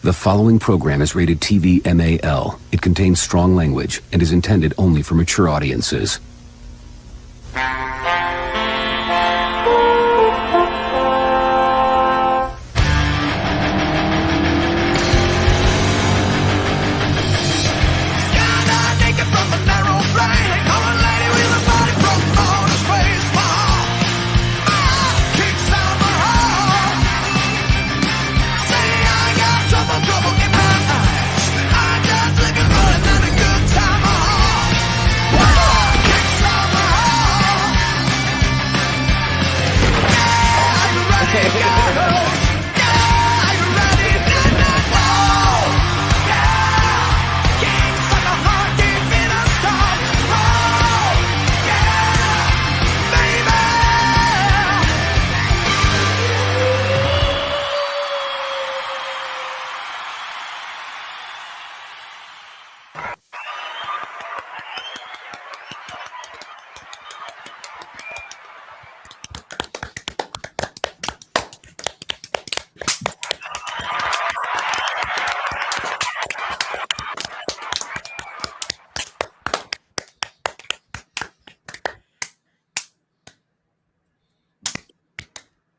The following program is rated TV MAL. It contains strong language and is intended only for mature audiences.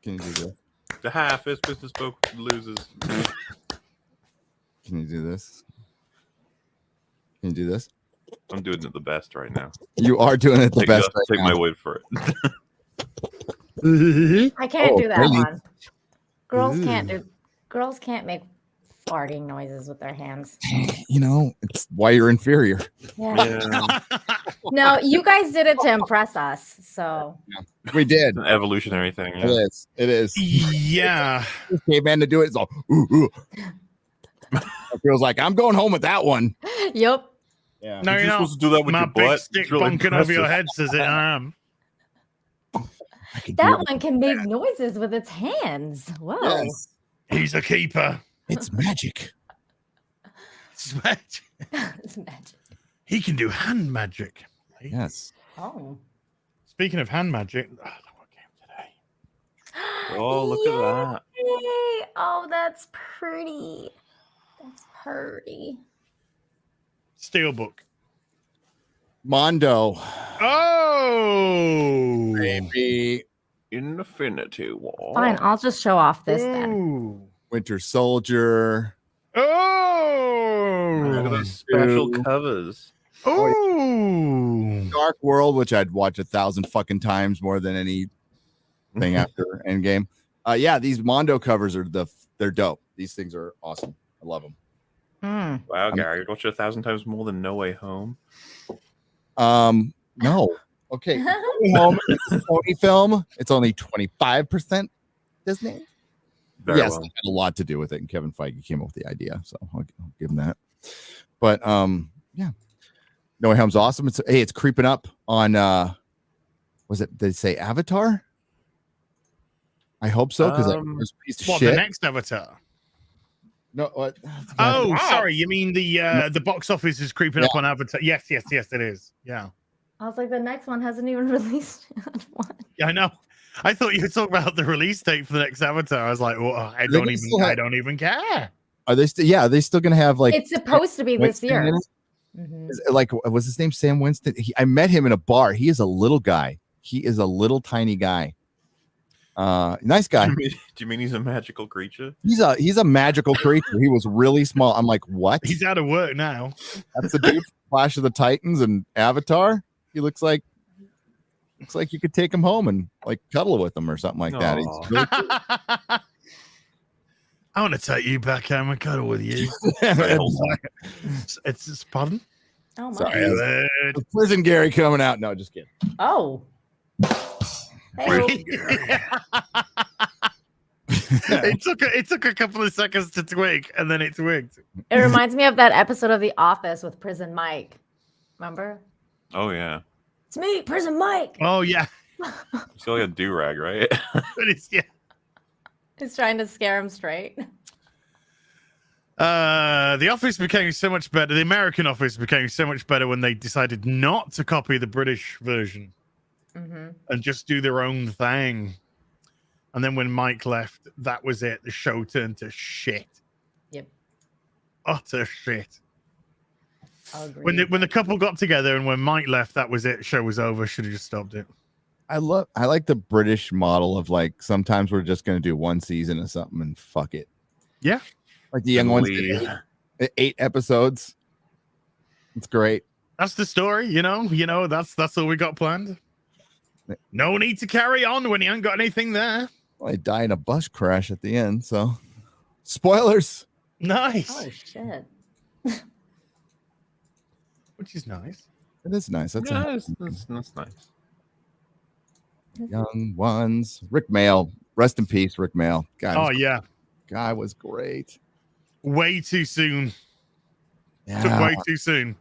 Can you do this? The first business book loses. Can you do this? Can you do this? I'm doing it the best right now. You are doing it the best. Take my word for it. I can't do that one. Girls can't make farting noises with their hands. You know, it's why you're inferior. Yeah. No, you guys did it to impress us. So we did. It's an evolutionary thing. Yeah. It is. Yeah. Caveman to do it. It's all, ooh. It feels like I'm going home with that one. Yep. Yeah. No, you're not supposed to do that with my your big butt. stick Really bunking over your impressive. head says it. I am. That one can make noises with its hands. Whoa. Yes. He's a keeper. It's magic. It's magic. It's magic. He can do hand magic. Yes. Oh. Speaking of hand magic, what game today? Oh, look at that. Yay. Oh, that's pretty. That's pretty. Steelbook. Mondo. Oh. Maybe. Infinity War. Fine, I'll just show off this then. Ooh. Winter Soldier. Oh. Look at those special covers. Oh. Dark World, which I'd watch 1,000 fucking times more than anything after Endgame. Yeah, these Mondo covers are they're dope. These things are awesome. I love them. Wow, Gary, you'd watch it 1,000 times more than No Way Home. No. Okay. Home is a Sony film. It's only 25% Disney. Very yes, well. it had a lot to do with it, and Kevin Feige came up with the idea, so I'll give him that. But yeah, No Way Home's awesome. It's creeping up on was it? Did they say Avatar? I hope so because there's a piece of What, shit. the next Avatar? No, what? Oh, sorry. You mean the box office is creeping up on Avatar? Yes, it is. Yeah. I was like, the next one hasn't even released one. Yeah, I know. I thought you were talking about the release date for the next Avatar. I was like, well, I don't even care. Are they still? Yeah, are they still gonna have like? It's supposed to be this Winston year. in it? Mhm. Like, was his name Sam Winston? I met him in a bar. He is a little guy. He is a little tiny guy. Nice guy. Do you mean he's a magical creature? He's a magical creature. He was really small. I'm like, what? He's out of work now. That's the dude from Clash of the Titans and Avatar. He looks like you could take him home and like cuddle with him or something like that. He's really cool. I want to take you back home and cuddle with you. It's pardon? Oh my. Sorry, the prison Gary coming out. No, just kidding. Oh. Hey. It took a couple of seconds to twig, and then it twigged. It reminds me of that episode of The Office with Prison Mike. Remember? Oh, yeah. It's me, Prison Mike. Oh, yeah. It's like a do-rag, right? It is, yeah. He's trying to scare him straight. The Office became so much better. The American Office became so much better when they decided not to copy the British version and just do their own thing. And then when Mike left, that was it. The show turned to shit. Yep. utter shit. Agreed. When the couple got together and when Mike left, that was it. Show was over. Should have just stopped it. I like the British model of like sometimes we're just gonna do one season of something and fuck it. Yeah. Like the young ones Leave. did 8 episodes. It's great. That's the story, you know, that's all we got planned. No need to carry on when you ain't got anything there. Well, they die in a bus crash at the end, so spoilers. Nice. Oh shit. Which is nice. It is nice. That's That's nice. young ones. Rick Mail. Rest in peace, Rick Mail. God, Yeah. guy was great. Way too soon. Took Yeah. way too soon.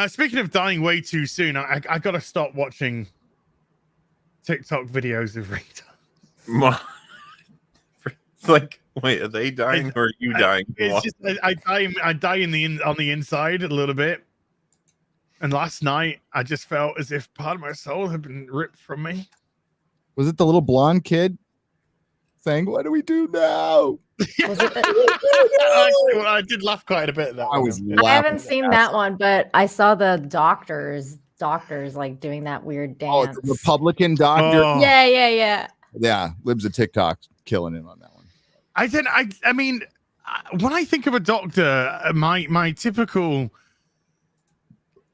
Speaking of dying way too soon, I gotta stop watching TikTok videos of Rita. It's like, wait, are they dying or are you dying? It's just I die on the inside a little bit. And last night I just felt as if part of my soul had been ripped from me. Was it the little blonde kid saying, "What do we do now?" Was it the- I did laugh quite a bit at that. I was one. I laughing haven't seen that one, but I saw the doctors like doing that weird Oh, dance. the Republican doctor. Oh. Yeah. Yeah, Libs of TikTok killing it on that one. I mean, when I think of a doctor, my typical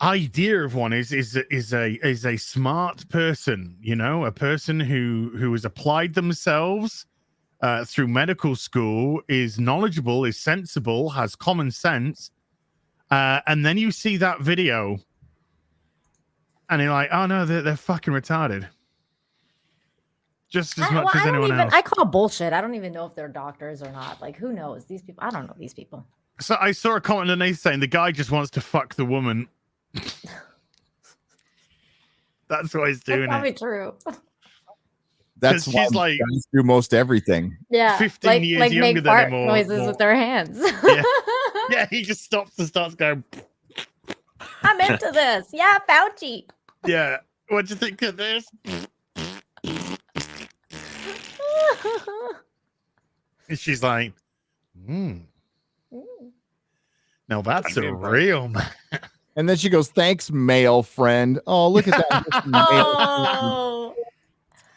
idea of one is a smart person, you know, a person who has applied themselves through medical school, is knowledgeable, is sensible, has common sense, and then you see that video, and you're like, oh no, they're fucking retarded. Just as much as anyone else. I call bullshit. I don't even know if they're doctors or not. Like, who knows? These people, I don't know these people. So I saw a comment underneath saying the guy just wants to fuck the woman. That's why he's doing That's probably it. true. That's 'Cause why she's like- guys do most everything. Yeah, 15 years like younger make than fart him or noises more. with their hands. Yeah, he just stops and starts going, I'm into this. Yeah, Fauci. yeah. What do you think of this? And she's like, now that's a real man. And then she goes, "Thanks, male friend." Oh, look at that. Oh,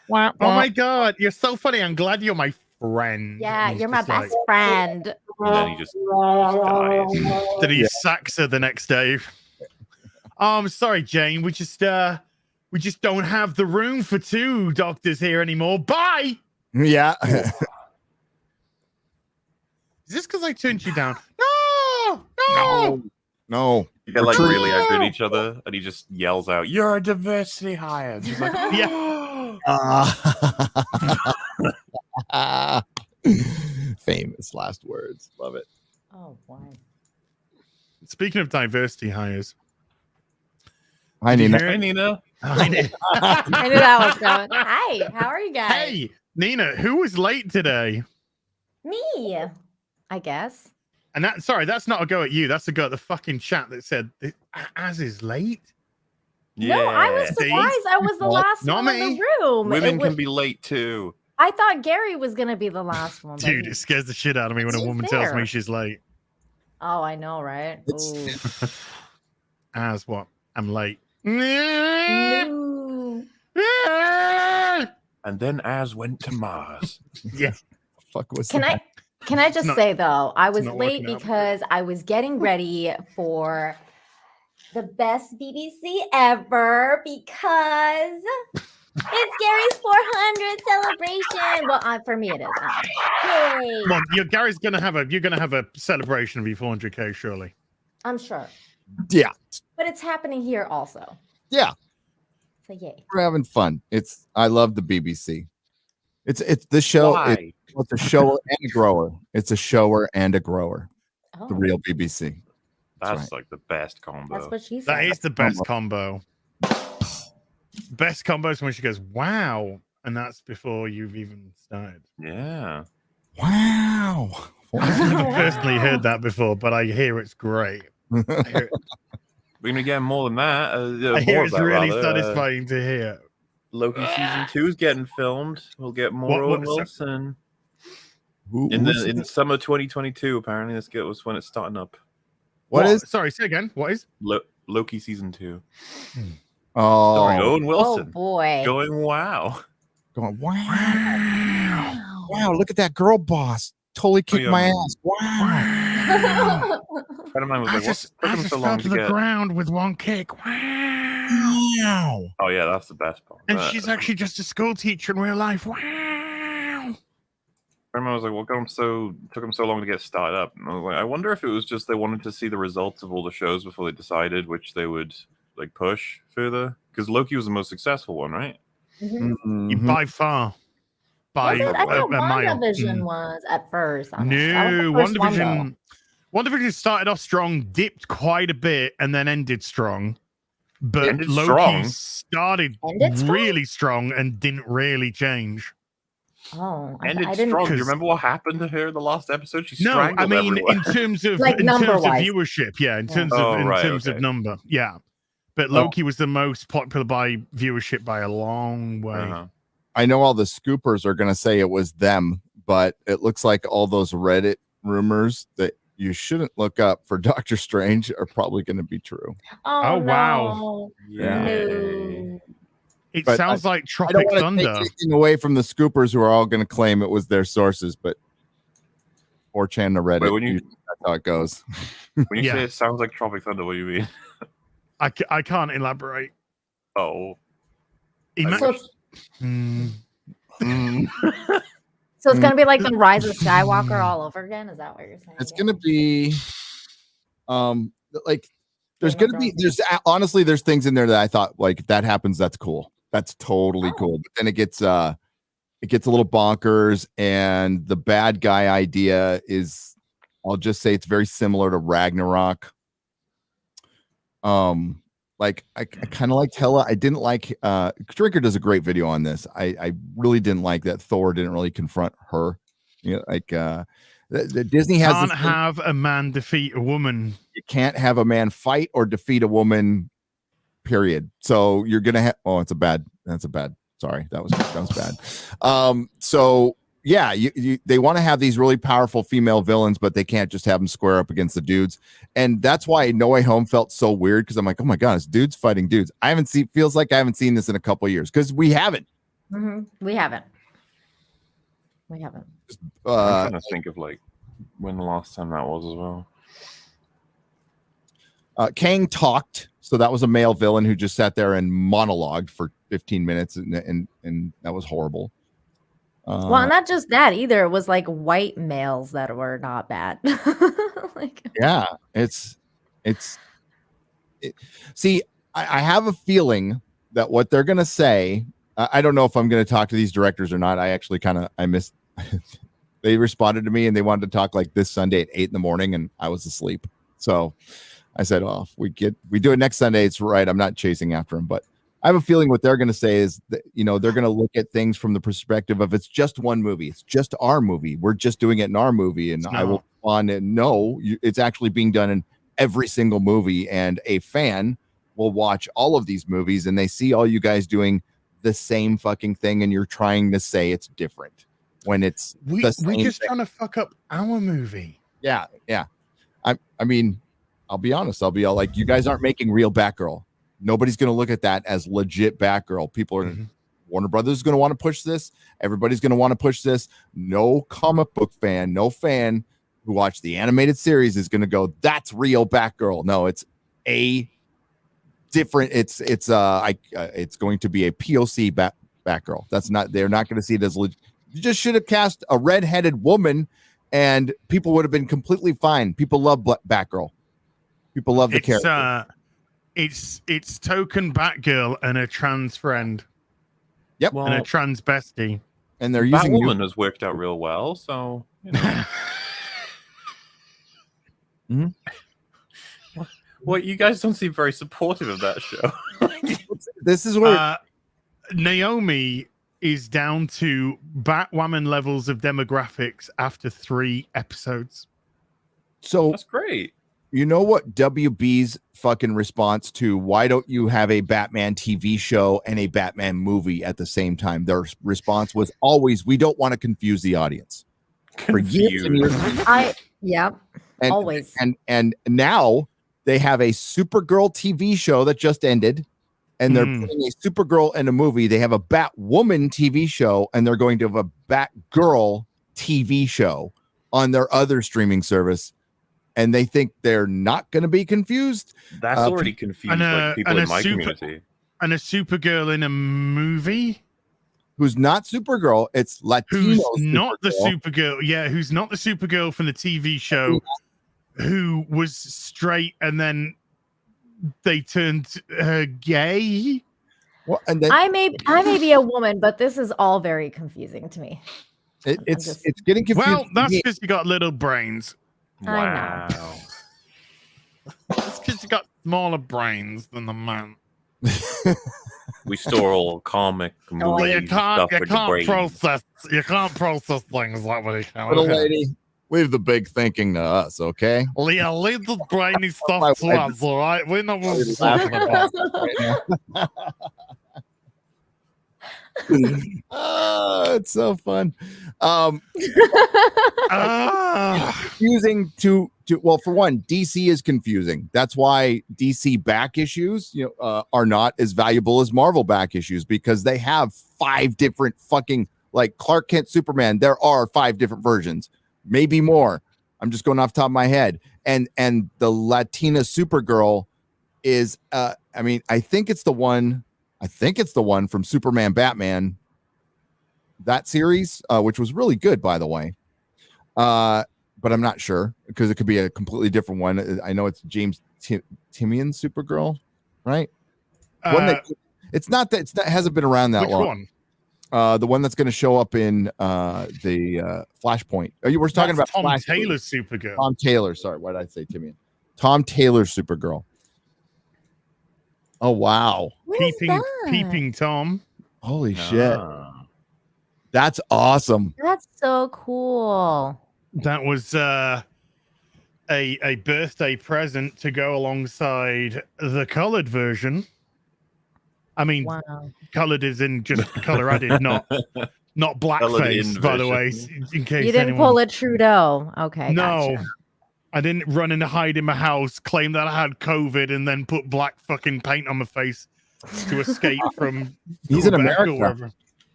Oh my god, you're so funny. I'm glad you're my friend. yeah, And he's you're my just like- best friend. And then he just dies. Then he sacks her the next day. Oh, I'm sorry, Jane. We just don't have the room for 2 doctors here anymore. Bye. Yeah. Is this because I turned you down? No. No. You get like True. really angry at each other, and he just yells out, "You're a diversity hire." And she's like, Ah. Famous last words. Love it. Oh, wow. Speaking of diversity hires, Hi, did you Nina. hear "Hey, it? Nina." I knew that was coming. Hi, how are you guys? Hey, Nina, who was late today? Me, I guess. And that's not a go at you. That's a go at the fucking chat that said Az is late. Yeah. No, I was See? surprised. I was the last Not one in me. the room. Women It can was- be late too. I thought Gary was gonna be the last one. but Dude, he- it scares the shit out of me when a She's woman tells me there. she's late. Oh, I know, right? It's- Ooh. Az what? I'm late. No. And then Az went to Mars. Yeah. Fuck was Can that? I just not- say though, I was not late working out. because I was getting ready for the best BBC ever because it's Gary's 400 celebration. Well, for me it is. Yay! Come on, Gary's gonna have a celebration of your 400k, surely. I'm sure, Yeah. but it's happening here also. Yeah. So yay! We're having fun. I love the BBC. It's the show. Why? It's a shower and a grower. It's a shower and a grower. Oh, The real BBC. That's right. like the best combo. that's what she That said. is the best combo. Best combo is when she goes, "Wow," and that's before you've even started. Yeah. Wow. I've never personally heard that before, but I hear it's great. I hear, We're gonna get more than that. I hear More it's of that, really rather. satisfying to hear. Loki season 2 is getting filmed. We'll get more What Owen was it? Wilson. In summer 2022, apparently this was when it's starting up. What is? Sorry, say again. What is? Loki season 2. Oh, Starring Owen Oh Wilson. boy. Going wow. going wow! Look at that girl boss. Totally kicked my ass. Wow. A friend of mine was like, "What's taking so long to the get?" ground with one kick. Wow. Oh yeah, that's the best part. And she's actually just a school teacher in real life. Wow. I was like, "What took him so long to get started up?" And I was like, "I wonder if it was just they wanted to see the results of all the shows before they decided which they would like push further." Because Loki was the most successful one, right? Mhm. By far. By Was it? I thought a mile. WandaVision was at first. No, WandaVision started off strong, dipped quite a bit, and then ended strong. But Ended Loki strong. started Ended strong? really strong and didn't really change. Oh, Ended I didn't. strong. Do you remember what happened to her in the last episode? She No, strangled I mean everyone. in terms of Like number-wise. viewership, yeah, in Yeah. terms Oh, of right, of okay. number, yeah. But Loki was the most popular by viewership by a long way. Uh-huh. I know all the scoopers are going to say it was them, but it looks like all those Reddit rumors that you shouldn't look up for Doctor Strange are probably going to be true. Oh, wow. No. Yeah. No. It But sounds like I Tropic don't want to Thunder. take anything away from the scoopers who are all going to claim it was their sources, but 4chan to Reddit, Wait, that's how it goes. When you Yeah. say it sounds like Tropic Thunder, what do you mean? I can't elaborate. Oh, So it's, Mm. so it's gonna be like the Rise of Skywalker all over again. Is that what you're saying? It's going to be like there's Game going of to be Thrones. honestly there's things in there that I thought like if that happens that's cool. That's totally cool. But then it gets a little bonkers, and the bad guy idea is, I'll just say it's very similar to Ragnarok. Like I kind of liked Hela. I didn't like Drinker does a great video on this. I really didn't like that Thor didn't really confront her. You know, like the Disney has Can't this thing, have a man defeat a woman. you can't have a man fight or defeat a woman, period. So you're gonna have that's a bad sorry, that was bad. So yeah, they want to have these really powerful female villains, but they can't just have them square up against the dudes. And that's why No Way Home felt so weird, because I'm like, oh my god, it's dudes fighting dudes. Feels like I haven't seen this in a couple of years, because we haven't. We haven't. I'm trying to think of like when the last time that was as well. Kang talked, so that was a male villain who just sat there and monologued for 15 minutes, and that was horrible. Well, not just that either. It was like white males that were not bad. Yeah, see, I have a feeling that what they're gonna say, I don't know if I'm gonna talk to these directors or not. I actually I missed they responded to me and they wanted to talk like this Sunday at 8 a.m, and I was asleep. So I said, if we do it next Sunday, it's right. I'm not chasing after them, but I have a feeling what they're going to say is that, they're going to look at things from the perspective of it's just one movie. It's just our movie. We're just doing it in our movie. And I will respond, no, it's actually being done in every single movie. And a fan will watch all of these movies and they see all you guys doing the same fucking thing. And you're trying to say it's different when it's we just thing. trying to fuck up our movie. Yeah. I mean, I'll be honest. I'll be all like, you guys aren't making real Batgirl. Nobody's going to look at that as legit Batgirl. People are Warner Brothers is going to want to push this. Everybody's going to want to push this. No comic book fan, no fan who watched the animated series is going to go, that's real Batgirl. No, it's a different. It's going to be a POC Batgirl. That's not. They're not going to see it as legit. You just should have cast a redheaded woman, and people would have been completely fine. People love Batgirl. People love the character. It's token Batgirl and a trans friend. Yep. And a trans bestie. And they're using Batwoman has worked out real well, so Well, you guys don't seem very supportive of that show. This is where Naomi is down to Batwoman levels of demographics after 3 episodes. So that's great. You know what WB's fucking response to why don't you have a Batman TV show and a Batman movie at the same time? Their response was always, we don't want to confuse the audience. for years and years. And always. And now they have a Supergirl TV show that just ended, and they're putting a Supergirl in a movie. They have a Batwoman TV show, and they're going to have a Batgirl TV show on their other streaming service. And they think they're not going to be confused. That's already confused like people in my community. And a Supergirl in a movie? Who's not Supergirl. It's Latino. Who's not the Supergirl. Yeah, who's not the Supergirl from the TV show, who was straight and then they turned gay. Well, and then, I may be a woman, but this is all very confusing to me. It's getting confusing. Well, that's because you got little brains. Wow. It's because you got smaller brains than the man. We store all comic movies You can't brains. process things like what you can. Little lady, leave the big thinking to us, okay? Yeah, leave the brainy stuff to us, all right? We know what we're talking about. It's so fun. Confusing to well, for one, DC is confusing. That's why DC back issues are not as valuable as Marvel back issues, because they have 5 different fucking, like Clark Kent Superman, there are 5 different versions, maybe more. I'm just going off the top of my head. And the Latina Supergirl is I think it's the one from Superman Batman, that series, which was really good, by the way. But I'm not sure, because it could be a completely different one. I know it's James Timian Supergirl, right? Hasn't been around that long. One? The one that's going to show up in the Flashpoint. We're talking about Tom Taylor's Supergirl. Tom Taylor. Sorry, why did I say Timian? Tom Taylor's Supergirl. Oh wow! Peeping Tom. Holy shit! That's awesome. That's so cool. That was a birthday present to go alongside the colored version. I mean, colored is in just color added, not blackface, by the way. In case you didn't pull a Trudeau. Okay. No, gotcha. I didn't run and hide in my house, claim that I had COVID, and then put black fucking paint on my face to escape from. He's in America.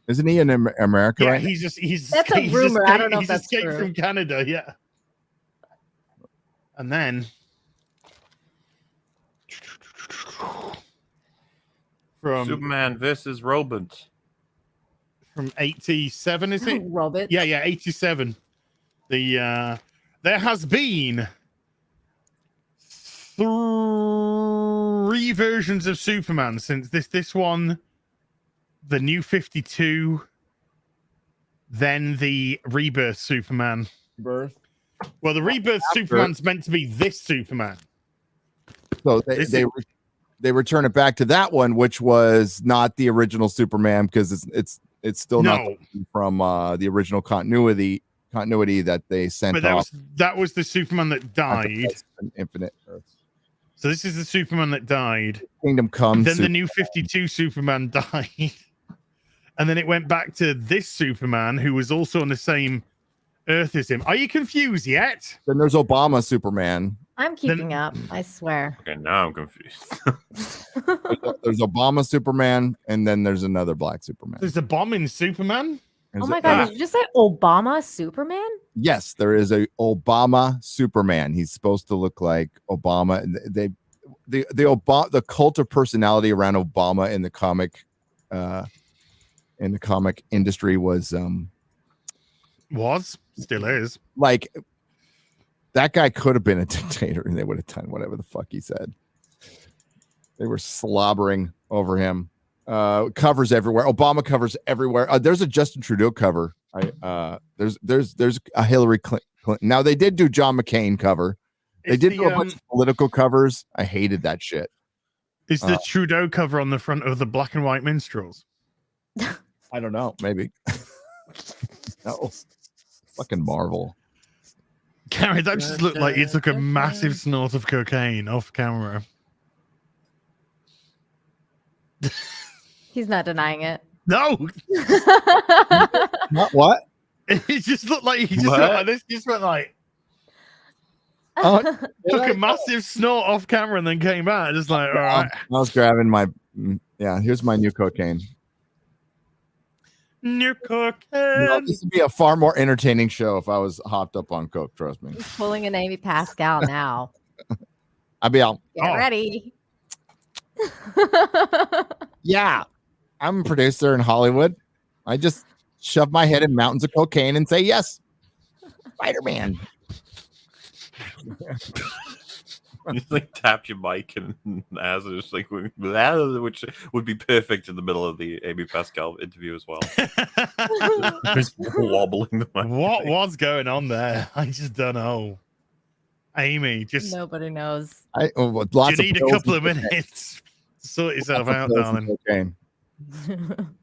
Isn't he in America? Yeah, right? That's a rumor. I don't know if that's escaped true. from Canada. Yeah, and then from Superman versus Robot from 87, is it? Robot. Yeah, 87. There has been 3 versions of Superman since this one. The New 52, then the Rebirth Superman. Well, the Rebirth Superman's meant to be this Superman. So they return it back to that one, which was not the original Superman, because it's still not from the original continuity that they sent off. That was the Superman that died. Infinite Earths. So this is the Superman that died. Kingdom Come. Then the New 52 Superman died. And then it went back to this Superman, who was also on the same Earth as him. Are you confused yet? Then there's Obama Superman. I'm keeping up, I swear. Okay, now I'm confused. There's Obama Superman, and then there's another black Superman. There's a bomb in Superman? Oh my God, did you just say Obama Superman? Yes, there is a Obama Superman. He's supposed to look like Obama. The cult of personality around Obama in the comic industry was still is, like, that guy could have been a dictator and they would have done whatever the fuck he said. They were slobbering over him. Covers everywhere. Obama covers everywhere. There's a Justin Trudeau cover. There's a Hillary Clinton. Now they did do John McCain cover. They did do a bunch of political covers. I hated that shit. Is the Trudeau cover on the front of the black and white minstrels? I don't know. Maybe. No. Fucking Marvel. Gary, that just looked like you took a massive snort of cocaine off camera. He's not denying it. No. What? It just looked like he just went like this. Just went like took a massive snort off camera and then came back. Just like, all right. I was grabbing my here's my new cocaine. New cocaine. This would be a far more entertaining show if I was hopped up on coke. Trust me. He's pulling an Amy Pascal now. I'd be out. Get ready. Yeah, I'm a producer in Hollywood. I just shove my head in mountains of cocaine and say yes, Spider-Man. Just like tap your mic and as it just like which would be perfect in the middle of the Amy Pascal interview as well. Just wobbling the mic. What was going on there? I just don't know. Amy, just Nobody knows. Lots you need a pills couple of and cocaine. minutes to sort yourself Lots of out, pills and darling. cocaine.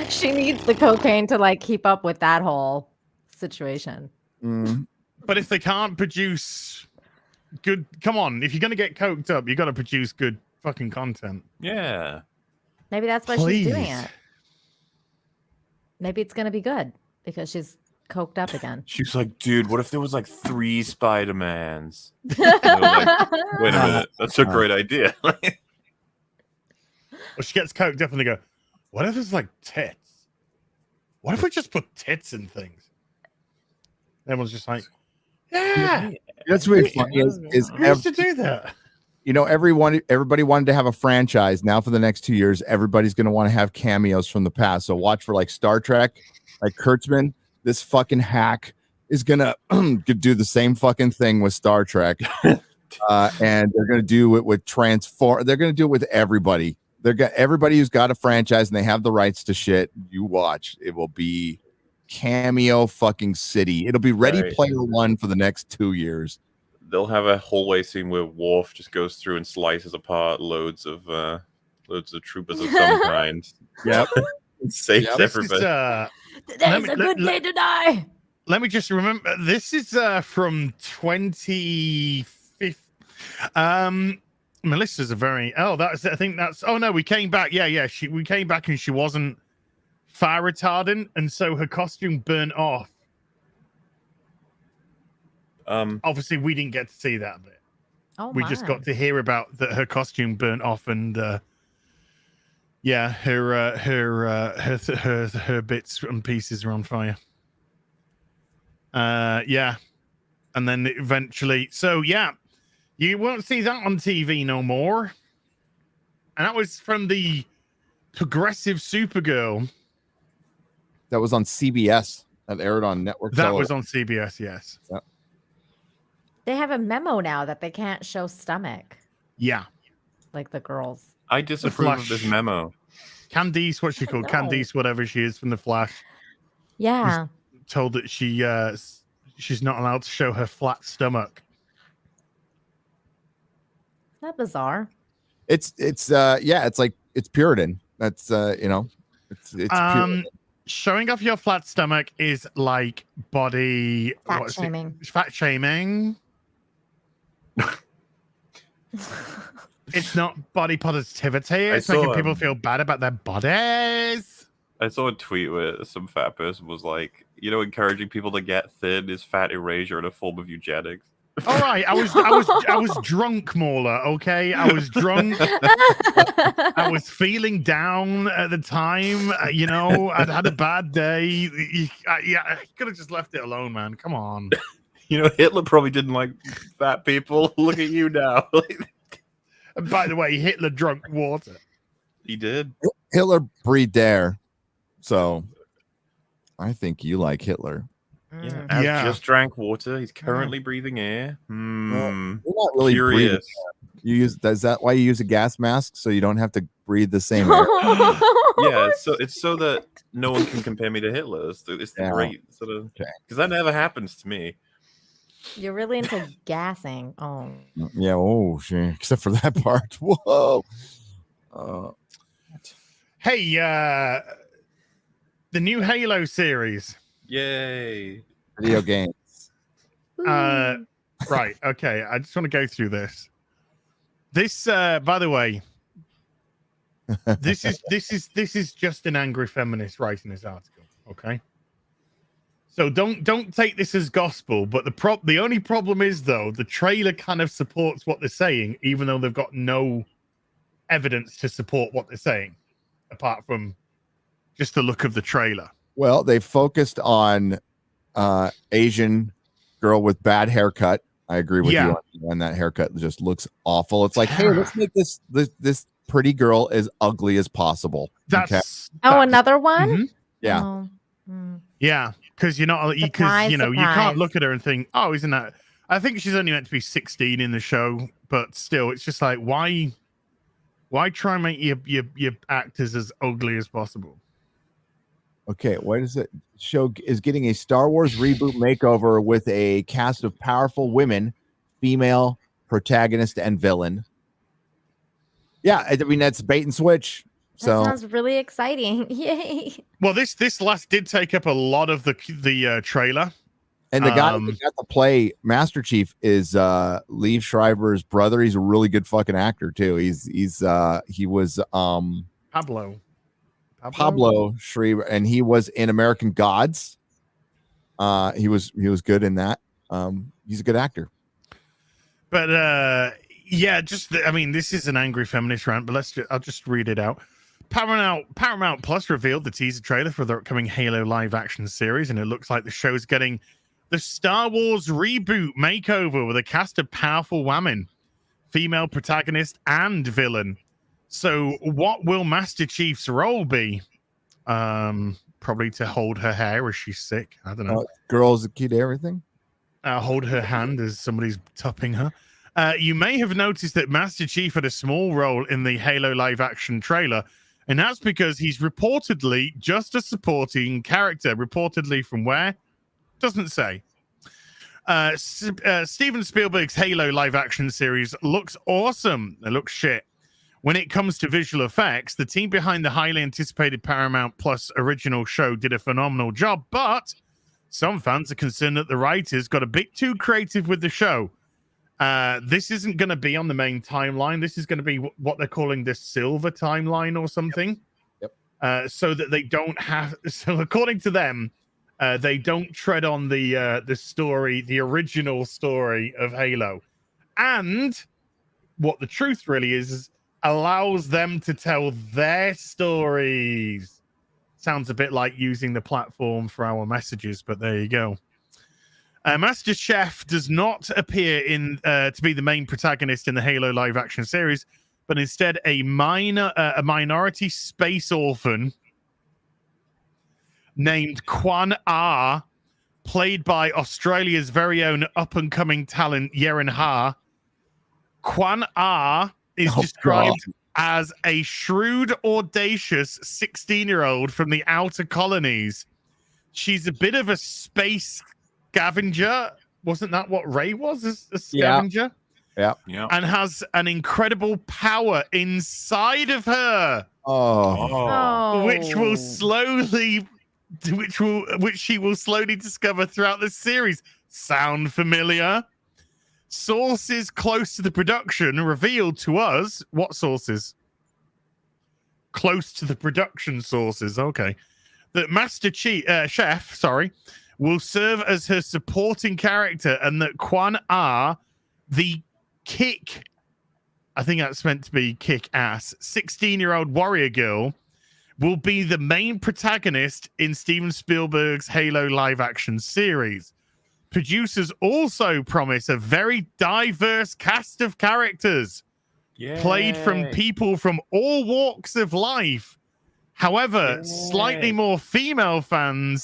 She needs the cocaine to like keep up with that whole situation. But if they can't produce good, come on, if you're gonna get coked up, you got to produce good fucking content. Yeah. Maybe that's why Please. she's doing it. Maybe it's gonna be good because she's coked up again. She's like, dude, what if there was like 3 Spider-Mans? And they were like, wait a minute, that's a great idea. Well, she gets coked up and they go, what if there's like tits? What if we just put tits in things? Everyone's just like, yeah, That's really funny. Is we used to do that. you know, everybody wanted to have a franchise. Now for the next 2 years, everybody's going to want to have cameos from the past. So watch for like Star Trek, like Kurtzman. This fucking hack is going to do the same fucking thing with Star Trek. And they're going to do it with Transform. They're going to do it with everybody. Everybody who's got a franchise and they have the rights to shit. You watch. It will be cameo fucking city. It'll be Ready Player One for the next 2 years. They'll have a hallway scene where Worf just goes through and slices apart loads of troopers of some kind. Yep. And saves everybody. Today's a good day to die. Let me just remember. This is from 2015. Melissa's a very. Oh, that's. I think that's. Oh no, we came back. Yeah. We came back and she wasn't fire retardant, and so her costume burnt off. Obviously, we didn't get to see that bit. Oh, We just got to hear about that her costume burnt off, and yeah, her bits and pieces are on fire. Yeah, and then eventually, so yeah, you won't see that on TV no more. And that was from the Progressive Supergirl. That was on CBS. That aired on network. That was on CBS. Yes. Yeah. They have a memo now that they can't show stomach Yeah. like the girls. I disapprove of Flash. this memo. Candice, what's she called? know. Candice, whatever she is from the Flash, Yeah. told that she's not allowed to show her flat stomach. Isn't that bizarre? It's like it's Puritan. That's it's Puritan. Showing off your flat stomach is like body Fat shaming. Fat shaming. It's not body positivity. It's making people feel bad about their bodies. I saw a tweet where some fat person was like, encouraging people to get thin is fat erasure and a form of eugenics. All right, I was drunk, Mauler. Okay, I was drunk. I was feeling down at the time. I'd had a bad day. I could have just left it alone, man. Come on. Hitler probably didn't like fat people. Look at you now. And by the way, Hitler drank water. He did. Hitler breathed air, so I think you like Hitler. Yeah. Just drank water. He's currently breathing air. Well, you're not really breathing. Curious. Is that why you use a gas mask so you don't have to breathe the same air? Yeah, it's so that no one can compare me to Hitler. It's the great sort of because that never happens to me. You're really into gassing. Oh. Yeah. Oh, shit. Except for that part. Whoa. Hey, the new Halo series. Yay. Video games. Right. Okay. I just want to go through this. This, by the way, this is just an angry feminist writing this article. Okay. So don't take this as gospel, but the only problem is though the trailer kind of supports what they're saying, even though they've got no evidence to support what they're saying, apart from just the look of the trailer. Well, they focused on Asian girl with bad haircut. I agree with you on that haircut. Just looks awful. It's like, hey, let's make this pretty girl as ugly as possible. Another one. Mm-hmm. Yeah. Oh, yeah, because you can't look at her and think, oh, isn't that? I think she's only meant to be 16 in the show, but still, it's just like, why try and make your actors as ugly as possible? Okay, what is it? Show is getting a Star Wars reboot makeover with a cast of powerful women, female protagonist and villain. Yeah, I mean that's bait and switch. So that sounds really exciting. Yay. Well, this last did take up a lot of the trailer. And the guy that got to play Master Chief is Liev Schreiber's brother. He's a really good fucking actor too. He was Pablo Schreiber, and he was in American Gods. He was good in that. He's a good actor. But this is an angry feminist rant, but I'll just read it out. Paramount Plus revealed the teaser trailer for the upcoming Halo live action series, and it looks like the show's getting the Star Wars reboot makeover with a cast of powerful women, female protagonist and villain. So what will Master Chief's role be? Probably to hold her hair as she's sick. I don't know. Girls are key to everything. Hold her hand as somebody's topping her. You may have noticed that Master Chief had a small role in the Halo live action trailer, and that's because he's reportedly just a supporting character. Reportedly from where? Doesn't say. Steven Spielberg's Halo live action series looks awesome. It looks shit. When it comes to visual effects, the team behind the highly anticipated Paramount Plus original show did a phenomenal job, but some fans are concerned that the writers got a bit too creative with the show. This isn't going to be on the main timeline. This is going to be what they're calling the silver timeline or something. Yep. So that they don't have. So according to them, they don't tread on the story, the original story of Halo, and what the truth really is allows them to tell their stories. Sounds a bit like using the platform for our messages, but there you go. Master Chef does not appear to be the main protagonist in the Halo live action series, but instead a minority space orphan named Kwan Ah, played by Australia's very own up-and-coming talent Yeren Ha. Kwan Ah is described as a shrewd, audacious 16-year-old from the outer colonies. She's a bit of a space scavenger. Wasn't that what Ray was? A scavenger? Yeah. And has an incredible power inside of her. Which she will slowly discover throughout the series. Sound familiar? Sources close to the production revealed to us what sources? Close to the production sources. Okay. That Master Chef, will serve as her supporting character, and that Kwan Ah, the kick, I think that's meant to be kick ass, 16-year-old warrior girl, will be the main protagonist in Steven Spielberg's Halo live action series. Producers also promise a very diverse cast of characters, played from people from all walks of life. However, slightly more female than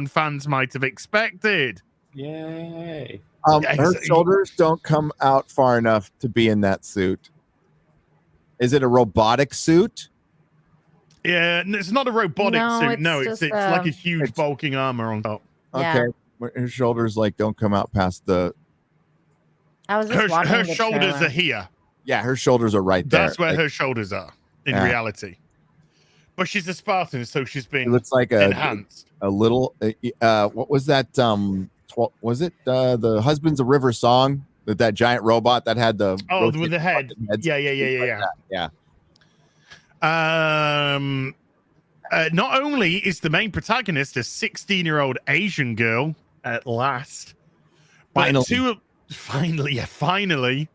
fans might have expected. Yay! Her shoulders don't come out far enough to be in that suit. Is it a robotic suit? Yeah, it's not a robotic suit. No, it's like a huge bulking armor on top. Okay, her shoulders don't come out past the. I was just her shoulders are here. Yeah, her shoulders are right there. That's where her shoulders are in reality. But she's a Spartan, so she's been. It looks like enhanced. A little. What was that? Was it the Husbands of River song? That giant robot that had the with the head. Yeah. Yeah. Not only is the main protagonist a 16-year-old Asian girl at last, but finally,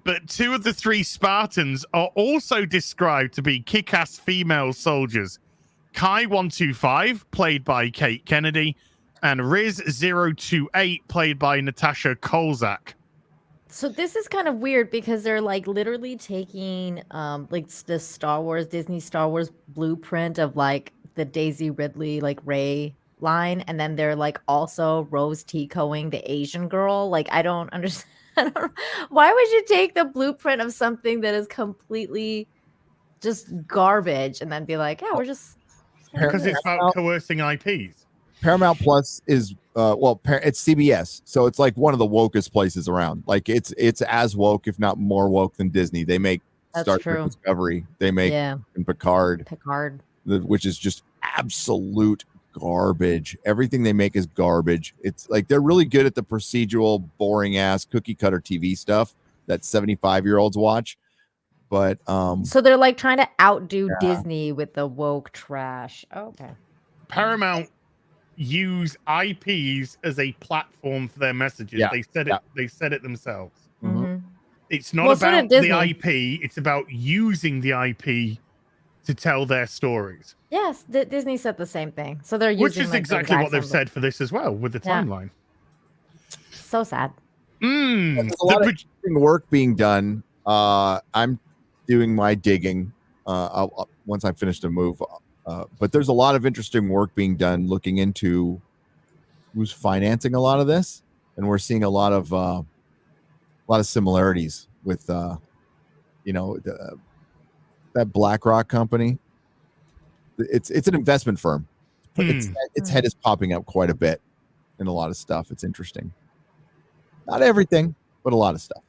but 2 of the 3 Spartans are also described to be kick-ass female soldiers. Kai 125, played by Kate Kennedy, and Riz 028, played by Natasha Kolzak. So this is kind of weird because they're like literally taking like the Disney Star Wars blueprint of like the Daisy Ridley like Rey line, and then they're like also Rose Ticoing the Asian girl. Like I don't understand. Why would you take the blueprint of something that is completely just garbage and then be like, yeah, we're just Because it's about coercing IPs. Paramount Plus is it's CBS, so it's like one of the wokest places around. Like it's as woke, if not more woke than Disney. They make Star Trek Discovery. They make Picard, which is just absolute garbage. Everything they make is garbage. It's like they're really good at the procedural, boring ass cookie cutter TV stuff that 75-year-olds watch. But so they're like trying to outdo Disney with the woke trash. Okay. Paramount use IPs as a platform for their messages. Yeah. They said it. They said it themselves. Mm-hmm. It's not about the IP. It's about using the IP to tell their stories. Yes, Disney said the same thing. So they're using, which is exactly what they've said for this as well with the timeline. So sad. There's a lot of interesting work being done. I'm doing my digging once I finish the move. But there's a lot of interesting work being done looking into who's financing a lot of this, and we're seeing a lot of similarities with that BlackRock company. It's an investment firm. Its head is popping up quite a bit in a lot of stuff. It's interesting. Not everything, but a lot of stuff.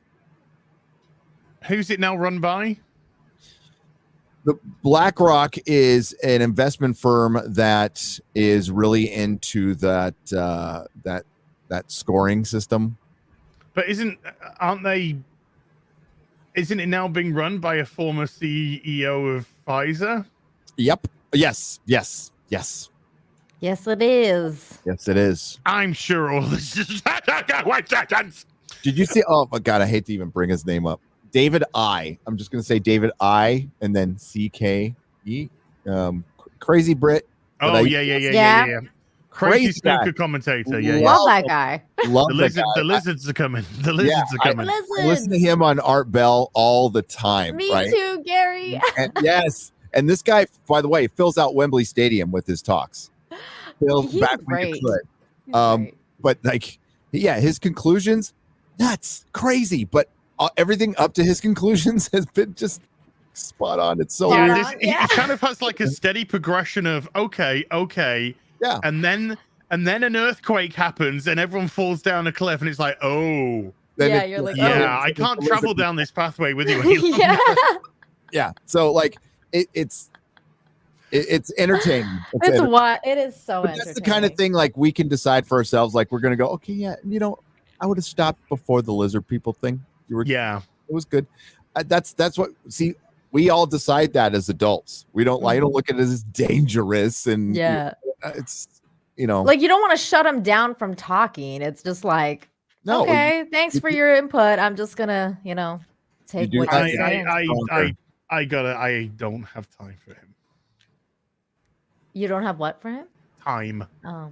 Who's it now run by? The BlackRock is an investment firm that is really into that scoring system. But isn't it now being run by a former CEO of Pfizer? Yep. Yes, it is. Yes, it is. I'm sure all this is. Did you see? Oh my God, I hate to even bring his name up. David I. I'm just going to say David I and then CKE. Crazy Brit. Oh, yeah. Crazy snooker commentator. Love that guy. The lizards are coming. The lizards are coming. I listen to him on Art Bell all the time. Me too, Gary. Yes. And this guy, by the way, fills out Wembley Stadium with his talks. He's great. But his conclusions, nuts, crazy. But everything up to his conclusions has been just spot on. It's so weird. He kind of has like a steady progression of okay, yeah, and then an earthquake happens and everyone falls down a cliff and it's like, oh, you're like, I can't travel down this pathway with you any longer. Yeah. So like it's entertaining. It is so entertaining. That's the kind of thing like we can decide for ourselves. Like we're gonna go, okay, yeah, I would have stopped before the lizard people thing. It was good. That's what. See, we all decide that as adults. We don't. I don't look at it as dangerous, and it's like you don't want to shut them down from talking. It's just like, okay, thanks for your input. I'm just gonna, take what you're saying. I don't have time for him. You don't have what for him? Time. Oh.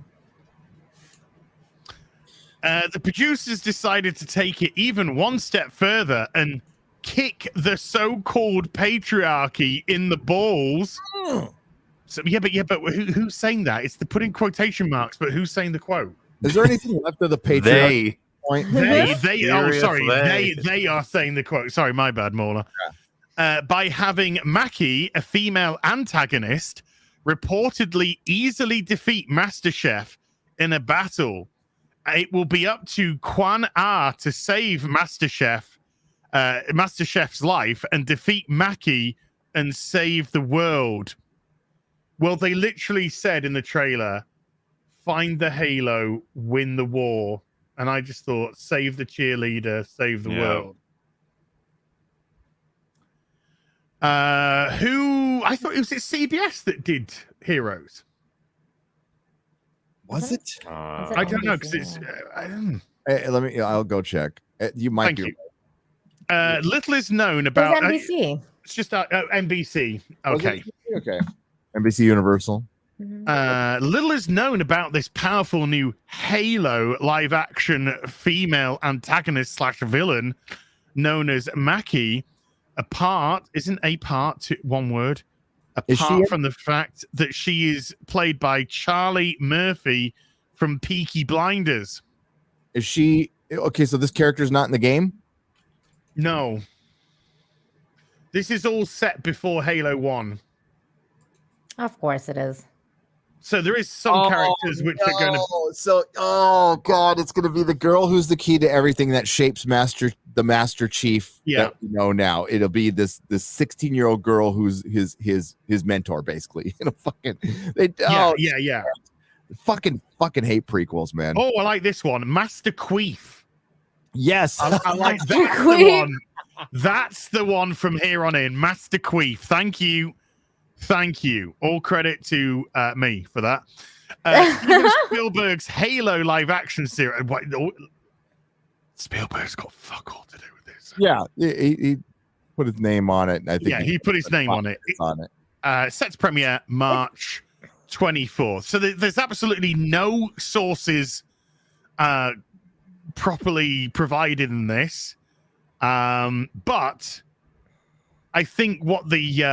The producers decided to take it even one step further and kick the so-called patriarchy in the balls. So but who's saying that? It's the put in quotation marks, but who's saying the quote? Is there anything left of the patriarchy point? They are saying the quote. Sorry, my bad, Mauler. By having Maki, a female antagonist, reportedly easily defeat MasterChef in a battle. It will be up to Kwan Ah to save MasterChef's life and defeat Maki and save the world. Well, they literally said in the trailer, find the halo, win the war. And I just thought, save the cheerleader, save the world. I I thought it was CBS that did Heroes. Was it? I don't know because it's. Hey, I'll go check. You might Thank be. you. Little is known It about. was NBC. It's just NBC. Was Okay. it? Okay. NBC Universal. Little is known about this powerful new Halo live-action female antagonist / villain known as Maki. One word. Apart from the fact that she is played by Charlie Murphy from Peaky Blinders. Is she okay? So this character is not in the game. No. This is all set before Halo 1. Of course it is. So there is some characters which are going to. Oh god, it's going to be the girl who's the key to everything that shapes the Master Chief. Yeah. That we know now. It'll be this 16-year-old girl who's his mentor, basically. Yeah. Fucking hate prequels, man. Oh, I like this one, Master Queef. Yes, I like that one. That's the one from here on in, Master Queef. Thank you. All credit to me for that. Steven Spielberg's Halo live action series. Spielberg's got fuck all to do with this. Yeah, he put his name on it. And I think he put his name on it. Set to premiere March 24th. So there's absolutely no sources properly provided in this. But I think what the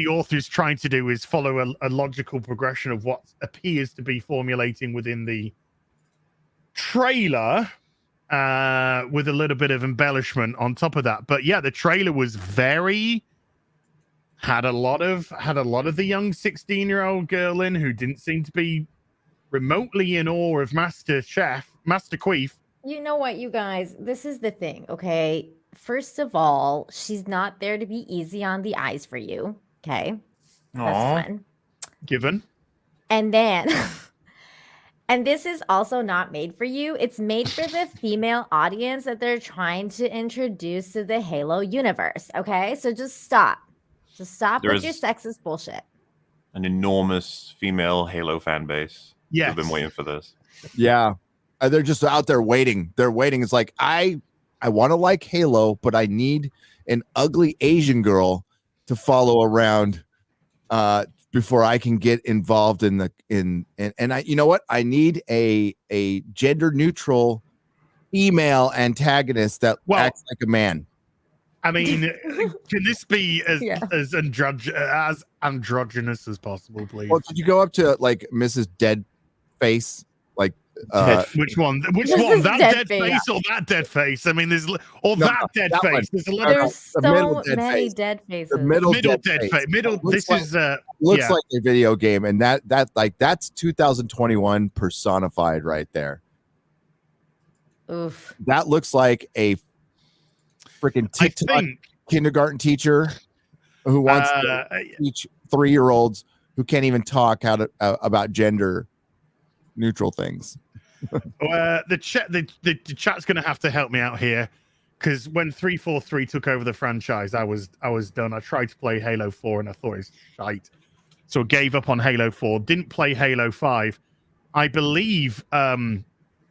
author is trying to do is follow a logical progression of what appears to be formulating within the trailer, with a little bit of embellishment on top of that. But yeah, the trailer was had a lot of the young 16-year-old girl in who didn't seem to be remotely in awe of Master Queef. You know what, you guys? This is the thing, okay? First of all, she's not there to be easy on the eyes for you. Okay. That's fun. Given. And then, and this is also not made for you. It's made for the female audience that they're trying to introduce to the Halo universe. Okay. So just stop. Just stop with your sexist bullshit. An enormous female Halo fan base. Yeah. I've been waiting for this. Yeah. They're just out there waiting. They're waiting. It's like, I want to like Halo, but I need an ugly Asian girl to follow around before I can get involved in I, you know what? I need a gender neutral female antagonist that acts like a man. I mean, can this be as androgynous as possible, please? Well, could you go up to like Mrs. Deadface? Like which one? That dead face or that dead face? I mean, there's that dead face. There's a lot. There's so many dead faces. The middle dead face. This is looks like a video game, and that's 2021 personified right there. Oof. That looks like a freaking TikTok kindergarten teacher who wants to teach 3-year-olds who can't even talk about gender neutral things. The chat's going to have to help me out here, because when 343 took over the franchise, I was done. I tried to play Halo 4 and I thought it was shite, so I gave up on Halo 4. Didn't play Halo 5. I believe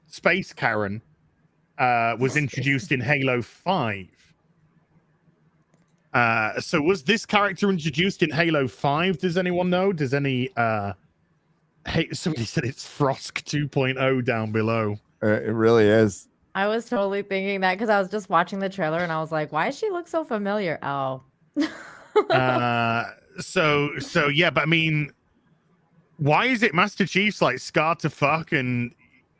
Space Karen was introduced in Halo 5. So was this character introduced in Halo 5? Does anyone know? Does any somebody said it's Frosk 2.0 down below. It really is. I was totally thinking that because I was just watching the trailer and I was like, why does she look so familiar? Oh. So yeah, but I mean, why is it Master Chief's like scarred to fuck, and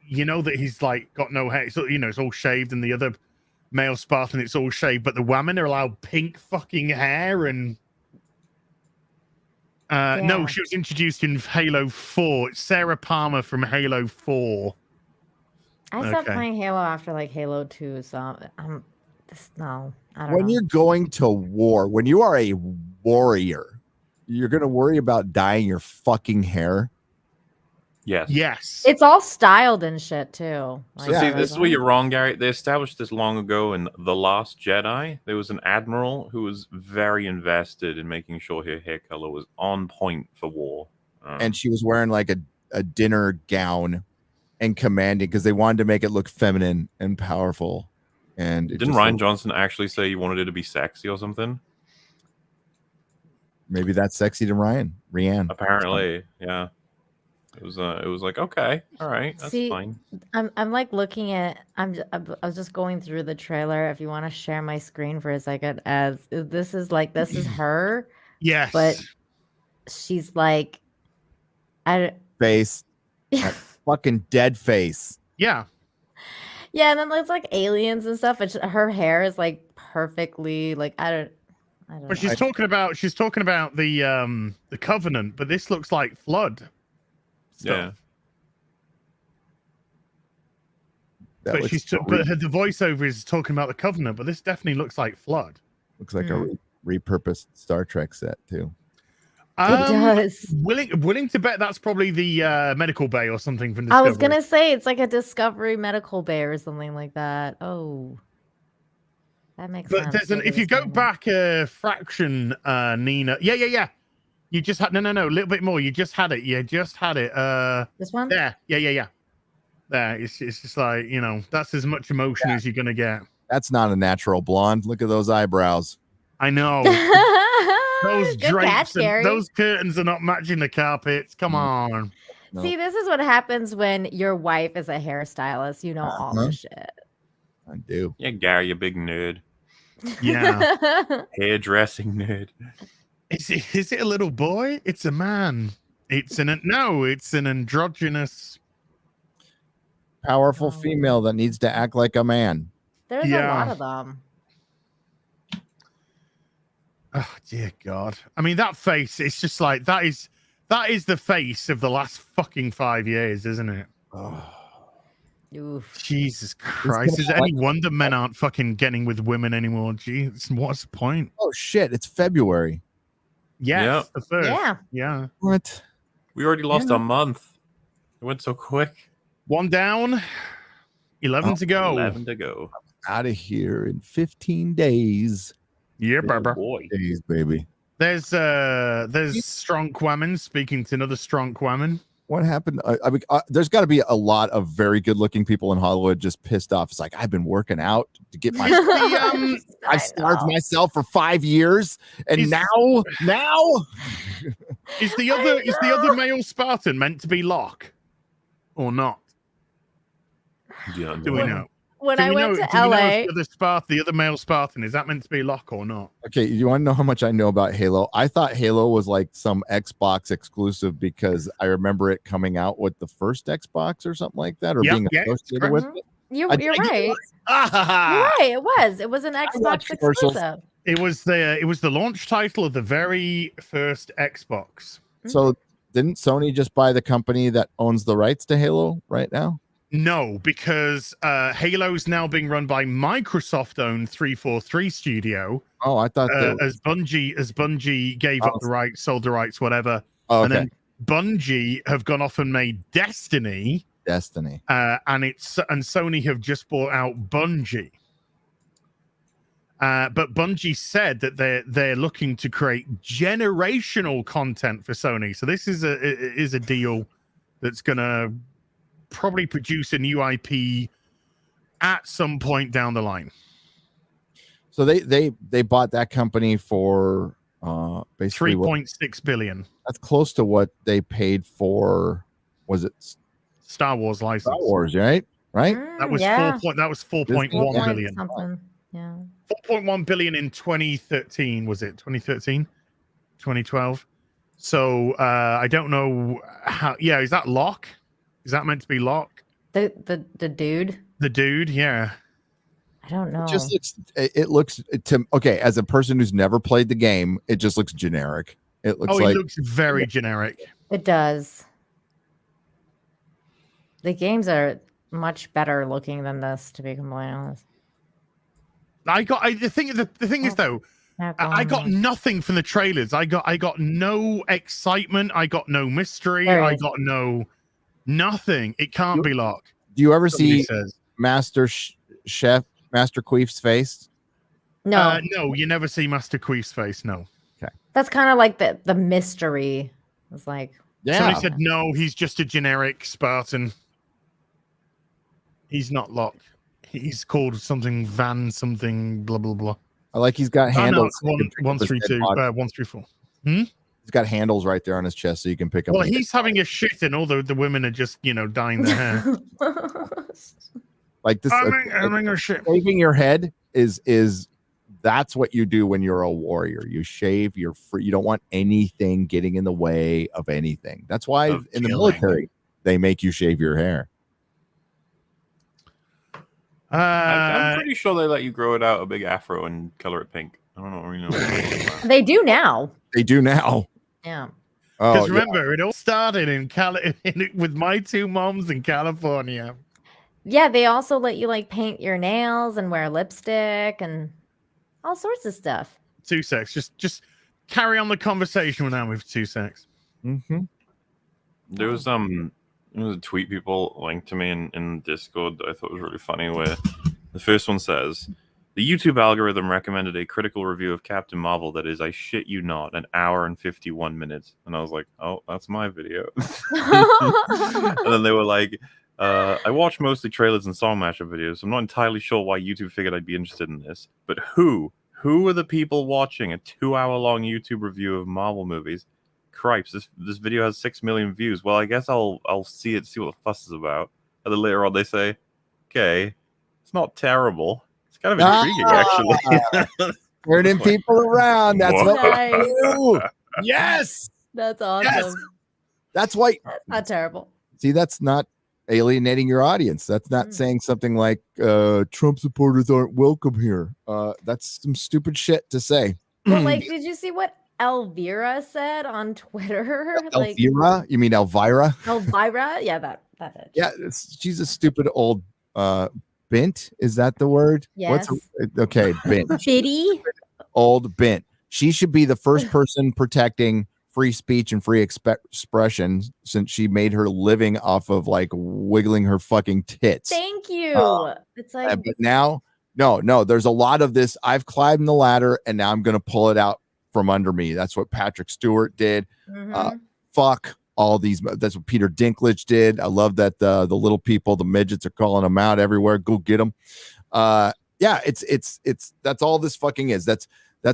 you know that he's like got no hair, so you know it's all shaved, and the other male Spartan it's all shaved, but the women are allowed pink fucking hair and no, she was introduced in Halo 4. It's Sarah Palmer from Halo 4. I stopped playing Halo after like Halo 2, so I don't know. When you're going to war, when you are a warrior, you're going to worry about dyeing your fucking hair. Yes. Yes. It's all styled and shit too. So Yeah, see, that's this is where you're wrong, Gary. They established this long ago in The Last Jedi. There was an admiral who was very invested in making sure her hair color was on point for war. And she was wearing like a dinner gown and commanding because they wanted to make it look feminine and powerful. And didn't Ryan Johnson actually say he wanted it to be sexy or something? Maybe that's sexy to Rianne. Apparently, yeah. It was like, okay, all right, that's fine. I'm like looking at. I was just going through the trailer. If you want to share my screen for a second, as this is her. Yes. But she's like, face, that fucking dead face. Yeah. Yeah, and then there's like aliens and stuff. And her hair is like perfectly like I don't But she's talking about the Covenant, but this looks like Flood stuff. Yeah. But the voiceover is talking about the Covenant, but this definitely looks like Flood. Looks like a repurposed Star Trek set too. It does. Willing to bet that's probably the medical bay or something from Discovery. I was gonna say it's like a Discovery medical bay or something like that. Oh, that makes sense. But if you go back a fraction, Nina. Yeah. You just had no, a little bit more. You just had it. This one? There. Yeah. There. It's just like, that's as much emotion as you're gonna get. That's not a natural blonde. Look at those eyebrows. I know. Those Good drapes catch, Gary. and those curtains are not matching the carpets. Come on. No. See, this is what happens when your wife is a hairstylist. You know all the shit. I do. Yeah, Gary, you big nerd. Yeah. Hairdressing nerd. Is it a little boy? It's a man. It's an androgynous, Powerful female that needs to act like a man. There's a lot of them. Oh dear God! I mean, that face. It's just like that is the face of the last fucking 5 years, isn't it? Oh. Oof. Jesus Christ! Is it any wonder men aren't fucking getting with women anymore? Jeez, what's the point? Oh shit! It's February. Yes, the first. Yeah. What? We already lost a month. It went so quick. 1 down, 11 to go. 11 to go. Out of here in 15 days. Yeah, Oh, Barbara. boy. Days, baby. There's strong women speaking to another strong woman. What happened? I mean, there's got to be a lot of very good-looking people in Hollywood just pissed off. It's like, I've been working out to get my. I've starved myself for 5 years, and now is the other male Spartan meant to be Locke, or not? Yeah, Do we know? When I went to LA, the other male Spartan, is that meant to be Locke or not? Okay, you want to know how much I know about Halo? I thought Halo was like some Xbox exclusive because I remember it coming out with the first Xbox or something like that, or being associated with it. You're right. You're right. It was an Xbox exclusive. It was the launch title of the very first Xbox. So didn't Sony just buy the company that owns the rights to Halo right now? No, because Halo is now being run by Microsoft-owned 343 Studio. Oh, I thought as Bungie gave up the rights, sold the rights, whatever. Oh, okay. And then Bungie have gone off and made Destiny. And Sony have just bought out Bungie. But Bungie said that they're looking to create generational content for Sony. So this is a deal that's gonna probably produce a new IP at some point down the line. So they bought that company for basically 3.6 billion. That's close to what they paid for. Was it Star Wars license? Star Wars, right? That was 4.1 billion. Something. Yeah. 4.1 billion in 2013. Was it 2013? 2012. So I don't know how. Yeah, is that Locke? Is that meant to be Locke? The dude? The dude, yeah. I don't know. It looks okay, as a person who's never played the game, it just looks generic. It looks it looks very generic. It does. The games are much better looking than this, to be completely honest. The thing is though, I got nothing from the trailers. I got no excitement. I got no mystery. I got no Nothing. It can't be Locke. Do you ever Somebody see says. Master Queef's face? No, No, you never see Master Queef's face. No. that's kind of like the mystery. It's like, Yeah. Somebody said no. He's just a generic Spartan. He's not Locke. He's called something Van something blah blah blah. I like he's got Oh, no, handles. it's 132, 134. He's got handles right there on his chest, so you can pick up. Well, he's having a shit, and all the women are just dyeing their hair. Like this. Having a shit. Shaving your head is that's what you do when you're a warrior. You shave. You're free. You don't want anything getting in the way of anything. That's why Of in the killing. military they make you shave your hair. I'm pretty sure they let you grow it out a big afro and color it pink. I don't know. they do now. They do now. Yeah. Because Oh, remember, it all started with my two moms in California. Yeah, they also let you like paint your nails and wear lipstick and all sorts of stuff. 2 secs. Just carry on the conversation now with 2 secs. Mm-hmm. There was a tweet people linked to me in Discord that I thought was really funny, where the first one says, the YouTube algorithm recommended a critical review of Captain Marvel that is, I shit you not, 1 hour and 51 minutes. And I was like, oh, that's my video. And then they were like, I watch mostly trailers and song mashup videos, so I'm not entirely sure why YouTube figured I'd be interested in this. But who are the people watching a 2-hour-long YouTube review of Marvel movies? Cripes, this video has 6 million views. Well, I guess I'll see what the fuss is about. And then later on they say, okay, it's not terrible. It's kind of intriguing, actually. Turning people around. That's what Nice. we do. Yes. That's awesome. Yes. That's why. That's not terrible. See, that's not alienating your audience. That's not saying something like Trump supporters aren't welcome here. That's some stupid shit to say. But like, did you see what Elvira said on Twitter? Like Elvira? You mean Elvira? Elvira? Yeah, that bitch. Yeah, she's a stupid old bint. Is that the word? Yes. Okay, bint. Biddy? Old bint. She should be the first person protecting free speech and free expression, since she made her living off of like wiggling her fucking tits. Thank you. It's like, But now, no, there's a lot of this. I've climbed the ladder and now I'm going to pull it out from under me. That's what Patrick Stewart did. Fuck all these. That's what Peter Dinklage did. I love that the little people, the midgets, are calling them out everywhere. Go get them. Yeah, it's that's all this fucking is. That's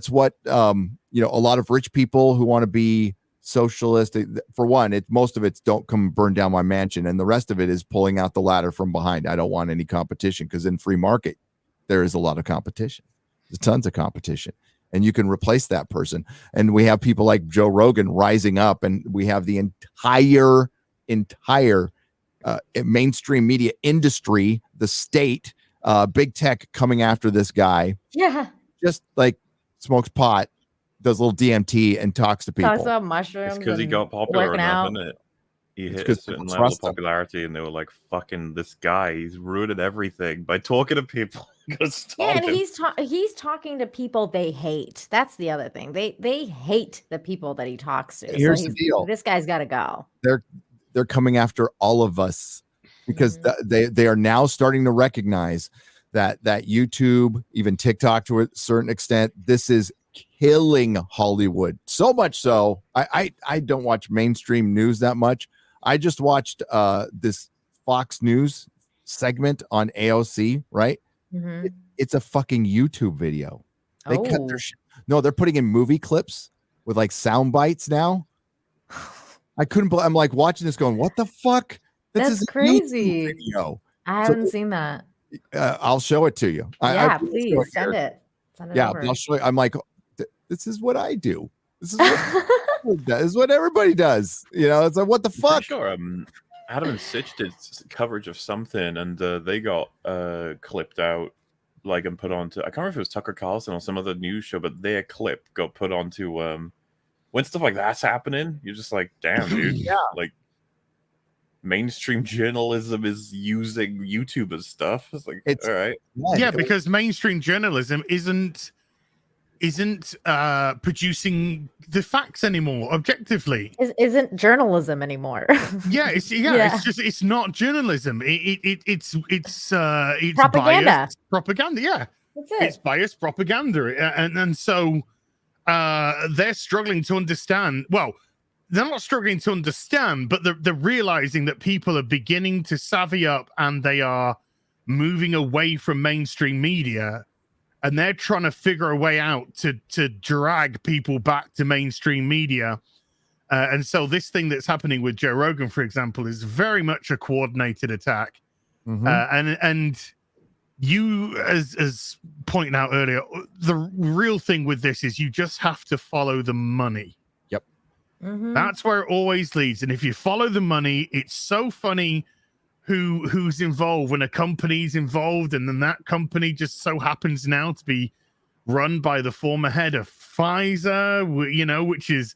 what a lot of rich people who want to be socialist, for one, most of it's don't come burn down my mansion, and the rest of it is pulling out the ladder from behind. I don't want any competition, because in free market there is a lot of competition. There's tons of competition, and you can replace that person. And we have people like Joe Rogan rising up, and we have the entire mainstream media industry, the state, big tech coming after this guy. yeah. Just like smokes pot, does a little DMT, and talks to people. Talks about mushrooms. It's because he and got popular working enough, out. isn't it? He It's hit a 'cause certain people level of trust him. popularity, and they were like, fucking this guy, he's ruining everything by talking to people. Gotta stop Yeah, and him. he's talking to people they hate. That's the other thing. They hate the people that he talks to. Here's the deal. This guy's got to go. They're coming after all of us, because they are now starting to recognize that YouTube, even TikTok to a certain extent, this is killing Hollywood. So much so, I don't watch mainstream news that much. I just watched this Fox News segment on AOC, right? It's a fucking YouTube video. They cut their shit. No, they're putting in movie clips with like sound bites now. I couldn't believe. I'm like watching this going, what the fuck? That's a crazy. YouTube video. I haven't seen that. I'll show it to you. Yeah, I please send it. Send it Yeah, over. I'll show you. I'm like, this is what I do. This is what, this is what everybody does. It's like, what the I'm pretty fuck? sure Adam and Sitch did coverage of something, and they got clipped out, like, and put onto, I can't remember if it was Tucker Carlson or some other news show, but their clip got put onto when stuff like that's happening, you're just like, damn, dude. Yeah. Like, mainstream journalism is using YouTube as stuff. It's like, all right. Yeah, because mainstream journalism isn't isn't producing the facts anymore objectively. Isn't journalism anymore. It's not journalism. It's Propaganda. biased propaganda. Yeah, That's it. it's biased propaganda, and so they're struggling to understand. Well, they're not struggling to understand, but they're realizing that people are beginning to savvy up, and they are moving away from mainstream media. And they're trying to figure a way out to drag people back to mainstream media. And so this thing that's happening with Joe Rogan, for example, is very much a coordinated attack. And you, as pointed out earlier, the real thing with this is you just have to follow the money. Yep. That's where it always leads. And if you follow the money, it's so funny who's involved when a company's involved, and then that company just so happens now to be run by the former head of Pfizer, you know, which is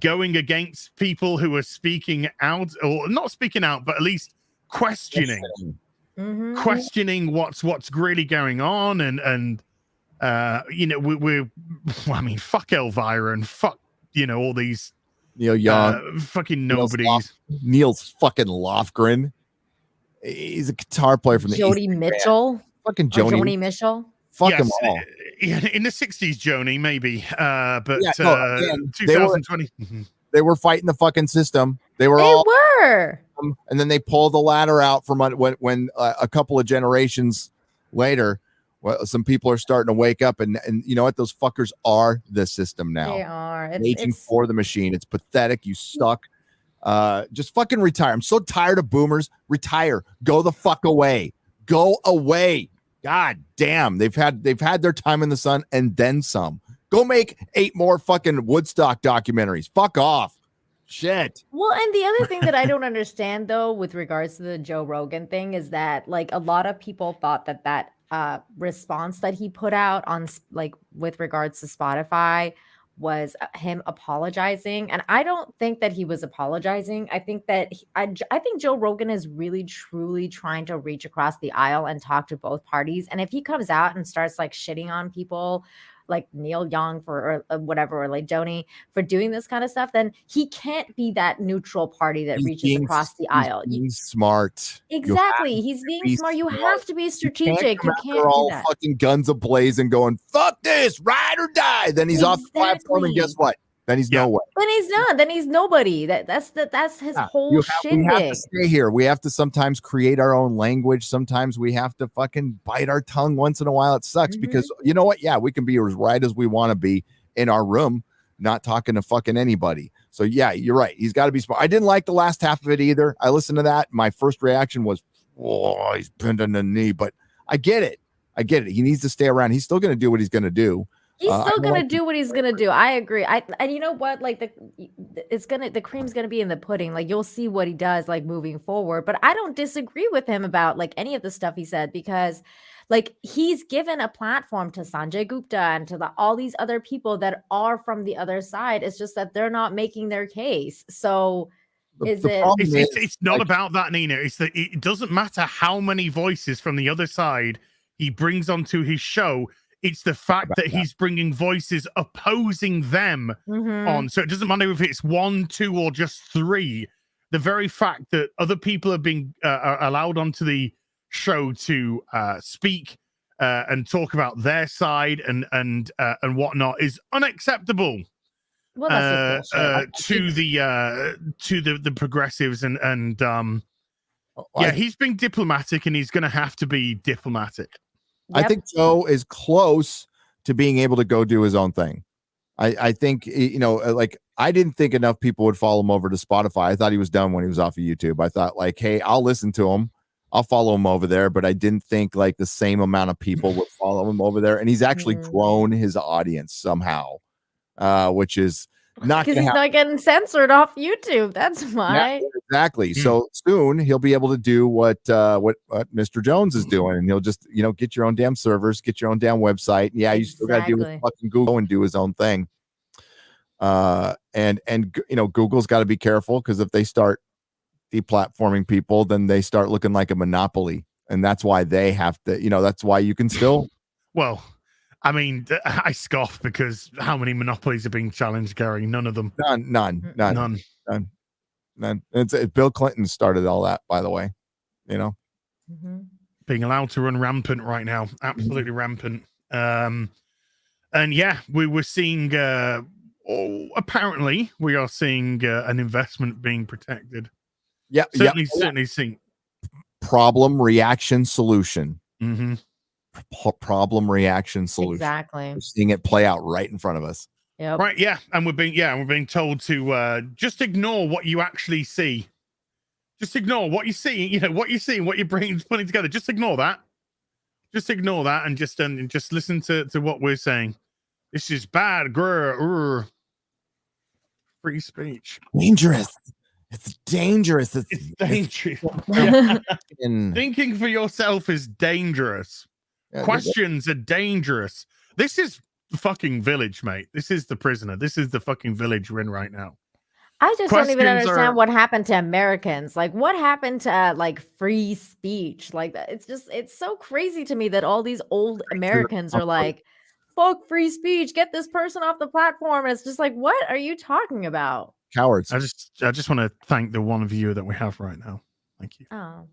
going against people who are speaking out, or not speaking out, but at least questioning what's really going on. And you know, I mean, fuck Elvira and fuck, you know, all these Neil Young, fucking nobodies. Neil's fucking Lofgren. He's a guitar player from the Joni Mitchell. Fucking Joni Mitchell. Fuck them all. Yeah, in the 60s, Joni, maybe. But Yeah, no, again, 2020. They were fighting the fucking system. They were. And then they pull the ladder out from when a couple of generations later, well, some people are starting to wake up, and you know what? Those fuckers are the system now. They are. Aging for the machine. It's pathetic. You suck. Just fucking retire. I'm so tired of boomers. Retire. Go the fuck away. Go away. God damn. They've had their time in the sun and then some. Go make 8 more fucking Woodstock documentaries. Fuck off. Shit. Well, and the other thing that I don't understand though, with regards to the Joe Rogan thing, is that like a lot of people thought that response that he put out on like with regards to Spotify was him apologizing, and I don't think that he was apologizing. I think that I think Joe Rogan is really truly trying to reach across the aisle and talk to both parties. And if he comes out and starts like shitting on people like Neil Young for or whatever, or like Joni for doing this kind of stuff, then he can't be that neutral party that reaches across the aisle. He's smart. Exactly. He's being smart. You have to be strategic. You can't do that. Fucking guns ablaze and going, fuck this, ride or die. Then he's off the platform, and guess what? Then he's nowhere. Then he's not. Then he's nobody. That's his whole shindig. We have to stay here. We have to sometimes create our own language. Sometimes we have to fucking bite our tongue once in a while. It sucks because you know what? Yeah, we can be as right as we want to be in our room, not talking to fucking anybody. So yeah, you're right. He's got to be smart. I didn't like the last half of it either. I listened to that. My first reaction was, oh, he's bending the knee. But I get it. He needs to stay around. He's still going to do what he's going to do. He's still gonna do what he's gonna do. I agree. And you know what? Like the cream's gonna be in the pudding. Like you'll see what he does like moving forward. But I don't disagree with him about like any of the stuff he said, because like he's given a platform to Sanjay Gupta and to all these other people that are from the other side. It's just that they're not making their case. So it's not about that, Nina. It's that it doesn't matter how many voices from the other side he brings onto his show. It's the fact that he's bringing voices opposing them on. So it doesn't matter if it's 1, 2, or just 3. The very fact that other people are being allowed onto the show to speak and talk about their side and whatnot is unacceptable. Well, that's just to the progressives and he's being diplomatic, and he's going to have to be diplomatic. I think Joe is close to being able to go do his own thing. I think, you know, like I didn't think enough people would follow him over to Spotify. I thought he was done when he was off of YouTube. I thought like, hey, I'll listen to him. I'll follow him over there. But I didn't think like the same amount of people would follow him over there. And he's actually grown his audience somehow, which is not because he's not getting censored off YouTube. That's why. Yeah, exactly. So soon he'll be able to do what Mr. Jones is doing, and he'll just, you know, get your own damn servers, get your own damn website. Yeah, you still got to deal with fucking Google and do his own thing. And you know, Google's got to be careful, because if they start deplatforming people, then they start looking like a monopoly, and that's why they have to. You know, that's why you can still. Well, I mean, I scoff because how many monopolies are being challenged, Gary? None of them. None. It's Bill Clinton started all that, by the way. You know, being allowed to run rampant right now, absolutely rampant. And yeah, we were seeing. Apparently, we are seeing an investment being protected. Yeah, certainly seeing problem, reaction, solution. Problem, reaction, solution. Exactly. We're seeing it play out right in front of us. Yep. Right, yeah, and we're being told to just ignore what you actually see. Just ignore what you see. You know what you see, what your brain's putting together. Just ignore that. Just ignore that, and just listen to what we're saying. This is bad. Free speech. Dangerous. It's dangerous. It's dangerous. Thinking for yourself is dangerous. Questions are dangerous. This is the fucking village, mate. This is the prisoner. This is the fucking village we're in right now. I just don't even understand what happened to Americans. Like, what happened to like free speech? Like, it's so crazy to me that all these old Americans are like, fuck free speech, get this person off the platform. And it's just like, what are you talking about? Cowards. I just want to thank the one viewer that we have right now. Thank you. Oh.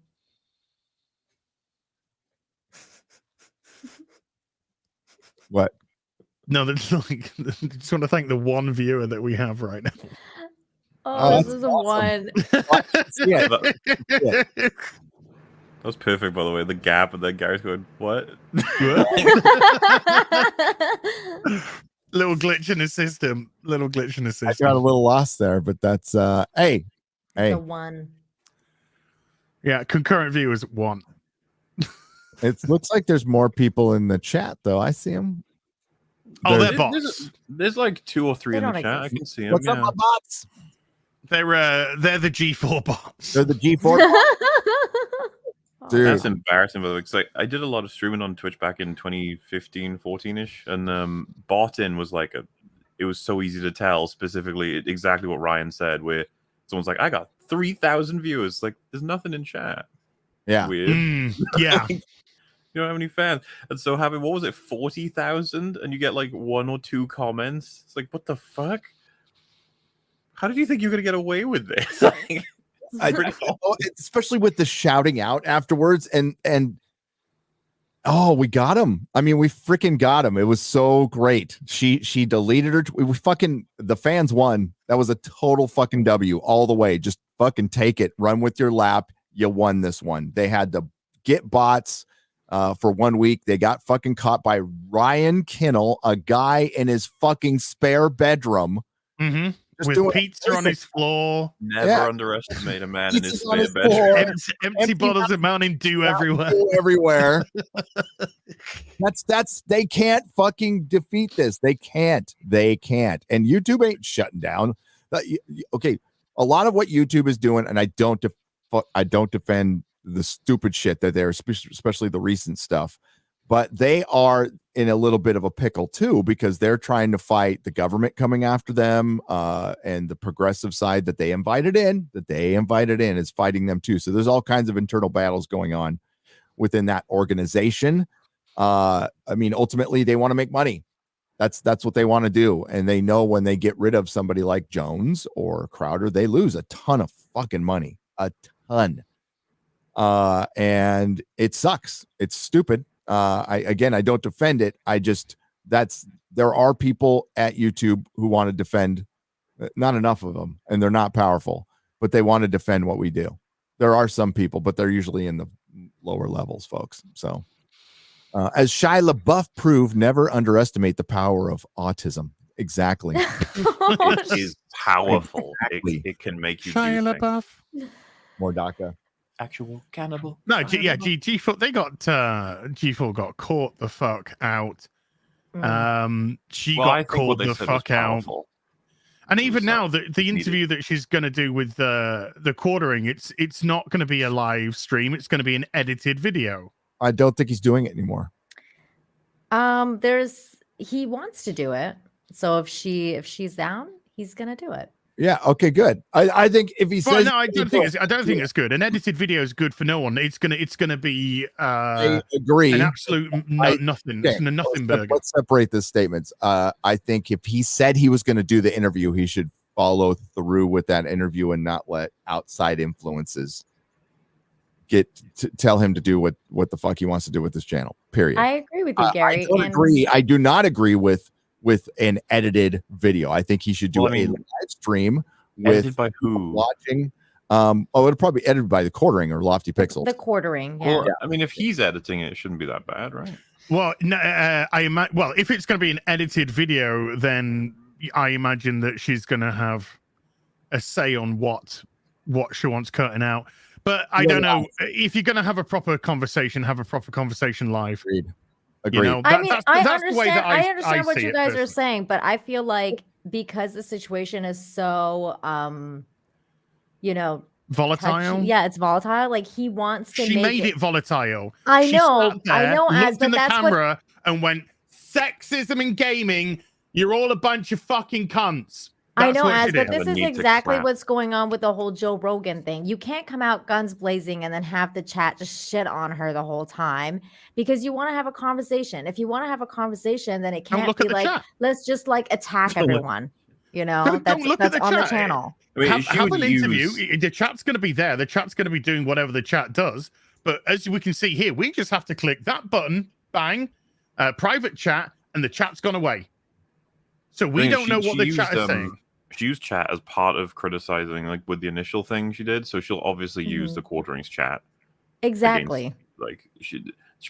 What? No, that's like, I just want to thank the one viewer that we have right now. Oh, this is awesome. That was perfect, by the way. The gap, and then Gary's going, "What?" Little glitch in the system. I got a little lost there, but that's hey. The one. Yeah, concurrent viewers 1. It looks like there's more people in the chat, though. I see them. Oh, they're bots. There's like 2 or 3 in the chat. I can see them. What's up, my bots? They're the G4 bots. They're the G4 bots. Dude. That's embarrassing, by the way, because I did a lot of streaming on Twitch back in 2015, 14-ish, and bot-in was like it was so easy to tell specifically exactly what Ryan said, where someone's like, I got 3,000 viewers. Like, there's nothing in chat. Yeah. Weird. Yeah. You don't have any fans. And so having, what was it, 40,000, and you get like 1 or 2 comments. It's like, what the fuck? How did you think you're going to get away with this? Especially with the shouting out afterwards, and oh, we got him. I mean, we freaking got him. It was so great. She deleted her. We fucking, the fans won. That was a total fucking W all the way. Just fucking take it. Run with your lap. You won this one. They had to get bots for 1 week. They got fucking caught by Ryan Kinnell, a guy in his fucking spare bedroom. With pizza on his floor. Never underestimate a man in his spare bedroom. Empty bottles of Mountain Dew everywhere. That's they can't fucking defeat this. They can't. And YouTube ain't shutting down. Okay, a lot of what YouTube is doing, and I don't defend the stupid shit that they're, especially the recent stuff, but they are in a little bit of a pickle too, because they're trying to fight the government coming after them, and the progressive side that they invited in is fighting them too. So there's all kinds of internal battles going on within that organization. I mean, ultimately they want to make money. That's what they want to do. And they know when they get rid of somebody like Jones or Crowder, they lose a ton of fucking money, a ton. And it sucks. It's stupid. I don't defend it. There are people at YouTube who want to defend, not enough of them, and they're not powerful, but they want to defend what we do. There are some people, but they're usually in the lower levels, folks. So, as Shia LaBeouf proved, never underestimate the power of autism. Exactly. It is powerful. Exactly. It can make you Shia LaBeouf. More DACA. Actual cannibal. No, G4. They got G4 got caught the fuck out. She got caught the fuck out. And even now, the interview that she's going to do with the quartering, it's not going to be a live stream. It's going to be an edited video. I don't think he's doing it anymore. He wants to do it. So if she's down, he's going to do it. Yeah. Okay. Good. I think if he Well, says, no, I don't think it's good. An edited video is good for no one. It's gonna be I agree. an absolute nothing. Okay, It's a nothing burger. let's separate the statements. I think if he said he was going to do the interview, he should follow through with that interview and not let outside influences tell him to do what the fuck he wants to do with this channel. Period. I agree with you, Gary. I don't agree. I do not agree with an edited video. I think he should do a live stream with by who watching. It'll probably be edited by the Quartering or Lofty Pixels. The Quartering, yeah. Well, I mean, if he's editing it, it shouldn't be that bad, right? Well, no, well, if it's going to be an edited video, then I imagine that she's going to have a say on what she wants cutting out. But I don't know if you're going to have a proper conversation. Have a proper conversation live. Agreed. You know, I mean, I that's the way that understand what see you it guys are personally. saying, but I feel like because the situation is so, Volatile. yeah, it's volatile. Like he wants to. She made it volatile. I know, She sat there, Az, looked in but the that's camera and went, "Sexism in gaming. You're all a bunch of fucking cunts." I That's know, what she Az, but did. this is exactly what's going on with the whole Joe Rogan thing. You can't come out guns blazing and then have the chat just shit on her the whole time because you want to have a conversation. If you want to have a conversation, then it can't be like, let's just like attack everyone. You know, that's on the channel. I mean, have an interview. The chat's going to be there. The chat's going to be doing whatever the chat does. But as we can see here, we just have to click that button, bang, private chat, and the chat's gone away. So we don't know what the chat is saying. She used chat as part of criticizing, like with the initial thing she did. So she'll obviously use the Quartering's chat. Exactly. Like she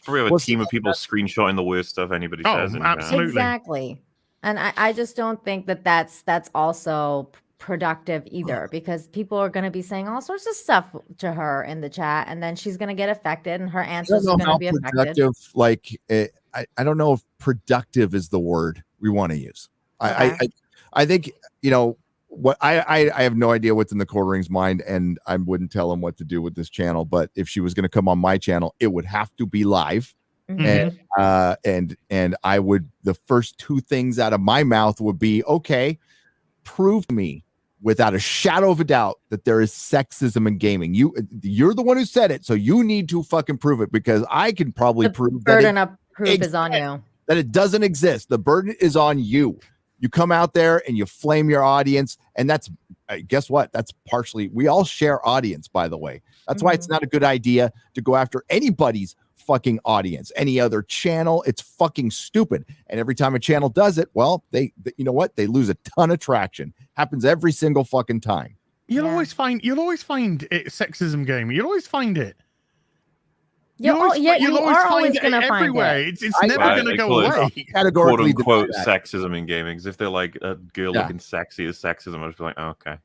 probably have a team of people screenshotting the worst stuff anybody says. Absolutely. Exactly. And I just don't think that's also productive either, because people are going to be saying all sorts of stuff to her in the chat, and then she's going to get affected, and her answers are going to be affected. Like I don't know if productive is the word we want to use. I think, you know, what I have no idea what's in the Quartering's mind, and I wouldn't tell him what to do with this channel. But if she was going to come on my channel, it would have to be live. Mm-hmm. And I would, the first two things out of my mouth would be, okay, prove to me without a shadow of a doubt that there is sexism in gaming. You're the one who said it, so you need to fucking prove it, because I can probably prove the burden of proof is on you. That it doesn't exist. The burden is on you. You come out there and you flame your audience, and that's guess what? That's partially, we all share audience, by the way. That's why it's not a good idea to go after anybody's fucking audience, any other channel. It's fucking stupid. And every time a channel does it, well, they you know what? They lose a ton of traction. Happens every single fucking time. You'll always find it sexism gaming. You'll always find it. You'll always going to find everywhere. it. It's never going to go away. Categorically, quote unquote sexism in gaming. Because if they're like a girl looking sexy is sexism, I'd just be like, oh, okay.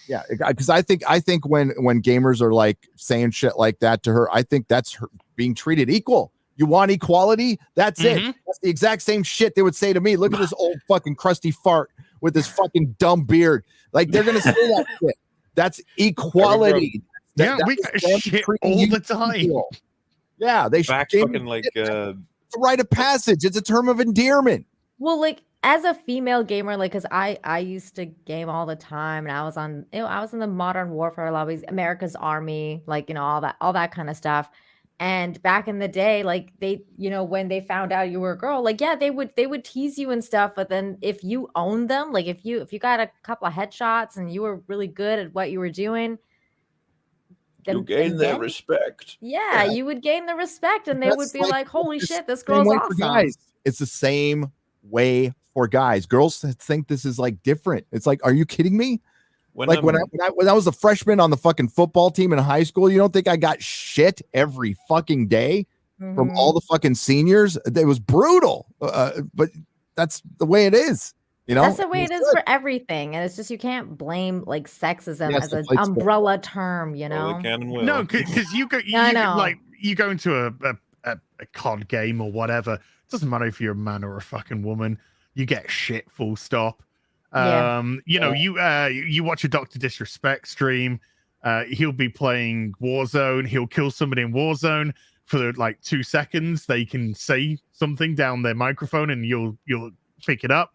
Yeah, because I think when gamers are like saying shit like that to her, I think that's her being treated equal. You want equality? That's it. That's the exact same shit they would say to me. Look at this old fucking crusty fart with this fucking dumb beard. Like, they're gonna say that shit. That's equality. We get shit all the time. Yeah, they back fucking like it's a rite of passage. It's a term of endearment. Well, like as a female gamer, like because I used to game all the time, and I was on in the Modern Warfare lobbies, America's Army, like all that kind of stuff. And back in the day, like they, when they found out you were a girl, like they would tease you and stuff. But then if you owned them, like if you got a couple of headshots and you were really good at what you were doing, you gain their respect. Yeah, you would gain the respect, and they would be like, "Holy shit, this girl's awesome." It's the same way for guys. Girls think this is like different. It's like, are you kidding me? When I was a freshman on the fucking football team in high school, you don't think I got shit every fucking day from all the fucking seniors? It was brutal, but that's the way it is. That's the way it is for everything, and it's just you can't blame like sexism as an umbrella term, No, because you go into a COD game or whatever. It doesn't matter if you're a man or a fucking woman. You get shit. Full stop. You watch a Dr. Disrespect stream. He'll be playing Warzone. He'll kill somebody in Warzone for like 2 seconds. They can say something down their microphone, and you'll pick it up.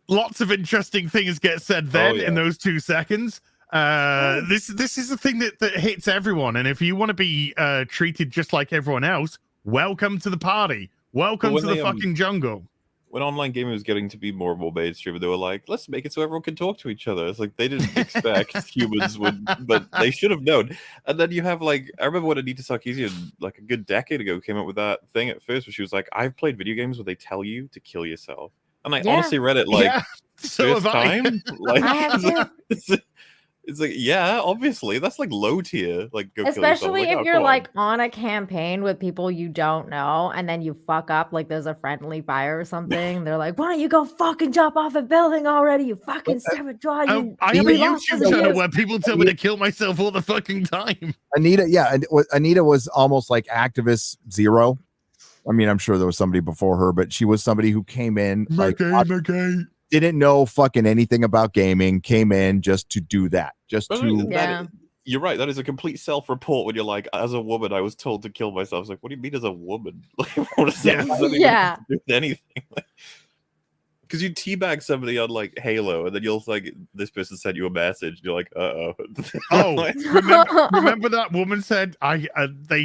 lots of interesting things get said then in those 2 seconds. This is a thing that hits everyone, and if you want to be treated just like everyone else, welcome to the party. Welcome to the fucking jungle. When online gaming was getting to be more and more mainstream, they were like, let's make it so everyone can talk to each other. It's like they didn't expect humans would, but they should have known. And then you have like, I remember when Anita Sarkeesian, like a good decade ago, came up with that thing at first where she was like, I've played video games where they tell you to kill yourself. And I honestly read it like, so first time? Like, I have to. It's like, yeah, obviously that's like low tier. Like, go especially kill yourself. if you're like on a campaign with people you don't know, and then you fuck up, like there's a friendly fire or something. They're like, "Why don't you go fucking jump off a building already? You fucking stupid draw." You. I have a YouTube channel where people tell me to kill myself all the fucking time. Anita was almost like activist zero. I mean, I'm sure there was somebody before her, but she was somebody who came in didn't know fucking anything about gaming, came in just to do that. You're right. That is a complete self-report when you're like, as a woman, I was told to kill myself. It's like, what do you mean as a woman? Like, what does that have to do with anything? Because you teabag somebody on like Halo, and then you'll like, this person sent you a message, and you're like, remember that woman said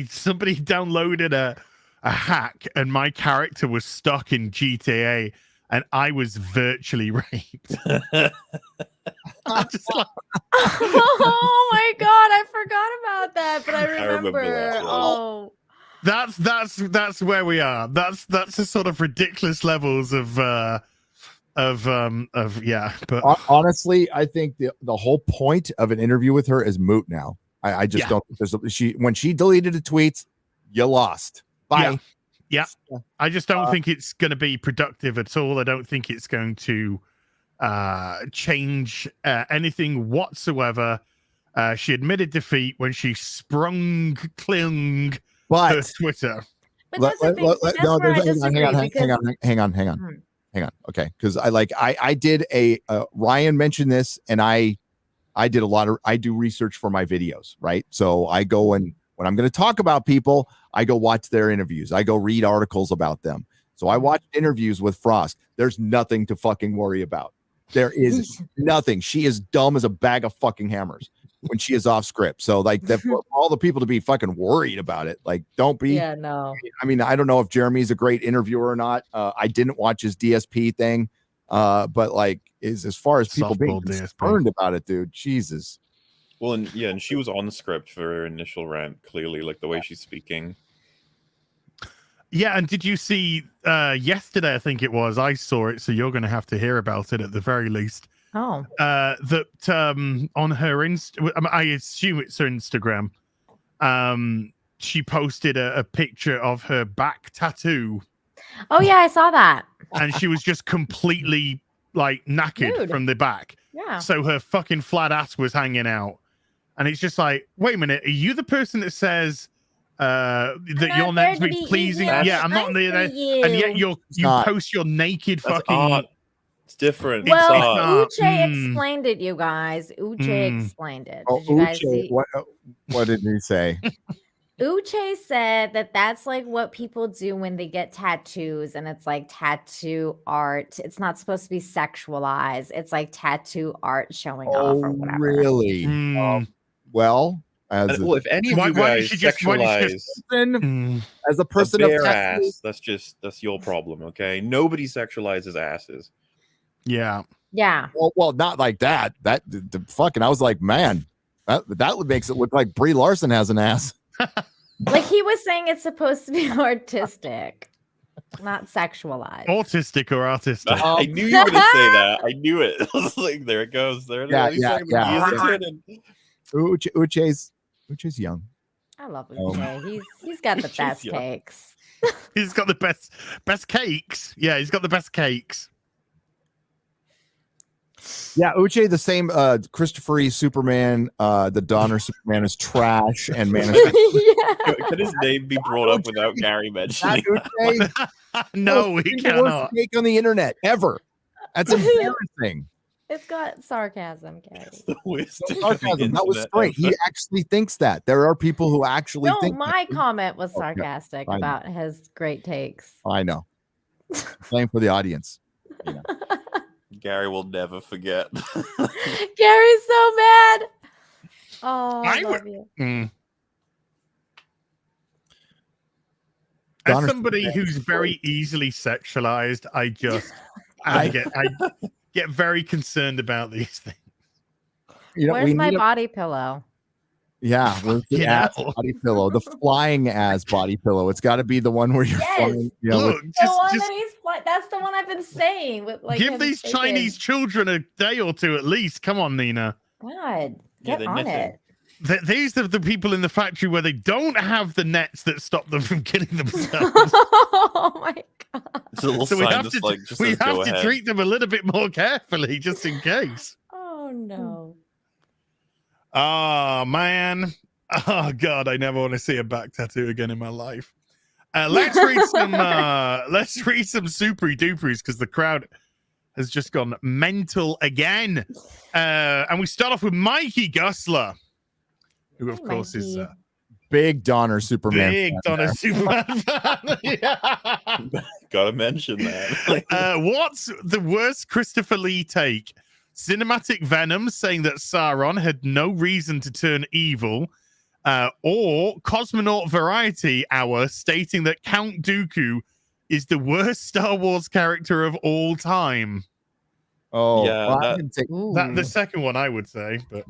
somebody downloaded a hack, and my character was stuck in GTA. And I was virtually raped. I'm just like, oh my god, I forgot about that, but I remember that. Oh, that's where we are. That's the sort of ridiculous levels of yeah. But honestly, I think the whole point of an interview with her is moot now. I just don't. When she deleted the tweets, you lost. Bye. Yeah, I just don't think it's going to be productive at all. I don't think it's going to change anything whatsoever. She admitted defeat when she sprung Kling her Twitter. But hang on. Okay, because I did Ryan mentioned this, and I do research for my videos, right? So I go and when I'm going to talk about people, I go watch their interviews. I go read articles about them. So I watched interviews with Frost. There's nothing to fucking worry about. There is nothing. She is dumb as a bag of fucking hammers when she is off script. So like for all the people to be fucking worried about it, like don't be. Yeah, no. I mean, I don't know if Jeremy's a great interviewer or not. I didn't watch his DSP thing, but like as far as people being concerned about it, dude, Jesus. Well, and she was on script for her initial rant, clearly, like the way she's speaking. Yeah, and did you see yesterday, I think it was, I saw it, so you're going to have to hear about it at the very least. Oh. That on her I assume it's her Instagram, she posted a picture of her back tattoo. Oh, yeah, I saw that. And she was just completely, like, knackered from the back. Yeah. So her fucking flat ass was hanging out. And it's just like, wait a minute, are you the person that says that you're meant to be pleasing? Yeah, I'm not there. And yet you post your naked fucking art. It's different. Well, Uche explained it, you guys. Uche explained it. Did you guys see? What did he say? Uche said that that's like what people do when they get tattoos, and it's like tattoo art. It's not supposed to be sexualized. It's like tattoo art showing off or whatever. Really? Well, if any of you guys sexualize as a person of tattoos, ass, that's your problem, okay? Nobody sexualizes asses. Yeah. Yeah. Well, not like that. That the fucking. I was like, man, that makes it look like Brie Larson has an ass. Like he was saying, it's supposed to be artistic, not sexualized. Autistic or artistic. I knew you were going to say that. I knew it. I was like, there it goes. There it is. Uche's young. I love Uche. He's got the best cakes. He's got the best cakes. Yeah, he's got the best cakes. Yeah, Uche, the same Christopher E. Superman, the Donner Superman is trash, and Man Could his name be brought up without Gary mentioning? No, he cannot. Take on the internet ever. That's embarrassing. It's got sarcasm, Gary. Sarcasm. That was straight. He actually thinks that. There are people who actually think my comment was sarcastic about his great takes. I know. Playing for the audience. Gary will never forget. Gary's so mad. Oh, I love you. As Donner somebody who's very easily sexualized, I get very concerned about these things. You know, Where's my body pillow? Yeah, where's the ass body pillow? The flying ass body pillow. It's got to be the one where you're flying. You know, Look, that's the one I've been saying. With, like, give these Chinese children a day or two at least. Come on, Nina. God, get on it. These are the people in the factory where they don't have the nets that stop them from killing themselves. Oh my God. So we have to treat them a little bit more carefully just in case. Oh no. Oh man. Oh God, I never want to see a back tattoo again in my life. Let's read some supery duperies because the crowd has just gone mental again. And we start off with Mikey Gusler, who of course is big Donner Superman. Big Donner Superman fan. Gotta mention that. What's the worst Christopher Lee take? Cinematic Venom saying that Sauron had no reason to turn evil, or Cosmonaut Variety Hour stating that Count Dooku is the worst Star Wars character of all time. Oh, yeah, well, the second one I would say, but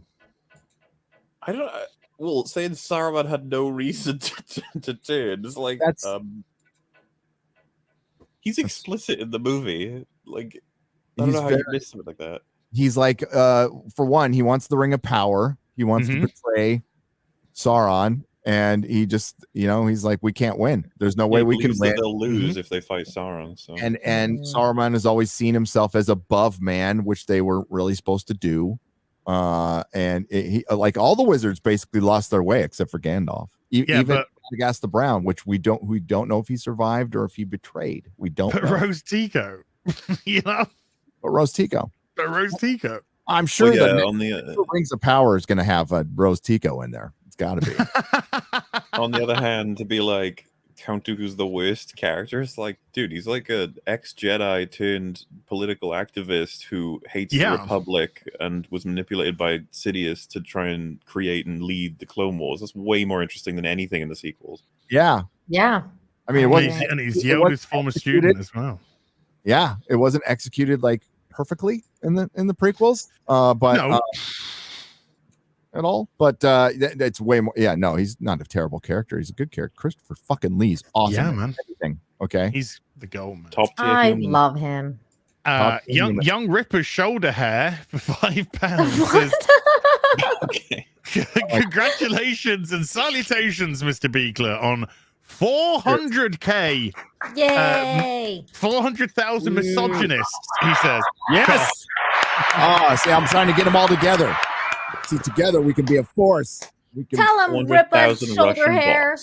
I don't. Well, saying Saruman had no reason to turn is like he's explicit in the movie. Like I don't know how you miss something like that. He's like, for one, he wants the Ring of Power. He wants to betray Sauron, and he just, he's like, we can't win. There's no way we can win. They'll lose if they fight Sauron. So. And Saruman has always seen himself as above man, which they were really supposed to do. And he, like all the wizards, basically lost their way except for Gandalf. Even Radagast the Brown, which we don't know if he survived or if he betrayed. We don't. But know. Rose Tico, But Rose Tico. I'm sure the Rings of Power is going to have a Rose Tico in there. It's got to be. On the other hand, to be like Count Dooku's the worst character, it's like, dude, he's like an ex-Jedi turned political activist who hates the Republic and was manipulated by Sidious to try and create and lead the Clone Wars. That's way more interesting than anything in the sequels. Yeah. I mean, he's Yoda's former student as well. Yeah, it wasn't executed like perfectly in the prequels, but no. At all. But it's way more. Yeah, no, he's not a terrible character. He's a good character. Christopher fucking Lee's awesome. Yeah, man. Everything. Okay, he's the goal, man. Top tier. I love him. Young Ripper's shoulder hair for £5 says, Okay. congratulations and salutations, Mr. Beekler, on 400K. Yay! 400,000 misogynists, he says. Yes. See, I'm trying to get them all together. See, together we can be a force. We can Tell him Ripper's shoulder hair.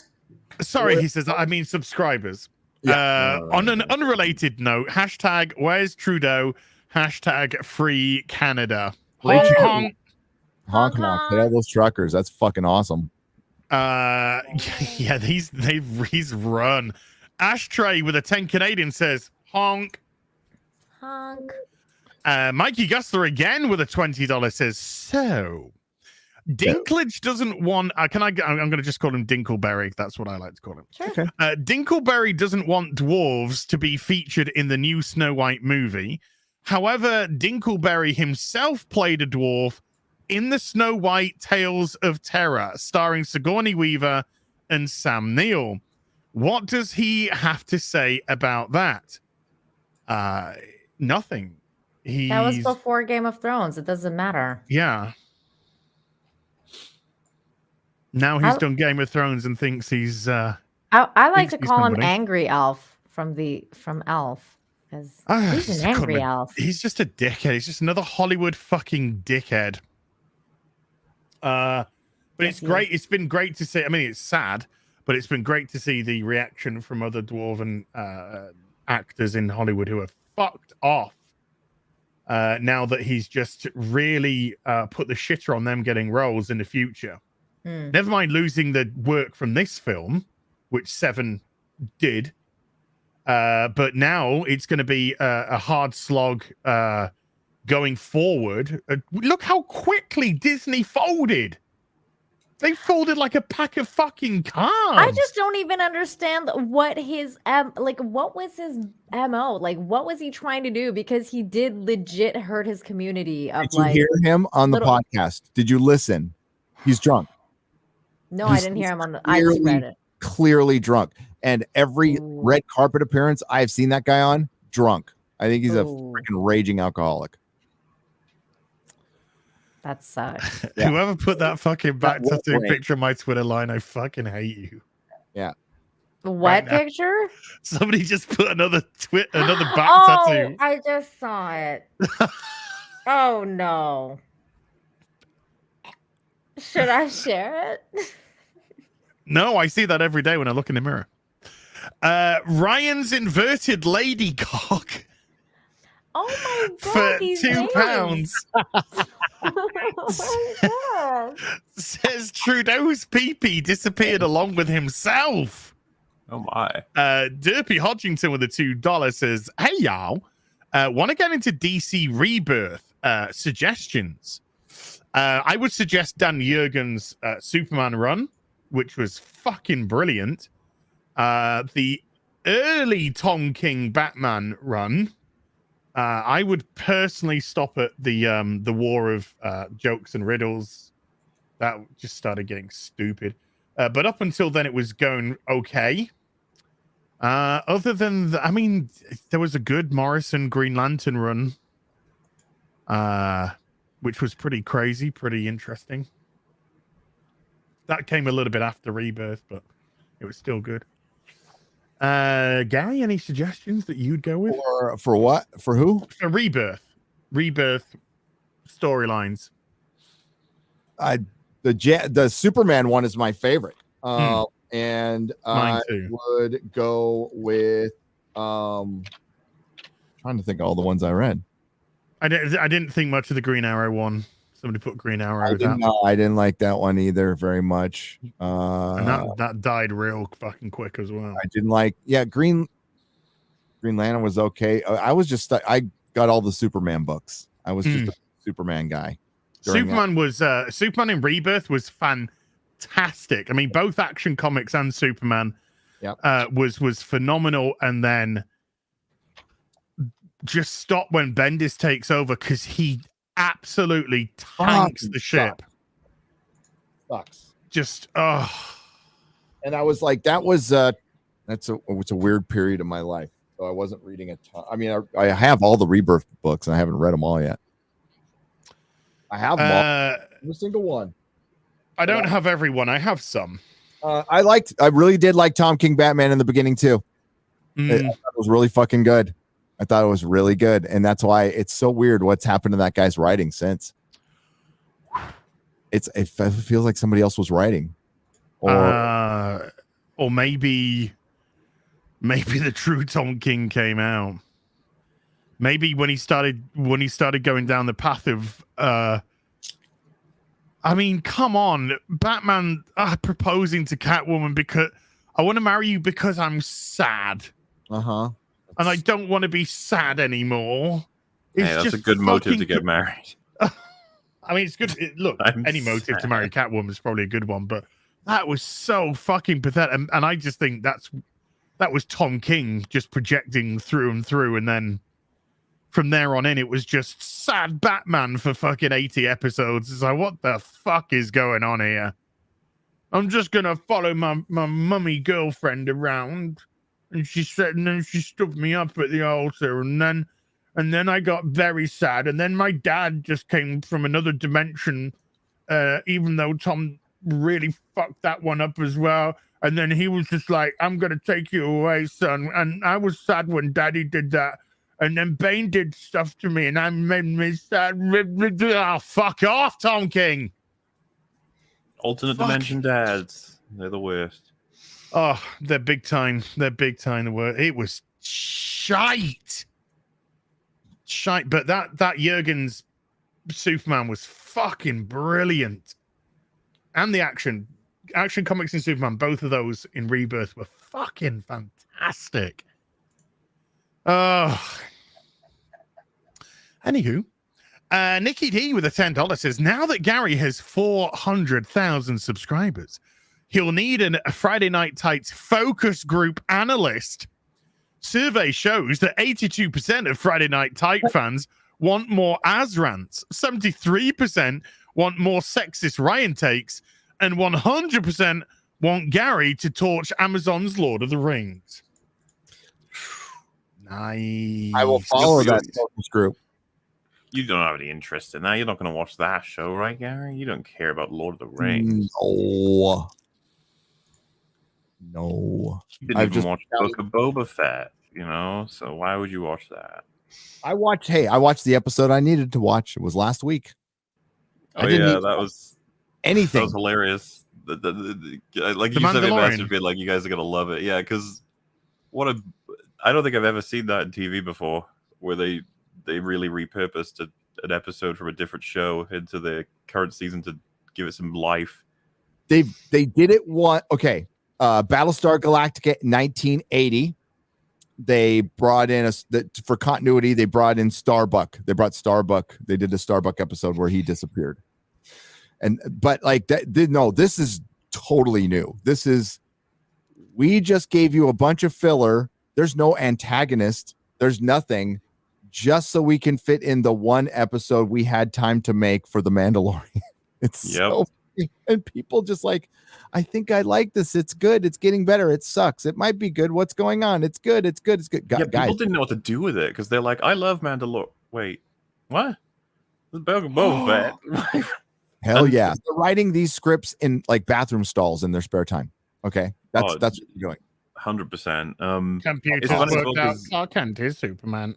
Sorry, he says, I mean subscribers. On an unrelated note, hashtag where's Trudeau, hashtag free Canada. Honk, honk. Honk, honk. Hit all those truckers. That's fucking awesome. Yeah, he's run. Ashtray with a 10 Canadian says honk. Honk. Mikey Gusler again with a $20 says so. Dinklage doesn't want. I'm going to just call him Dinkleberry. That's what I like to call him. Sure. Okay. Dinkleberry doesn't want dwarves to be featured in the new Snow White movie. However, Dinkleberry himself played a dwarf in the Snow White Tales of Terror, starring Sigourney Weaver and Sam Neill. What does he have to say about that? Nothing. That was before Game of Thrones. It doesn't matter. Yeah. Now he's done Game of Thrones and thinks he's. I like to call him Angry Elf from Elf. Because he's an angry elf. He's just a dickhead. He's just another Hollywood fucking dickhead. But it's great. It's been great to see. I mean, it's sad, but it's been great to see the reaction from other dwarven actors in Hollywood who are fucked off. Now that he's just really put the shitter on them getting roles in the future. Never mind losing the work from this film, which Seven did. But now it's going to be a hard slog going forward. Look how quickly Disney folded. They folded like a pack of fucking cards. I just don't even understand what his what was his MO? Like, what was he trying to do? Because he did legit hurt his community of Did you hear him on the podcast? Did you listen? He's drunk. No, I didn't hear him on the. I just read it. Clearly drunk, and every red carpet appearance I've seen that guy on, drunk. I think he's a freaking raging alcoholic. That sucks. Yeah. Whoever put that fucking back tattoo picture on my Twitter line, I fucking hate you. Yeah. What picture? Somebody just put another back tattoo. I just saw it. Oh no. Should I share it? No, I see that every day when I look in the mirror. Ryan's inverted lady cock. Oh my god! For £2. Oh my god. Says Trudeau's pee-pee disappeared along with himself. Oh my. Derpy Hodgington with a $2 says, hey y'all, want to get into DC Rebirth suggestions? I would suggest Dan Jurgen's Superman run, which was fucking brilliant. The early Tom King Batman run. I would personally stop at the war of jokes and riddles. That just started getting stupid. But up until then, it was going okay. Other than I mean, there was a good Morrison Green Lantern run, which was pretty crazy, pretty interesting. That came a little bit after Rebirth, but it was still good. Gary, any suggestions that you'd go with? For what? For who? For Rebirth storylines. The Superman one is my favorite. And I would go with trying to think of all the ones I read. I didn't think much of the Green Arrow one. Somebody put Green Arrow. I didn't like that one either very much. And that died real fucking quick as well. I didn't like. Yeah, Green Lantern was okay. I got all the Superman books. I was just a Superman guy. Superman in Rebirth was fantastic. I mean, both Action Comics and Superman was phenomenal. And then just stop when Bendis takes over because he absolutely tanks the ship. Sucks. Just and I was like, it's a weird period of my life. So I wasn't reading a ton. I mean, I have all the Rebirth books and I haven't read them all yet. I have them all. Every single one. I don't have every one. I have some. I really did like Tom King Batman in the beginning too. It was really fucking good. I thought it was really good, and that's why it's so weird what's happened to that guy's writing since. It feels like somebody else was writing, or maybe the true Tom King came out. Maybe when he started going down the path of I mean, come on, Batman proposing to Catwoman because I want to marry you because I'm sad. And I don't want to be sad anymore. That's a good motive to get married. I mean, it's good. Look, any motive to marry Catwoman is probably a good one, but that was so fucking pathetic. And I just think that was Tom King just projecting through and through. And then from there on in, it was just sad Batman for fucking 80 episodes. It's like, what the fuck is going on here? I'm just going to follow my mummy girlfriend around. And she said, and then she stuffed me up at the altar, and then I got very sad, and then my dad just came from another dimension, even though Tom really fucked that one up as well. And then he was just like, "I'm gonna take you away, son." And I was sad when Daddy did that. And then Bane did stuff to me, and I made me sad. Oh, fuck off, Tom King. Alternate dimension dads. They're the worst. Oh, they're big time. They're big time. It was shite. But that Jurgen's Superman was fucking brilliant. And the Action Comics and Superman, both of those in Rebirth were fucking fantastic. Anywho, Nikki D with a $10 says, now that Gary has 400,000 subscribers, he'll need a Friday Night Tights focus group analyst. Survey shows that 82% of Friday Night Tight fans want more Azrants, 73% want more sexist Ryan takes, and 100% want Gary to torch Amazon's Lord of the Rings. Nice. I will follow that focus group. You don't have any interest in that. You're not going to watch that show, right, Gary? You don't care about Lord of the Rings. No. You didn't even watch Book of Boba Fett, you know? So why would you watch that? I watched the episode I needed to watch. It was last week. Oh, yeah, that was anything. That was hilarious. Like you said, it must have been like, you guys are going to love it. Yeah, because I don't think I've ever seen that in TV before, where they really repurposed an episode from a different show into the current season to give it some life. They did it Battlestar Galactica 1980. They brought in for continuity. They brought in Starbuck. They brought Starbuck. They did a Starbuck episode where he disappeared. But like that, no, this is totally new. We just gave you a bunch of filler. There's no antagonist. There's nothing, just so we can fit in the one episode we had time to make for The Mandalorian. So funny. And people just like, I think I like this. It's good. It's getting better. It sucks. It might be good. What's going on? It's good. It's good. It's good. Yeah, people didn't know what to do with it because they're like, I love Mandalorian. Wait, what? Boba Fett. Hell yeah. They're writing these scripts in like bathroom stalls in their spare time. Okay. That's what you're doing. 100%. Computers worked out Clark Kent is Superman.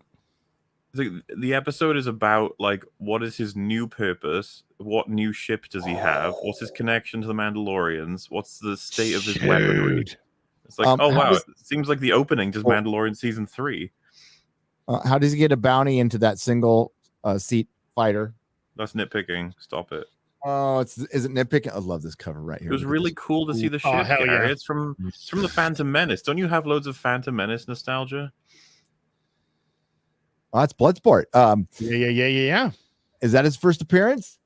The episode is about like, what is his new purpose? What new ship does he have? What's his connection to the Mandalorians? What's the state of his weaponry? It's like, oh wow, it seems like the opening to Mandalorian season 3. How does he get a bounty into that single seat fighter? That's nitpicking. Stop it. Oh, is it nitpicking? I love this cover right here. It was really cool to see the ship. Hell yeah. It's from the Phantom Menace. Don't you have loads of Phantom Menace nostalgia? Oh, that's Bloodsport. Yeah. Is that his first appearance?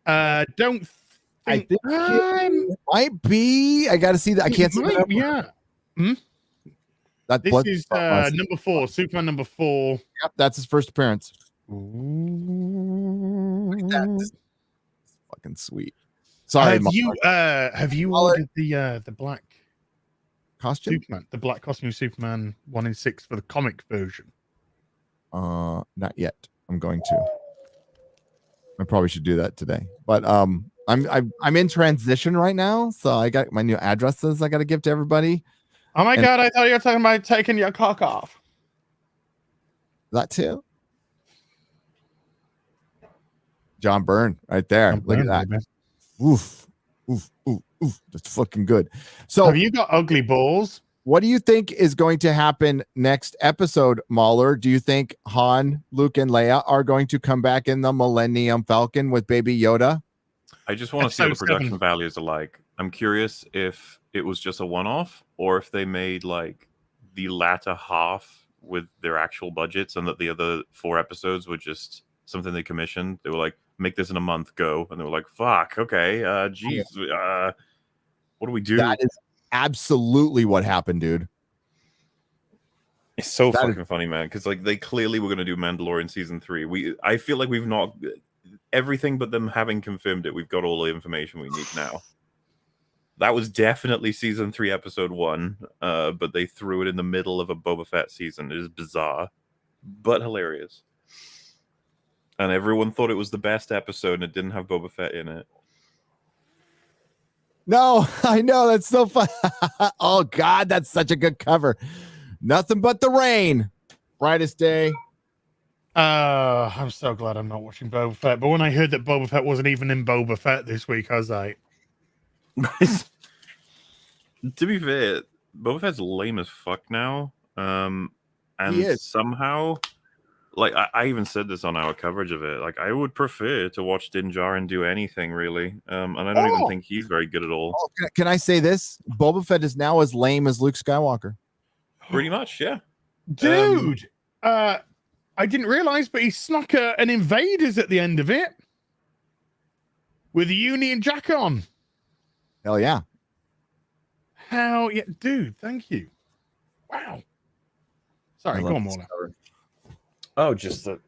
Don't I think it might be. I got to see that. I can't see that. Yeah. This is number 4, Superman number 4. Yep, that's his first appearance. Ooh. Look at that. This is fucking sweet. Sorry, have you ordered the black costume? Superman, the black costume Superman 1 in 6 for the comic version? Not yet. I'm going to. I probably should do that today. But I'm in transition right now, so I got my new addresses I got to give to everybody. Oh my god! I thought you were talking about taking your cock off. That too. John Byrne, right there. Look at that. Baby. Oof. That's fucking good. So, have you got ugly balls? What do you think is going to happen next episode, Mahler? Do you think Han, Luke, and Leia are going to come back in the Millennium Falcon with Baby Yoda? I just want to see what the production values are like. I'm curious if it was just a one-off or if they made like the latter half with their actual budgets and that the other 4 episodes were just something they commissioned. They were like, make this in a month, go. And they were like, fuck, okay, geez, what do we do? That is absolutely what happened, dude. It's so fucking funny, man, because like they clearly were going to do Mandalorian season 3. I feel like we've not everything but them having confirmed it. We've got all the information we need now. That was definitely season 3, episode 1, but they threw it in the middle of a Boba Fett season. It is bizarre, but hilarious. And everyone thought it was the best episode, and it didn't have Boba Fett in it. No, I know. That's so fun. Oh, God, that's such a good cover. Nothing but the rain. Brightest day. I'm so glad I'm not watching Boba Fett. But when I heard that Boba Fett wasn't even in Boba Fett this week, I was like... To be fair, Boba Fett's lame as fuck now. And somehow... Like, I even said this on our coverage of it. Like, I would prefer to watch Din Djarin do anything, really. And I don't even think he's very good at all. Oh, can I say this? Boba Fett is now as lame as Luke Skywalker. Pretty much, yeah. Dude! I I didn't realize, but he snuck an Invaders at the end of it with a Union Jack on. Hell yeah. How, yeah, dude, thank you. Wow. Sorry, go on, Mauler. Oh, just that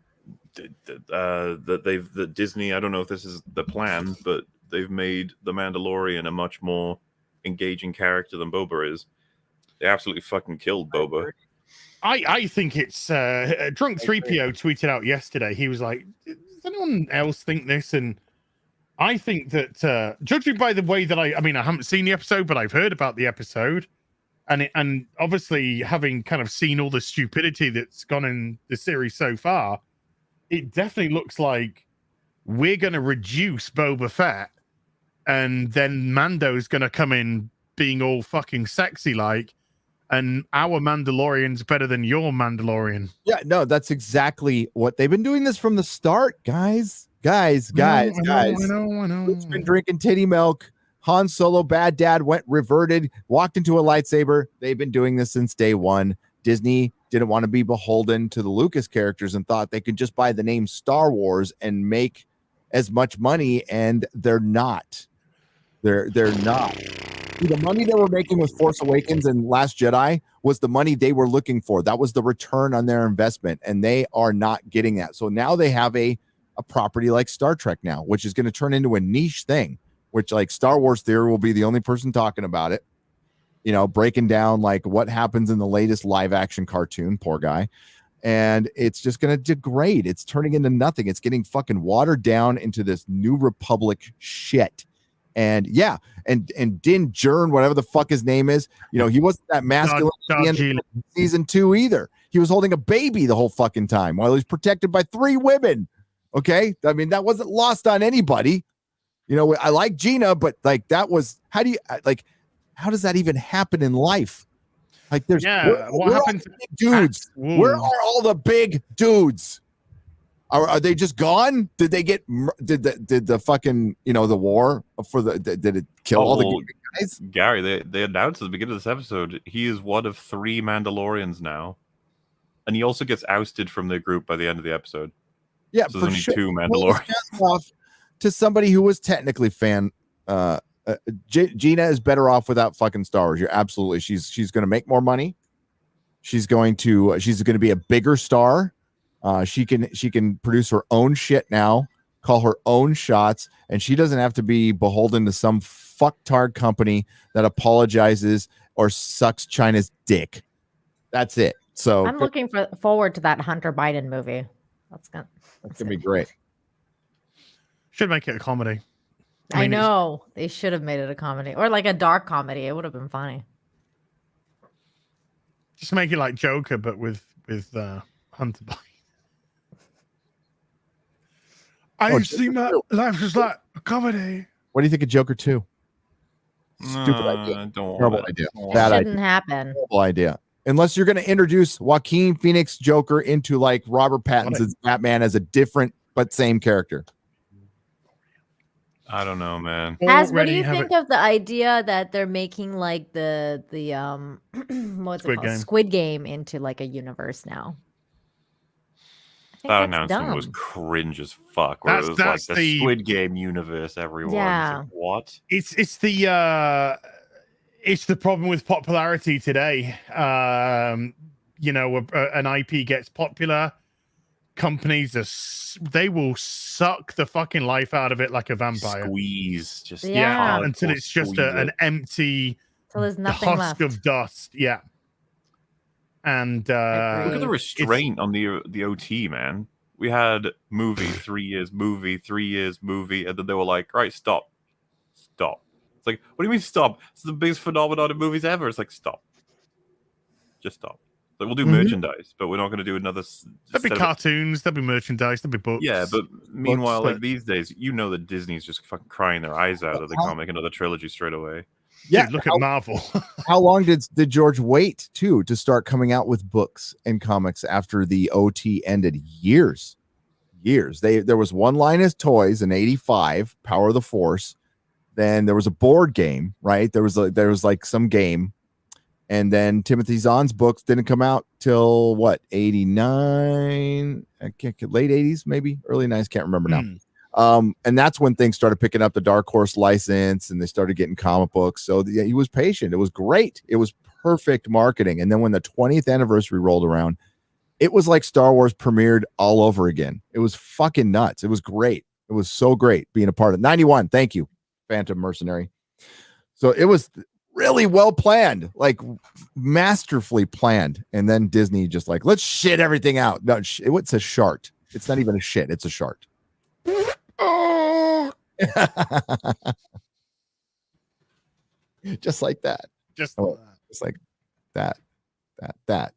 that Disney, I don't know if this is the plan, but they've made the Mandalorian a much more engaging character than Boba is. They absolutely fucking killed Boba. I think it's Drunk 3PO tweeted out yesterday. He was like, does anyone else think this? And I think that judging by the way that I haven't seen the episode, but I've heard about the episode, and obviously having kind of seen all the stupidity that's gone in the series so far, it definitely looks like we're going to reduce Boba Fett, and then Mando's going to come in being all fucking sexy like, and our Mandalorian's better than your Mandalorian. Yeah, no, that's exactly what they've been doing this from the start, guys. I know. Luke's been drinking titty milk. Han Solo, bad dad, reverted, walked into a lightsaber. They've been doing this since day one. Disney didn't want to be beholden to the Lucas characters and thought they could just buy the name Star Wars and make as much money, and they're not. They're not. The money they were making with Force Awakens and Last Jedi was the money they were looking for. That was the return on their investment, and they are not getting that. So now they have a property like Star Trek now, which is going to turn into a niche thing, which like Star Wars Theory will be the only person talking about it, you know, breaking down like what happens in the latest live action cartoon, poor guy. And it's just going to degrade. It's turning into nothing. It's getting fucking watered down into this New Republic shit. And yeah, and Din Djarin, whatever the fuck his name is, you know, he wasn't that masculine at the end of season 2 either. He was holding a baby the whole fucking time while he was protected by 3 women. Okay, I mean, that wasn't lost on anybody. You know, I like Gina, but like that was, how does that even happen in life? Like there's what happened to big dudes? Where are all the big dudes? Are they just gone? Did they get did the fucking, you know, the war for the did it kill all the guys? Gary, they announced at the beginning of this episode he is one of 3 Mandalorians now, and he also gets ousted from their group by the end of the episode. Yeah, so for there's sure. only 2 Mandalorians. Off to somebody who was technically fan. Gina is better off without fucking Star Wars. You're absolutely. She's going to make more money. She's going to be a bigger star. She can produce her own shit now, call her own shots, and she doesn't have to be beholden to some fucktard company that apologizes or sucks China's dick. That's it. So I'm looking forward to that Hunter Biden movie. That's gonna be great. Should make it a comedy. I know they should have made it a comedy or like a dark comedy. It would have been funny. Just make it like Joker, but with Hunter Biden. I see my life is like a comedy. What do you think of Joker 2? Stupid idea. Terrible idea. Bad idea. Shouldn't happen. Terrible idea. Unless you're going to introduce Joaquin Phoenix Joker into like Robert Pattinson's Batman as a different but same character. I don't know, man. What do you think of the idea that they're making like the what's it called? Squid Game into like a universe now? That announcement was cringe as fuck. Where it was like the Squid Game universe, everyone. Yeah. Like, what? It's the problem with popularity today. You know, an IP gets popular, companies they will suck the fucking life out of it like a vampire. Squeeze, just until it's just an empty husk left of dust. Yeah. And look at the restraint on the OT, man. We had movie 3 years, movie 3 years, movie, and then they were like, "Right, stop." It's like, what do you mean stop? It's the biggest phenomenon of movies ever. It's like, stop, just stop. Like, we'll do merchandise, but we're not going to do another. There'll be cartoons, there'll be merchandise, there'll be books. Yeah, but meanwhile, like these days, you know that Disney's just fucking crying their eyes out that they can't make another trilogy straight away. Yeah, dude, look at Marvel. How long did George wait to start coming out with books and comics after the OT ended? Years. There was one line of toys in '85, Power of the Force. Then there was a board game, right? There was like some game, And then Timothy Zahn's books didn't come out till what, 89? Late 80s, maybe early 90s. Can't remember now. And that's when things started picking up the Dark Horse license and they started getting comic books. So he was patient. It was great. It was perfect marketing. And then when the 20th anniversary rolled around, it was like Star Wars premiered all over again. It was fucking nuts. It was great. It was so great being a part of 91. Thank you, Phantom Mercenary. So it was really well planned, like masterfully planned. And then Disney just like, let's shit everything out. No, it's a shart. It's not even a shit. It's a shart. Oh, just like that. Just like that.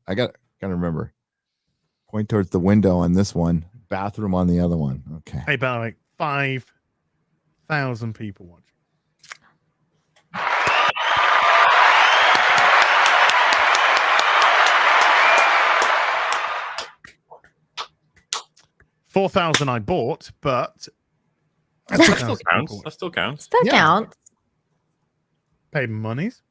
I gotta remember. Point towards the window on this one, bathroom on the other one. Okay. Hey, by the way, 5,000 people watching. $4,000 I bought, but that still counts. That still counts. Still counts. Pay monies.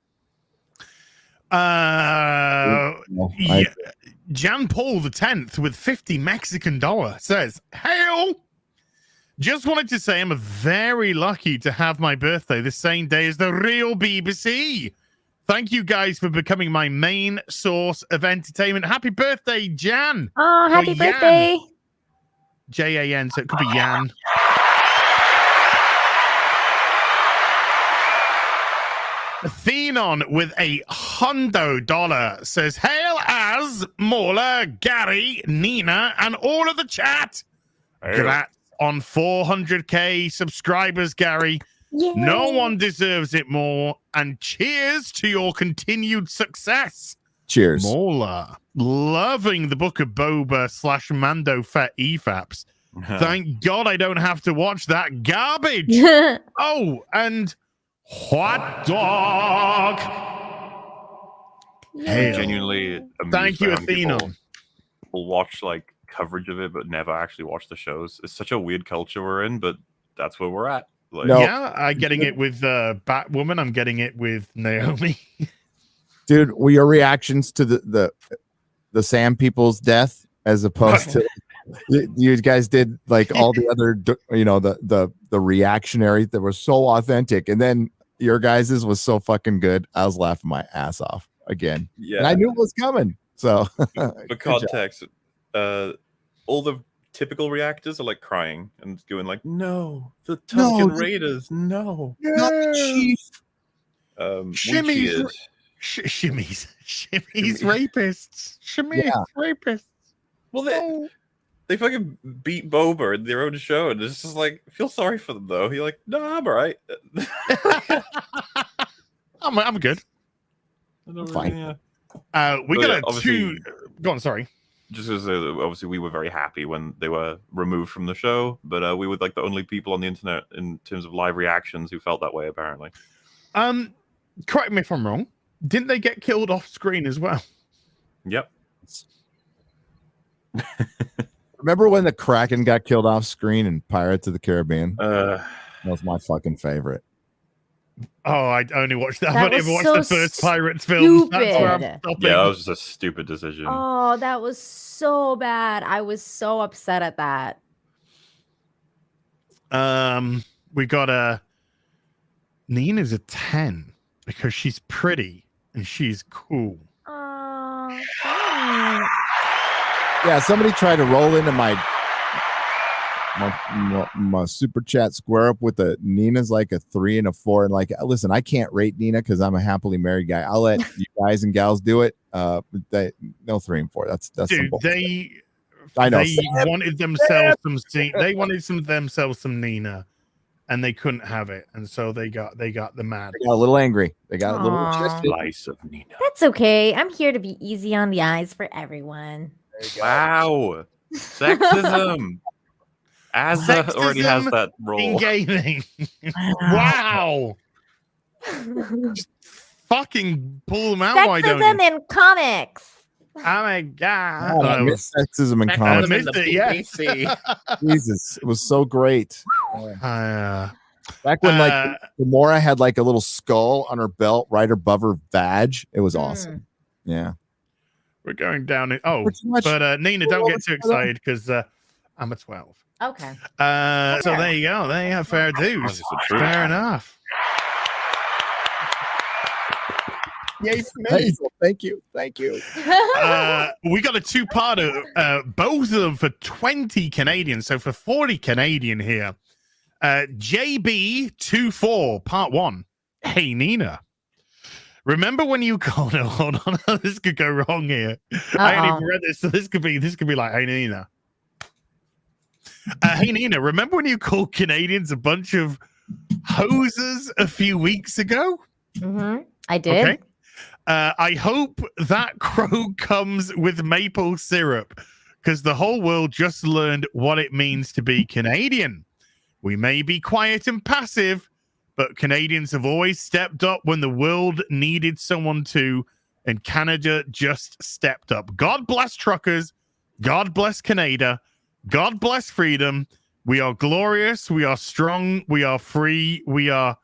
Jan Paul the 10th with 50 Mexican dollar says, "Hail! Just wanted to say I'm very lucky to have my birthday the same day as the real BBC. Thank you guys for becoming my main source of entertainment. Happy birthday, Jan!" Oh, happy birthday! Jan, so it could be Jan. Thenon with $100 says, "Hail as Mauler, Gary, Nina, and all of the chat. Congrats on 400k subscribers, Gary. Yay. No one deserves it more. And cheers to your continued success." Cheers. Mauler, loving the Book of Boba / Mando Fett EFAPs. Thank God I don't have to watch that garbage. Oh, and hot dog. Hey, genuinely amused. Thank you, Athena. People watch like coverage of it, but never actually watch the shows. It's such a weird culture we're in, but that's where we're at. Like, yeah, I'm getting it with Batwoman. I'm getting it with Naomi. Dude, were your reactions to the Sam people's death as opposed to you guys did like all the other, the reactionary that was so authentic, and then your guys's was so fucking good. I was laughing my ass off again. Yeah, and I knew it was coming. So for context, all the typical reactors are like crying and going like, "No, the Tusken Raiders, no, not the chief." Shimmies rapists. Rapists. Well, they fucking beat Boba in their own show, and it's just like, feel sorry for them though. You're like, "No, I'm all right. I'm good. Fine." We got two. Go on, sorry. Just because obviously we were very happy when they were removed from the show, but we were like the only people on the internet in terms of live reactions who felt that way, apparently. Correct me if I'm wrong. Didn't they get killed off screen as well? Yep. Remember when the Kraken got killed off screen in Pirates of the Caribbean? That was my fucking favorite. Oh, I only watched that. That I never watched the first Pirates film. That's where I'm stopping. Yeah, that was just a stupid decision. Oh, that was so bad. I was so upset at that. We got Nina's a 10 because she's pretty and she's cool. Oh, yeah, somebody tried to roll into my super chat square up with a Nina's like a 3 and a 4, and like, listen, I can't rate Nina because I'm a happily married guy. I'll let you guys and gals do it. No 3 and 4. That's dude. simple. I know they wanted themselves some Nina, and they couldn't have it, and so they got the mad. They got a little angry. They got a little slice of Nina. That's okay. I'm here to be easy on the eyes for everyone. Wow, sexism. Azza already has that role in gaming. Wow. Just fucking pull them out. Why don't Sexism you? in comics. Oh my god! I miss sexism in comics. I missed it. Yes. Jesus, it was so great. Back when like Gamora had like a little skull on her belt right above her vag. It was awesome. Yeah. We're going down it. Oh, Pretty much- but Nina, don't get too excited because I'm a 12. Okay. So there you go. There you have fair dues. Fair enough. Yay, Hazel. Thank you. We got a two-parter, both of them for 20 Canadian. So for 40 Canadian here. JB24, part 1. Hey, Nina. Remember when you called? No, hold on. This could go wrong here. I haven't even read this, so this could be like, hey, Nina. Hey, Nina, remember when you called Canadians a bunch of hosers a few weeks ago? I did. Okay. I hope that crow comes with maple syrup because the whole world just learned what it means to be Canadian. We may be quiet and passive, but Canadians have always stepped up when the world needed someone to, and Canada just stepped up. God bless truckers. God bless Canada. God bless freedom. We are glorious. We are strong. We are free. We are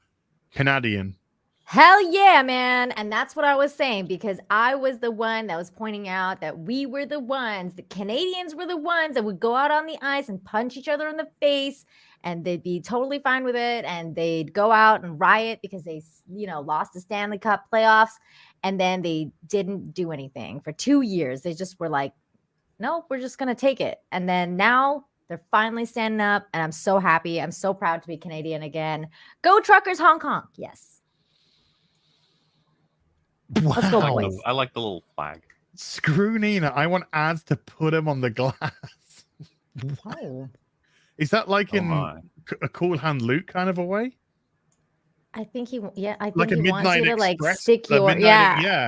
Canadian. Hell yeah, man. And that's what I was saying, because I was the one that was pointing out that we were the ones, the Canadians were the ones that would go out on the ice and punch each other in the face, and they'd be totally fine with it. And they'd go out and riot because they, lost the Stanley Cup playoffs. And then they didn't do anything for 2 years. They just were like, no, we're just going to take it. And then now they're finally standing up, and I'm so happy. I'm so proud to be Canadian again. Go Truckers, Hong Kong. Yes. Wow. Let's go, boys. I like the little flag. Screw Nina. I want ads to put him on the glass. Wow. Is that like in my. a Cool Hand Luke kind of a way? I think he wants you Midnight to like Express, stick your a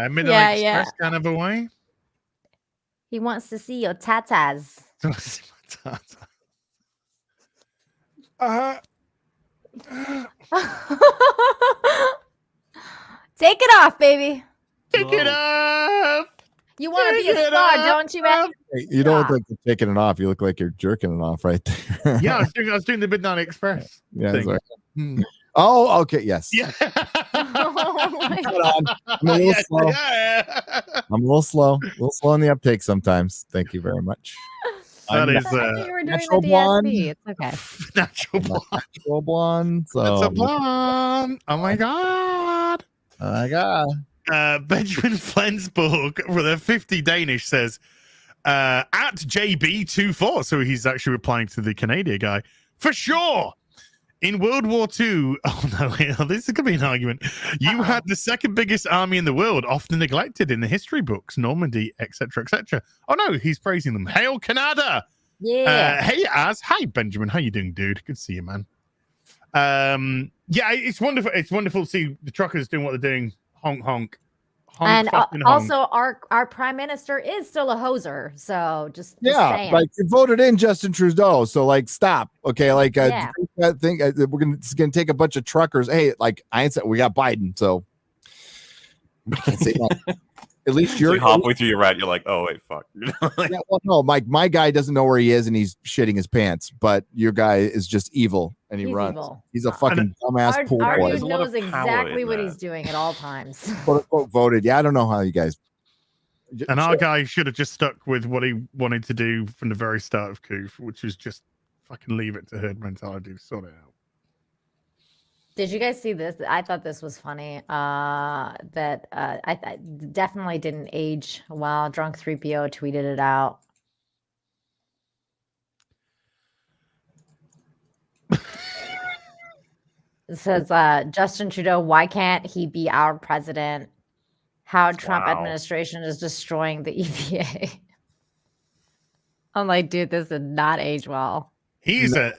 Midnight Express kind of a way. He wants to see your tatas. Take it off, baby. Take it off. You want to be a star, don't you, man? Hey, you don't look like you're taking it off. You look like you're jerking it off right there. Yeah, I was doing the Midnight Express. Yeah. thing. Sorry. Oh, okay. Yes. Yeah. Hold on. I'm a little slow. I'm a little slow. A little slow on the uptake sometimes. Thank you very much. That is You were doing natural the blonde. DSP. It's okay. natural blonde. Natural blonde. So. It's a blonde. Oh my god. Oh my god. Benjamin Flensburg with a 50 Danish says at JB24. So he's actually replying to the Canadian guy. For sure. In World War II, oh no, this could be an argument. You had the second biggest army in the world, often neglected in the history books, Normandy, etc., etc. Oh no, he's praising them. Hail Canada! Yeah. Hey, hi Benjamin, how you doing, dude? Good to see you, man. Yeah, it's wonderful. It's wonderful to see the truckers doing what they're doing. Honk, honk. And honk. also, our prime minister is still a hoser. So just saying. Like you voted in Justin Trudeau, so like stop. Okay, like I think it's gonna take a bunch of truckers. Hey, like I ain't said we got Biden, so I can't say that. At least you're halfway through your rant. You're like, oh wait, fuck. Yeah, well, no, my guy doesn't know where he is and he's shitting his pants, but your guy is just evil and he's runs. Evil. He's a fucking dumbass pool our boy. dude knows exactly what he's doing at all times. "Quote unquote" voted. Yeah, I don't know how you guys. And our guy should have just stuck with what he wanted to do from the very start of Coof, which was just fucking leave it to herd mentality to sort it out. Did you guys see this? I thought this was funny. That I definitely didn't age well. Drunk 3PO tweeted it out. It says, Justin Trudeau, why can't he be our president? How Trump administration is destroying the EPA. I'm like, dude, this did not age well. He's a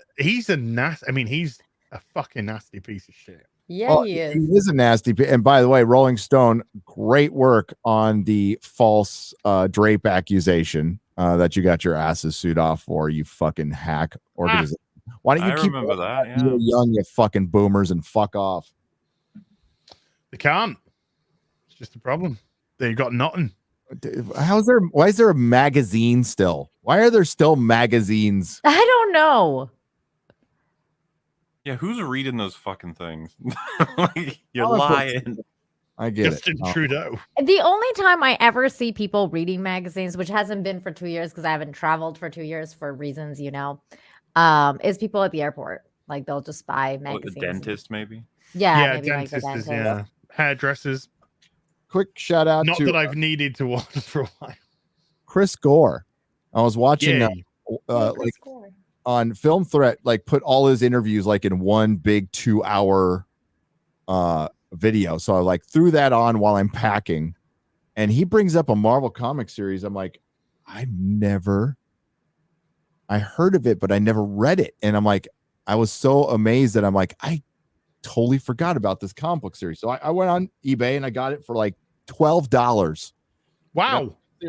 nasty. I mean, he's a fucking nasty piece of shit. Yeah, he is. He is a nasty. And by the way, Rolling Stone, great work on the false drape accusation that you got your asses sued off for, you fucking hack organization. Why don't you keep remember that? Yeah. You're young, you fucking boomers, and fuck off. They can't. It's just a problem. They got nothing. Why is there a magazine still? Why are there still magazines? I don't know. Yeah, who's reading those fucking things? Like, you're lying. I get Justin it. Trudeau. The only time I ever see people reading magazines, which hasn't been for 2 years because I haven't traveled for 2 years for reasons, is people at the airport. Like they'll just buy The magazines. dentist, maybe. Yeah, Yeah, maybe like the dentists, dentist. hairdressers. Quick shout out Not to that I've needed to one for a while. Chris Gore. I was watching Yay. like on Film Threat, like put all his interviews like in one big 2-hour video. So I like threw that on while I'm packing, and he brings up a Marvel comic series. I'm like, I heard of it, but I never read it. And I'm like, I was so amazed that I'm like, I totally forgot about this comic book series. So I went on eBay and I got it for like $12. Wow. I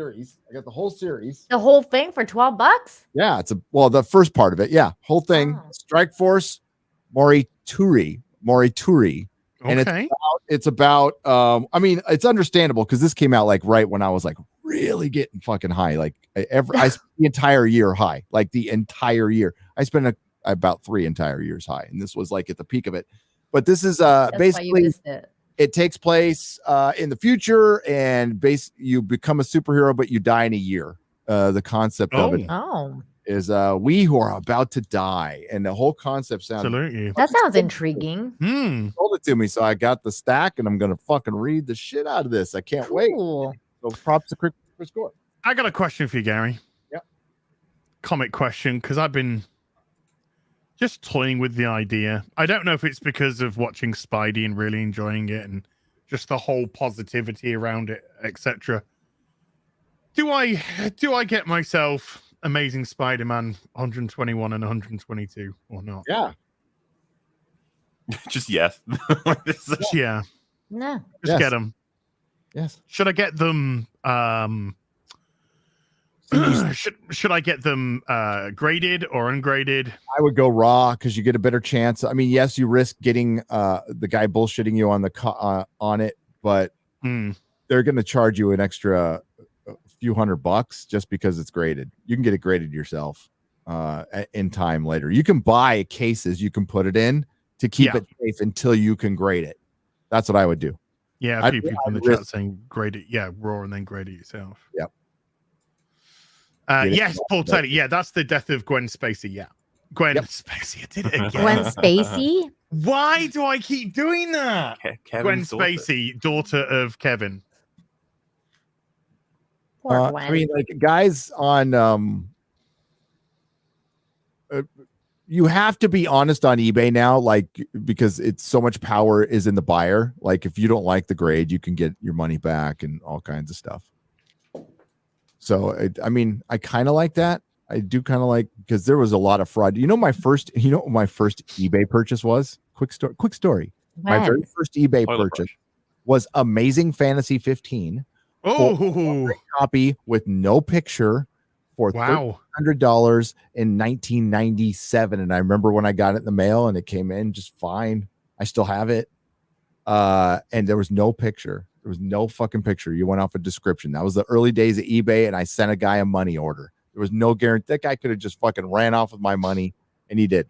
got the whole series. The whole thing for $12? Yeah, the first part of it. Yeah, whole thing. Oh. Strike Force, Morituri. And Okay. it's about I mean, it's understandable because this came out like right when I was like really getting fucking high. Like I spent the entire year high. Like the entire year. I spent about 3 entire years high, and this was like at the peak of it. But this is That's basically why you missed it takes place in the future, and you become a superhero, but you die in a year. The concept of it Oh, is we who are about to die, and the whole concept sounds Absolutely. that sounds intriguing. told it to me, so I got the stack, and I'm gonna fucking read the shit out of this. I can't wait. Cool. So props to Chris Gore. I got a question for you, Gary. Yeah. Comic question, because I've been just toying with the idea. I don't know if it's because of watching Spidey and really enjoying it and just the whole positivity around it, etc. Do I get myself Amazing Spider-Man 121 and 122 or not? Yeah. Just yes. Yeah. No. Just get them. Yes. Should I get them should I get them graded or ungraded? I would go raw because you get a better chance. I mean, yes, you risk getting the guy bullshitting you on the on it, but they're going to charge you an extra few $100 just because it's graded. You can get it graded yourself in time later. You can buy cases you can put it in to keep it safe until you can grade it. That's what I would do. Yeah, a few people in the chat saying grade it, raw and then grade it yourself. Yep. Yes, Paul Taylor. Yeah, that's the death of Gwen Spacey. Yeah. Gwen Spacey. I did it again. Gwen Spacey? Why do I keep doing that? Gwen Kevin's Spacey, daughter of Kevin. Poor Gwen. I mean, like guys on you have to be honest on eBay now, like because it's so much power is in the buyer. Like if you don't like the grade, you can get your money back and all kinds of stuff. So I mean, I kind of like that. I do kind of like because there was a lot of fraud. You know what my first eBay purchase was? Quick story. When? My very first eBay purchase was Amazing Fantasy 15. Oh, copy with no picture for $100 in 1997, and I remember when I got it in the mail and it came in just fine. I still have it, and there was no picture. There was no fucking picture. You went off a description. That was the early days of eBay, and I sent a guy a money order. There was no guarantee. That guy could have just fucking ran off with my money, and he did.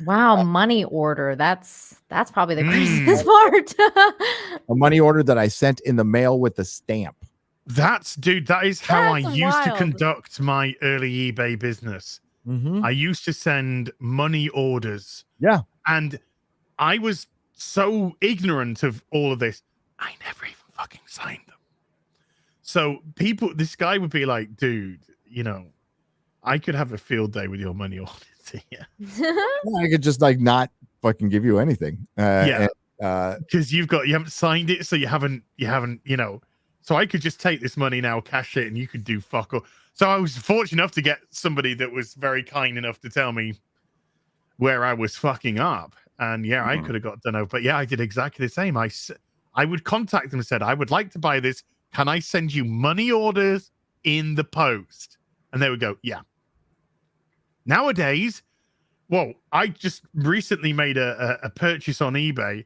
Wow, money order. That's probably the craziest part. A money order that I sent in the mail with a stamp. that is how I That's used to wild. conduct my early eBay business. I used to send money orders. Yeah. And I was so ignorant of all of this. I never even fucking signed them. So this guy would be like, dude, I could have a field day with your money orders here. I could just like not fucking give you anything. Because you haven't signed it, so you haven't, so I could just take this money now, cash it, and you could do fuck all. So I was fortunate enough to get somebody that was very kind enough to tell me where I was fucking up. And I could have got done over. But I did exactly the same. I would contact them and said, I would like to buy this. Can I send you money orders in the post? And they would go, yeah. Nowadays, I just recently made a purchase on eBay,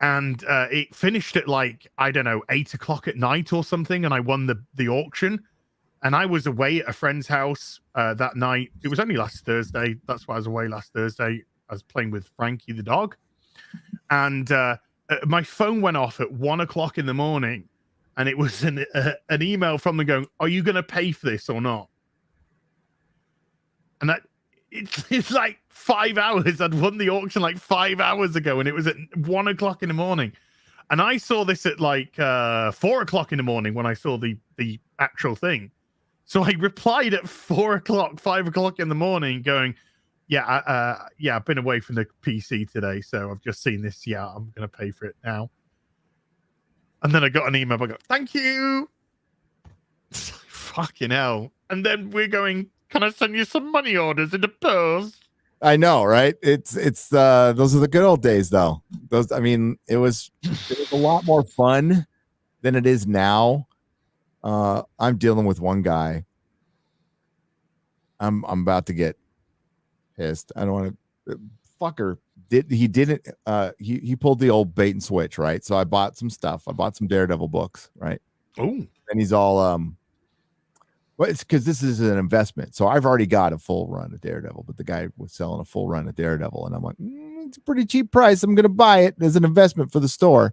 and it finished at like, I don't know, 8:00 at night or something, and I won the auction. And I was away at a friend's house that night. It was only last Thursday. That's why I was away last Thursday. was playing with Frankie the dog, and my phone went off at 1 o'clock in the morning, and it was an email from them going, "Are you going to pay for this or not?" And it's like 5 hours. I'd won the auction like 5 hours ago, and it was at 1 o'clock in the morning. And I saw this at like 4 o'clock in the morning when I saw the actual thing. So I replied at 4 o'clock, 5 o'clock in the morning, going, "Yeah, I've been away from the PC today, so I've just seen this. Yeah, I'm gonna pay for it now." And then I got an email. I go, "Thank you." It's like, fucking hell. And then we're going, "Can I send you some money orders in the post?" I know, right? It's those are the good old days, though. Those, I mean, it was a lot more fun than it is now. I'm dealing with one guy. I'm about to get pissed. I don't want to. Fucker he pulled the old bait and switch, right? So I bought some stuff. I bought some Daredevil books, right? Oh, and he's all well, it's because this is an investment. So I've already got a full run of Daredevil, but the guy was selling a full run of Daredevil, and I'm like, it's a pretty cheap price. I'm gonna buy it as an investment for the store.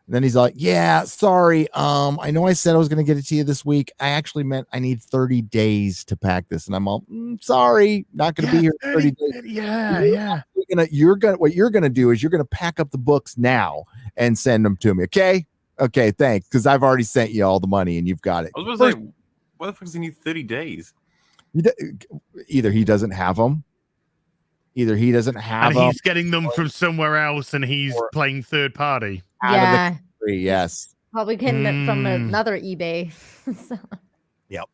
And then he's like, "Yeah, sorry. I know I said I was gonna get it to you this week. I actually meant I need 30 days to pack this." And I'm all, "Sorry, not gonna be here 30 days." Yeah. What you're gonna do is you're gonna pack up the books now and send them to me. Okay, thanks, because I've already sent you all the money and you've got it. I was going to say, why the fuck does he need 30 days? Either he doesn't have them. And he's getting them from somewhere else, and he's playing third party. Yeah. Yes. Probably getting it from another eBay. So. Yep.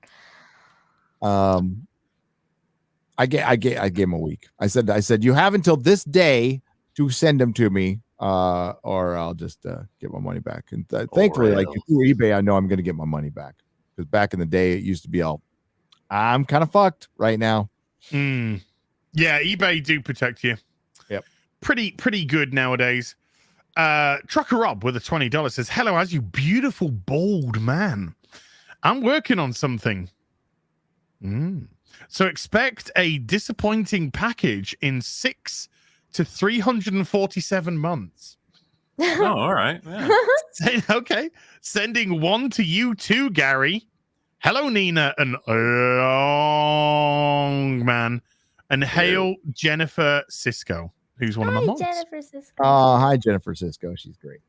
I gave him a week. I said you have until this day to send them to me, or I'll just get my money back. And thankfully, like through eBay, I know I'm going to get my money back, because back in the day, it used to be all, I'm kind of fucked right now. Yeah, eBay do protect you. Yep. Pretty good nowadays. Trucker Rob with a $20 says, "Hello, as you beautiful bald man. I'm working on something. So expect a disappointing package in 6 to 347 months." Oh, all right. Yeah. Okay. Sending one to you too, Gary. Hello, Nina and Long Man. And hail Jennifer Cisco, who's one of my moms. Jennifer Cisco. Hi, Jennifer Cisco. She's great.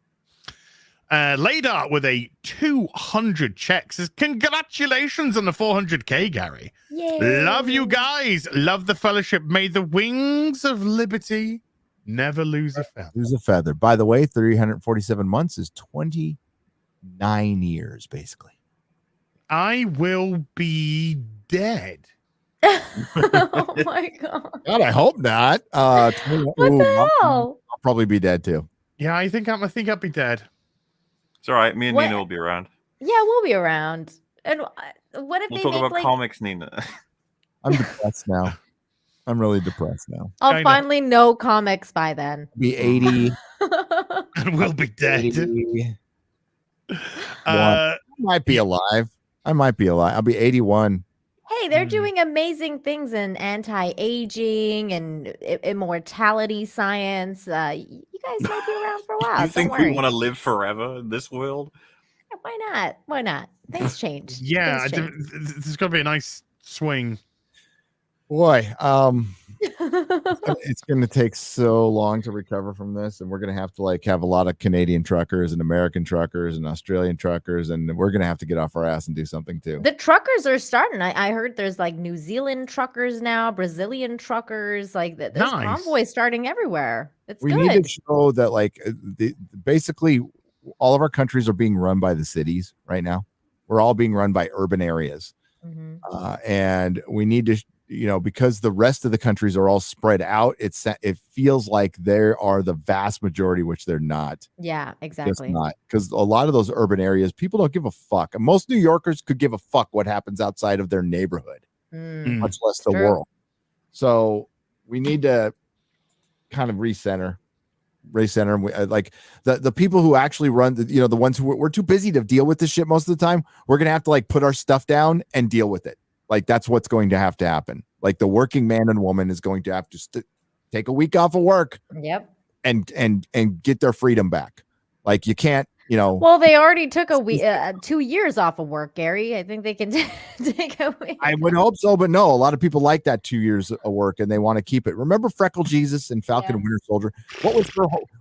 Ladar with a 200 checks says, "Congratulations on the 400K, Gary. Yay. Love you guys. Love the fellowship. May the wings of liberty never lose a feather." Lose a feather. By the way, 347 months is 29 years, basically. I will be dead. Oh my god. God, I hope not. What the hell? I'll probably be dead too. Yeah, I think I'll be dead. It's all right. Me and What? Nina will be around. Yeah, we'll be around. And what if We'll they talk make about like comics, Nina. I'm depressed now. I'm really depressed now. I I'll know. finally know comics by then. Be 80. And we'll be dead. 80. I might be alive. I'll be 81. Hey, they're doing amazing things in anti-aging and immortality science. You guys might be around for a while. You think Don't we worry. want to live forever in this world? Why not? Why not? Things change. Yeah, Things change. there's got to be a nice swing. Boy, it's going to take so long to recover from this, and we're going to have to have a lot of Canadian truckers and American truckers and Australian truckers, and we're going to have to get off our ass and do something too. The truckers are starting. I heard there's like New Zealand truckers now, Brazilian truckers. Like there's Nice. convoys starting everywhere. It's We good. need to show that basically all of our countries are being run by the cities right now. We're all being run by urban areas. Mhm. And we need to, because the rest of the countries are all spread out, it feels like there are the vast majority, which they're not. Yeah, Just exactly. not, because a lot of those urban areas, people don't give a fuck. And most New Yorkers could give a fuck what happens outside of their neighborhood, much less the True. world. So we need to kind of recenter. Like the people who actually run the ones who we're too busy to deal with this shit most of the time. We're gonna have to put our stuff down and deal with it. That's what's going to have to happen. Like the working man and woman is going to have to take a week off of work Yep. and get their freedom back. Like you can't, Well, they already took a week, 2 years off of work, Gary. I think they can take a week. I would hope so, but no, a lot of people like that 2 years of work and they want to keep it. Remember Freckle Jesus and Falcon and Winter Soldier?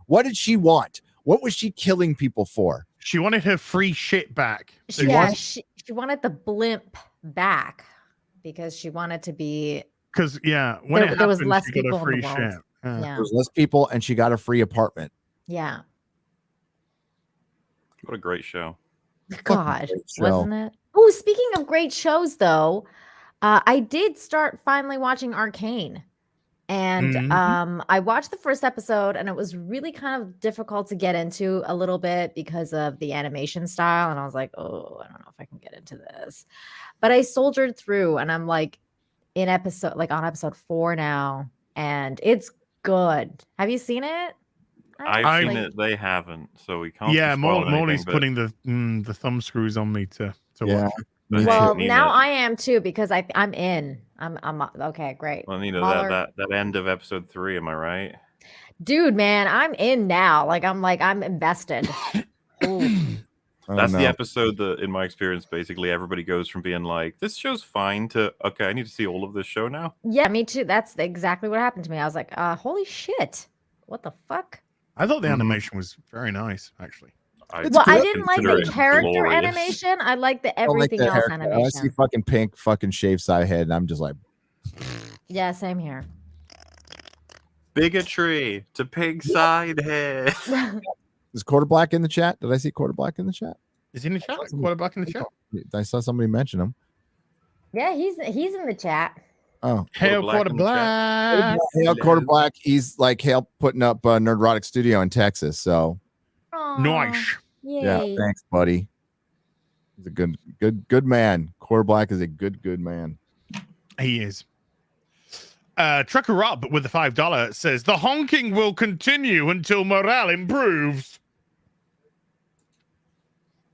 What did she want? What was she killing people for? She wanted her free shit back. She wanted the blimp back because she wanted to be. Because when there was less people in the world. Shit. Yeah. There was less people, and she got a free apartment. Yeah. What a great show. God, wasn't it? Oh, speaking of great shows, though, I did start finally watching Arcane. And I watched the first episode, and it was really kind of difficult to get into a little bit because of the animation style. And I was like, oh, I don't know if I can get into this. But I soldiered through, and I'm like on episode 4 now, and it's good. Have you seen it? I've seen it. They haven't, so we can't. Yeah, Molly's putting the thumb screws on me to watch it. Well, now I am too because I'm in. I'm okay, great. Well, that end of episode 3, am I right? Dude, man, I'm in now. I'm invested. That's the episode that, in my experience, basically everybody goes from being like, "This show's fine" to "Okay, I need to see all of this show now." Yeah, me too. That's exactly what happened to me. I was like, "Holy shit, what the fuck?" I thought the animation was very nice, actually. I didn't like the character animation. I like the everything else animation. I see fucking Pink fucking shaved side head, and I'm just like, yeah, same here. Bigotry to Pink side head. Is Quarter Black in the chat? Did I see Quarter Black in the chat? Is he in the chat? Quarter Black in the chat? I saw somebody mention him. Yeah, he's in the chat. Oh, Hail Quarter Black. Hail Quarter Black. He's like Hail putting up a Nerdrotic Studio in Texas. So nice. Yeah, thanks, buddy. He's a good man. Quarter Black is a good man. He is. Trucker Rob with the $5 says the honking will continue until morale improves.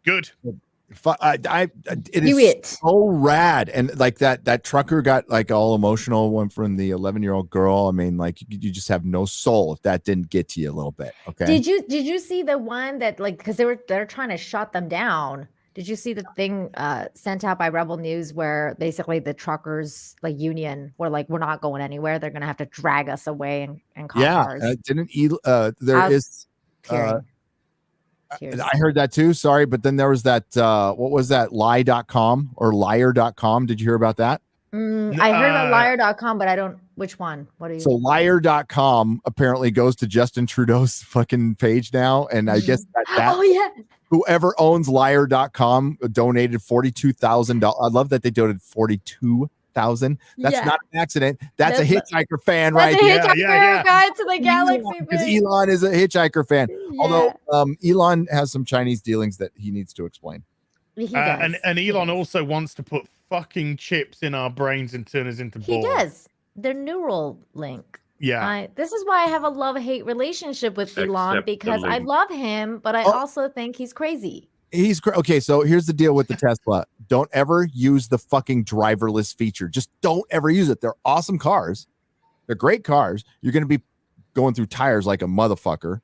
Good. It is so rad, and like that trucker got like all emotional one from the 11-year-old girl. I mean, like you just have no soul if that didn't get to you a little bit. Okay. Did you see the one that because they're trying to shut them down? Did you see the thing sent out by Rebel News where basically the truckers union were like, we're not going anywhere. They're gonna have to drag us away and cars. I heard that too. Sorry, but then there was that what was that lie.com or liar.com? Did you hear about that? I heard about liar.com, but I don't. Which one? What are you? So liar.com apparently goes to Justin Trudeau's fucking page now, and I guess that oh yeah. Whoever owns liar.com donated $42,000. I love that they donated $42,000. That's not an accident. That's a hitchhiker fan right there. Yeah. Guide to the galaxy. Because Elon is a hitchhiker fan. Yeah. Although Elon has some Chinese dealings that he needs to explain. He does. And Elon also wants to put fucking chips in our brains and turn us into balls. He does. They're neural link. Yeah. This is why I have a love-hate relationship with Elon, because I love him, but I also think he's crazy. Okay, so here's the deal with the Tesla. Don't ever use the fucking driverless feature. Just don't ever use it. They're awesome cars. They're great cars. You're going to be going through tires like a motherfucker.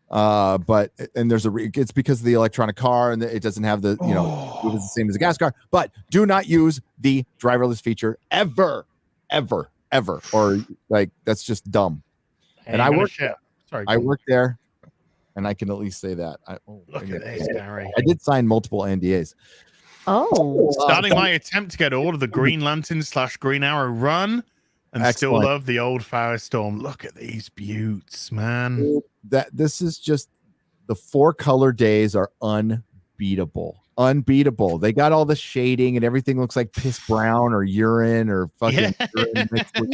It's because of the electronic car and it doesn't have the, it's the same as a gas car. But do not use the driverless feature ever. Or like, that's just dumb. Hey, and I worked there. And I can at least say that. Look at this, Gary. I did sign multiple NDAs. Starting my attempt to get all of the Green Lantern / Green Arrow run and still love the old Firestorm. Look at these beauts, man. This is just the 4-color days are unbeatable. They got all the shading and everything looks like piss brown or urine or fucking urine mixed with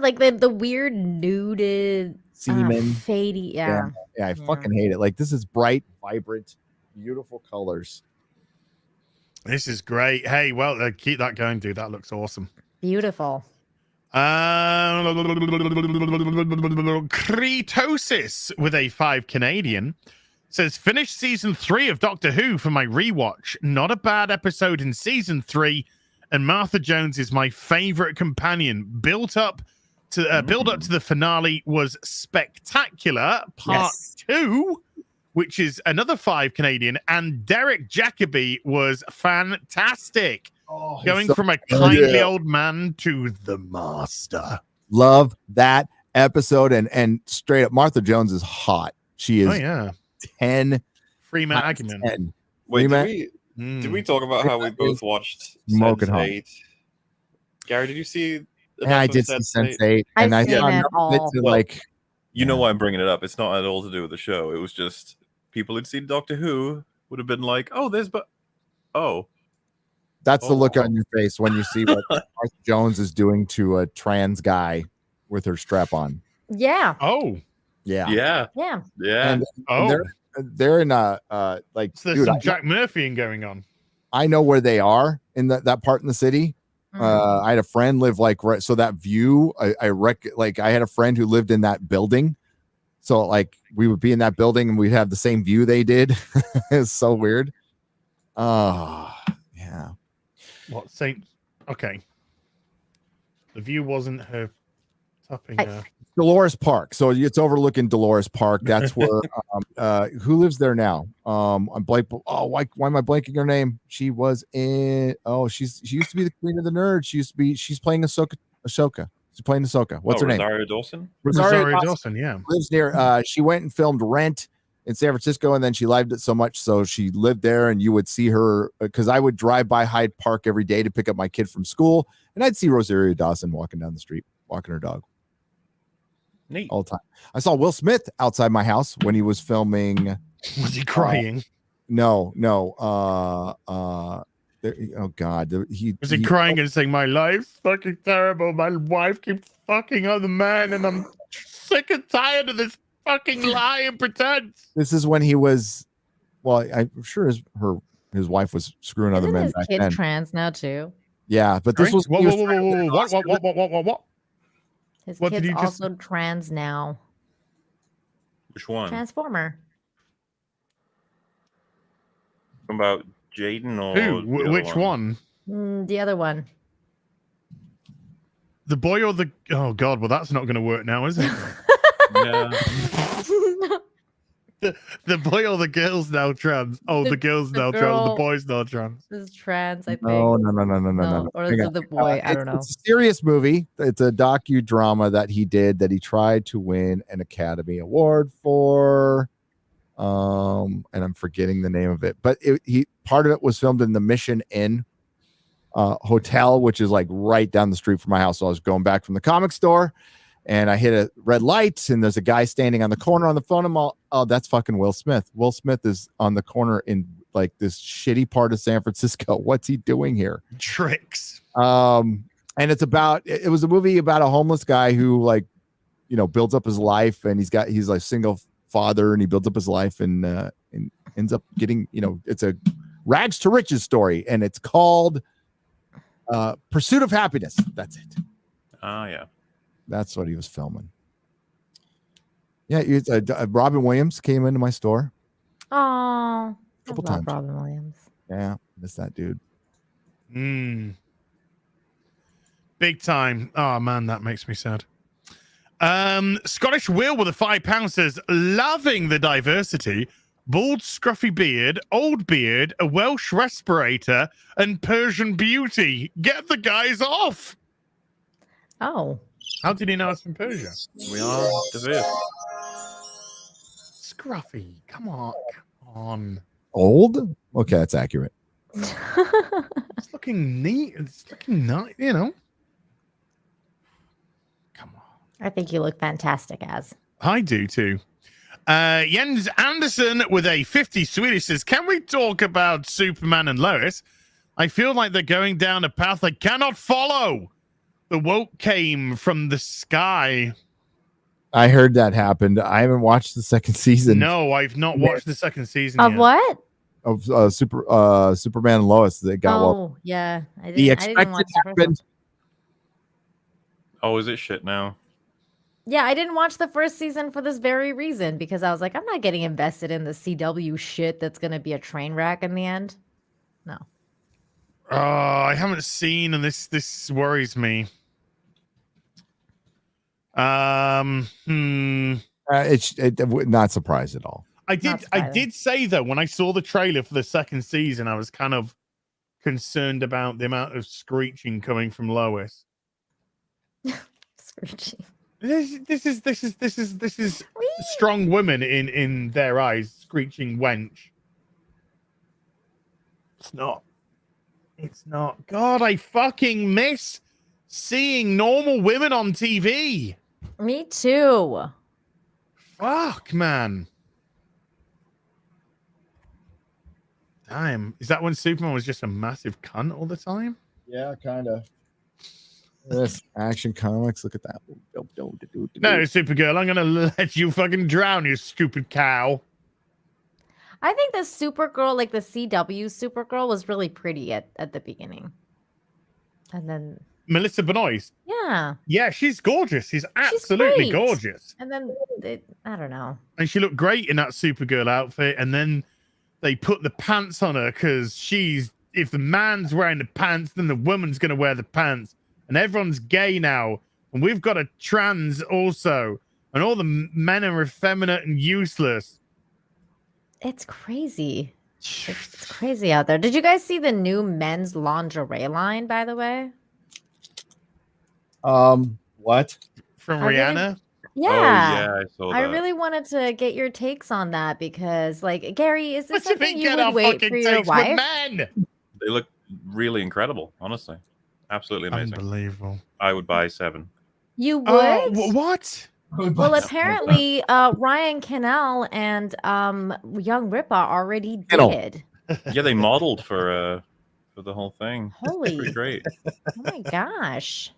like the weird nuded semen, fadey. Yeah, I fucking hate it. Like, this is bright, vibrant, beautiful colors. This is great. Hey, well, keep that going, dude. That looks awesome. Beautiful. Cretosis with a 5 Canadian says, finished season 3 of Doctor Who for my rewatch. Not a bad episode in season 3, and Martha Jones is my favorite companion. Built up to build up to the finale was spectacular. Part 2, which is another 5 Canadian, and Derek Jacobi was fantastic. Going so from a kindly old man to the master. Love that episode, and straight up, Martha Jones is hot. She is 10. Freeman Ackerman. 10. Wait, Freeman, did we talk about how we both watched smoking hot. Sense8? Gary, did you see? Yeah, I did see Sense8, and I saw enough of it to like. You know why I'm bringing it up? It's not at all to do with the show. It was just people who'd seen Doctor Who would have been like, "Oh, That's the look on your face when you see what Martha Jones is doing to a trans guy with her strap on. Yeah. Oh. Yeah. And they're in like so there's dude, some Jack Murphy going on. I know where they are in that part in the city. I had a friend live like right, so that view I had a friend who lived in that building, so like we would be in that building and we'd have the same view they did. It's so weird. Yeah. What Saint? Okay. The view wasn't her topping. Dolores Park. So it's overlooking Dolores Park. That's where who lives there now? I'm blank. Oh, why am I blanking her name? She was in she used to be the queen of the nerds. She's playing Ahsoka. She's playing Ahsoka. What's her name? Rosario Dawson? Rosario Dawson, yeah. Lives near she went and filmed Rent in San Francisco, and then she liked it so much, so she lived there, and you would see her because I would drive by Hyde Park every day to pick up my kid from school, and I'd see Rosario Dawson walking down the street, walking her dog. Neat. All the time. I saw Will Smith outside my house when he was filming. Was he crying? No. Oh God, was he crying and saying, "My life's fucking terrible. My wife keeps fucking other men, and I'm sick and tired of this fucking lie and pretense." This is when he was. Well, I'm sure his wife was screwing other men back then. Trans now too. Yeah, but this was. Whoa. What? His kid's also trans now. Which one? Transformer. About Jaden or who? Which one? The other one. The boy or the? Oh God! Well, that's not going to work now, is it? Yeah. The boy or the girl's now trans. Oh, the girl's now trans. The boy's now trans. Is trans, I think. No. Or is it the boy? I don't know. It's a serious movie. It's a docudrama that he did that he tried to win an Academy Award for. And I'm forgetting the name of it, but part of it was filmed in the Mission Inn hotel, which is like right down the street from my house. So I was going back from the comic store, and I hit a red light, and there's a guy standing on the corner on the phone. I'm all, oh, that's fucking Will Smith. Will Smith is on the corner in like this shitty part of San Francisco. What's he doing here? Tricks. And it was a movie about a homeless guy who builds up his life, and he's like single father, and he builds up his life and ends up getting, it's a rags to riches story, and it's called Pursuit of Happiness. That's it. Yeah. That's what he was filming. Yeah, Robin Williams came into my store. Oh, a couple times. Robin Williams. Yeah, miss that dude. Big time. Oh man, that makes me sad. Scottish Will with a £5 says, loving the diversity, bald scruffy beard, old beard, a Welsh respirator, and Persian beauty. Get the guys off. Oh. How did he know it's from Persia? We are diverse. Scruffy. Come on. Old? Okay, that's accurate. It's looking neat. It's looking nice, Come on. I think you look fantastic as. I do too. Jens Anderson with a 50 Swedish says, can we talk about Superman and Lois? I feel like they're going down a path I cannot follow. The woke came from the sky. I heard that happened. I haven't watched the second season. No, I've not watched the second season of yet. What? Of Superman and Lois. They got yeah. I didn't watch the happened. Oh, is it shit now? Yeah, I didn't watch the first season for this very reason, because I was like, I'm not getting invested in the CW shit that's going to be a train wreck in the end. No. Oh, I haven't seen, and this worries me. It's not surprised at all. I Not surprising. did say though, when I saw the trailer for the second season, I was kind of concerned about the amount of screeching coming from Lois. Screeching. This is strong women in their eyes, screeching wench. It's not. God, I fucking miss seeing normal women on TV. Me too. Fuck, man. Damn. Is that when Superman was just a massive cunt all the time? Yeah, kind of. This Action Comics. Look at that. No, Supergirl, I'm gonna let you fucking drown, you stupid cow. I think the Supergirl, like the CW Supergirl, was really pretty at the beginning. And then Melissa Benoist. yeah. She's gorgeous. She's absolutely great. gorgeous. And then I don't know. And she looked great in that Supergirl outfit. And then they put the pants on her because if the man's wearing the pants, then the woman's gonna wear the pants. And everyone's gay now. And we've got a trans also. And all the men are effeminate and useless. It's crazy. It's crazy out there. Did you guys see the new men's lingerie line, by the way? What? From I really- Rihanna? Yeah. Oh, yeah, I saw that. I really wanted to get your takes on that because, like, Gary, is this What do you something mean you get our would wait fucking for your takes with wife? men? They look really incredible, honestly. Absolutely amazing. Unbelievable. I would buy 7. You would? What? Well, apparently, Ryan Cannell and Young Ripa already Cannell. did. Yeah, they modeled for the whole thing. Holy, Pretty great. oh my gosh!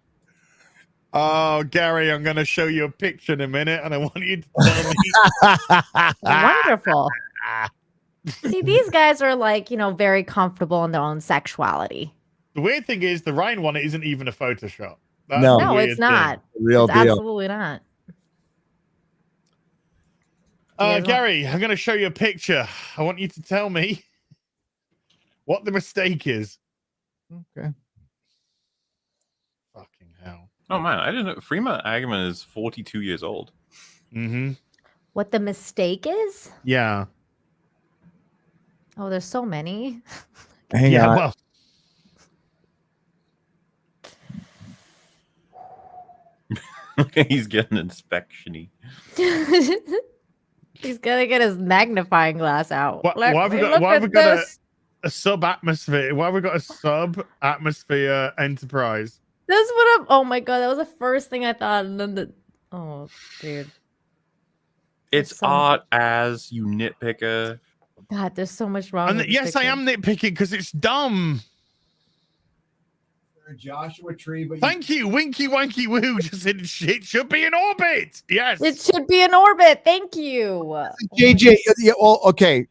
Oh, Gary, I'm going to show you a picture in a minute, and I want you to tell me. Wonderful. See, these guys are like, very comfortable in their own sexuality. The weird thing is, the Ryan one isn't even a Photoshop. That's No. the No, weird it's not. Real It's deal. absolutely not. Thing. Gary, I'm going to show you a picture. I want you to tell me what the mistake is. Okay. Fucking hell. Oh, man, I didn't know. Freema Agyeman is 42 years old. Mm-hmm. What the mistake is? Yeah. Oh, there's so many. Hang yeah, on. well. He's getting inspection-y. He's gonna get his magnifying glass out. Why have we got a sub-atmosphere? Why have we got a sub-atmosphere enterprise? That's what I'm. Oh my god, that was the first thing I thought, and then oh, dude. It's so- art as you nitpicker. God, there's so much wrong. And with this yes, I picture. am nitpicking because it's dumb. A Joshua tree, but Thank you, Winky Wanky Woo. Just said it should be in orbit. Yes. It should be in orbit. Thank you. JJ. Yeah, well, okay.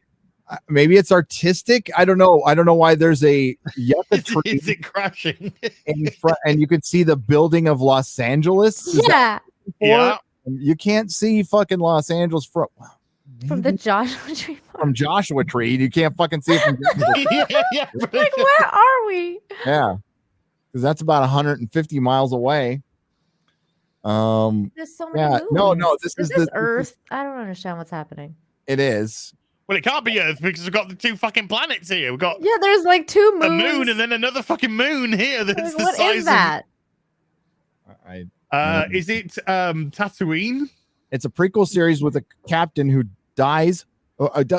Maybe it's artistic. I don't know. I don't know why there's a yucca tree Is it crashing? in front, and you can see the building of Los Angeles. Is that Yeah, before? You can't see fucking Los Angeles from from the Joshua Tree. from Joshua Tree. You can't fucking see it from yeah. Like, where are we? yeah, because that's about 150 miles away. There's so many. Yeah, moons. no, this is the- Earth. I don't understand what's happening. It is. Well, it can't be Earth because we've got the two fucking planets here. We've got Yeah, there's like 2 moons. a moon and then another fucking moon here. That's Like, the what size is that? Is it Tatooine? It's a prequel series with a captain who dies,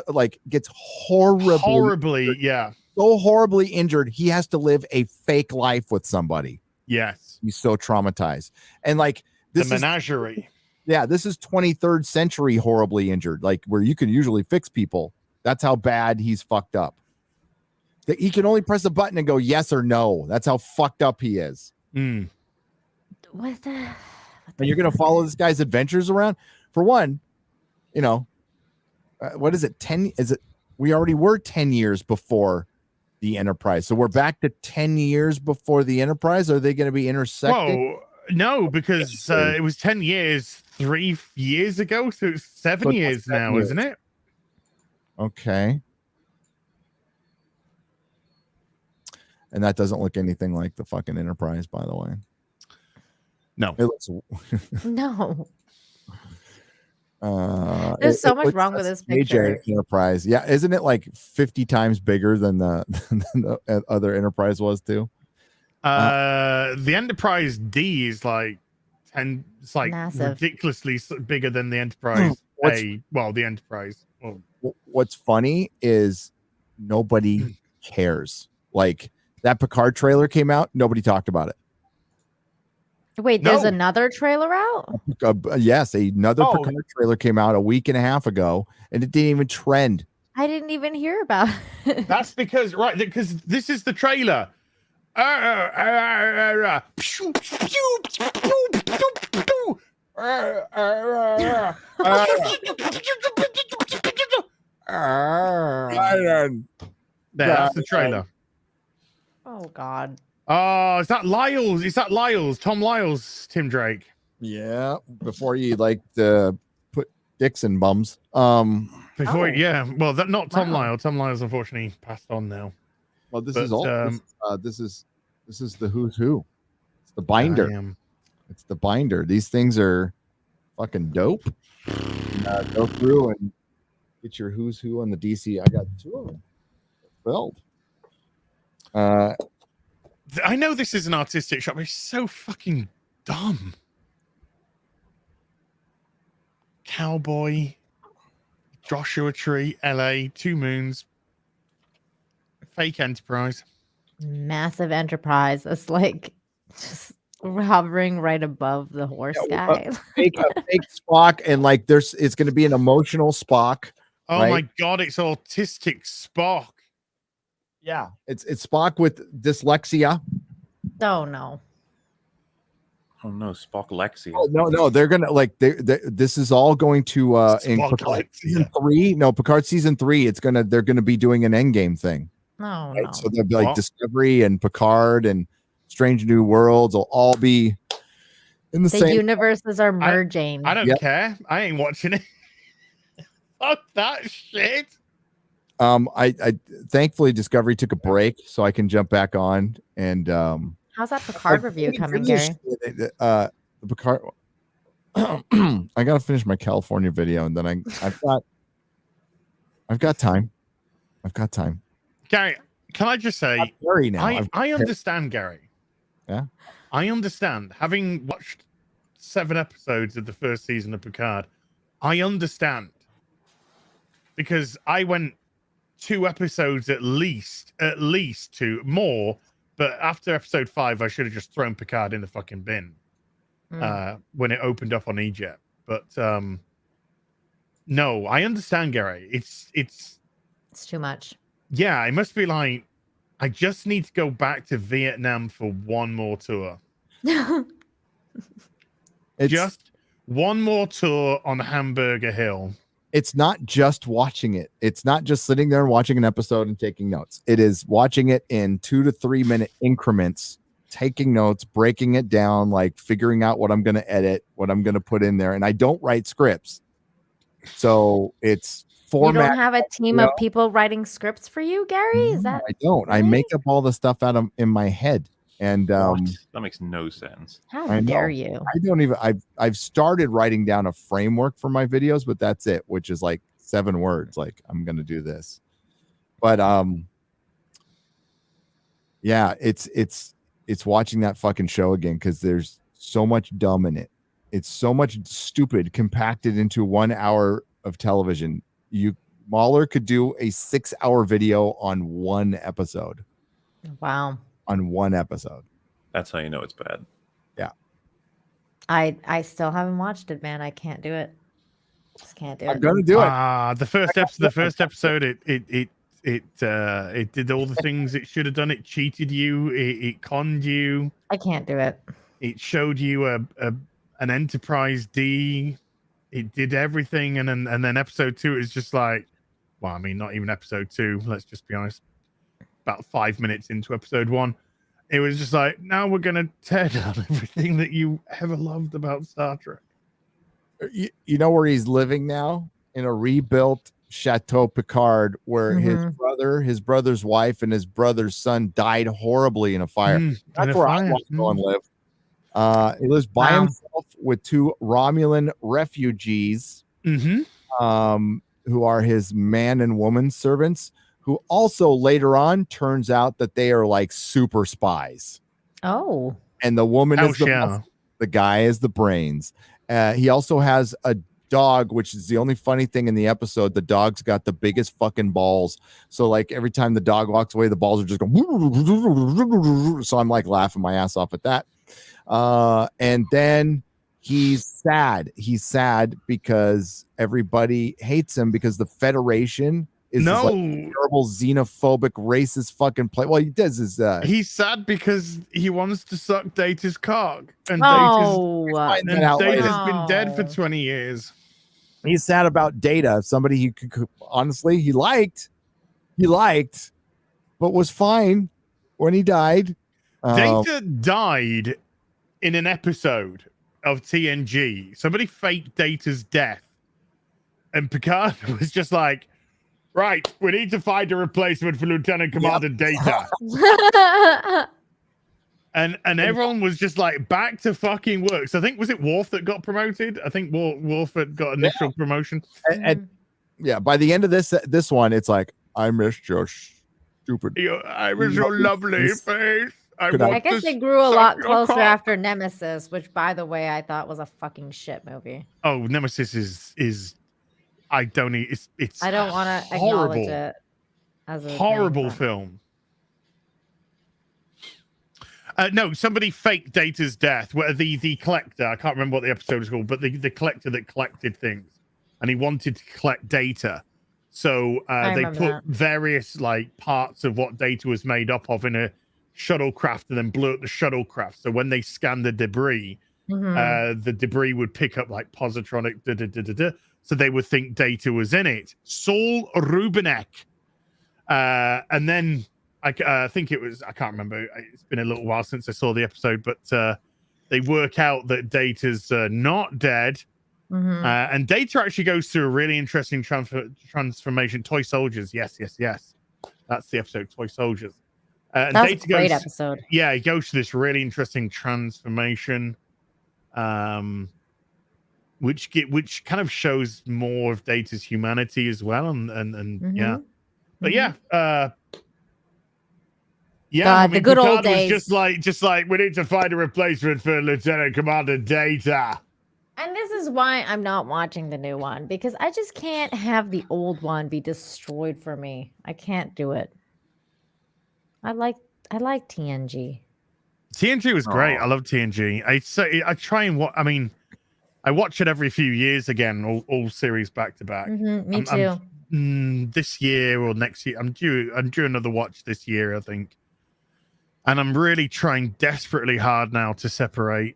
like gets Horribly, yeah. so horribly injured. He has to live a fake life with somebody. Yes. He's so traumatized, and like this The is menagerie. this is 23rd century horribly injured, like where you can usually fix people. That's how bad he's fucked up. He can only press a button and go yes or no. That's how fucked up he is. Mm. What the? And you're gonna follow this guy's adventures around. For one, what is it? 10? Is it? We already were 10 years before the Enterprise, so we're back to 10 years before the Enterprise. Are they going to be intersected? Whoa, no, because it was 10 years 3 years ago, so it's 7 So it's years 7 now, years. isn't it? Okay. And that doesn't look anything like the fucking Enterprise, by the way. No. It looks. No. There's so much wrong with this picture. Enterprise, yeah, isn't it like 50 times bigger than the, than the other Enterprise was too? The Enterprise D is like 10. It's like Massive. ridiculously bigger than the Enterprise A. Well, the Enterprise. Well, what's funny is nobody cares. Like that Picard trailer came out, nobody talked about it. Wait, there's another trailer out? Yes, another Picard trailer came out a week and a half ago, and it didn't even trend. I didn't even hear about it. That's because this is the trailer. That's the trailer. Oh God. Oh, is that Lyles? Is that Lyles? Tom Lyles, Tim Drake. Yeah, before you like put dicks in bums. Before, yeah. Well, not Tom Lyles. Tom Lyles unfortunately passed on now. Well, this is the who's who. It's the binder. It's the binder. These things are fucking dope. Go through and get your who's who on the DC. I got 2 of them filled. I know this is an artistic shot, but it's so fucking dumb. Cowboy, Joshua Tree, LA, 2 moons, fake Enterprise. Massive Enterprise. It's like just hovering right above the horse guy. Fake Spock, and like it's going to be an emotional Spock. Oh right? my God, it's autistic Spock. Yeah, it's Spock with dyslexia. Oh no. Oh no, Spock Lexia. Oh, no, they're gonna this is all going to in Picard season 3. No, Picard season 3. They're gonna be doing an Endgame thing. No, right? no. So they'll be like Discovery and Picard and Strange New Worlds will all be in the same universes are merging. I don't care. I ain't watching it. Fuck that shit. I thancefully Discovery took a break so I can jump back on and how's that Picard review coming, Gary? The Picard. I gotta finish my California video, and then I've got time. I've got time. Gary, can I just say, Gary now. I understand, Gary. Yeah, I understand. Having watched 7 episodes of the first season of Picard, I understand because I went 2 episodes at least 2 more. But after episode 5, I should have just thrown Picard in the fucking bin when it opened up on Egypt. But no, I understand, Gary. It's too much. Yeah, it must be like I just need to go back to Vietnam for one more tour. Just one more tour on Hamburger Hill. It's not just watching it. It's not just sitting there and watching an episode and taking notes. It is watching it in 2 to 3 minute increments, taking notes, breaking it down, like figuring out what I'm going to edit, what I'm going to put in there. And I don't write scripts. So it's format. You don't have a team of people writing scripts for you, Gary? Is that? I don't. Really? I make up all the stuff out of in my head. And that makes no sense. How dare you? I don't even. I've started writing down a framework for my videos, but that's it, which is like 7 words. Like I'm gonna do this, but yeah, it's watching that fucking show again because there's so much dumb in it. It's so much stupid compacted into 1 hour of television. Mahler could do a 6-hour video on 1 episode. Wow. On 1 episode. That's how you know it's bad. Yeah. I still haven't watched it, man. I can't do it. Just can't do it. I'm gonna do it. The first episode, it did all the things it should have done. It cheated you. It conned you. I can't do it. It showed you an Enterprise D. It did everything, and then episode 2 is just like, well, I mean, not even episode 2. Let's just be honest. About 5 minutes into episode 1, it was just like, now we're gonna tear down everything that you ever loved about Star Trek. You know where he's living now? In a rebuilt Chateau Picard, where his brother's wife and his brother's son died horribly in a fire. That's where I want to go and live. He lives by Wow. himself with 2 Romulan refugees, who are his man and woman servants, who also later on turns out that they are like super spies. Oh. And the woman is the yeah. muscle, the guy is the brains. He also has a dog, which is the only funny thing in the episode. The dog's got the biggest fucking balls. So like every time the dog walks away, the balls are just going. So I'm like laughing my ass off at that. And then he's sad. He's sad because everybody hates him because the Federation is this, like, terrible xenophobic racist fucking play. Well, he does his he's sad because he wants to suck Data's cock, and Oh. Data's been dead for 20 years. He's sad about Data, somebody he could honestly he liked, but was fine when he died. Data died in an episode of TNG. Somebody faked Data's death, and Picard was just like, "Right, we need to find a replacement for Lieutenant Commander Data." And everyone was just like, back to fucking work. So I think, was it Worf that got promoted? I think Worf had got initial promotion. And yeah, by the end of this one, it's like, I missed your stupid. I miss your lovely face. I guess they grew a lot closer after Nemesis, which, by the way, I thought was a fucking shit movie. Oh, Nemesis is I don't need it's I don't want to acknowledge it as a horrible film. No, somebody faked Data's death. Where the collector, I can't remember what the episode was called, but the collector that collected things, and he wanted to collect data. So they put various like parts of what Data was made up of in a shuttlecraft and then blew up the shuttlecraft. So when they scanned the debris, the debris would pick up like positronic. So they would think Data was in it. Saul Rubinek. And then I think it was, I can't remember. It's been a little while since I saw the episode, but they work out that Data's not dead. And Data actually goes through a really interesting transformation. Toy Soldiers. Yes. That's the episode, Toy Soldiers. That's Data a great goes, episode. Yeah, he goes through this really interesting transformation. Which kind of shows more of Data's humanity as well, and yeah, but yeah, God, the good old Picard was days. just like we need to find a replacement for Lieutenant Commander Data. And this is why I'm not watching the new one, because I just can't have the old one be destroyed for me. I can't do it. I like TNG. TNG was great. I love TNG. I try and watch. I mean, I watch it every few years again, all series back to back. Me too. This year or next year, I'm due another watch this year, I think. And I'm really trying desperately hard now to separate.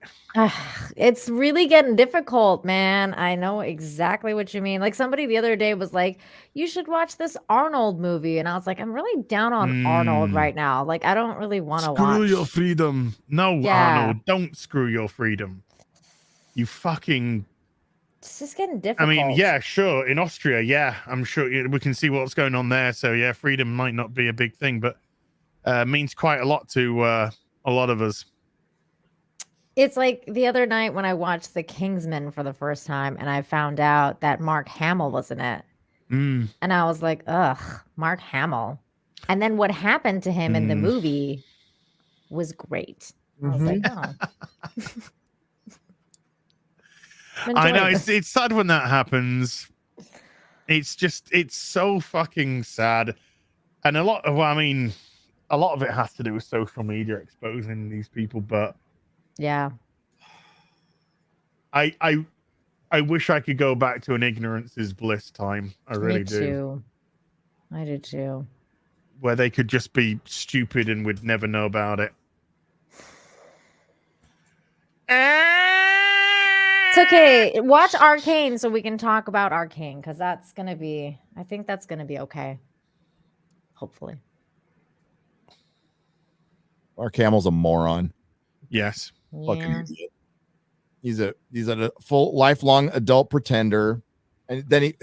It's really getting difficult, man. I know exactly what you mean. Like somebody the other day was like, you should watch this Arnold movie. And I was like, I'm really down on Arnold right now. Like, I don't really want to watch. Screw your freedom. No, Arnold, don't screw your freedom. You fucking... It's just getting difficult. I mean, yeah, sure. In Austria, yeah, I'm sure we can see what's going on there. So yeah, freedom might not be a big thing, but means quite a lot to a lot of us. It's like the other night when I watched The Kingsman for the first time and I found out that Mark Hamill was in it. And I was like, ugh, Mark Hamill. And then what happened to him in the movie was great. I was like, oh. I know, it's sad when that happens. It's so fucking sad. And a lot of it has to do with social media exposing these people, but yeah, I wish I could go back to an ignorance is bliss time. I really do. I do too. Where they could just be stupid and would never know about it. It's okay. Watch Arcane so we can talk about Arcane, because I think that's gonna be okay. Hopefully. Mark Hamill's a moron. Yes. Fucking idiot. He's a full lifelong adult pretender. And then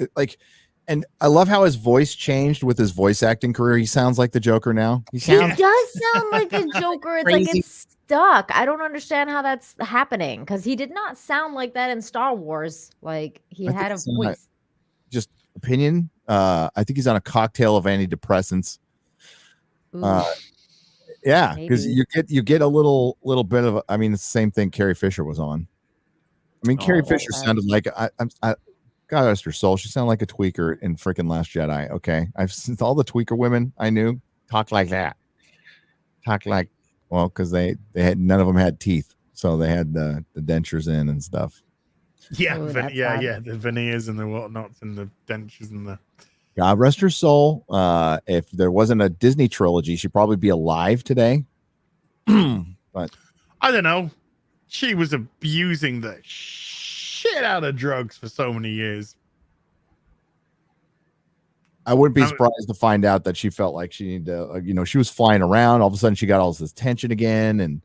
and I love how his voice changed with his voice acting career. He sounds like the Joker now. He does sound like the Joker. It's crazy, like it's stuck. I don't understand how that's happening because he did not sound like that in Star Wars. Like he I think had a it's not- voice. Just opinion. I think he's on a cocktail of antidepressants. Ooh, Yeah, because maybe. you get a little bit of. I mean, it's the same thing Carrie Fisher was on. I mean, Carrie Oh, Fisher okay. sounded like God rest her soul. She sounded like a tweaker in freaking Last Jedi. Okay, I've seen all the tweaker women I knew talk like that. Talk like because they had none of them had teeth, so they had the dentures in and stuff. Yeah, Ooh, that's yeah, bad. yeah. The veneers and the whatnots and the dentures and the. God rest her soul. If there wasn't a Disney trilogy, she'd probably be alive today. But I don't know. She was abusing the shit out of drugs for so many years. I wouldn't be surprised to find out that she felt like she needed to, she was flying around. All of a sudden, she got all this attention again, and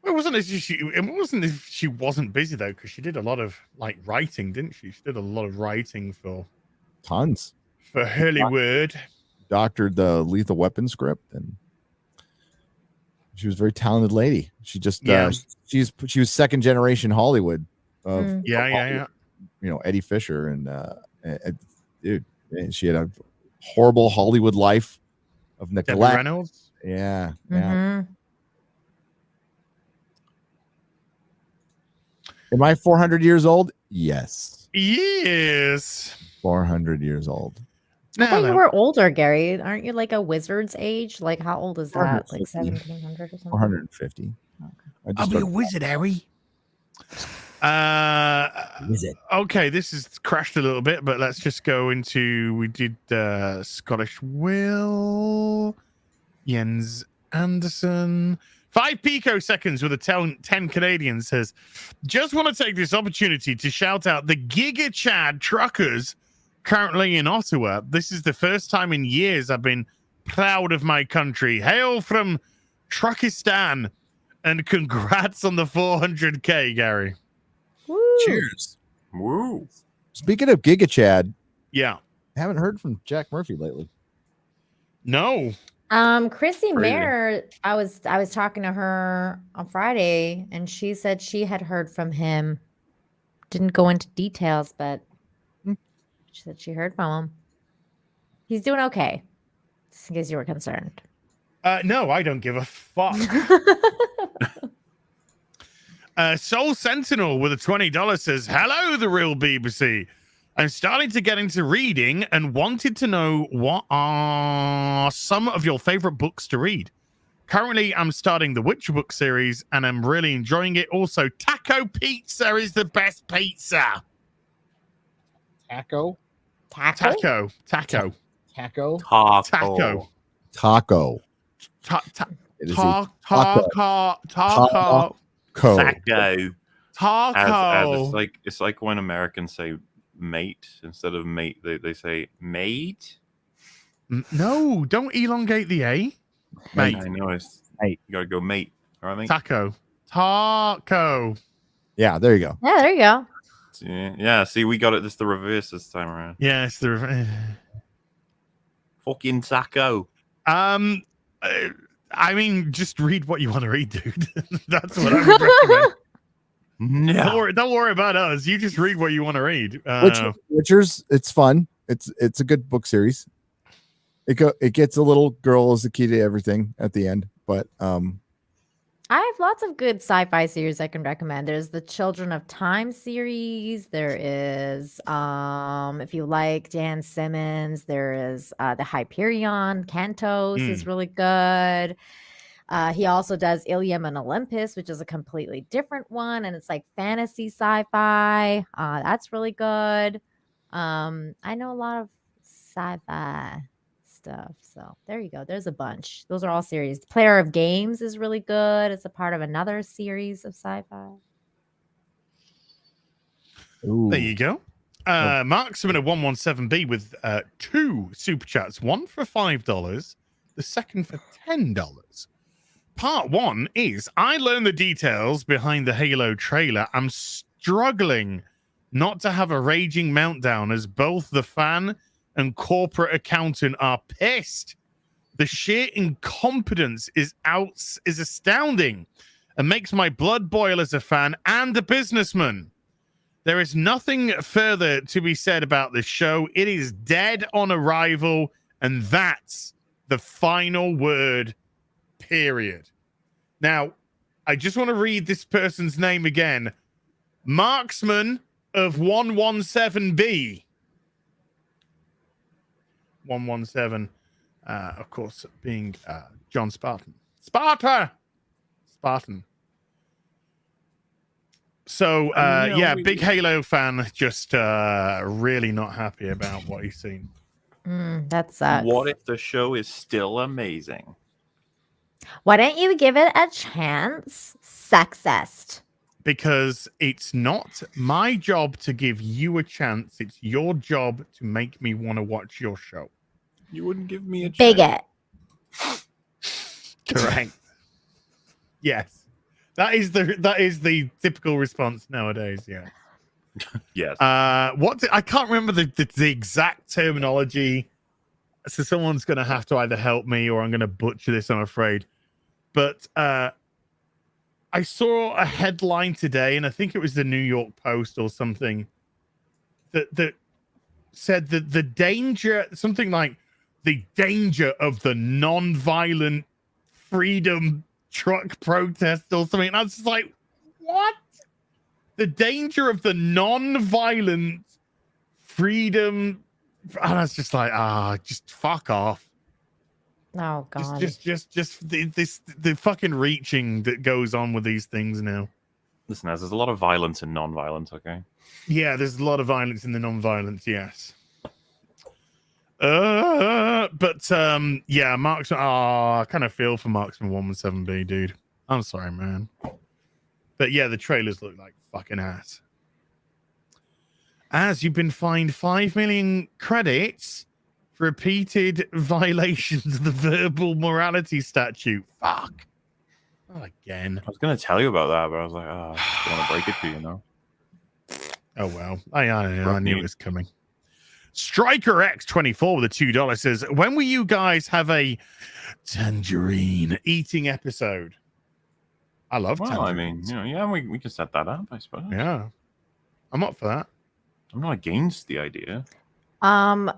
It wasn't as if she wasn't busy though, because she did a lot of like writing, didn't she? She did a lot of writing for tons Hollyweird. doctored the Lethal Weapon script, and she was a very talented lady. She just she was second generation Hollywood of Yeah. Eddie Fisher, and dude, she had a horrible Hollywood life of Debbie neglect. Reynolds. Yeah. Mhm. Am I 400 years old? Yes. Yes. 400 years old. I thought you were older, Gary. Aren't you like a wizard's age? Like how old is that? Like 450. 1700 or something? 450. I'll be a wizard, Harry. Okay, this has crashed a little bit, but let's just go into. We did Scottish Will, Jens Anderson. 5 picoseconds with a 10 Canadian says, just want to take this opportunity to shout out the Giga Chad truckers currently in Ottawa. This is the first time in years I've been proud of my country. Hail from Truckistan, and congrats on the 400K, Gary. Woo. Cheers. Woo. Speaking of Giga Chad, Yeah. haven't heard from Jack Murphy lately. No. Chrissy Crazy. Mayer, I was talking to her on Friday and she said she had heard from him. Didn't go into details, but she said she heard from him. He's doing okay. Just in case you were concerned. No, I don't give a fuck. Soul Sentinel with a $20 says, hello, the real BBC. I'm starting to get into reading and wanted to know what are some of your favorite books to read. Currently, I'm starting the Witcher book series and I'm really enjoying it. Also, taco pizza is the best pizza. Taco? Taco. Taco? Taco. Taco. Taco. It is a Taco. Taco. Taco. Taco. As it's like when Americans say mate instead of mate, they say mate. No, don't elongate the A. Mate. I know it's mate. You gotta go mate. All right, mate. Taco. Yeah, there you go. Yeah, there you go. Yeah, see, we got it. This the reverse this time around. Yes, the Fucking taco. I mean, just read what you want to read, dude. That's what I would recommend. No. Don't worry about us. You just read what you want to read. Witcher's, it's fun. It's a good book series. It gets a little girl is the key to everything at the end, but I have lots of good sci-fi series I can recommend. There's the Children of Time series. There is, if you like Dan Simmons, there is the Hyperion. Cantos is really good. He also does Ilium and Olympus, which is a completely different one, and it's like fantasy sci-fi. That's really good. I know a lot of sci-fi stuff, so there you go. There's a bunch. Those are all series. Player of Games is really good. It's a part of another series of sci-fi. There you go. Mark submitted 117B with 2 super chats, one for $5, the second for $10. Part 1 is, I learned the details behind the Halo trailer. I'm struggling not to have a raging meltdown as both the fan and corporate accountant are pissed. The sheer incompetence is astounding and makes my blood boil as a fan and a businessman. There is nothing further to be said about this show. It is dead on arrival, and that's the final word, period. Now, I just want to read this person's name again. Marksman of 117B. 117, of course, being John Spartan. Spartan. So, yeah, big Halo fan, just really not happy about what he's seen. That sucks. What if the show is still amazing? Why don't you give it a chance, sexist? Because it's not my job to give you a chance. It's your job to make me want to watch your show. You wouldn't give me a chance. Bigot. Correct. Yes. That is the typical response nowadays, yeah. Yes. I can't remember the exact terminology. So someone's gonna have to either help me or I'm gonna butcher this, I'm afraid. But I saw a headline today, and I think it was the New York Post or something, that said that the danger, something like the danger of the non-violent freedom truck protest or something. And I was just like, what? The danger of the non-violent freedom. And I was just like, just fuck off. Oh God. Just the fucking reaching that goes on with these things now. Listen, there's a lot of violence in non-violence, okay? Yeah, there's a lot of violence in the non-violence, yes. Yeah, Marksman. I kind of feel for Marksman 117B, dude. I'm sorry, man. But yeah, the trailers look like fucking ass. As you've been fined 5 million credits for repeated violations of the verbal morality statute. Fuck. Not again. I was going to tell you about that, but I was like, I don't want to break it to you, know? Oh, well. I knew it was coming. Striker X24 with a $2 says, when will you guys have a tangerine eating episode? I love tangerines. I mean, we can set that up, I suppose. Yeah. I'm up for that. I'm not against the idea. I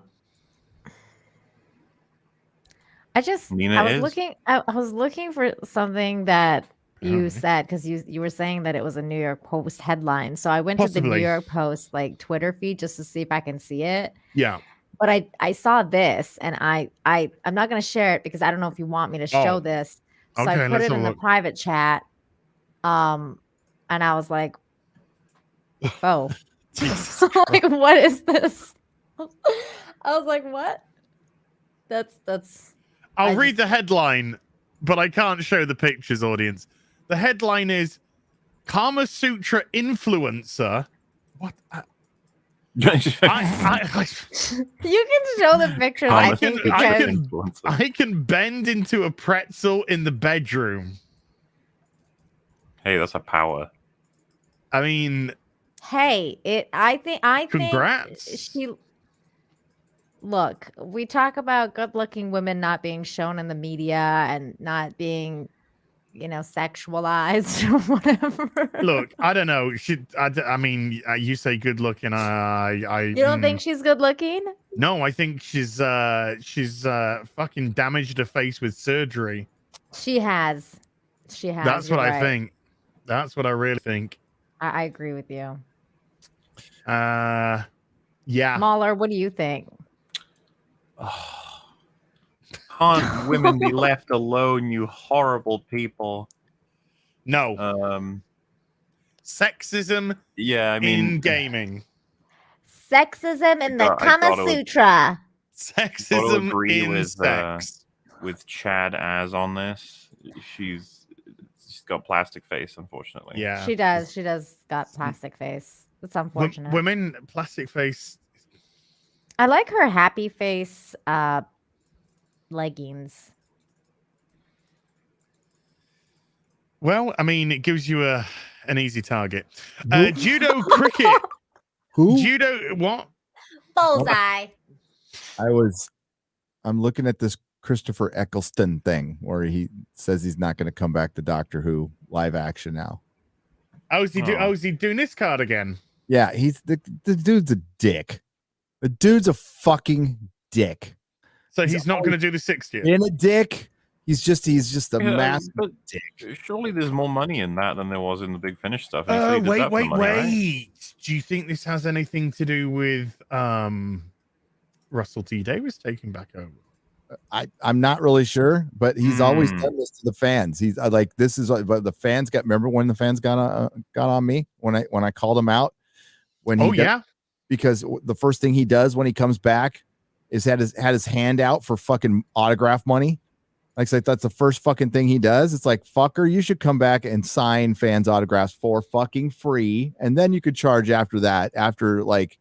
was looking for something that you said, because you were saying that it was a New York Post headline. So I went to the New York Post Twitter feed just to see if I can see it. Yeah. But I saw this, and I'm not going to share it because I don't know if you want me to show this. So I put it in the private chat. And I was like, oh, like, what is this? I was like, what? That's. I'll read the headline, but I can't show the pictures, audience. The headline is Kama Sutra influencer. What? You can show the pictures. I can bend into a pretzel in the bedroom. Hey, that's a power. I mean, hey, I think congrats. Look, we talk about good-looking women not being shown in the media and not being, sexualized or whatever. Look, I don't know. I mean, you say good-looking. You don't think she's good-looking? No, I think she's fucking damaged her face with surgery. She has. That's what I think. That's what I really think. I agree with you. Yeah. Mahler, what do you think? Can't women be left alone, you horrible people? No. Sexism. Yeah, I mean, in gaming. Sexism in the Kama Sutra. Sexism in sex. With Chad as on this, she's got plastic face, unfortunately. Yeah, she does. She does got plastic face. It's unfortunate. Women, plastic face. I like her happy face leggings. Well, I mean, it gives you an easy target. Judo cricket. Who? Judo what? Bullseye. I'm looking at this Christopher Eccleston thing where he says he's not going to come back to Doctor Who live action now. Is he doing this card again? Yeah, he's the dude's a dick. The dude's a fucking dick. So he's not going to do the 60th. In a dick. He's just a massive dick. Surely there's more money in that than there was in the Big Finish stuff. Wait. Right? Do you think this has anything to do with Russell T Davies taking back over? I'm not really sure, but he's always done this to the fans. He's like, this is but the fans remember when the fans got on me when I called him out because the first thing he does when he comes back is had his hand out for fucking autograph money. Like, so that's the first fucking thing he does. It's like, fucker, you should come back and sign fans' autographs for fucking free. And then you could charge after that, after like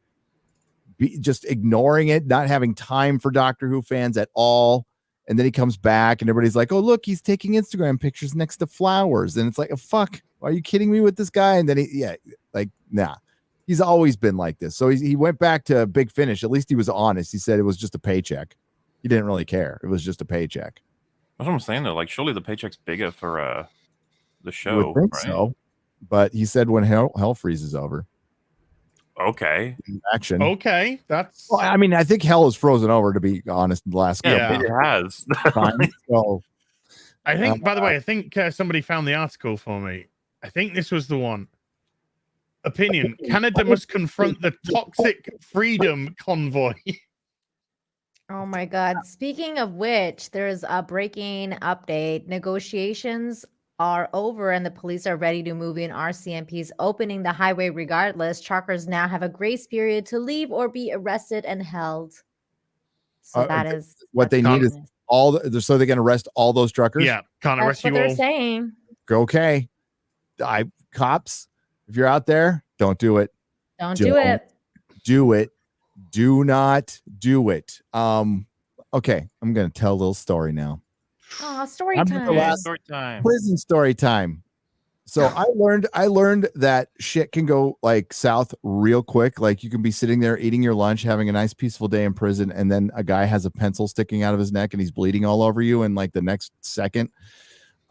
just ignoring it, not having time for Doctor Who fans at all. And then he comes back and everybody's like, oh, look, he's taking Instagram pictures next to flowers. And it's like, oh, fuck, are you kidding me with this guy? And then nah, he's always been like this. So he went back to Big Finish. At least he was honest. He said it was just a paycheck. He didn't really care. It was just a paycheck. That's what I'm saying though. Like, surely the paycheck's bigger for the show, I would think right? so. But he said when hell freezes over. Okay. Action. Okay, that's. Well, I mean, I think hell is frozen over. To be honest, in the last it has. time. So, I think. By the way, I think somebody found the article for me. I think this was the one. Opinion: Canada must confront the toxic freedom convoy. Oh my God. Speaking of which, there's a breaking update. Negotiations are over and the police are ready to move in. RCMP's opening the highway regardless. Truckers now have a grace period to leave or be arrested and held. So that is what they need is so they can arrest all those truckers. Yeah, can't arrest you all. That's what they're saying. Okay. Cops, if you're out there, don't do it. Don't do it. Do it. Do not do it. Okay, I'm gonna tell a little story now. Oh, story time. Prison story time. So I learned that shit can go like south real quick. Like you can be sitting there eating your lunch, having a nice peaceful day in prison, and then a guy has a pencil sticking out of his neck and he's bleeding all over you in like the next second.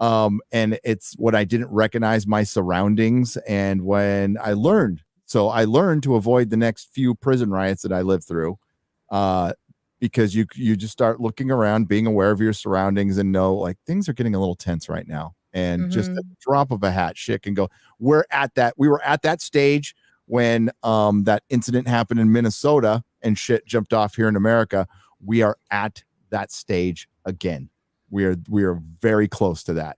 And it's when I didn't recognize my surroundings and when I learned to avoid the next few prison riots that I lived through, because you just start looking around, being aware of your surroundings, and know like things are getting a little tense right now. And just a drop of a hat, shit can go. We were at that stage when that incident happened in Minnesota and shit jumped off here in America. We are at that stage again. We are very close to that.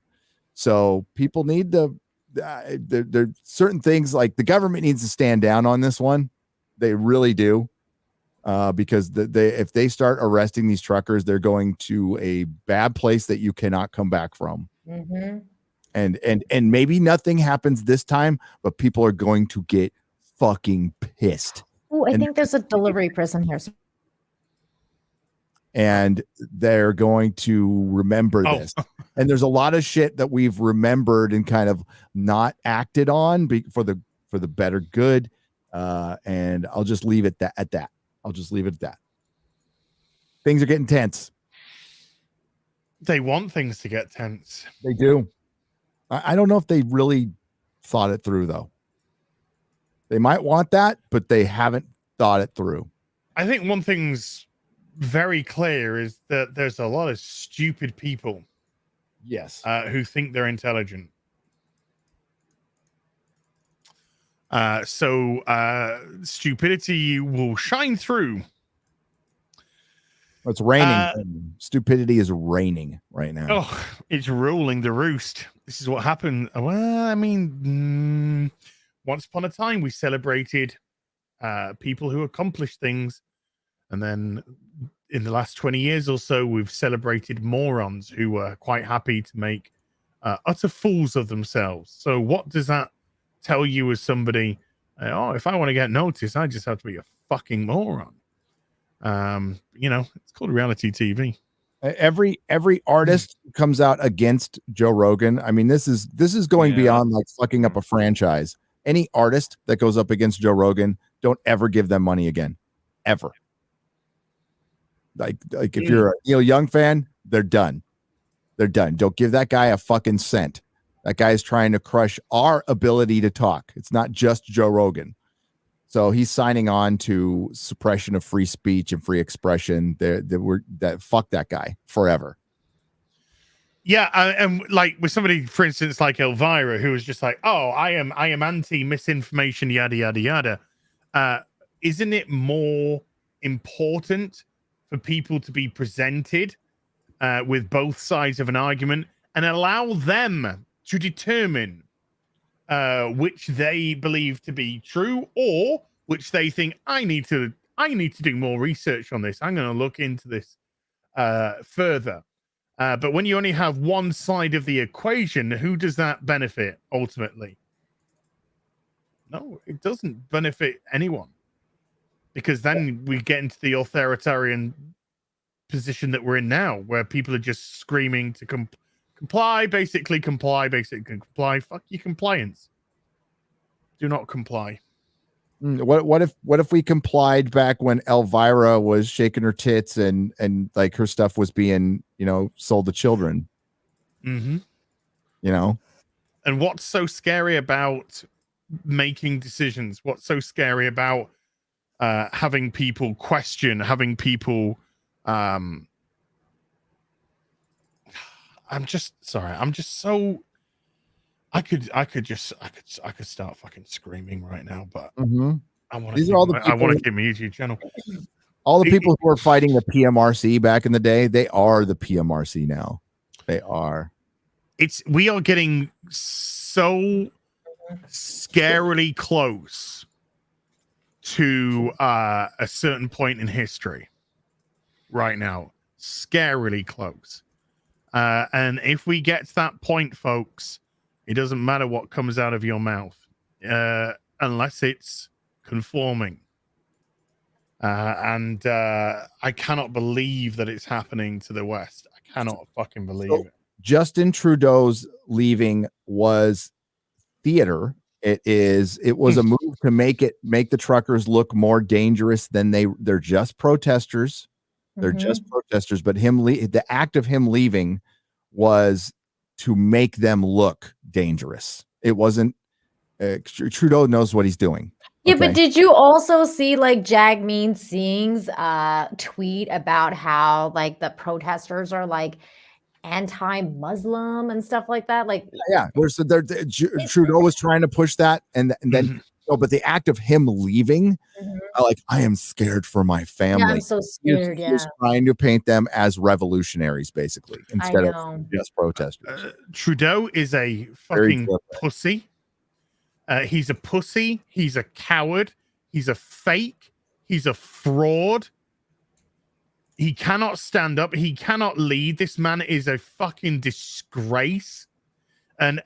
So people need to. There are certain things like the government needs to stand down on this one. They really do, because if they start arresting these truckers, they're going to a bad place that you cannot come back from. Mm-hmm. And maybe nothing happens this time, but people are going to get fucking pissed. Oh, I think there's a delivery prison here. And they're going to remember this. And there's a lot of shit that we've remembered and kind of not acted on for the better good. And I'll just leave it at that. I'll just leave it at that. Things are getting tense. They want things to get tense. They do. I don't know if they really thought it through, though. They might want that, but they haven't thought it through. I think one thing's very clear is that there's a lot of stupid people. Yes. Who think they're intelligent. So stupidity will shine through. It's raining. Stupidity is raining right now. Oh, it's ruling the roost. This is what happened. Well, I mean, once upon a time, we celebrated people who accomplished things. And then in the last 20 years or so, we've celebrated morons who were quite happy to make utter fools of themselves. So what does that tell you as somebody? If I want to get noticed, I just have to be a fucking moron. It's called reality TV. Every artist who comes out against Joe Rogan. I mean, this is going beyond like fucking up a franchise. Any artist that goes up against Joe Rogan, don't ever give them money again, ever. Like if you're a Neil Young fan, they're done. They're done. Don't give that guy a fucking cent. That guy is trying to crush our ability to talk. It's not just Joe Rogan. So he's signing on to suppression of free speech and free expression. Fuck that guy forever. Yeah, and like with somebody, for instance, like Elvira, who was just like, "Oh, I am anti-misinformation, yada yada yada." Isn't it more important for people to be presented with both sides of an argument and allow them to determine which they believe to be true, or which they think I need to do more research on this. I'm going to look into this further. But when you only have one side of the equation, who does that benefit ultimately? No, it doesn't benefit anyone, because then we get into the authoritarian position that we're in now, where people are just screaming to comply, basically comply. Fuck your compliance. Do not comply. What if we complied back when Elvira was shaking her tits and like her stuff was being, sold to children? Mm-hmm. And what's so scary about making decisions? What's so scary about having people question, having people I'm just so I could start fucking screaming right now, but I want to keep my YouTube channel. All the people who were fighting the PMRC back in the day, they are the PMRC now. They are. We are getting so scarily close to a certain point in history right now. Scarily close. And if we get to that point, folks, it doesn't matter what comes out of your mouth, unless it's conforming. And I cannot believe that it's happening to the West. I cannot fucking believe it. Justin Trudeau's leaving was theater. It was a move to make the truckers look more dangerous than they're just protesters. They're just protesters, but the act of him leaving was to make them look dangerous. It wasn't. Trudeau knows what he's doing. Yeah, but did you also see like Jagmeet Singh's tweet about how like the protesters are like anti-Muslim and stuff like that? Like, yeah, Trudeau was trying to push that, and then but the act of him leaving, I am scared for my family. Yeah, I'm so scared. He was trying to paint them as revolutionaries, basically, instead of just protesters. Trudeau is a fucking pussy. He's a pussy. He's a coward. He's a fake. He's a fraud. He cannot stand up. He cannot lead. This man is a fucking disgrace. And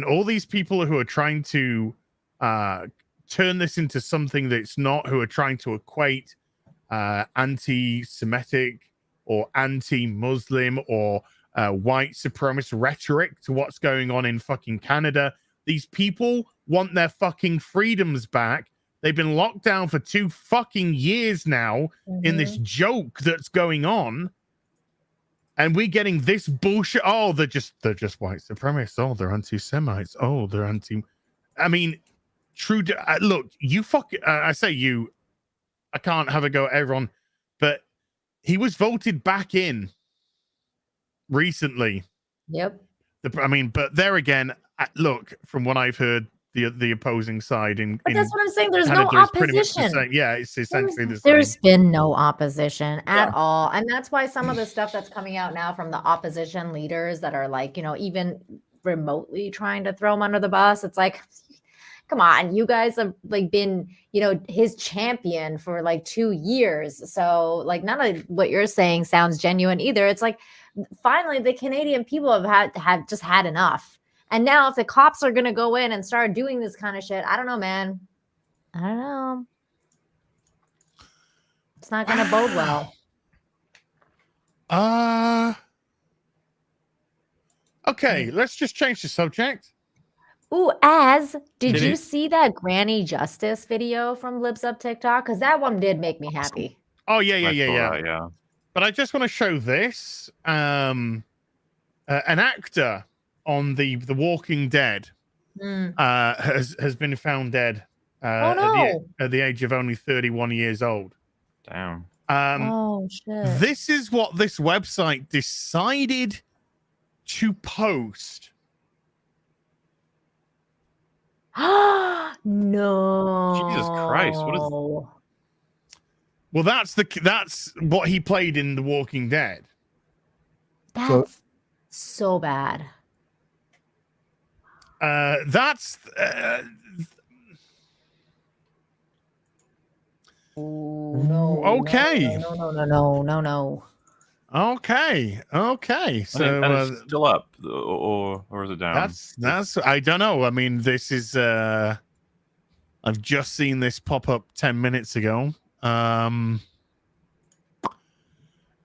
all these people who are trying to turn this into something that it's not, who are trying to equate anti-Semitic or anti-Muslim or white supremacist rhetoric to what's going on in fucking Canada. These people want their fucking freedoms back. They've been locked down for 2 fucking years now in this joke that's going on. And we're getting this bullshit. Oh, they're just white supremacists. Oh, they're anti-Semites. Oh, they're anti. I mean, Trudeau. Look, you I say you. I can't have a go at everyone, but he was voted back in recently. Yep. But there again, look, from what I've heard, the opposing side but that's what I'm saying. There's Canada no is pretty much the opposition. same. Yeah, it's essentially the same. There's been no opposition at all, and that's why some of the stuff that's coming out now from the opposition leaders that are like, even remotely trying to throw him under the bus. It's like, come on, you guys have like been, his champion for like 2 years. So like none of what you're saying sounds genuine either. It's like finally the Canadian people have just had enough. And now if the cops are going to go in and start doing this kind of shit, I don't know, man. I don't know. It's not going to bode well. Okay, let's just change the subject. Ooh, did you see that Granny Justice video from Libs Up TikTok? Because that one did make me happy. Oh, yeah. But I just want to show this. An actor on the Walking Dead has been found dead at the age of only 31 years old. Damn. Oh shit. This is what this website decided to post. No. Jesus Christ, what is? Well, that's what he played in The Walking Dead. That's so bad. No. Okay. No. Okay. So it's still up, or is it down? That's I don't know. I mean, this is I've just seen this pop up 10 minutes ago.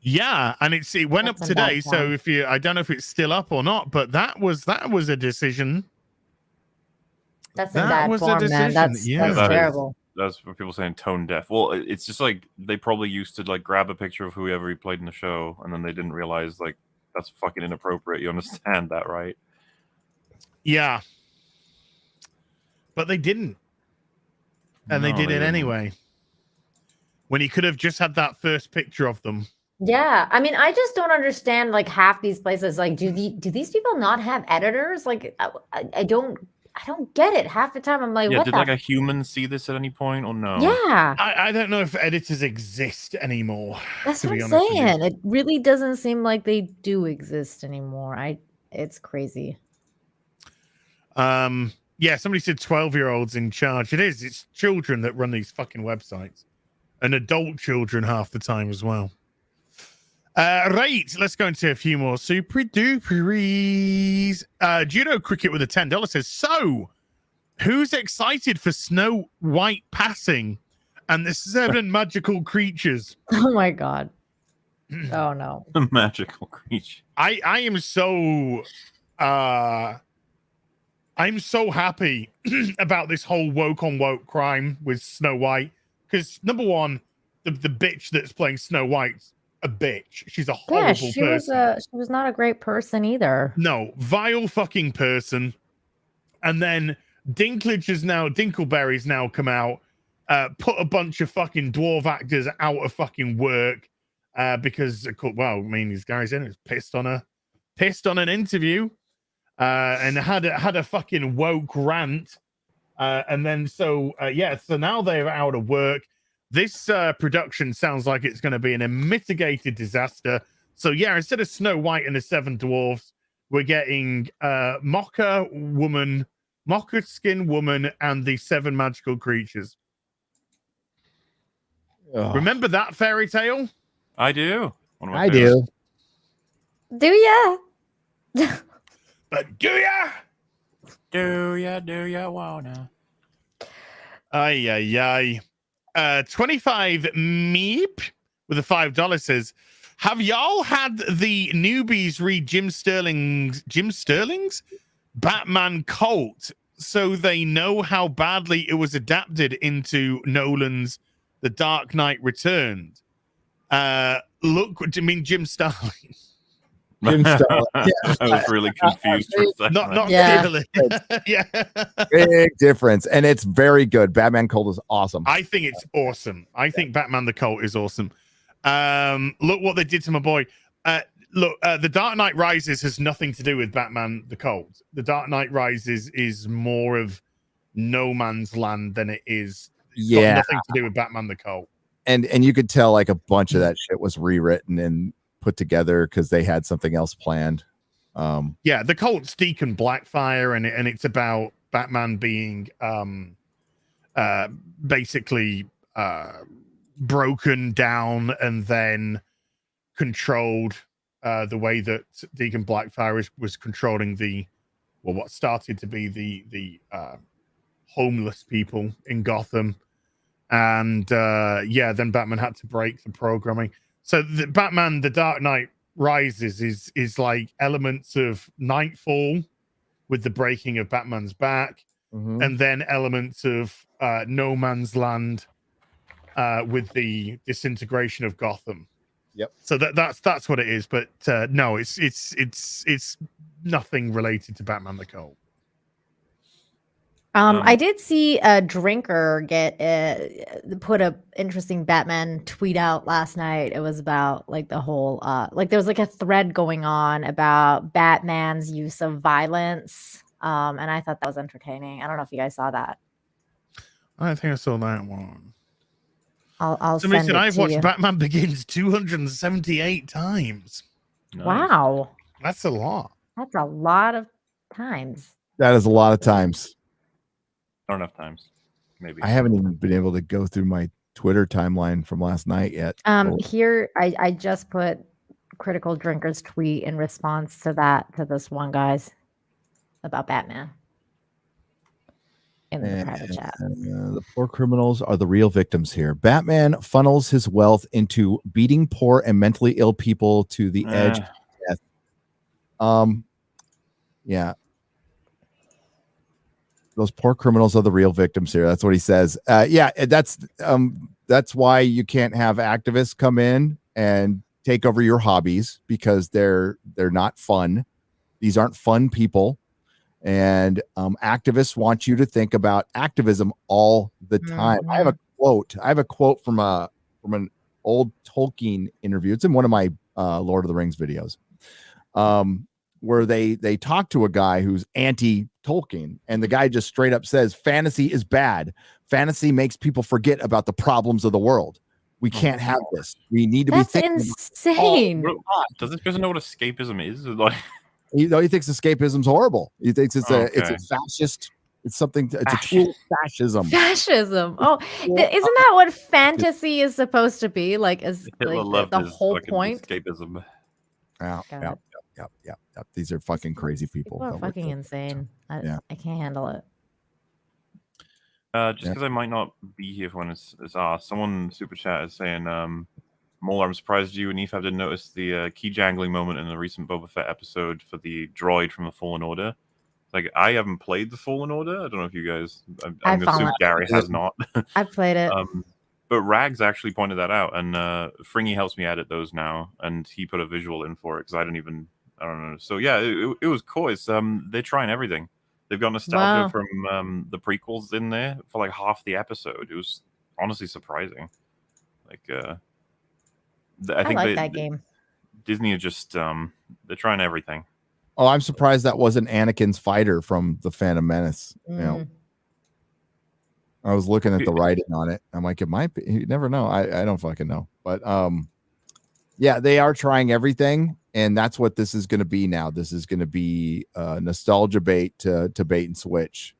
Yeah, and it went up today. So I don't know if it's still up or not, but that was a decision. That's in bad form, man. That's terrible. That's what people saying tone deaf. Well, it's just like they probably used to like grab a picture of whoever he played in the show, and then they didn't realize like that's fucking inappropriate. You understand that, right? Yeah, but they didn't, and they did it anyway. When he could have just had that first picture of them. Yeah, I mean, I just don't understand. Like half these places, like, do these people not have editors? Like, I don't get it. Half the time, I'm like, what? Did like a human see this at any point or no? Yeah, I don't know if editors exist anymore. That's what I'm saying. It really doesn't seem like they do exist anymore. It's crazy. Yeah, somebody said 12-year-olds in charge. It's children that run these fucking websites, and adult children half the time as well. Right, let's go into a few more super duperies. Judo Cricket with a $10 says, so who's excited for Snow White passing and the 7 magical creatures? Oh my god. Oh no. The magical creature. I'm so happy about this whole woke on woke crime with Snow White, because number one, the bitch that's playing Snow White's a bitch. She's a horrible person. She was not a great person either. No, vile fucking person. And then Dinkleberry's now come out, put a bunch of fucking dwarf actors out of fucking work because, well, I mean, these guys pissed on an interview and had a fucking woke rant. And then so now they're out of work. This production sounds like it's going to be an unmitigated disaster. So yeah, instead of Snow White and the 7 dwarfs, we're getting Mocha Skin Woman, and the 7 magical creatures. Ugh. Remember that fairy tale? I do. I do. Do ya? But do ya? Do ya wanna? Ay. 25 Meep with a $5 says, have y'all had the newbies read Jim Sterling's Batman Cult so they know how badly it was adapted into Nolan's The Dark Knight Returns? Look, do you mean Jim Starlin? Jim Starlin. I was really confused for a second. Not really. Yeah. Big difference. And it's very good. Batman Cult is awesome. I think it's awesome. I think Batman the Cult is awesome. Look what they did to my boy. The Dark Knight Rises has nothing to do with Batman the Cult. The Dark Knight Rises is more of no man's land than it is. Got nothing to do with Batman the Cult. And you could tell like a bunch of that shit was rewritten and put together because they had something else planned. The Cult's Deacon Blackfire, and it's about Batman being basically broken down and then controlled the way that Deacon Blackfire was controlling what started to be the homeless people in Gotham. And then Batman had to break the programming. So the Batman The Dark Knight Rises is like elements of Nightfall with the breaking of Batman's back, and then elements of No Man's Land with the disintegration of Gotham. Yep. So that's what it is. But no, it's nothing related to Batman the Cult. I did see a drinker get put a interesting Batman tweet out last night. It was about like the whole like there was like a thread going on about Batman's use of violence. And I thought that was entertaining. I don't know if you guys saw that. I don't think I saw that one. I'll Somebody send said it I've to watched you. Batman Begins 278 times. Nice. Wow, That's a lot. that's a lot of times. That is a lot of times. Not enough times. Maybe. I haven't even been able to go through my Twitter timeline from last night yet. Here I just put Critical Drinker's tweet in response to this one guy's about Batman in the private chat. The poor criminals are the real victims here. Batman funnels his wealth into beating poor and mentally ill people to the edge of death. Yeah. Those poor criminals are the real victims here. That's what he says. Yeah, that's why you can't have activists come in and take over your hobbies, because they're not fun. These aren't fun people. And activists want you to think about activism all the time. Mhm. I have a quote from an old Tolkien interview. It's in one of my Lord of the Rings videos, where they talk to a guy who's anti-Tolkien, and the guy just straight up says, fantasy is bad. Fantasy makes people forget about the problems of the world. We can't have this. We need to That's be thinking insane. Does this person know what escapism is? Like, he thinks escapism's horrible. He thinks it's a Okay. fascist. It's something. It's a tool of fascism. Fascism. Oh, isn't that what fantasy is supposed to be? Like, is Hitler like loved the his whole fucking point? escapism. Yeah. These are fucking crazy people. People are fucking insane. Yeah. I can't handle it. Just because I might not be here for when it's asked, someone super chat is saying, Molar, I'm surprised you and Efab didn't notice the key jangling moment in the recent Boba Fett episode for the droid from the Fallen Order. Like, I haven't played the Fallen Order. I don't know if you guys. I'm I've going to assume fallen- Gary has not. I've played it. But Rags actually pointed that out, and Fringy helps me edit those now, and he put a visual in for it because I don't know. So yeah, it was cool. It's they're trying everything. They've got nostalgia Wow. from the prequels in there for like half the episode. It was honestly surprising. Like, I think like that game. Disney are just they're trying everything. Oh, I'm surprised that wasn't Anakin's fighter from the Phantom Menace. You know, Mm. I was looking at the writing on it. I'm like, it might be. You never know. I don't fucking know. But yeah, they are trying everything, and that's what this is going to be now. This is going to be nostalgia bait to bait and switch.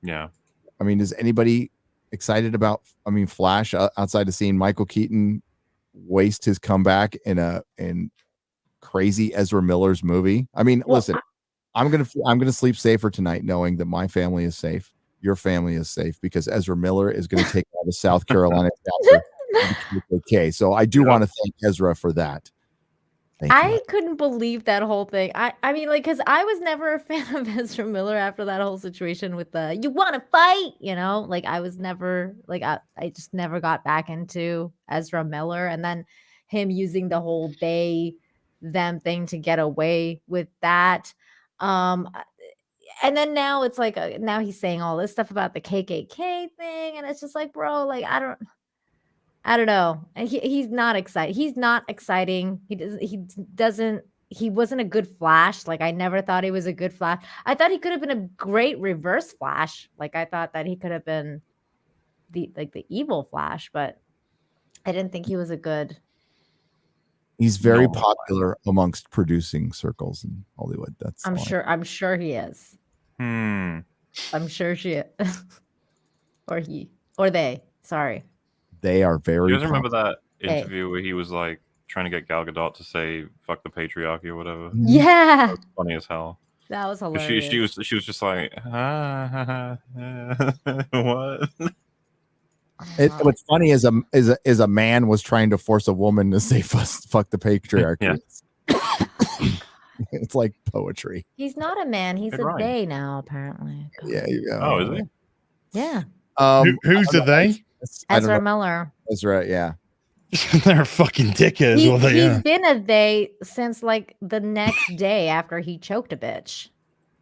Yeah. I mean, is anybody excited about? I mean, Flash outside of seeing Michael Keaton waste his comeback in crazy Ezra Miller's movie. I mean, listen, I'm gonna sleep safer tonight knowing that my family is safe, your family is safe, because Ezra Miller is going to take out a South Carolina chapter. Okay, so I do want to thank Ezra for that. Thank I you. couldn't believe that whole thing. I mean, like, because I was never a fan of Ezra Miller after that whole situation with the "you want to fight," you know, like I was never like I just never got back into Ezra Miller, and then him using the whole they them thing to get away with that. And then now it's like now he's saying all this stuff about the KKK thing, and it's just like, bro, like I don't know. He's not excited. He's not exciting. He wasn't a good Flash. Like I never thought he was a good Flash. I thought he could have been a great Reverse Flash. Like I thought that he could have been the evil Flash, but I didn't think he was a good. He's very No. popular amongst producing circles in Hollywood. That's I'm all I- sure. I'm sure he is. I'm sure she is. or he or they. Sorry. They are very. You guys remember popular. that interview where he was like trying to get Gal Gadot to say "fuck the patriarchy" or whatever? Yeah, That was funny as hell. that was 'Cause hilarious. She was just like, what? What's funny is a man was trying to force a woman to say "fuck the patriarchy." It's like poetry. He's not a man. He's Good a rhyme. they now, apparently. Yeah. Oh, is it? Yeah. Who's I are they? don't Ezra know. Miller. That's right. Yeah. They're fucking dickheads. He's been a they since like the next day after he choked a bitch.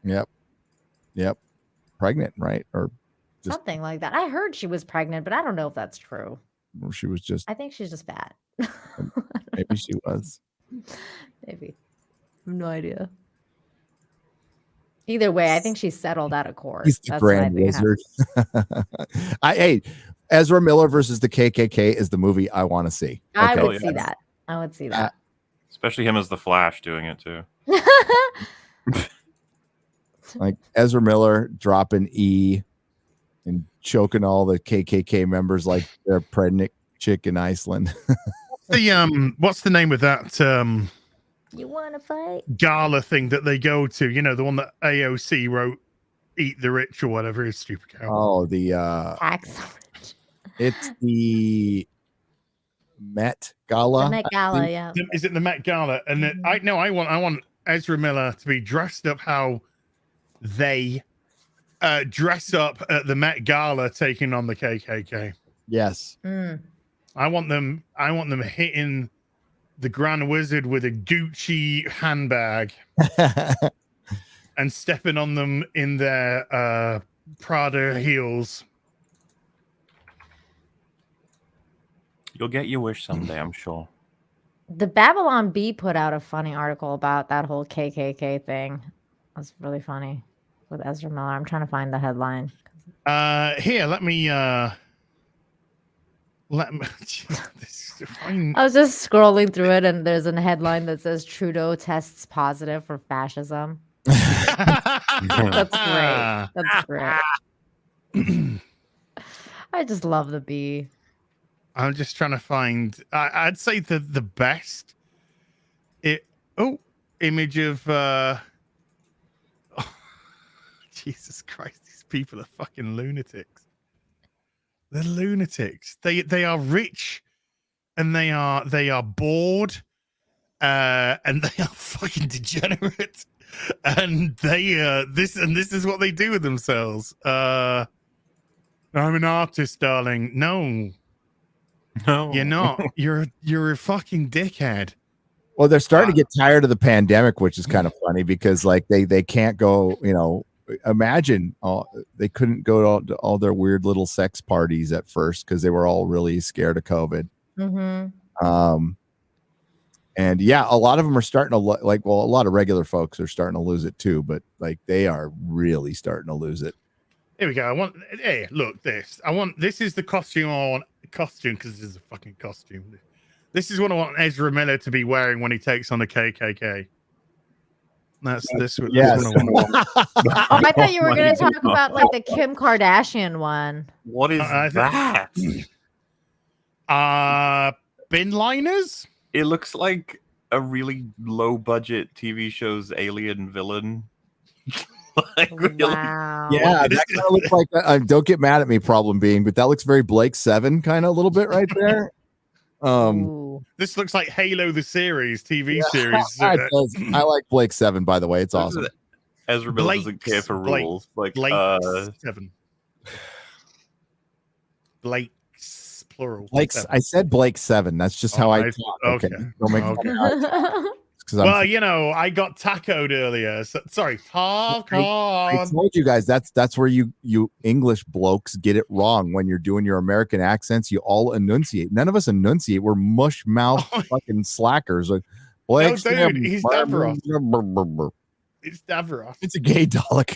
Yep. Pregnant, right? Or just, something like that. I heard she was pregnant, but I don't know if that's true. or she was just. I think she's just fat. Maybe she was. Maybe. I have no idea. Either way, I think she's settled out of court. He's the Grand Wizard. Hey, Ezra Miller versus the KKK is the movie I want to see. I would see that. I would see that. Especially him as the Flash doing it too. Like Ezra Miller dropping E and choking all the KKK members like they're pregnant chick in Iceland. What's the name of that you want to fight? Gala thing that they go to? You know, the one that AOC wrote, "Eat the Rich" or whatever his stupid cow. Oh, the tax. It's the Met Gala. The Met Gala, yeah. Is it the Met Gala? And I want Ezra Miller to be dressed up how they dress up at the Met Gala taking on the KKK. Yes. I want them hitting the Grand Wizard with a Gucci handbag and stepping on them in their Prada heels. You'll get your wish someday, I'm sure. The Babylon Bee put out a funny article about that whole KKK thing. That's really funny with Ezra Miller. I'm trying to find the headline. Here, let me. I was just scrolling through it, and there's a headline that says Trudeau tests positive for fascism. That's great. That's great. I just love the Bee. I'm just trying to find. I'd say the best. Image of. Jesus Christ! These people are fucking lunatics. They're lunatics. They are rich, and they are bored, and they are fucking degenerate, and this is what they do with themselves. I'm an artist, darling. No, you're not. You're a fucking dickhead. Well, they're starting to get tired of the pandemic, which is kind of funny because like they can't go. You know, imagine they couldn't go to all their weird little sex parties at first because they were all really scared of COVID. And yeah, a lot of them are starting to a lot of regular folks are starting to lose it too, but like they are really starting to lose it. Here we go. This is the costume I want. Costume, because this is a fucking costume. This is what I want Ezra Miller to be wearing when he takes on the KKK. That's this. Yes. I thought you were going to talk about like the Kim Kardashian one. What is that? Bin liners? It looks like a really low budget TV show's alien villain. Like, really? Wow. Yeah, that kind of looks like don't get mad at me, problem being, but that looks very Blake 7 kind of a little bit right there. This looks like Halo the series, TV series. I like Blake 7, by the way. It's awesome. Ezra Miller doesn't care for rules. Like Blake 7. Blake's plural. Blake's. I said Blake 7. That's just how I talk. Okay. Don't make fun of me. Well, you know, I got tacoed earlier. So, sorry, I told you guys that's where you English blokes get it wrong when you're doing your American accents. You all enunciate. None of us enunciate. We're mush mouth fucking slackers. Like Blake, no, dude, he's Davros. It's Davros. It's a gay Dalek.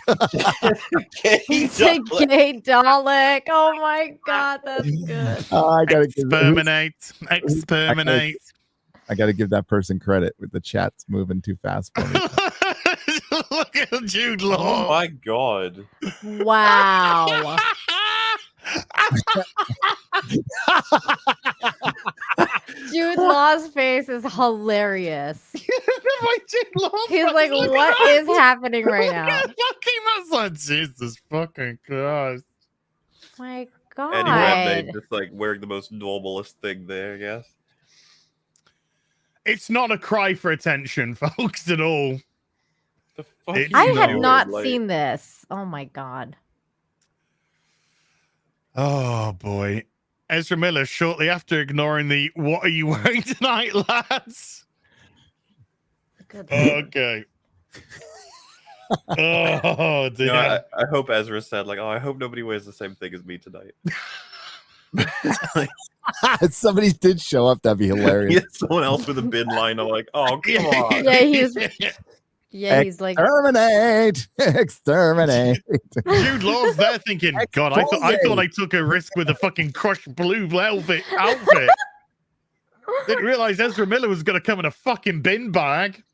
It's a gay Dalek. Oh my god, that's good. I gotta exterminate. I got to give that person credit with the chat's moving too fast for me. Look at Jude Law. Oh my god. Wow. Jude Law's face is hilarious. He's like, what is happening right now? Jesus fucking Christ. My god. Anyway, they just like wearing the most normalist thing there, I guess. It's not a cry for attention, folks, at all. The fuck I have not seen this. Oh my god. Oh boy. Ezra Miller shortly after ignoring the "What are you wearing tonight, lads?" Good. Okay. Oh dear. You know, I hope Ezra said like, "Oh, I hope nobody wears the same thing as me tonight." Somebody did show up. That'd be hilarious. Yeah, someone else with a bin line. I'm like, "Oh, come on." Yeah, he's like, Exterminate! Exterminate! Jude Law's there thinking, God, I thought I took a risk with a fucking crushed blue velvet outfit. Didn't realize Ezra Miller was going to come in a fucking bin bag.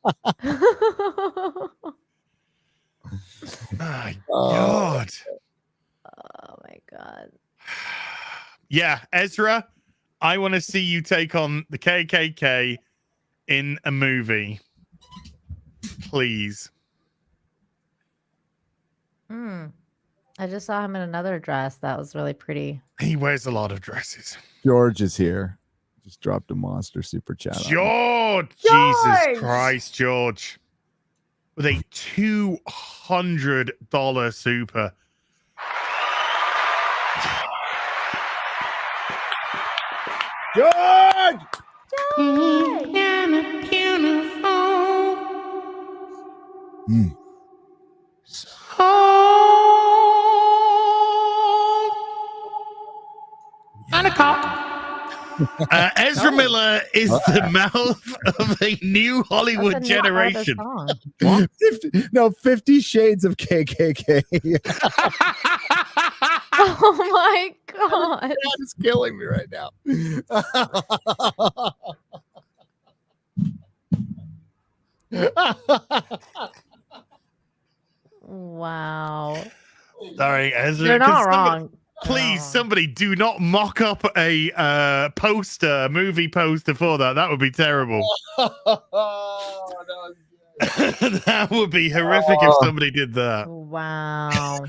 My God. oh my God. Yeah, Ezra, I want to see you take on the KKK in a movie. Please. I just saw him in another dress that was really pretty. He wears a lot of dresses. George is here. Just dropped a monster super chat. George! Jesus Christ, George. With a $200 super. George! Ezra Miller is the mouth of a new Hollywood generation. 50 Shades of KKK. Oh my God. It's killing me right now. Wow. Sorry, Ezra. You're not wrong. Please, somebody do not mock up a movie poster for that. That would be terrible. That would be horrific if somebody did that. Wow.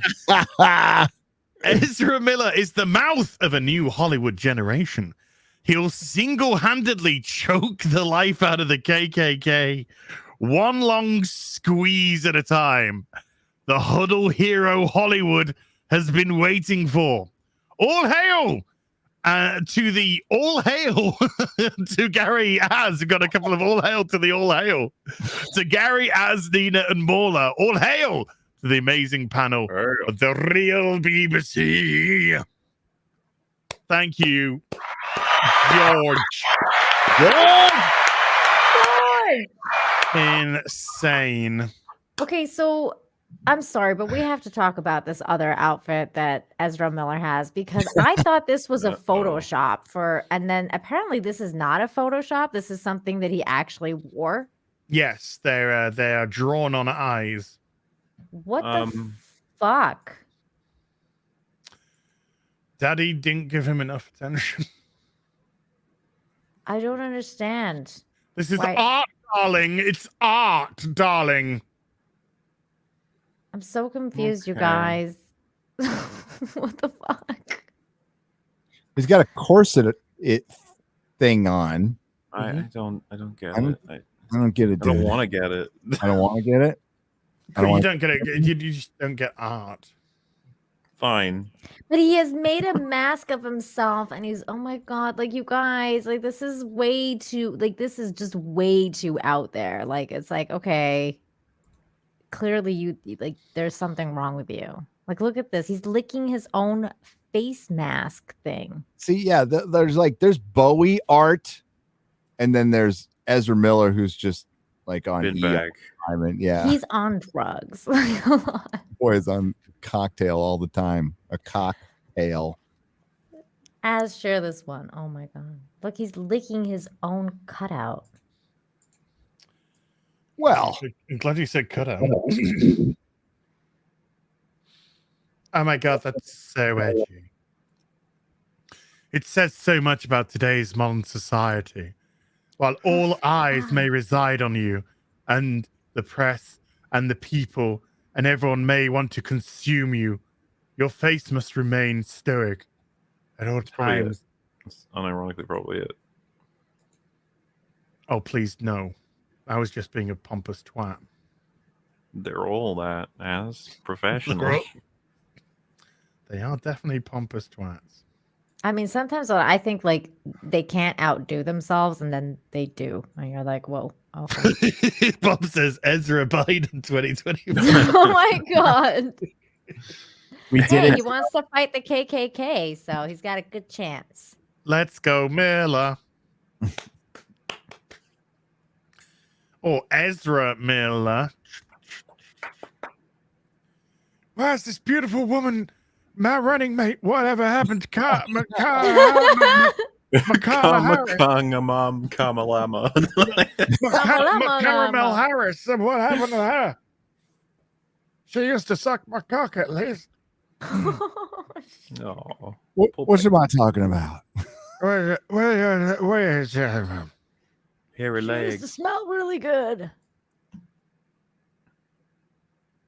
Ezra Miller is the mouth of a new Hollywood generation. He'll single-handedly choke the life out of the KKK, one long squeeze at a time. The huddle hero Hollywood has been waiting for. All hail to Gary Az. We've got a couple of all hail to the all hail. To Gary, Az, Nina, and Mauler. All hail to the amazing panel of the real BBC. Thank you, George. Insane. Okay, so I'm sorry, but we have to talk about this other outfit that Ezra Miller has because I thought this was a Photoshop and then apparently this is not a Photoshop. This is something that he actually wore. Yes, they are drawn on eyes. What the fuck? Daddy didn't give him enough attention. I don't understand. This is art, darling. It's art, darling. I'm so confused, you guys. What the fuck? He's got a corset thing on. I don't get it. I don't get it. I don't want to get it. I don't want to get it. You don't get it. You just don't get art. Fine. But he has made a mask of himself and he's, oh my God, like you guys, like this is way too, like this is just way too out there. Like, it's like, okay, clearly you, like, there's something wrong with you. Like, look at this. He's licking his own face mask thing. See, yeah, there's Bowie art and then there's Ezra Miller who's just like on bin bag. Yeah. He's on drugs. Like, a lot. Boy is on cocktail all the time. A cocktail. As share this one. Oh my God. Look, he's licking his own cutout. Well, I'm glad you said cutout. Oh my God, that's so edgy. It says so much about today's modern society. While all eyes may reside on you, and the press and the people and everyone may want to consume you, your face must remain stoic at all times. That's unironically probably it. Oh, please, no. I was just being a pompous twat. They're all that as professionals. They are definitely pompous twats. I mean, sometimes I think like they can't outdo themselves, and then they do, and you're like, "Whoa, okay." Bob says Ezra Biden 2020. Oh my god! We did Hey, it. he wants to fight the KKK, so he's got a good chance. Let's go, Miller. Or Ezra Miller. Where's this beautiful woman? My running mate. Whatever happened to Makala Harris? Kamalama. Caramel Harris. What happened to her? She used to suck my cock at least. Oh. What am I talking about? Where is it? Hairy She used legs. to smell really good.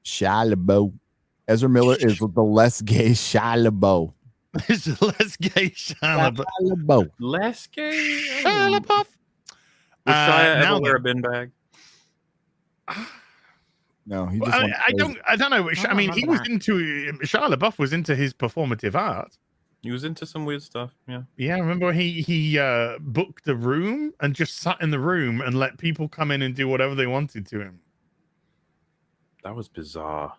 Shia LaBeouf. Ezra Miller is the less gay Shia LaBeouf. It's less gay Shia Shia LaBeouf. Less gay? LaBeouf. Would Shia now ever wear a bin bag? No, he Well, just I don't know. I mean, he was into Shia LaBeouf was into his performative art. He was into some weird stuff. Yeah. Yeah, remember he booked the room and just sat in the room and let people come in and do whatever they wanted to him. That was bizarre.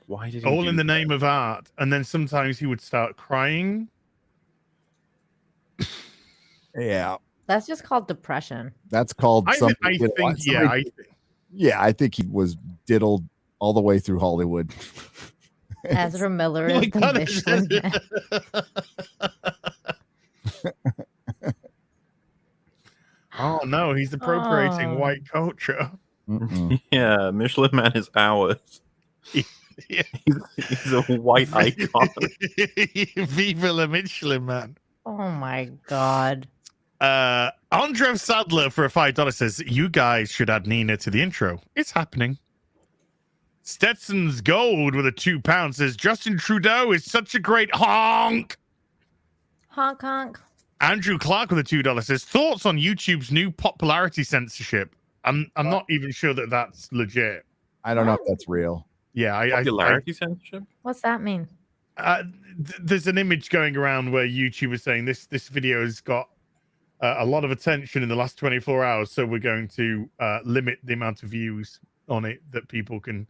Why did he All do in the that? name of art. And then sometimes he would start crying. Yeah, That's just called depression. that's called I something. think I think he was diddled all the way through Hollywood. Ezra Miller is Like, the Michelin Man. Oh no, he's appropriating Oh. white culture. Mm-mm. Yeah, Michelin Man is ours. Yeah. He's a white icon. Viva la Michelin Man. Oh my god. Andrew Sadler for a $5 says, "You guys should add Nina to the intro. It's happening." Stetson's Gold with a £2 says, "Justin Trudeau is such a great honk." Honk honk. Andrew Clark with a $2 says, "Thoughts on YouTube's new popularity censorship?" I'm not even sure that that's legit. I don't know if that's real. Yeah, Popularity censorship? What's that mean? There's an image going around where YouTube is saying this video has got a lot of attention in the last 24 hours, so we're going to limit the amount of views on it that people can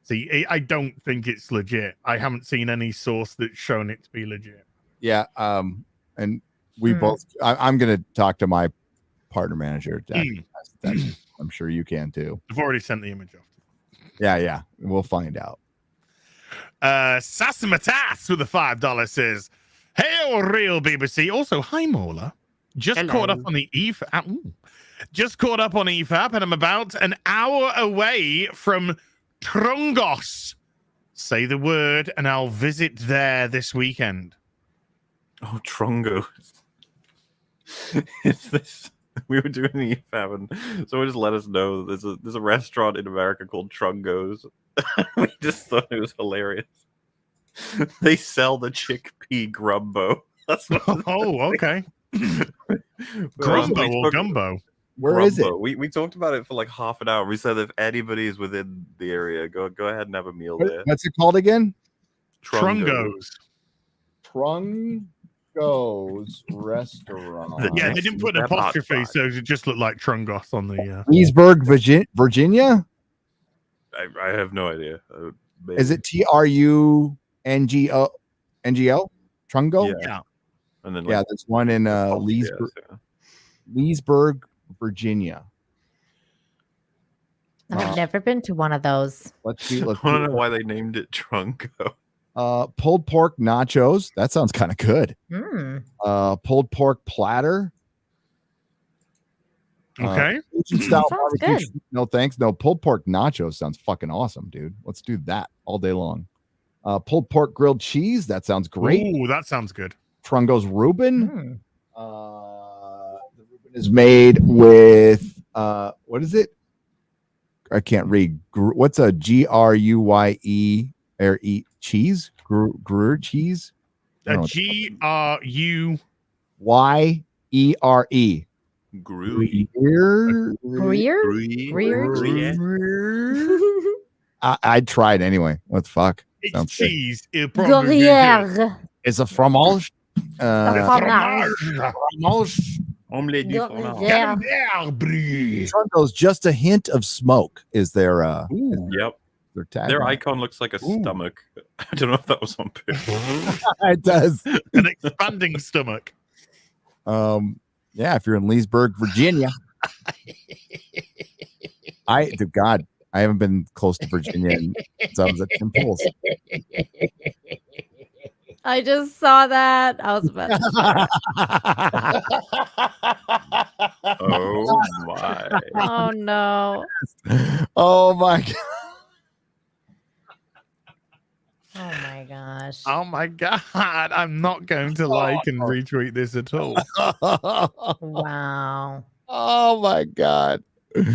see. I don't think it's legit. I haven't seen any source that's shown it to be legit. Yeah. And we both. I'm going to talk to my partner manager. I'm sure you can too. I've already sent the image off. Yeah. We'll find out. Sassamatas with a $5 says, "Hey, real BBC." Also, hi Mola. Just caught up on the EFAP. Just caught up on EFAP, and I'm about an hour away from Trongos. Say the word, and I'll visit there this weekend. Oh, Trongos. Is this? We were doing the EFAB, and someone just let us know there's a restaurant in America called Trongos. We just thought it was hilarious. They sell the chickpea grumbo. That's what. Oh, okay. Grumbo or gumbo? Where is it? We talked about it for like half an hour. We said if anybody is within the area, go ahead and have a meal there. What's it called again? Trongos. Trongos restaurant. Yeah, they didn't put an apostrophe, so it just looked like Trongos on the. Leesburg, Virginia. I have no idea. Is it TRUNGO? Trungo? Yeah. And then Yeah, there's one in Leesburg, Virginia. I've never been to one of those. Let's see. I don't know why they named it Trungo. Pulled pork nachos. That sounds kind of good. Pulled pork platter. Okay. Style Sounds barbecue. good. No thanks. No, pulled pork nachos sounds fucking awesome, dude. Let's do that all day long. Pulled pork grilled cheese. That sounds great. Ooh, that sounds good. Trungo's Reuben. The Reuben is made with what is it? I can't read. What's a GRUYE or E cheese? Gruyere cheese? GRUYERE. Gruyere. Greer? I tried anyway. What the fuck? It's Sounds good. cheese. It'll probably be good. Gruyere. It's a fromage. Fromage. Fromage. Omelette du fromage. Yeah. Camembert brie. This one goes just a hint of smoke. Is their Yep. their tag? Their icon looks like a stomach. I don't know if that was on purpose. It does. An expanding stomach. Yeah, if you're in Leesburg, Virginia. God, I haven't been close to Virginia since I was at Temples. I just saw that. I was about to Oh my. Oh no. Oh my god. Oh my gosh. Oh my god! I'm not going to like and retweet this at all. Wow. Oh my god.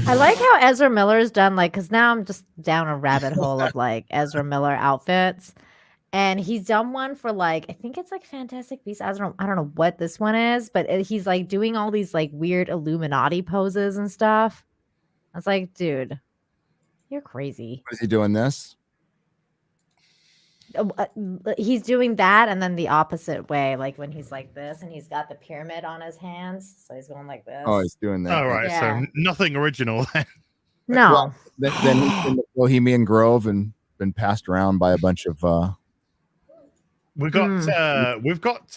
I like how Ezra Miller's done because now I'm just down a rabbit hole of Ezra Miller outfits. And he's done one for I think it's Fantastic Beasts. I don't know what this one is, but he's doing all these weird Illuminati poses and stuff. I was like, dude, you're crazy. Is he doing this? He's doing that and then the opposite way, when he's like this and he's got the pyramid on his hands. So he's going like this. Oh, he's doing that. All right, Yeah. so nothing original then. No. Well, then he's in the Bohemian Grove and been passed around by a bunch of We've got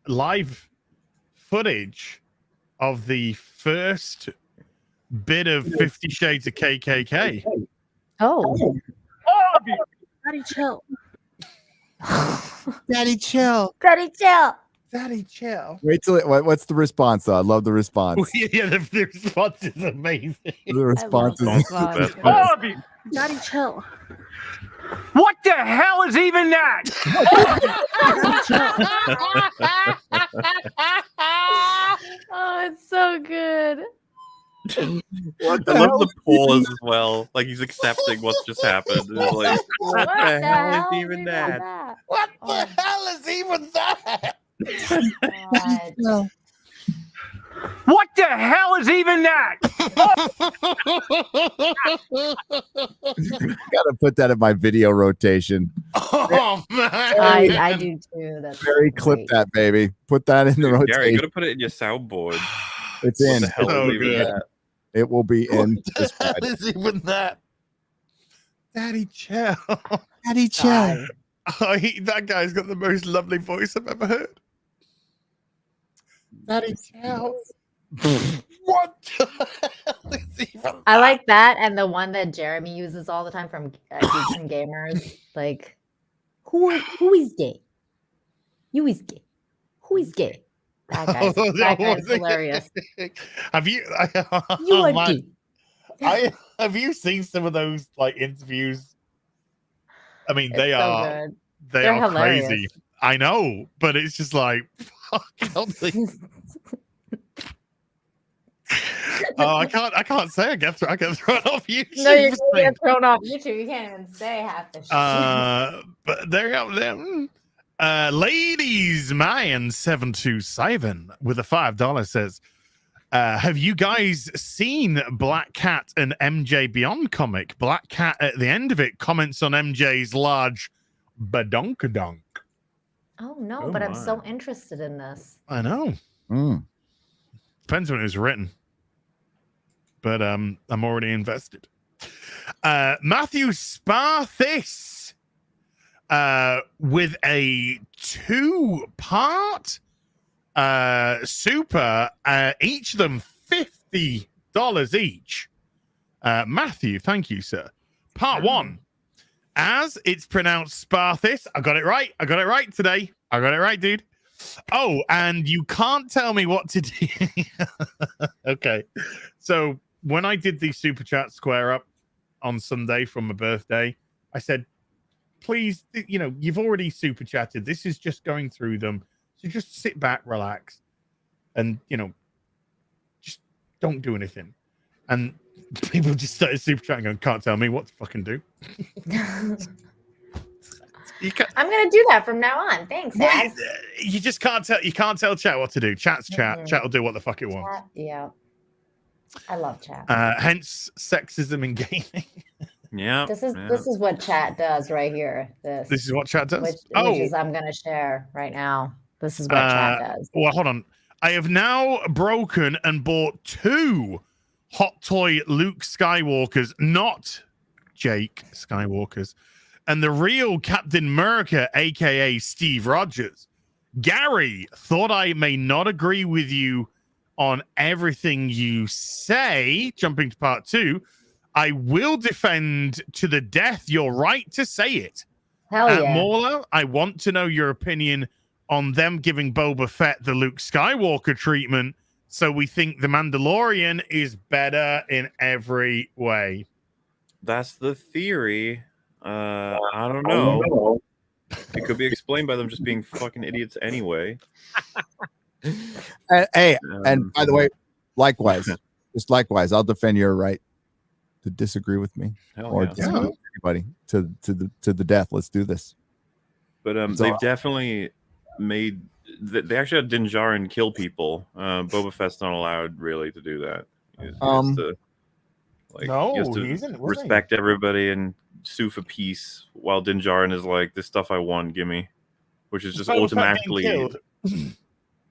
live footage of the first bit of 50 Shades of KKK. Oh. Daddy, chill. Daddy chill. Daddy, chill. Daddy, chill. Wait till what's the response though? I love the response. Yeah, the response is amazing. The response is Daddy, chill. What the hell is even that? Oh, it's so good. I love the pause as well. He's accepting what's just happened. It's like, what the hell is even that? What the hell is even that? God. What the hell is even that? Gotta put that in my video rotation. Oh man, I do too. That's Barry, clip great. that, baby. Put that in the Gary, you rotation. gotta put it in your soundboard. It's What in. the hell So is even good. that? It will be in what this the hell Friday. is even that? Daddy, chill. Daddy God. That guy's got the most lovely voice I've ever heard. Daddy, chill. What the hell is even I like that and the one that Jeremy uses all the time from Geeks and Gamers. Who is gay? You is gay. Who is gay? That guy's hilarious. Have you? You are man. gay. Have you seen some of those interviews? I mean, It's so good. They're are hilarious. crazy. I know, but it's just fuck. Oh, I can't say. I get thrown off YouTube. No, you're gonna get thrown off YouTube. You can't even say half the shit. But they're out there. Ladies man 727 with a $5 says, have you guys seen Black Cat and MJ Beyond comic? Black Cat at the end of it comments on MJ's large badonkadonk. Oh no, Oh but I'm my. so interested in this. I know. Mm. Depends when it was written. But I'm already invested. Matthew Sparthis with a 2-part super, each of them $50 each. Matthew, thank you, sir. Part 1. As it's pronounced Sparthis. I got it right. I got it right today. I got it right, dude. Oh, and you can't tell me what to do. Okay. So when I did the Super Chat Square Up on Sunday from my birthday, I said, please, you've already Super Chatted. This is just going through them. So just sit back, relax, and, just don't do anything. And people just started Super Chatting going, can't tell me what to fucking do. You can't, I'm gonna do that from now on. Thanks, Az. you just can't tell. You can't tell chat what to do. Chat's chat. Mhm. Chat will do what the fuck it wants. Yeah. I love chat. Hence sexism in gaming. Yeah. This is what chat does right here. This This is what chat does. which is I'm gonna share right now. This is what chat does. Well, hold on. I have now broken and bought 2 hot toy Luke Skywalkers, not Jake Skywalkers, and the real Captain America, aka Steve Rogers. Gary, thought I may not agree with you on everything you say. Jumping to part 2, I will defend to the death your right to say it. Hell yeah. Mauler, I want to know your opinion on them giving Boba Fett the Luke Skywalker treatment, so we think the Mandalorian is better in every way. That's the theory. I don't know. It could be explained by them just being fucking idiots anyway. Hey, and by the way, likewise, I'll defend your right to disagree with me or disagree with anybody to the death. Let's do this. But they've definitely made. They actually had Din Djarin kill people. Boba Fett's not allowed really to do that. He has to respect everybody and sue for peace, while Din Djarin is like, this stuff I want, gimme, which is just automatically. Are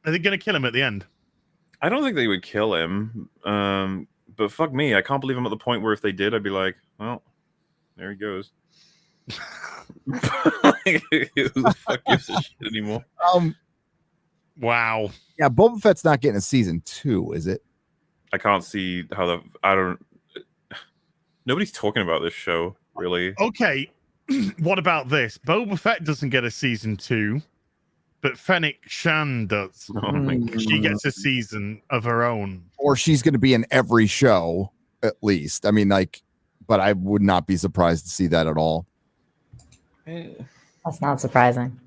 they going to kill him at the end? I don't think they would kill him. But fuck me, I can't believe I'm at the point where if they did, I'd be like, well, there he goes. Who the fuck gives a shit anymore? Wow. Yeah, Boba Fett's not getting a season 2, is it? I can't see how nobody's talking about this show, really. Okay, what about this? Boba Fett doesn't get a season 2, but Fennec Shan does. Oh my God. She gets a season of her own. Or she's going to be in every show, at least. I mean, but I would not be surprised to see that at all. That's not surprising.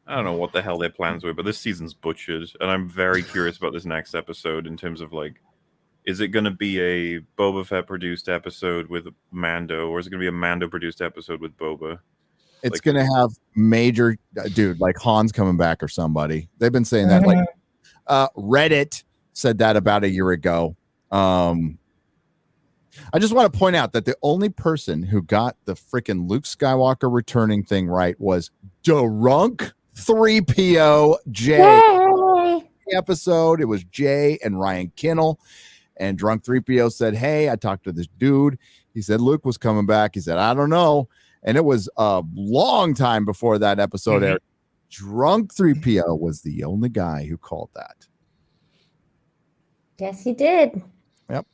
I don't know what the hell their plans were, but this season's butchered, and I'm very curious about this next episode in terms of is it going to be a Boba Fett produced episode with Mando, or is it going to be a Mando produced episode with Boba? It's going to have major dude like Han's coming back or somebody. They've been saying that. Reddit said that about a year ago. I just want to point out that the only person who got the freaking Luke Skywalker returning thing right was Drunk 3PO Jay. Yay! Episode. It was Jay and Ryan Kinnell. And Drunk 3PO said, hey, I talked to this dude. He said Luke was coming back. He said, I don't know. And it was a long time before that episode aired. Drunk 3PO was the only guy who called that. Yes, he did. Yep.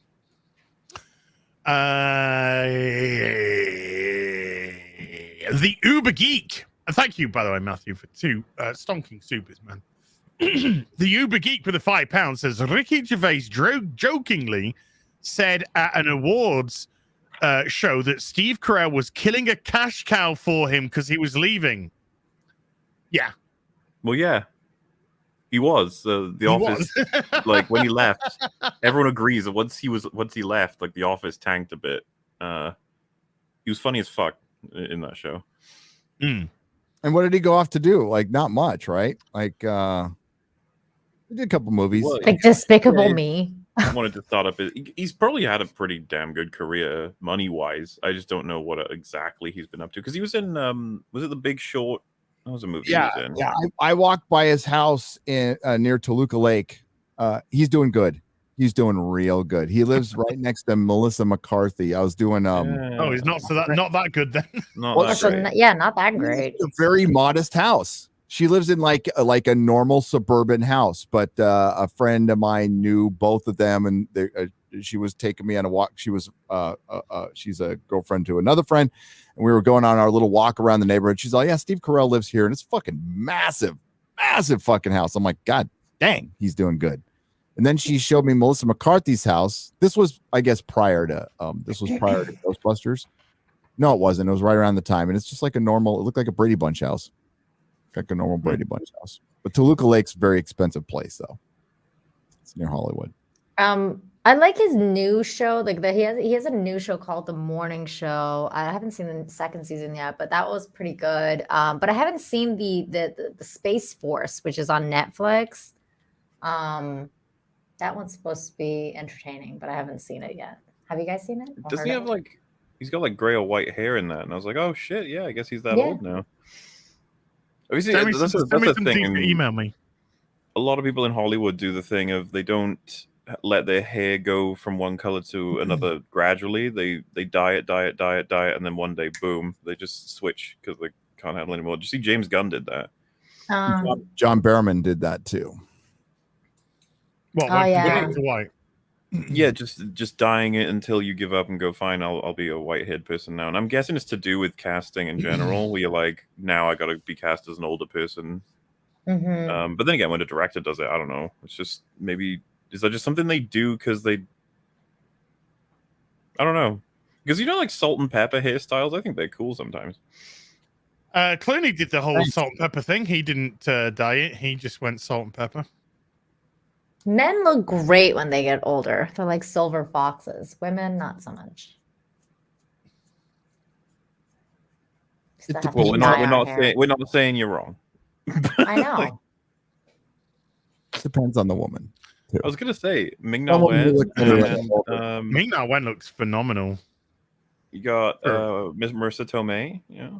The Uber Geek. Thank you, by the way, Matthew, for 2 stonking supers, man. The Uber Geek with the £5 says Ricky Gervais jokingly said at an awards show that Steve Carell was killing a cash cow for him because he was leaving. Yeah. Well, yeah. He was. The office, when he left, everyone agrees that once he left, the office tanked a bit. He was funny as fuck in that show. And what did he go off to do? Not much, right? He did a couple movies. Well, Despicable Me. Wanted to start up. He's probably had a pretty damn good career, money wise. I just don't know what exactly he's been up to, because he was in. Was it The Big Short? That was a movie. Yeah, he was in. yeah. I walked by his house in near Toluca Lake. He's doing good. He's doing real good. He lives right next to Melissa McCarthy. I was doing. Oh, he's not not that good then. Not Well, that great. Yeah, not that great. a very modest house. She lives in like a normal suburban house, but a friend of mine knew both of them, and she was taking me on a walk. She was she's a girlfriend to another friend, and we were going on our little walk around the neighborhood. She's like, "Yeah, Steve Carell lives here, and it's fucking massive fucking house." I'm like, "God dang, he's doing good." And then she showed me Melissa McCarthy's house. This was, I guess, prior to Ghostbusters. No, it wasn't. It was right around the time, and it's just like a normal. It looked like a Brady Bunch house. Like a normal Brady Bunch house. But Toluca Lake's a very expensive place, though. It's near Hollywood. I like his new show. He has a new show called The Morning Show. I haven't seen the second season yet, but that was pretty good. But I haven't seen the Space Force, which is on Netflix. That one's supposed to be entertaining, but I haven't seen it yet. Have you guys seen it? Does he have he's got like gray or white hair in that, and I was like, oh shit, yeah, I guess he's that Yeah. old now. Obviously, Send me that's some a thing. deep- email me. A lot of people in Hollywood do the thing of they don't let their hair go from one color to another gradually. They dye it, and then one day, boom, they just switch because they can't handle it anymore. Did you see James Gunn did that? John Barrowman did that too. What? Oh, yeah. To white. Yeah, just dyeing it until you give up and go, fine, I'll be a white-haired person now. And I'm guessing it's to do with casting in general, where you're like, now I got to be cast as an older person. Mm-hmm. But then again, when a director does it, I don't know. It's just maybe is that just something they do because they? I don't know, because like salt and pepper hairstyles. I think they're cool sometimes. Clooney did the whole salt and pepper thing. He didn't dye it. He just went salt and pepper. Men look great when they get older. They're like silver foxes. Women, not so much. Still have to Well, dye our hair. we're not saying you're wrong. I know. Depends on the woman. I was gonna say Ming Na Someone who Wen. looked better Ming Na Wen looks phenomenal. You got Miss Marissa Tomei. Yeah.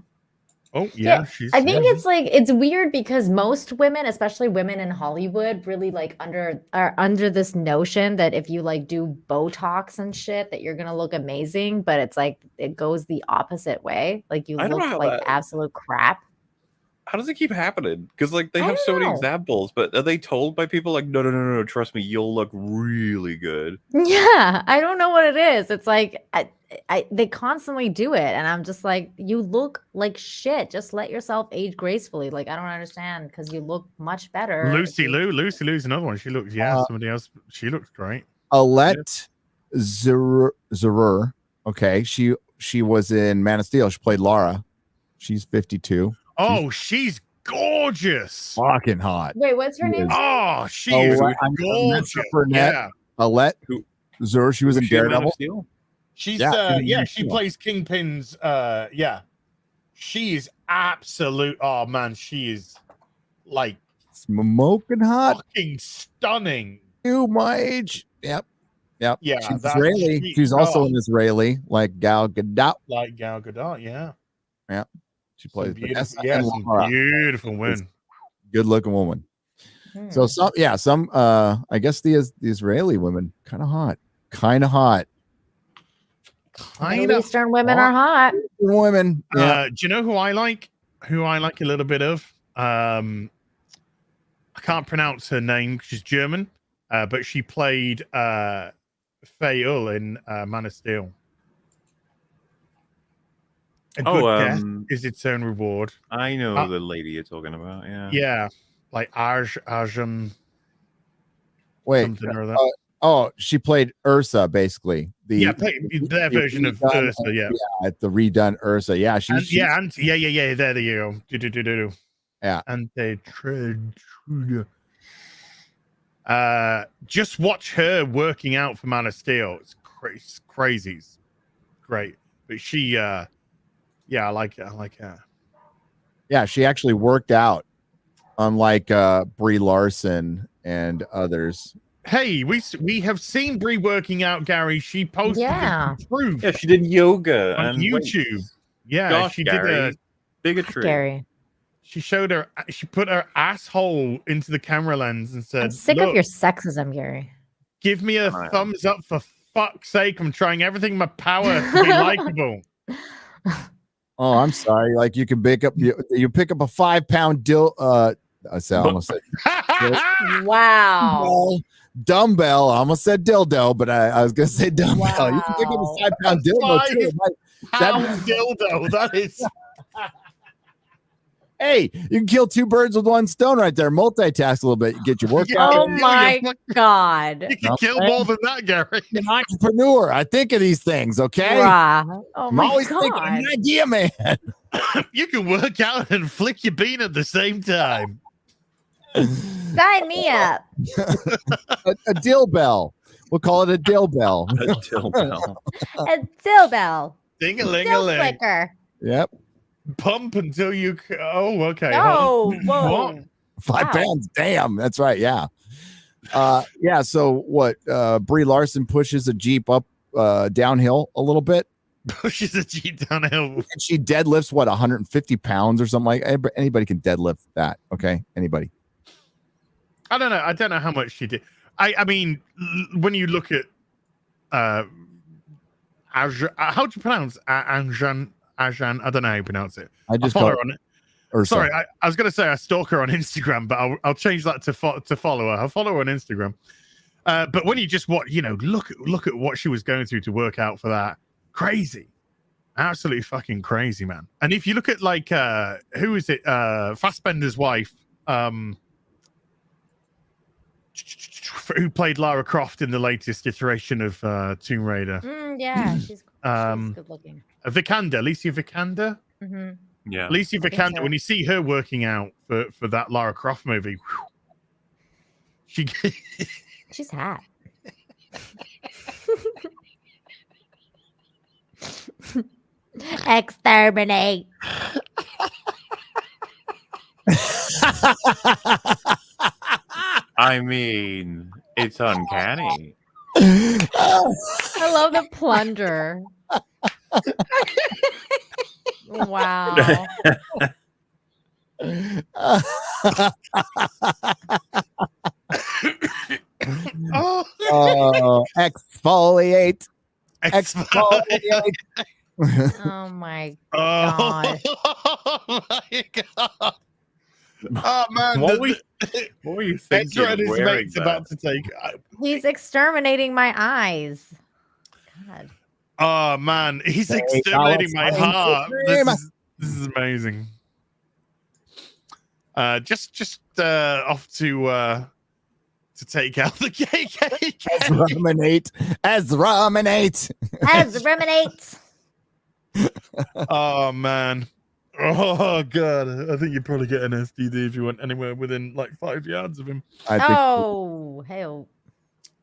Oh yeah, I think it's like it's weird because most women, especially women in Hollywood, really like are under this notion that if you like do Botox and shit, that you're gonna look amazing. But it's like it goes the opposite way. Like you I don't know look how like that- absolute crap. How does it keep happening? Because like they I have so don't many know. examples, but are they told by people like, no, trust me, you'll look really good. Yeah, I don't know what it is. It's like they constantly do it, and I'm just like, you look like shit. Just let yourself age gracefully. Like I don't understand because you look much better. Lucy Lou's another one. She looks somebody else. She looks great. Alette Zerur. Okay, she was in Man of Steel. She played Lara. She's 52. Oh, she's gorgeous. Fucking hot. Wait, what's her name? Oh, she is I'm gorgeous. Yeah. Alette Zerur. She was in she in Man of Daredevil. Steel? She's Yeah, she plays Kingpin's she is absolute. Oh man, she is like Smoking hot. fucking stunning. You my age. Yep. Yeah, She's Israeli. She's also an Israeli, like Gal Gadot. like Gal Gadot. Yeah, She plays some Vanessa beautiful, yeah, and some Laura. beautiful women. Good looking woman. So some I guess the Israeli women kind of hot. Middle Eastern women are hot. Women. Yeah. Do you know who I like? Who I like a little bit of? I can't pronounce her name. She's German, but she played Faye in Man of Steel. A good death is its own reward. I know the lady you're talking about. Yeah. Yeah, like Arjun. Wait. Something or other. She played Ursa based,ly Their version of Ursa. Yeah, the redone Ursa. Yeah, yeah. There you go. Yeah, and they just watch her working out for Man of Steel. It's crazy. It's great, but she, I like her. Yeah, she actually worked out, unlike Brie Larson and others. Hey, we have seen Brie working out, Gary. She posted proof. Yeah, she did yoga on and YouTube. weights. Yeah, Gosh, she Gary, did bigotry. Gary. She showed her. She put her asshole into the camera lens and said, I'm sick of "Look, your sexism, Gary. give me a thumbs up for fuck's sake. I'm trying everything in my power to be likable." Oh, I'm sorry. Like you can pick up you pick up a 5-pound I almost said Wow. dumbbell. I almost said dildo, but I was gonna say dumbbell. Wow. You can pick up a 5-pound dildo too. Pound dildo. That is. Hey, you can kill 2 birds with 1 stone right there. Multitask a little bit. You get your workout. Oh my God. You can kill more than that, Gary. I'm an entrepreneur. I think of these things, okay? Bruh. Oh I'm my always thinking God. of an idea, man. You can work out and flick your bean at the same time. Sign me up. a dill bell. We'll call it a dill bell. A dildo. A dilbell. Ding-a-ling-a-ling. Flicker. Yep. Pump until you. Oh, okay. No. What? Whoa. 5 Wow. pounds. Damn. That's right. Yeah. So what? Brie Larson pushes a Jeep up downhill a little bit. Pushes a Jeep downhill. And she deadlifts what 150 pounds or something like. Anybody can deadlift that. Okay, anybody. I don't know how much she did. I mean, when you look at how do you pronounce Anjan? I don't know how you pronounce it. I just follow her on it. Or sorry, I was going to say I stalk her on Instagram, but I'll change that to follow her. I'll follow her on Instagram. But when you just look at what she was going through to work out for that, crazy, absolutely fucking crazy, man. And if you look at like who is it? Fassbender's wife, who played Lara Croft in the latest iteration of Tomb Raider. Yeah, she's good looking. Alicia Vikander. Mm-hmm. Yeah, Alicia Vikander. So. When you see her working out for that Lara Croft movie, she's hot. Exterminate. I mean, it's uncanny. I love the plunger. Wow. Exfoliate. Oh my god. Oh my god. Oh man, what were you thinking? Ezra and his mate's about to take. He's exterminating my eyes. God. Oh man, he's exterminating my heart. This is amazing. Just off to take out the KKK. Ezra-minate. Oh man. Oh god, I think you'd probably get an STD if you went anywhere within like 5 yards of him. Oh hell.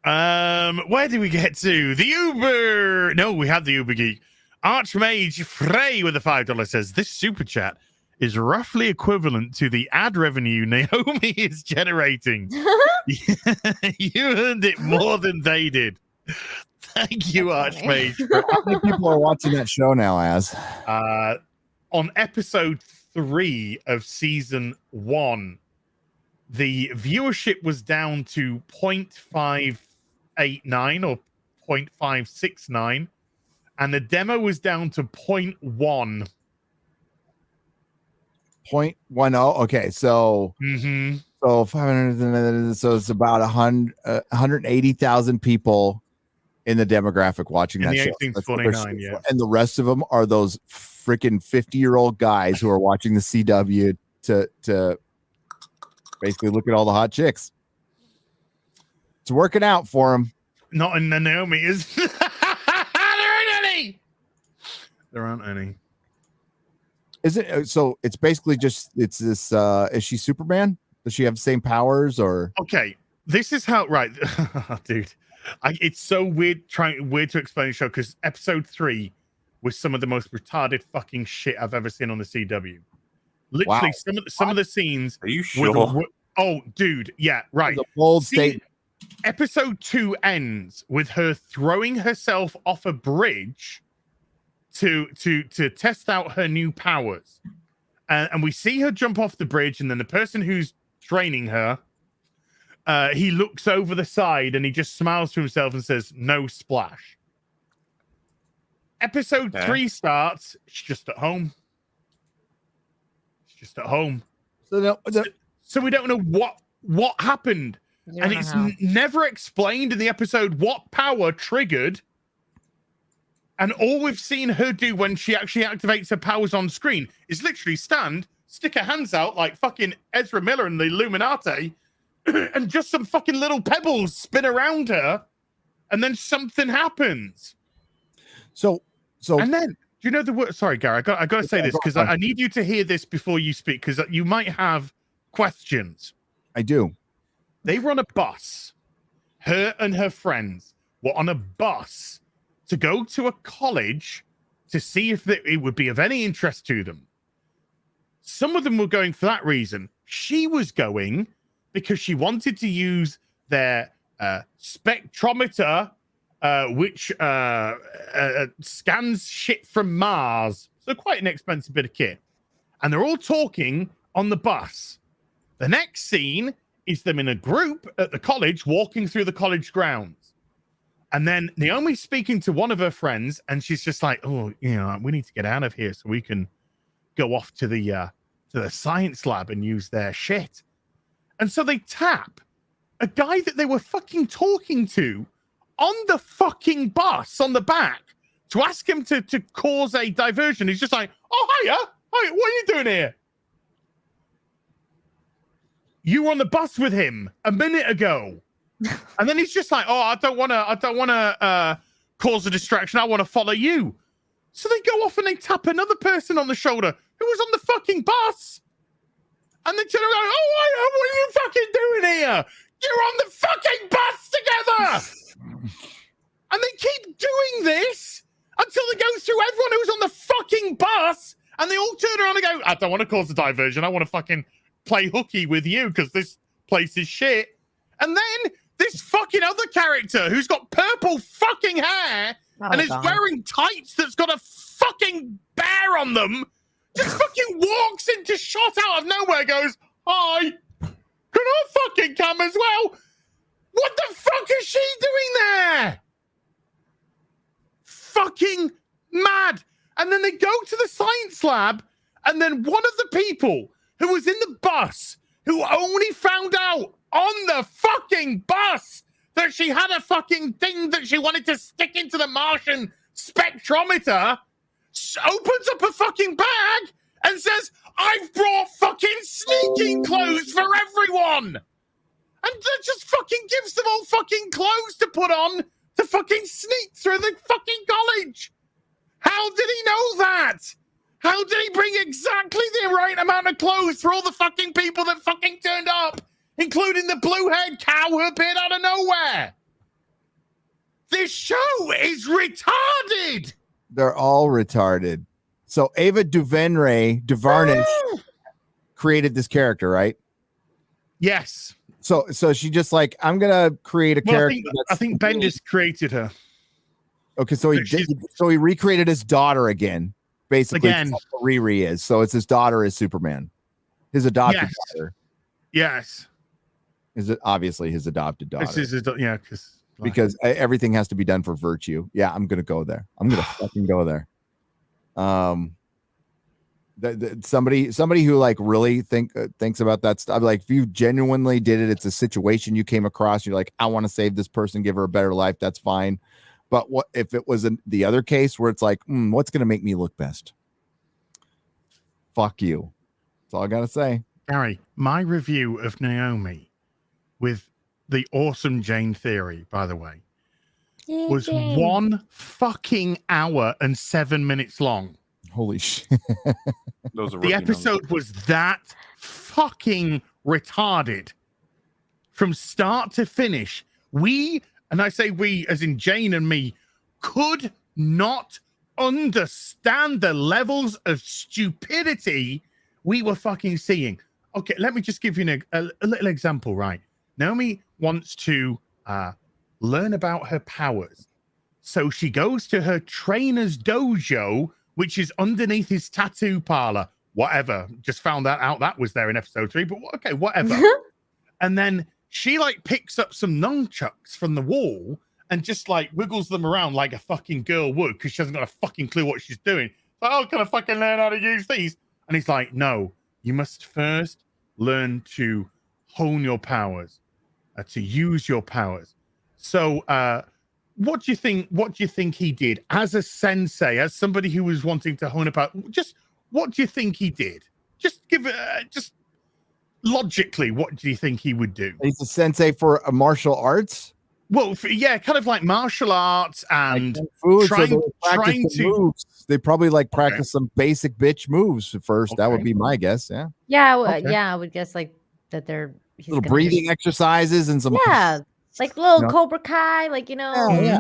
Where did we get to? The Uber. No, we had the Uber Geek. Archmage Frey with a $5 says this super chat is roughly equivalent to the ad revenue Naomi is generating. You earned it more than they did. Thank you, Archmage. How many people are watching that show now, Az? On episode 3 of season 1, the viewership was down to 0.589 or 0.569, and the demo was down to 0.1. 0.10. Okay, so so 500. So it's about 180,000 people in the demographic watching that show. 1849, yeah. And the rest of them are those freaking 50-year-old guys who are watching the CW to basically look at all the hot chicks. It's working out for them. Not in the Naomi is. There aren't any. There aren't any. Is it so? It's basically just it's this. Is she Superman? Does she have the same powers or? Okay, this is how. Right, dude. It's so weird to explain the show because episode 3 was some of the most retarded fucking shit I've ever seen on the CW. Literally, some of the scenes. Are you sure? Oh, dude, yeah, right. A bold statement. Episode 2 ends with her throwing herself off a bridge to test out her new powers, and we see her jump off the bridge, and then the person who's training her, he looks over the side and he just smiles to himself and says, "No splash." Episode 3 starts. She's just at home. She's just at home. So we don't know what happened. And it's never explained in the episode what power triggered. And all we've seen her do when she actually activates her powers on screen is literally stand, stick her hands out like fucking Ezra Miller and the Illuminati, and just some fucking little pebbles spin around her, and then something happens. So and then, do you know the word? Sorry, Gary, I got to say this because I need you to hear this before you speak because you might have questions. I do. They were on a bus. Her and her friends were on a bus to go to a college to see if it would be of any interest to them. Some of them were going for that reason. She was going because she wanted to use their spectrometer which scans shit from Mars. So quite an expensive bit of kit. And they're all talking on the bus. The next scene is them in a group at the college walking through the college grounds. And then Naomi's speaking to one of her friends, and she's just like, oh, we need to get out of here so we can go off to the science lab and use their shit. And so they tap a guy that they were fucking talking to on the fucking bus on the back to ask him to cause a diversion. He's just like, oh, hiya. Hi, what are you doing here? You were on the bus with him a minute ago. And then he's just like, oh, I don't want to cause a distraction. I want to follow you. So they go off and they tap another person on the shoulder who was on the fucking bus. And they turn around, oh, what are you fucking doing here? You're on the fucking bus together. And they keep doing this until they go through everyone who's on the fucking bus. And they all turn around and go, I don't want to cause a diversion. I want to fucking play hooky with you because this place is shit. And then this fucking other character who's got purple fucking hair and is wearing tights that's got a fucking bear on them just fucking walks into shot out of nowhere, goes, hi, can I fucking come as well? What the fuck is she doing there? Fucking mad. And then they go to the science lab, and then one of the people who was in the bus, who only found out on the fucking bus that she had a fucking thing that she wanted to stick into the Martian spectrometer, opens up a fucking bag and says, I've brought fucking sneaking clothes for everyone. And that just fucking gives them all fucking clothes to put on to fucking sneak through the fucking college. How did he know that? How did he bring exactly the right amount of clothes for all the fucking people that fucking turned up, including the blue-haired cow who appeared out of nowhere? This show is retarded. They're all retarded. So Ava DuVernay created this character, right? Yes. So she just like, I'm gonna create a character. I think Bendis created her. Okay, so he recreated his daughter again, basically. Again, Riri is. So it's his daughter is Superman, his adopted daughter. Yes. Is it obviously his adopted daughter? This is because everything has to be done for virtue. Yeah, I'm gonna go there. I'm gonna fucking go there. Somebody who like really thinks about that stuff. Like if you genuinely did it, it's a situation you came across. You're like, I want to save this person, give her a better life. That's fine. But what if it was the other case where it's like, what's gonna make me look best? Fuck you. That's all I gotta say. Gary, my review of Naomi with the awesome Jane theory, by the way, was 1 fucking hour and 7 minutes long. Holy shit. The episode was that fucking retarded from start to finish. And I say we, as in Jane and me, could not understand the levels of stupidity we were fucking seeing. Okay, let me just give you a little example, right? Naomi wants to learn about her powers. So she goes to her trainer's dojo, which is underneath his tattoo parlor. Whatever. Just found out that was there in episode 3, but okay, whatever. And then she like picks up some nunchucks from the wall and just like wiggles them around like a fucking girl would because she hasn't got a fucking clue what she's doing. Like, oh, can I fucking learn how to use these? And he's like, no, you must first learn to hone your powers, to use your powers. So what do you think he did as a sensei, as somebody who was wanting to hone about? Just what do you think he did? Just give it, just logically, what do you think he would do? He's a sensei for martial arts. Well, yeah, kind of like martial arts and like trying to moves. They probably like practice some basic bitch moves first. That would be my guess. Yeah. Yeah. Yeah. I would guess like that they're little breathing exercises and some. Yeah. Like little Cobra Kai, like, Yeah.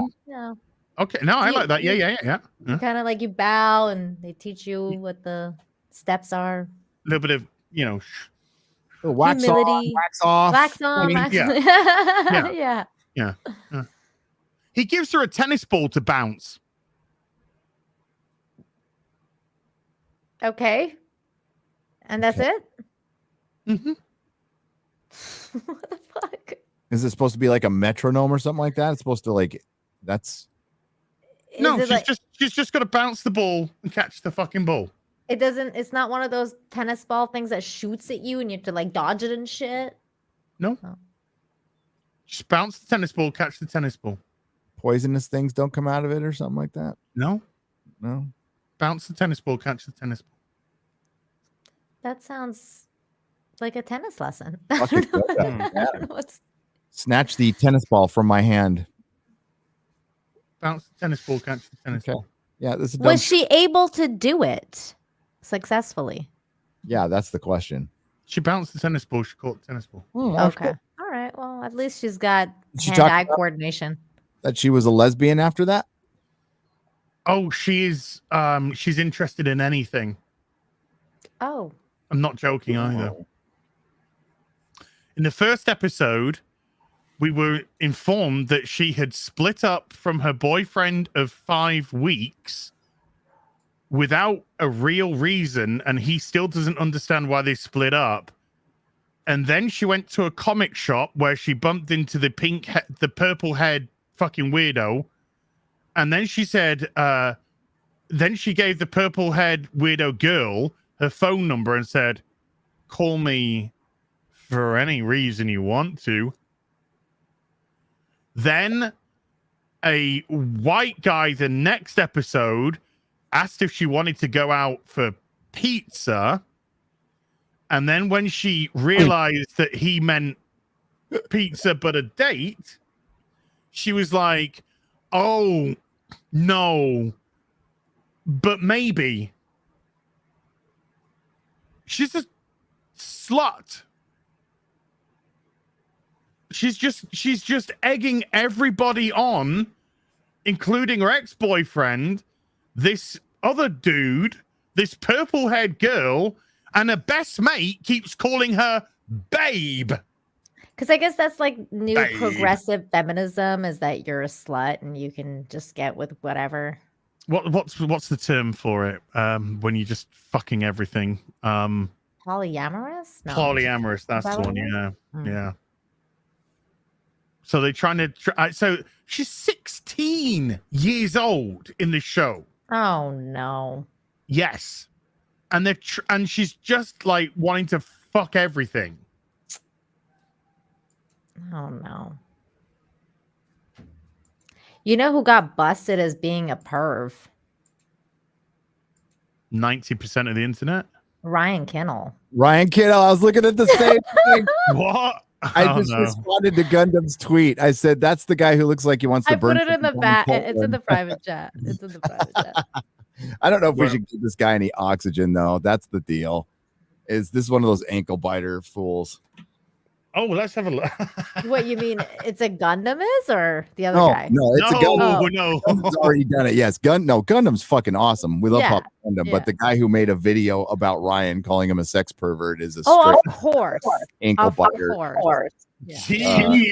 Okay. No, I like that. Yeah. Kind of like you bow and they teach you what the steps are. A little bit of, wax humility. on, wax off. Wax on. I mean, wax yeah. yeah. Yeah. He gives her a tennis ball to bounce. Okay. And that's it? Mm-hmm. What the fuck? Is it supposed to be like a metronome or something like that? It's supposed to like that's No, Is it like, she's just got to bounce the ball and catch the fucking ball. it's not one of those tennis ball things that shoots at you and you have to like dodge it and shit? No. Oh. Just bounce the tennis ball, catch the tennis ball. poisonous things don't come out of it or something like that. No. No. Bounce the tennis ball, catch the tennis ball. That sounds like a tennis lesson. Fuck it, go down. I don't know what's... Snatch the tennis ball from my hand. Bounce the tennis ball, catch the tennis ball. Yeah, this is Was she able to do it successfully? Yeah, that's the question. She bounced the tennis ball. She caught the tennis ball. Okay. All right. Well, at least she's got She hand-eye talked about coordination. that she was a lesbian after that. Oh, she is. She's interested in anything. Oh. I'm not joking either. In the first episode, we were informed that she had split up from her boyfriend of 5 weeks without a real reason, and he still doesn't understand why they split up. And then she went to a comic shop where she bumped into the purple haired fucking weirdo. And then she said, then she gave the purple haired weirdo girl her phone number and said, call me for any reason you want to. Then a white guy, the next episode, asked if she wanted to go out for pizza. And then when she realized that he meant pizza but a date, she was like, oh, no, but maybe. She's a slut. She's just egging everybody on, including her ex-boyfriend, this other dude, this purple-haired girl, and her best mate keeps calling her babe. Because I guess that's like new Babe. progressive feminism, is that you're a slut and you can just get with whatever. What's the term for it? When you just fucking everything. Polyamorous? No. Polyamorous, that's the one, yeah. Yeah. So they're trying to so she's 16 years old in the show. Oh no. Yes. And they're and she's just like wanting to fuck everything. Oh no. You know who got busted as being a perv? 90% of the internet. Ryan Kinnell. Ryan Kittle. I was looking at the same thing. What? I just responded to Gundam's tweet. I said, that's the guy who looks like he wants to I burn. put it in the something back. down It's in the private chat. It's in the private chat. I don't know if we should give this guy any oxygen, though. That's the deal. Is this one of those ankle biter fools? Oh, let's have a look. What you mean? It's a Gundam is or the other No, guy? no, it's a Gundam. No. Gundam's already done it. Yes, Gundam's fucking awesome. We love Yeah, Pop Gundam, but the guy who made a video about Ryan calling him a sex pervert is a Oh, straight of course. ankle Of biter. course. Yeah.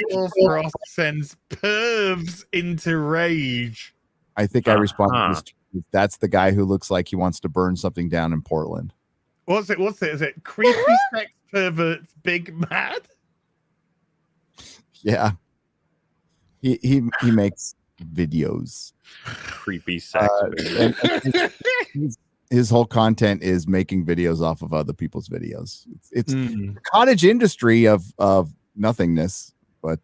Frost sends pervs into rage. I think I responded to this tweet. That's the guy who looks like he wants to burn something down in Portland. What's it? Is it creepy sex perverts big mad? Yeah. He makes videos. Creepy sex. His whole content is making videos off of other people's videos. It's the cottage industry of nothingness. But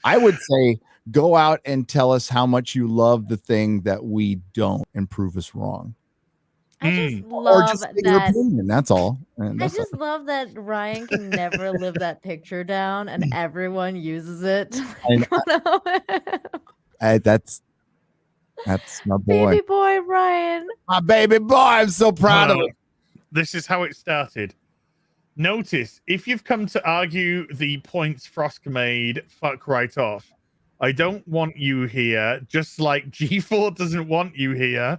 I would say go out and tell us how much you love the thing that we don't and prove us wrong. I just Or love just state your that. opinion. That's all. And I that's just love that Ryan can never live that picture down, and everyone uses it. that's my boy. Baby boy Ryan. My baby boy. I'm so proud of him. This is how it started. Notice, if you've come to argue the points Frost made, fuck right off. I don't want you here, just like G4 doesn't want you here.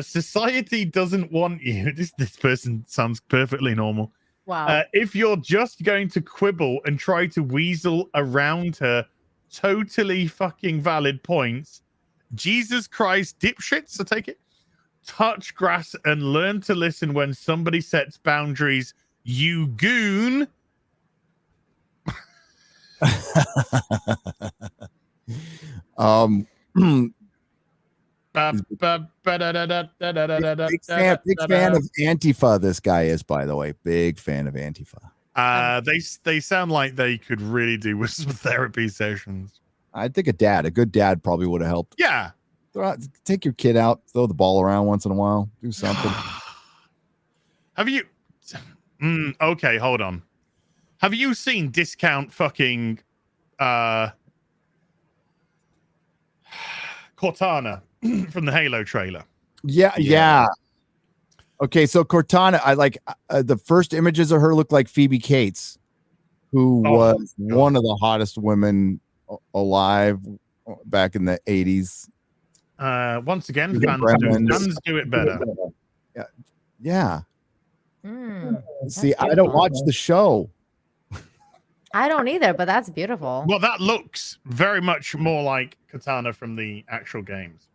Society doesn't want you. This person sounds perfectly normal. Wow. If you're just going to quibble and try to weasel around her, totally fucking valid points. Jesus Christ, dipshits, I take it. Touch grass and learn to listen when somebody sets boundaries. You goon. Big fan of Antifa. This guy is, by the way, big fan of Antifa. They sound like they could really do with some therapy sessions. I think a good dad probably would have helped. Yeah. Take your kid out, throw the ball around once in a while, do something. Have you? Okay, hold on. Have you seen Discount fucking Cortana from the Halo trailer? Yeah. Okay, so Cortana, I like the first images of her look like Phoebe Cates, who was one of the hottest women alive back in the 80s. Once again, fans do it better. Yeah. See, I don't watch the show. I don't either, but that's beautiful. Well, that looks very much more like Katana from the actual games.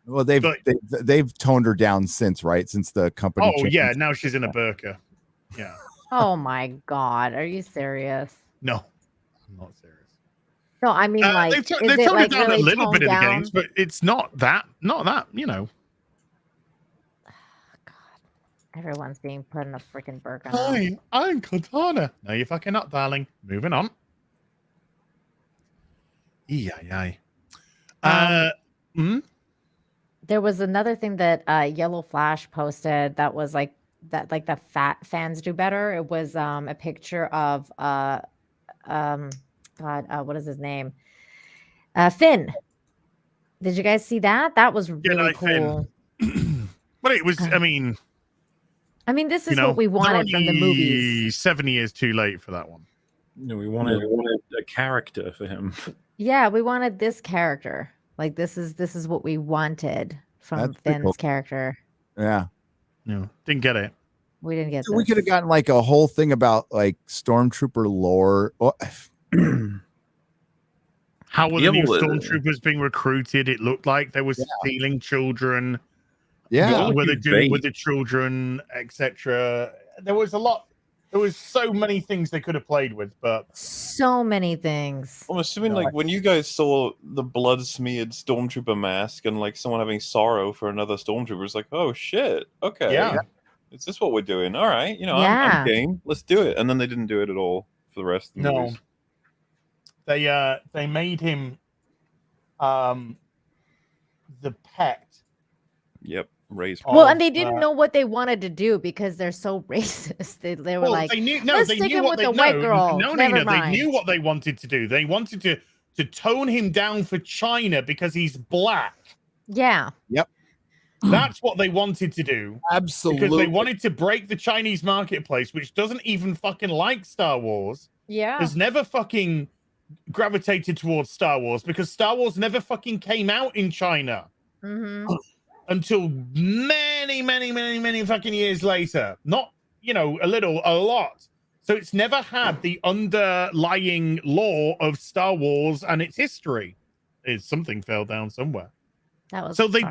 Well, they've toned her down since, right? Since the company. Oh yeah, now she's in a burqa. Yeah. Oh my God, are you serious? No, I'm not serious. No, I mean like they've toned it down a little bit in the games, but it's not that, you know. Everyone's being put in a freaking burqa. Hi, I'm Katana. No, you're fucking not, darling. Moving on. Yay. There was another thing that Yellow Flash posted that was like that, like the fat fans do better. It was a picture of what is his name? Finn. Did you guys see that? That was really cool. But it was, I mean, this is what we wanted from the movies. 7 years too late for that one. No, we wanted a character for him. Yeah, we wanted this character. Like this is what we wanted from Finn's character. Yeah. No, didn't get it. We didn't get. So we could have gotten like a whole thing about like stormtrooper lore. How were the new stormtroopers being recruited? It looked like they were stealing children. Yeah, what were they doing with the children, etc. There was a lot. There was so many things they could have played with, but so many things. I'm assuming, like, when you guys saw the blood-smeared stormtrooper mask and like someone having sorrow for another stormtrooper, it's like, oh shit, okay, is this what we're doing? All right, I'm game. Let's do it. And then they didn't do it at all for the rest of the movies. They made him the pet. Yep. Race. Well, and they didn't know what they wanted to do because they're so racist. They were like, they knew, let's stick him with the white girl. No, Never mind. They knew what they wanted to do. They wanted to tone him down for China because he's black. Yeah. Yep. That's what they wanted to do. Absolutely. Because they wanted to break the Chinese marketplace, which doesn't even fucking like Star Wars. Yeah. Has never fucking gravitated towards Star Wars because Star Wars never fucking came out in China. Mm-hmm. Until many fucking years later. Not, a little, a lot. So it's never had the underlying lore of Star Wars and its history. Something fell down somewhere. That was so they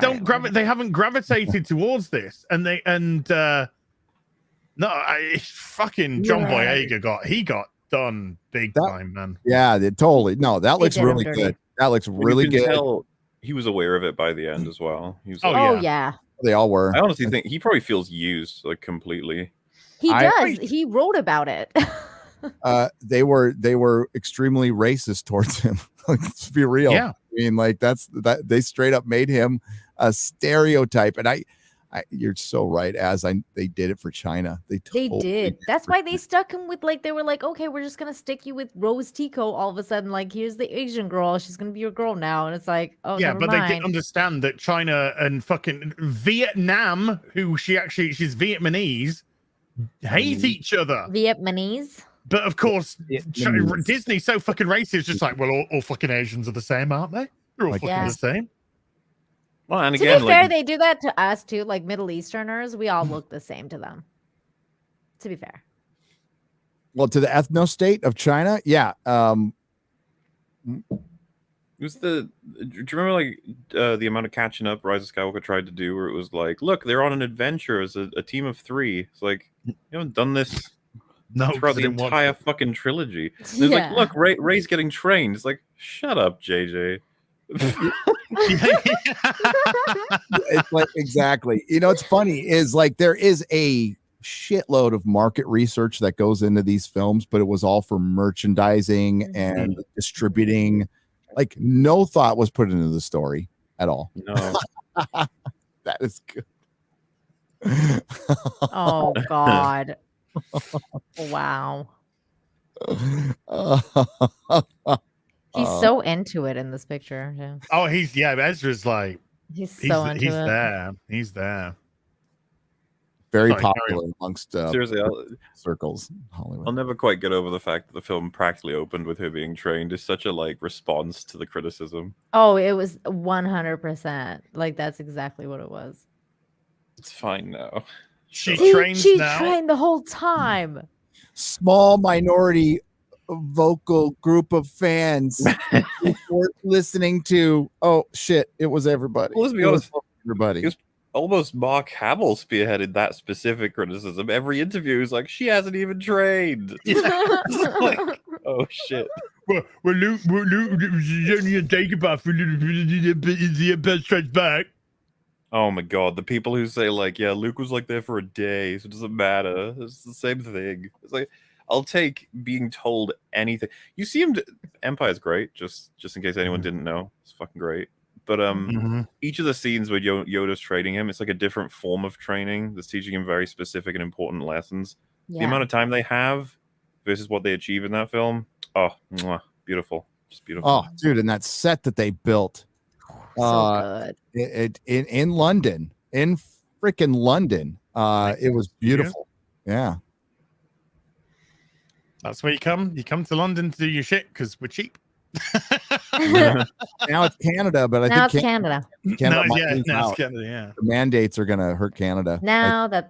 they haven't gravitated towards this. And fucking John Boyega got done big time, man. Yeah, totally. No, that looks really good. That looks really good. Tell he was aware of it by the end as well. He was yeah. They all were. I honestly think he probably feels used like completely. He does. He wrote about it. They were extremely racist towards him. Let's be real. Yeah. I mean, like that they straight up made him a stereotype. And you're so right. They did it for China. They did. That's why they stuck him with they were like, okay, we're just gonna stick you with Rose Tico. All of a sudden, like, here's the Asian girl. She's gonna be your girl now, and it's like, oh, yeah, never but mind. they didn't understand that China and fucking Vietnam, who she's Vietnamese, hate each other. Vietnamese. But of course, Disney's so fucking racist. Just like, well, all fucking Asians are the same, aren't they? They're all fucking the same. Well, and to be fair, they do that to us too. Like Middle Easterners, we all look the same to them. To be fair. Well, to the ethno state of China, yeah. It was do you remember like the amount of catching up Rise of Skywalker tried to do, where it was like, look, they're on an adventure as a team of 3. It's like, you haven't done this throughout the entire fucking trilogy. And it's like, look, Rey's getting trained. It's like, shut up, JJ. It's like, exactly. You know, it's funny is like there is a shitload of market research that goes into these films, but it was all for merchandising and distributing. Like no thought was put into the story at all. No. That is good. Oh God. Wow. He's so into it in this picture. Yeah. Oh, Ezra's like he's so into it. There. He's there. Very Sorry, popular amongst seriously, circles. Hollywood. I'll never quite get over the fact that the film practically opened with her being trained. Is such a like response to the criticism. Oh, it was 100%. Like that's exactly what it was. It's fine now. She trained the whole time. Small minority vocal group of fans worth listening to. Oh shit! It was everybody. Well, let's be honest. Everybody. It was almost Mark Hamill spearheaded that specific criticism. Every interview is like, she hasn't even trained. Like, oh shit. Well, Luke is only a Dagobah for the Empire Strikes Back. Oh my god, the people who say like, yeah, Luke was like there for a day, so it doesn't matter. It's the same thing. It's like, I'll take being told anything. You see him. Empire's great. Just in case anyone didn't know, it's fucking great. But each of the scenes where Yoda's training him, it's like a different form of training that's teaching him very specific and important lessons. Yeah. The amount of time they have versus what they achieve in that film, oh, beautiful, just beautiful. Oh, dude, and that set that they built, so good. In London, in freaking London, it was beautiful. Yeah. That's where you come. You come to London to do your shit because we're cheap. Now it's Canada, but I think it's Canada. Canada now it's Canada. Yeah, the mandates are gonna hurt Canada. Now I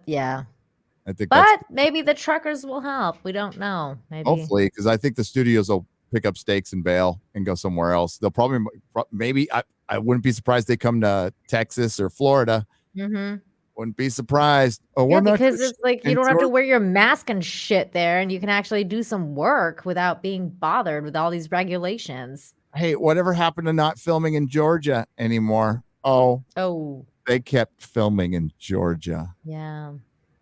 think, but maybe the truckers will help. We don't know. Maybe hopefully, because I think the studios will pick up stakes and bail and go somewhere else. They'll probably maybe I wouldn't be surprised they come to Texas or Florida. Wouldn't be surprised. Oh, yeah, because it's like you don't have to wear your mask and shit there, and you can actually do some work without being bothered with all these regulations. Hey, whatever happened to not filming in Georgia anymore? Oh, they kept filming in Georgia. Yeah,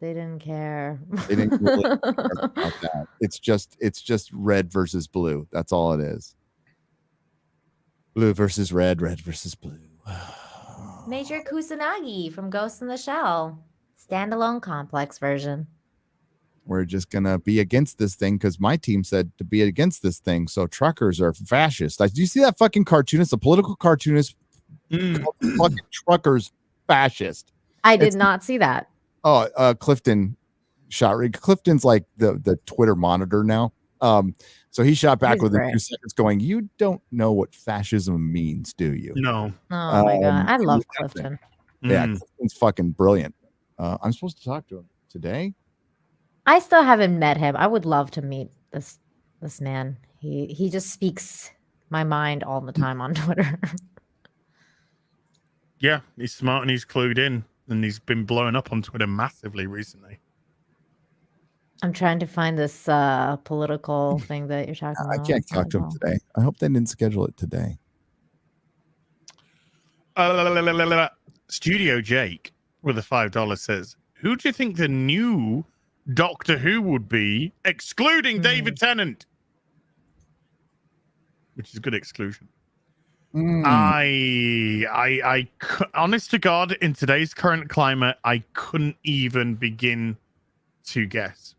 they didn't care. They didn't really care about that. It's just red versus blue. That's all it is. Blue versus red, red versus blue. Major Kusanagi from Ghost in the Shell. Standalone complex version. We're just going to be against this thing because my team said to be against this thing. So truckers are fascist. Do you see that fucking cartoonist, a political cartoonist? Fucking truckers fascist. I did not see that. Oh, Clifton shot. Clifton's like the Twitter monitor now. So he shot back within 2 seconds going, you don't know what fascism means, do you? No. Oh my God. I love Clifton. Yeah, Clifton's fucking brilliant. I'm supposed to talk to him today. I still haven't met him. I would love to meet this man. He just speaks my mind all the time on Twitter. Yeah, he's smart and he's clued in, and he's been blowing up on Twitter massively recently. I'm trying to find this political thing that you're talking about. I can't talk to him today. I hope they didn't schedule it today. Studio Jake with a $5 says, who do you think the new Doctor Who would be, excluding David Tennant? Which is a good exclusion. I honest to God, in today's current climate, I couldn't even begin to guess.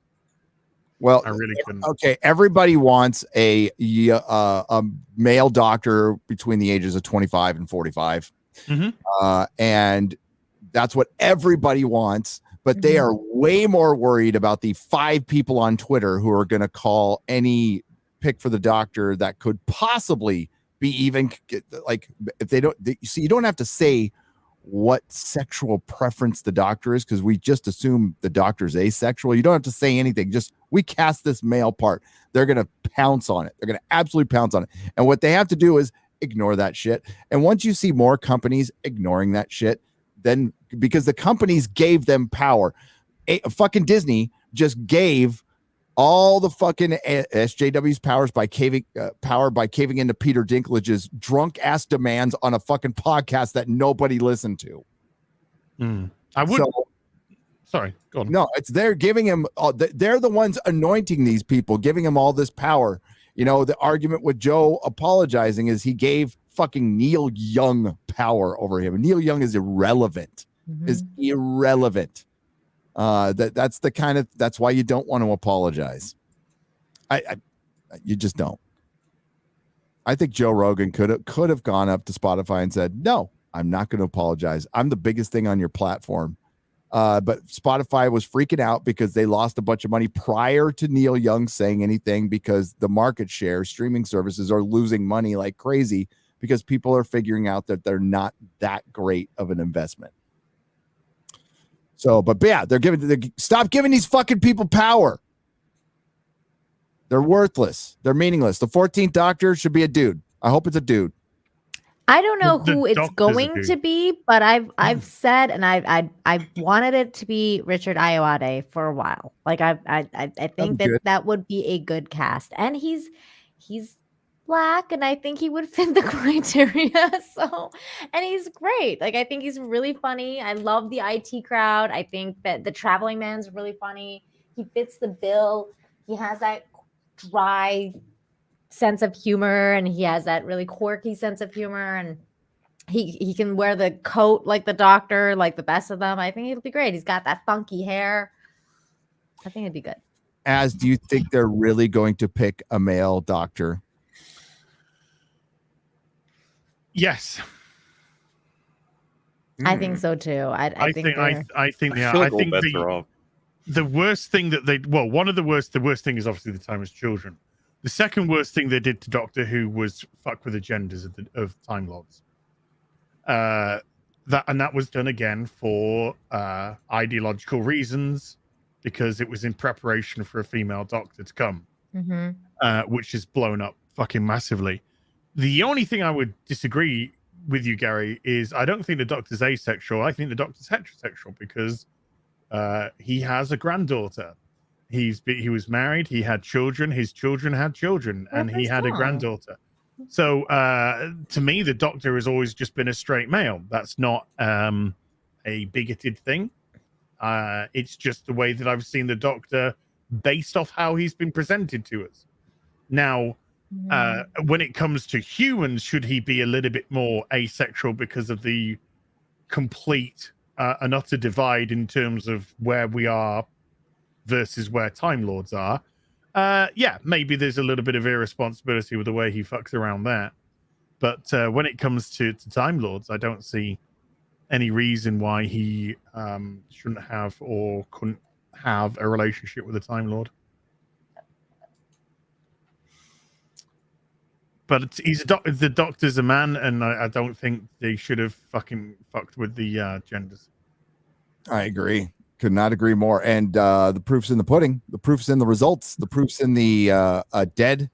Well, I really couldn't. Okay, everybody wants a male doctor between the ages of 25 and 45. And that's what everybody wants. But they are way more worried about the 5 people on Twitter who are going to call any pick for the doctor that could possibly be even like, if they don't, see, you don't have to say what sexual preference the doctor is, because we just assume the doctor's asexual. You don't have to say anything. Just, we cast this male part. They're going to pounce on it. They're going to absolutely pounce on it. And what they have to do is ignore that shit. And once you see more companies ignoring that shit, then because the companies gave them power, fucking Disney just gave all the fucking SJW's power by caving into Peter Dinklage's drunk ass demands on a fucking podcast that nobody listened to. I would. Sorry, go on. No, it's they're giving him. They're the ones anointing these people, giving him all this power. You know, the argument with Joe apologizing is he gave fucking Neil Young power over him. Neil Young is irrelevant. Is irrelevant. That's the kind of, that's why you don't want to apologize. You just don't. I think Joe Rogan could have gone up to Spotify and said, no, I'm not going to apologize. I'm the biggest thing on your platform. But Spotify was freaking out because they lost a bunch of money prior to Neil Young saying anything, because the market share streaming services are losing money like crazy because people are figuring out that they're not that great of an investment. So, but yeah, stop giving these fucking people power. They're worthless. They're meaningless. The 14th Doctor should be a dude. I hope it's a dude. I don't know who it's going to be, but I've said, and I wanted it to be Richard Ayoade for a while. Like I think that would be a good cast, and he's Black, and I think he would fit the criteria. So, and he's great. Like I think he's really funny. I love the IT crowd. I think that the Traveling Man's really funny. He fits the bill. He has that dry sense of humor, and he has that really quirky sense of humor, and he can wear the coat like the Doctor, like the best of them. I think it'll be great. He's got that funky hair. I think it'd be good. Do you think they're really going to pick a male Doctor? Yes, I think so too. I think the worst thing that the worst thing is obviously the Time as Children. The second worst thing they did to Doctor Who was fuck with agendas of Time Lords. That was done again for ideological reasons, because it was in preparation for a female Doctor to come, which is blown up fucking massively. The only thing I would disagree with you, Gary, is I don't think the Doctor's asexual. I think the Doctor's heterosexual, because he has a granddaughter. He was married. He had children. His children had children, and he had a granddaughter. So to me, the Doctor has always just been a straight male. That's not a bigoted thing. It's just the way that I've seen the Doctor based off how he's been presented to us. Now, when it comes to humans, should he be a little bit more asexual because of the complete and utter divide in terms of where we are versus where Time Lords are? Yeah, maybe there's a little bit of irresponsibility with the way he fucks around there. But when it comes to Time Lords, I don't see any reason why he shouldn't have or couldn't have a relationship with a Time Lord. But the Doctor's a man, and I don't think they should have fucking fucked with the genders. I agree. Could not agree more. And the proof's in the pudding. The proof's in the results. The proof's in the a dead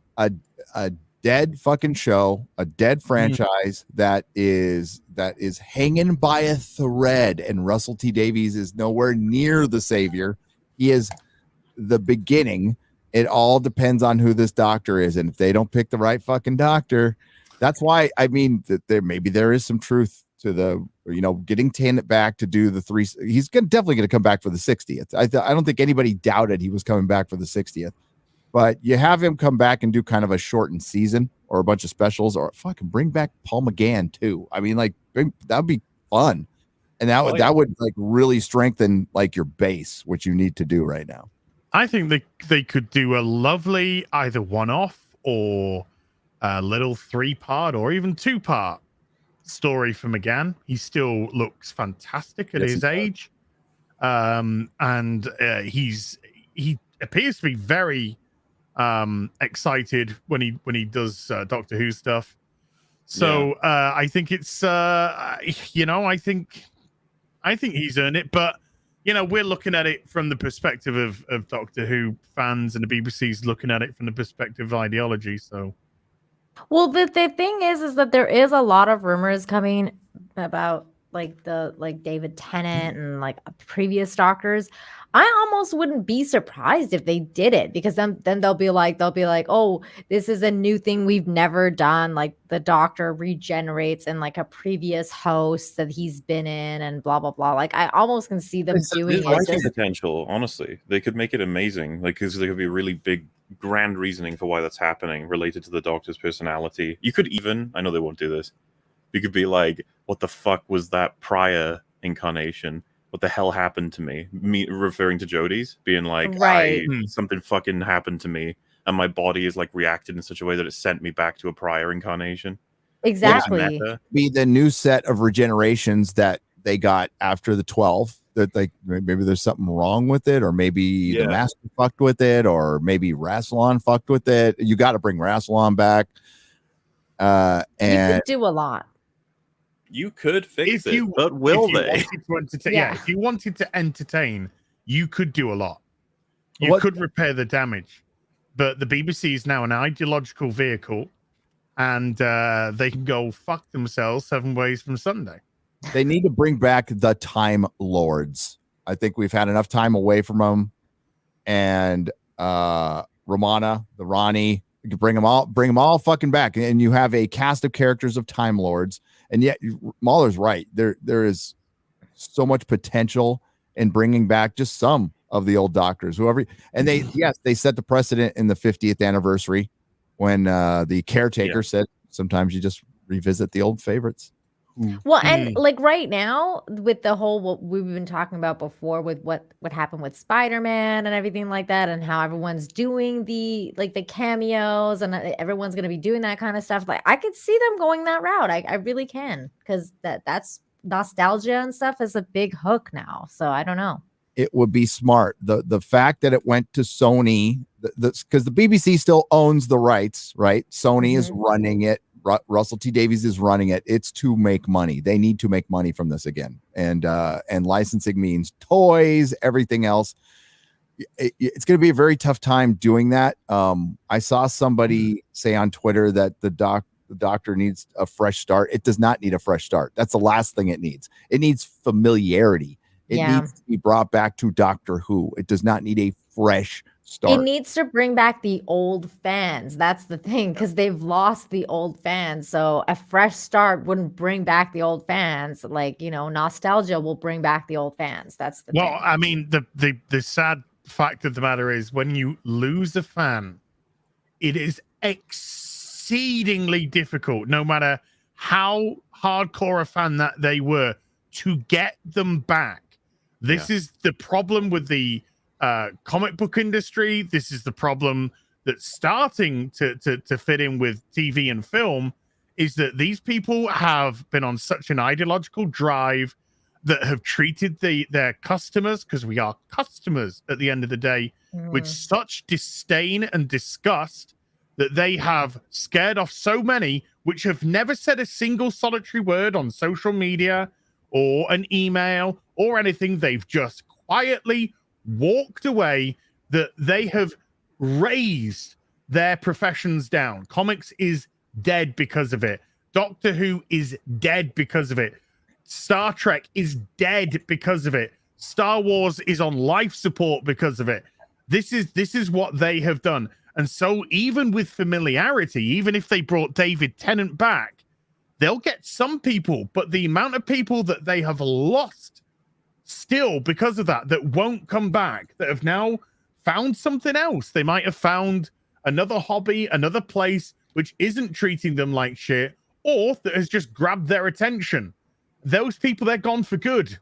fucking show, a dead franchise that is hanging by a thread. And Russell T Davies is nowhere near the savior. He is the beginning. It all depends on who this Doctor is, and if they don't pick the right fucking Doctor, that's why I mean that there is some truth to the, getting Tennant back to do the three. He's definitely going to come back for the 60th. I don't think anybody doubted he was coming back for the 60th, but you have him come back and do kind of a shortened season or a bunch of specials, or fucking bring back Paul McGann too. I mean, like that'd be fun, and that would like really strengthen like your base, which you need to do right now. I think they could do a lovely either one-off or a little 3-part or even 2-part story for McGann. He still looks fantastic at his age. And he appears to be very excited when he does Doctor Who stuff. So I think it's I think he's earned it, but we're looking at it from the perspective of Doctor Who fans, and the BBC's looking at it from the perspective of ideology. So, well, the thing is that there is a lot of rumors coming about like David Tennant and like previous doctors. I almost wouldn't be surprised if they did it, because then they'll be like, oh, this is a new thing we've never done. Like the Doctor regenerates in like a previous host that he's been in, and blah blah blah. Like I almost can see them doing it. Writing potential, honestly, they could make it amazing. Like, because there could be really big, grand reasoning for why that's happening related to the Doctor's personality. You could even, I know they won't do this, you could be like, what the fuck was that prior incarnation? What the hell happened to me? Me referring to Jodie's, being like, right, something fucking happened to me, and my body is like reacted in such a way that it sent me back to a prior incarnation. Exactly. Be the new set of regenerations that they got after the 12. That like maybe there's something wrong with it, or maybe the Master fucked with it, or maybe Rassilon fucked with it. You got to bring Rassilon back. And you could do a lot. You could fix it, but will they? If you wanted to entertain, you could do a lot. You could repair the damage. But the BBC is now an ideological vehicle, and they can go fuck themselves 7 ways from Sunday. They need to bring back the Time Lords. I think we've had enough time away from them. And Romana, the Ronnie, you can bring them all fucking back. And you have a cast of characters of Time Lords. And yet, Mahler's right. There is so much potential in bringing back just some of the old Doctors. And they set the precedent in the 50th anniversary when the caretaker said sometimes you just revisit the old favorites. Well, and like right now with the whole what we've been talking about before with what happened with Spider-Man and everything like that, and how everyone's doing the cameos and everyone's going to be doing that kind of stuff. Like I could see them going that route. I really can, because that's nostalgia and stuff is a big hook now. So I don't know. It would be smart. The fact that it went to Sony, because the BBC still owns the rights, right? Sony is running it. Russell T Davies is running it. It's to make money. They need to make money from this again. And licensing means toys, everything else. It's going to be a very tough time doing that. I saw somebody say on Twitter that the Doctor needs a fresh start. It does not need a fresh start. That's the last thing it needs. It needs familiarity. It needs to be brought back to Doctor Who. It does not need a fresh start. It needs to bring back the old fans. That's the thing, because they've lost the old fans. So a fresh start wouldn't bring back the old fans. Like, nostalgia will bring back the old fans. That's the thing. Well, I mean, the sad fact of the matter is when you lose a fan, it is exceedingly difficult, no matter how hardcore a fan that they were, to get them back. This is the problem with the comic book industry. This is the problem that's starting to fit in with TV and film, is that these people have been on such an ideological drive that have treated their customers, because we are customers at the end of the day, with such disdain and disgust that they have scared off so many which have never said a single solitary word on social media or an email or anything. They've just quietly walked away, that they have raised their professions down. Comics is dead because of it. Doctor Who is dead because of it. Star Trek is dead because of it. Star Wars is on life support because of it. This is what they have done. And so even with familiarity, even if they brought David Tennant back, they'll get some people, but the amount of people that they have lost still because of that won't come back, that have now found something else. They might have found another hobby, another place which isn't treating them like shit, or that has just grabbed their attention. Those people, they're gone for good.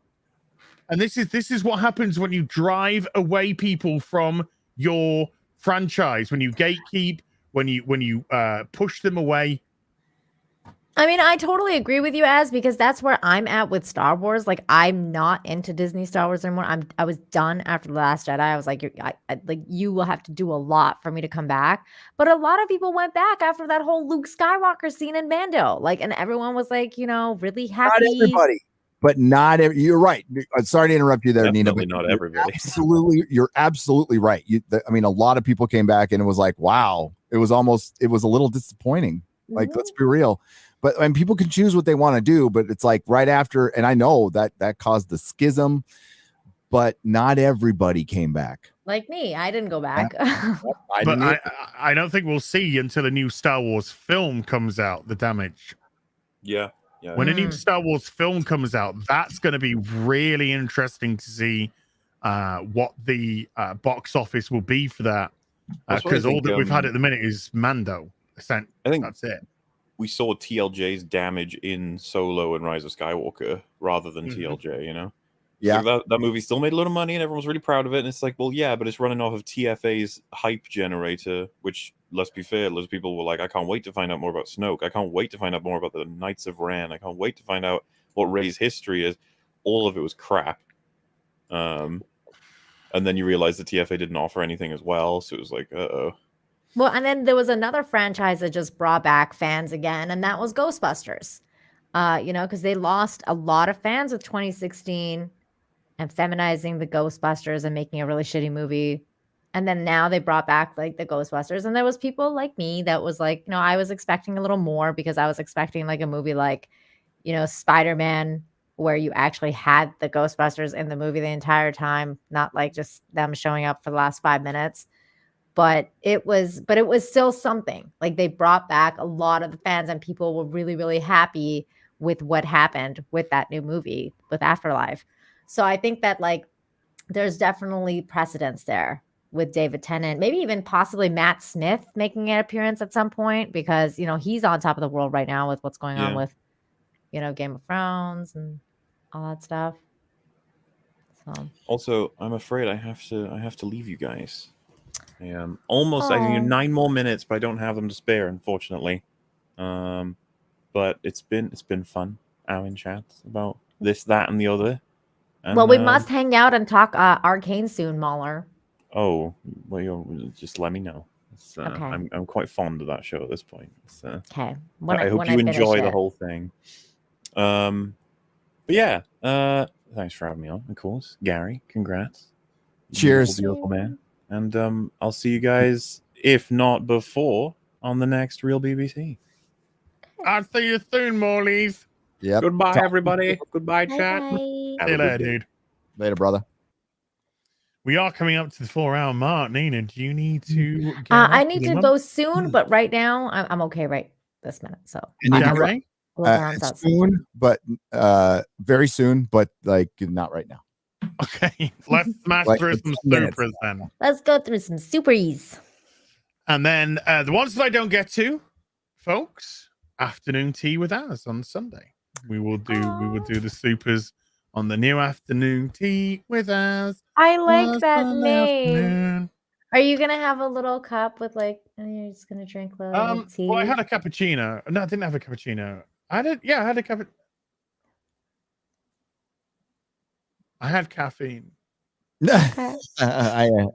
And this is what happens when you drive away people from your franchise, when you gatekeep, when you push them away. I mean, I totally agree with you, because that's where I'm at with Star Wars. Like, I'm not into Disney Star Wars anymore. I was done after The Last Jedi. I was like, you will have to do a lot for me to come back. But a lot of people went back after that whole Luke Skywalker scene in Mando. Like, and everyone was like, really happy. Not everybody. But you're right. I'm sorry to interrupt you there, Nina. Definitely not everybody. You're absolutely right. I mean, a lot of people came back and it was like, wow, it was a little disappointing. Like, let's be real. But people can choose what they want to do, but it's like right after, and I know that caused the schism, but not everybody came back. Like me, I didn't go back. I don't think we'll see until a new Star Wars film comes out the damage. Yeah. When a new Star Wars film comes out, that's going to be really interesting to see what the box office will be for that. Because all that we've had at the minute is Mando. I think that's it. We saw TLJ's damage in Solo and Rise of Skywalker rather than TLJ, you know? Yeah. So that movie still made a lot of money and everyone was really proud of it. And it's like, well, yeah, but it's running off of TFA's hype generator, which, let's be fair, those people were like, I can't wait to find out more about Snoke. I can't wait to find out more about the Knights of Ren. I can't wait to find out what Rey's history is. All of it was crap. And then you realize the TFA didn't offer anything as well. So it was like, uh-oh. Well, and then there was another franchise that just brought back fans again, and that was Ghostbusters. Because they lost a lot of fans with 2016 and feminizing the Ghostbusters and making a really shitty movie. And then now they brought back like the Ghostbusters, and there was people like me that was like, I was expecting a little more because I was expecting like a movie like, Spider-Man, where you actually had the Ghostbusters in the movie the entire time, not like just them showing up for the last 5 minutes. But it was still something. Like, they brought back a lot of the fans, and people were really, really happy with what happened with that new movie with Afterlife. So I think that like there's definitely precedence there with David Tennant, maybe even possibly Matt Smith making an appearance at some point, because he's on top of the world right now with what's going on with Game of Thrones and all that stuff. So also, I'm afraid I have to leave you guys. I am almost. I have 9 more minutes, but I don't have them to spare, unfortunately. But it's been fun having chats about this, that, and the other. And, well, we must hang out and talk Arcane soon, Mahler. Oh, well, you'll just let me know. Okay. I'm quite fond of that show at this point. Okay. I hope you enjoy the whole thing. But yeah, thanks for having me on, of course. Gary, congrats. Cheers. Beautiful man. And I'll see you guys, if not before, on the next Real BBC. I'll see you soon, Morleys. Yep. Goodbye, everybody. Goodbye, chat. Bye. See you later, dude. Later, brother. We are coming up to the 4-hour mark. Nina, do you need to? I need to go soon, but right now I'm okay right this minute. So right? Soon, but very soon, but like not right now. Okay, let's smash through some supers then. Let's go through some supers. And then the ones that I don't get to, folks, afternoon tea with us on Sunday. We will do the supers on the new afternoon tea with us. I like that name. Are you gonna have a little cup with like? And you're just gonna drink a little tea? Well, I had a cappuccino. No, I didn't have a cappuccino. I had a cappuccino. I had caffeine. I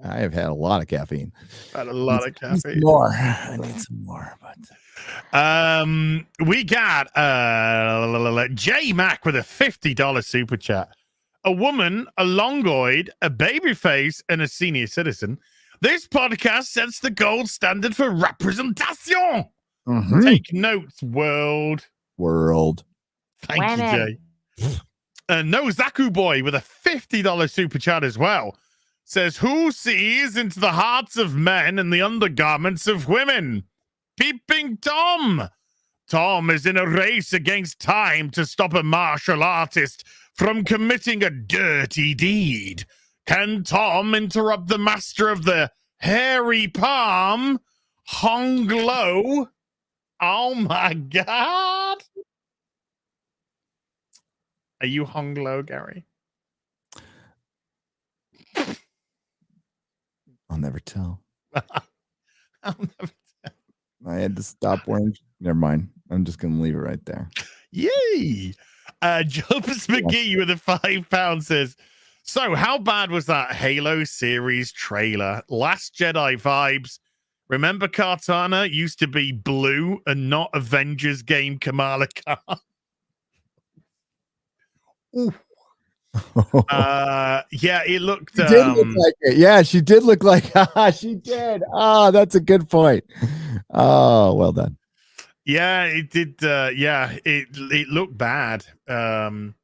have had a lot of caffeine. Had a lot of caffeine. More. I need some more. But we got J Mac with a $50 super chat. A woman, a longoid, a babyface, and a senior citizen. This podcast sets the gold standard for representation. Mm-hmm. Take notes, world. Thank you, Jay. No Zaku Boy with a $50 super chat as well says, who sees into the hearts of men and the undergarments of women? Peeping Tom. Tom is in a race against time to stop a martial artist from committing a dirty deed. Can Tom interrupt the master of the hairy palm, Hong Lo? Oh my God. Are you Hong Lo, Gary? I'll never tell. I'll never tell. I had to stop wearing. Never mind. I'm just gonna leave it right there. Yay! Jobs McGee with a £5 says, so how bad was that Halo series trailer? Last Jedi vibes. Remember Cortana used to be blue and not Avengers game Kamala Khan? Yeah, it looked. She did look like it. Yeah, she did look like. She did. Oh, that's a good point. Oh, well done. Yeah, it did. Yeah, it looked bad. And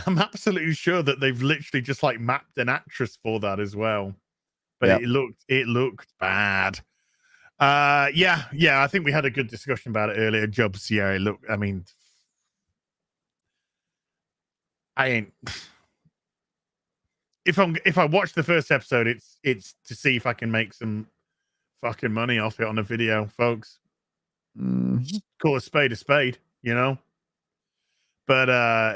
I'm absolutely sure that they've literally just like mapped an actress for that as well. But Yep. it looked bad. Yeah. I think we had a good discussion about it earlier. Jobs. Yeah, it looked. I mean, I ain't. If I watch the first episode, it's to see if I can make some fucking money off it on a video, folks. Just call a spade, you know. But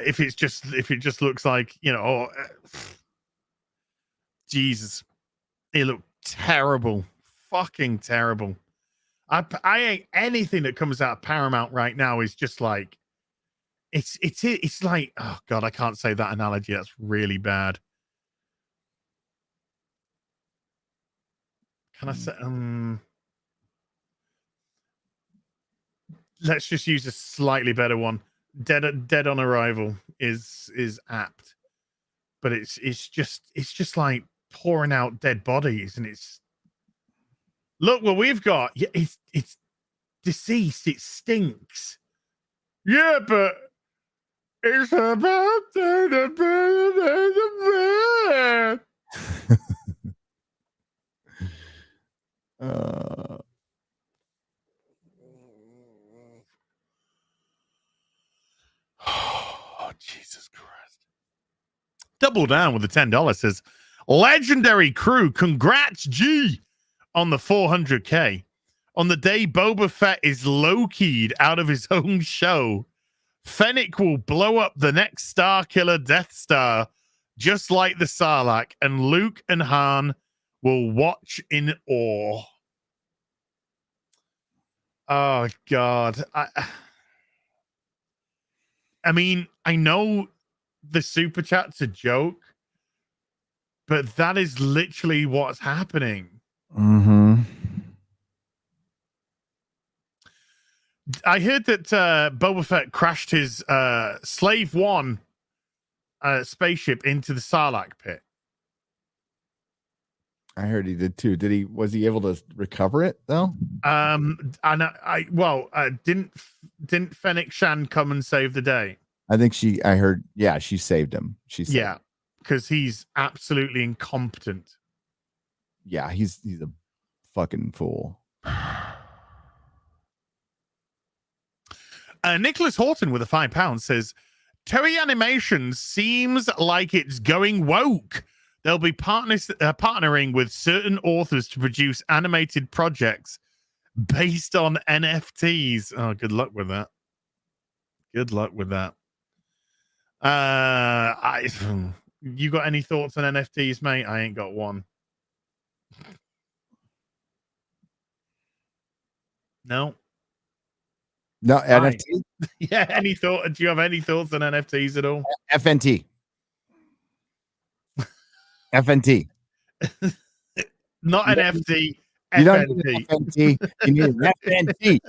if it just looks like, you know, Jesus, it looked terrible, fucking terrible. I ain't anything that comes out of Paramount right now is just like it's like, oh god, I can't say that analogy. That's really bad. Can I say? Let's just use a slightly better one. Dead on Arrival is apt, but it's just like pouring out dead bodies, and it's look what we've got. Yeah, it's deceased. It stinks. Yeah, but it's about the Oh, Jesus Christ. Double down with the $10. Says, legendary crew, congrats, G, on the 400K. On the day Boba Fett is low-keyed out of his own show, Fennec will blow up the next Star Killer Death Star, just like the Sarlacc, and Luke and Han will watch in awe. Oh, God. I mean, I know the super chat's a joke, but that is literally what's happening. Mm-hmm. I heard that Boba Fett crashed his Slave One spaceship into the Sarlacc pit. I heard he did too. Was he able to recover it though? And didn't Fennec Shan come and save the day? I think she saved him. Yeah, because he's absolutely incompetent. Yeah, he's a fucking fool. Nicholas Horton with a £5 says, Toei Animation seems like it's going woke. They'll be partnering with certain authors to produce animated projects based on NFTs. Oh, good luck with that. Good luck with that. You got any thoughts on NFTs, mate? I ain't got one. No. No, NFT? Yeah, any thought? Do you have any thoughts on NFTs at all? FNT. FNT. Not NFT. You don't need an FNT. You need an FNT.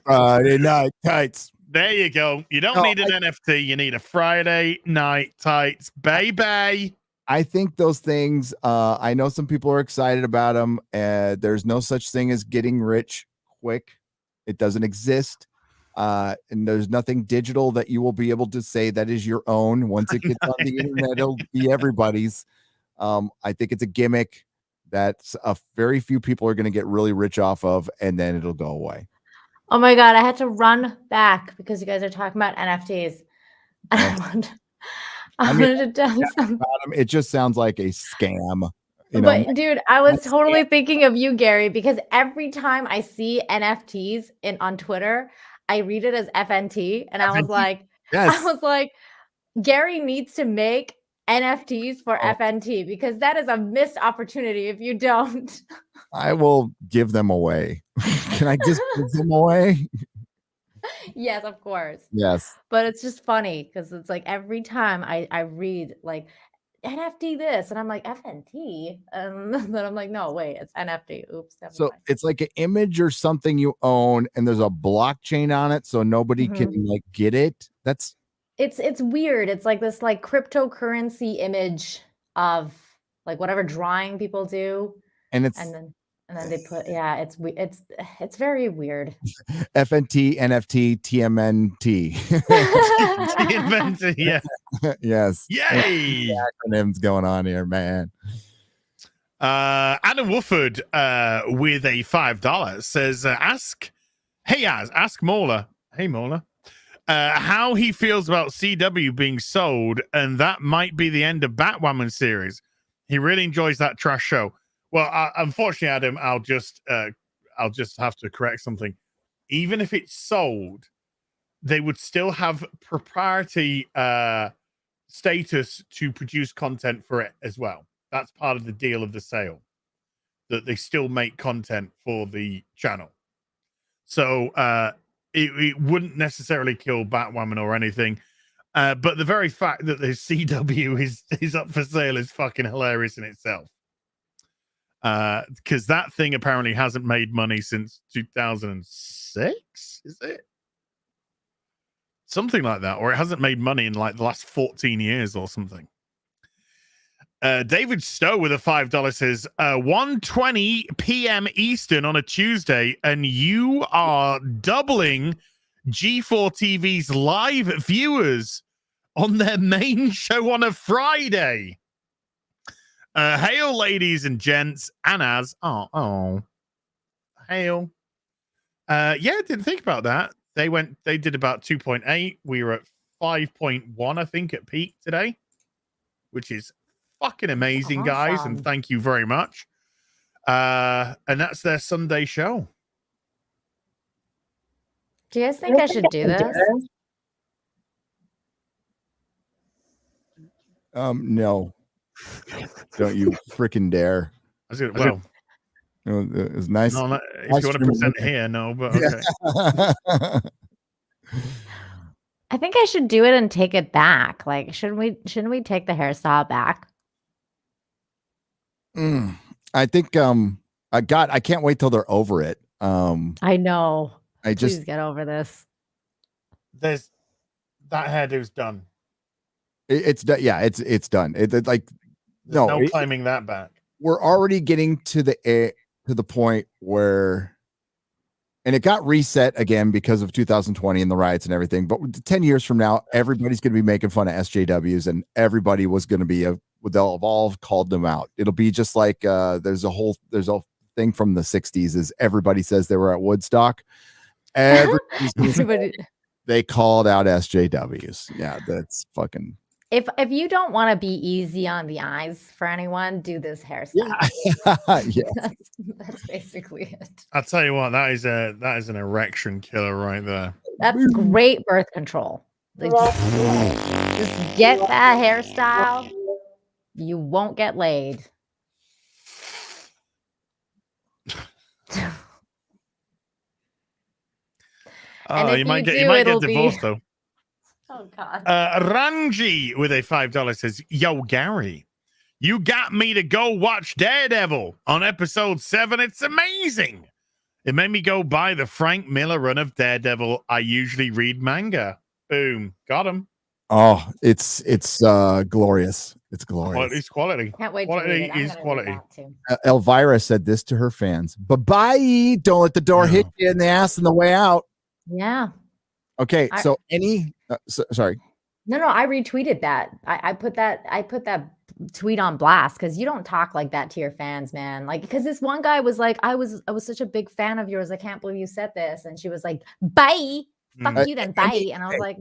Friday night tights. There you go. You don't need an NFT. You need a Friday night tights, baby. I think those things, I know some people are excited about them. There's no such thing as getting rich quick. It doesn't exist. And there's nothing digital that you will be able to say that is your own. Once it gets on the internet, it'll be everybody's. I think it's a gimmick that a very few people are going to get really rich off of, and then it'll go away. Oh my God, I had to run back because you guys are talking about NFTs. I wanted to tell you something. It just sounds like a scam. But dude, I was totally thinking of you, Gary, because every time I see NFTs on Twitter, I read it as FNT, and I was like, Gary needs to make NFTs for FNT because that is a missed opportunity if you don't. I will give them away. Can I just give them away? Yes, of course. Yes. But it's just funny because it's like every time I read like NFT this, and I'm like FNT, and then I'm like, no, wait, it's NFT. Oops. So it's like an image or something you own, and there's a blockchain on it, so nobody can like get it. It's weird. It's like this like cryptocurrency image of like whatever drawing people do, and then they put it's very weird. FNT, NFT, TMNT. TMNT, yeah. Yes. Yay! Acronyms going on here, man. Adam Wooford with a $5 says, ask Mauler. Hey, Mauler. How he feels about CW being sold, and that might be the end of Batwoman series. He really enjoys that trash show. Well, unfortunately, Adam, I'll just have to correct something. Even if it's sold, they would still have proprietary status to produce content for it as well. That's part of the deal of the sale, that they still make content for the channel. So it wouldn't necessarily kill Batwoman or anything. But the very fact that the CW is up for sale is fucking hilarious in itself. Because that thing apparently hasn't made money since 2006, is it? Something like that. Or it hasn't made money in like the last 14 years or something. David Stowe with a $5 says 1:20 p.m. Eastern on a Tuesday, and you are doubling G4 TV's live viewers on their main show on a Friday. Hail, ladies and gents, and as hail. Yeah, didn't think about that. They did about 2.8. We were at 5.1, I think, at peak today, which is fucking amazing, awesome, guys, and thank you very much. And that's their Sunday show. Do you guys think I should do this? No. Don't you freaking dare. Well, it was nice. No, if you want to present here, no, but okay. Yeah. I think I should do it and take it back. Like, shouldn't we take the hairstyle back? I think I can't wait till they're over it. I know. Please get over this. That hairdo's done. It's done. Yeah, it's done. It's like no claiming that back. We're already getting to the point where, and it got reset again because of 2020 and the riots and everything. But 10 years from now, everybody's going to be making fun of SJWs, and everybody was going to be they'll have all called them out. It'll be just like there's a thing from the 60s is everybody says they were at Woodstock. Everybody they called out SJWs. Yeah, that's fucking. If you don't want to be easy on the eyes for anyone, do this hairstyle. Yeah. That's basically it. I'll tell you what, that is an erection killer right there. That's great birth control. Like, just get that hairstyle. You won't get laid. Oh, you might get divorced though. Oh God. Ranji with a $5 says, "Yo, Gary, you got me to go watch Daredevil on episode 7. It's amazing. It made me go buy the Frank Miller run of Daredevil. I usually read manga. Boom, got him. Oh, it's glorious. It's glorious. It's quality. Can't wait. Quality is quality. Elvira said this to her fans: "Bye-bye. Don't let the door hit you in the ass on the way out." Yeah. Okay. So sorry. No, I retweeted that. I put that tweet on blast because you don't talk like that to your fans, man. Like, because this one guy was like, I was such a big fan of yours. I can't believe you said this. And she was like, "Bye, fuck you then, bye." And I was like,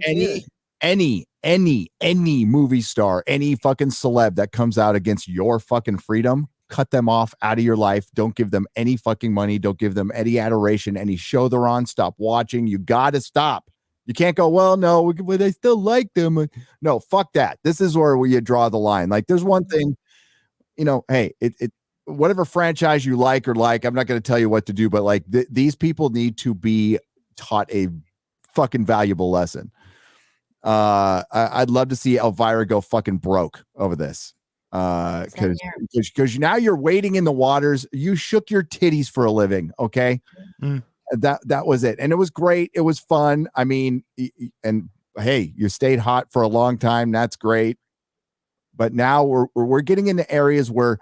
any movie star, any fucking celeb that comes out against your fucking freedom, cut them off out of your life. Don't give them any fucking money. Don't give them any adoration. Any show they're on, stop watching. You got to stop. You can't go, well, no, but I still like them. No, fuck that. This is where you draw the line. Like, there's one thing, hey, whatever franchise you like, I'm not going to tell you what to do, but like these people need to be taught a fucking valuable lesson. I'd love to see Elvira go fucking broke over this. Because now you're wading in the waters. You shook your titties for a living. Okay. That was it. And it was great. It was fun. I mean, and hey, you stayed hot for a long time. That's great. But now we're getting into areas where,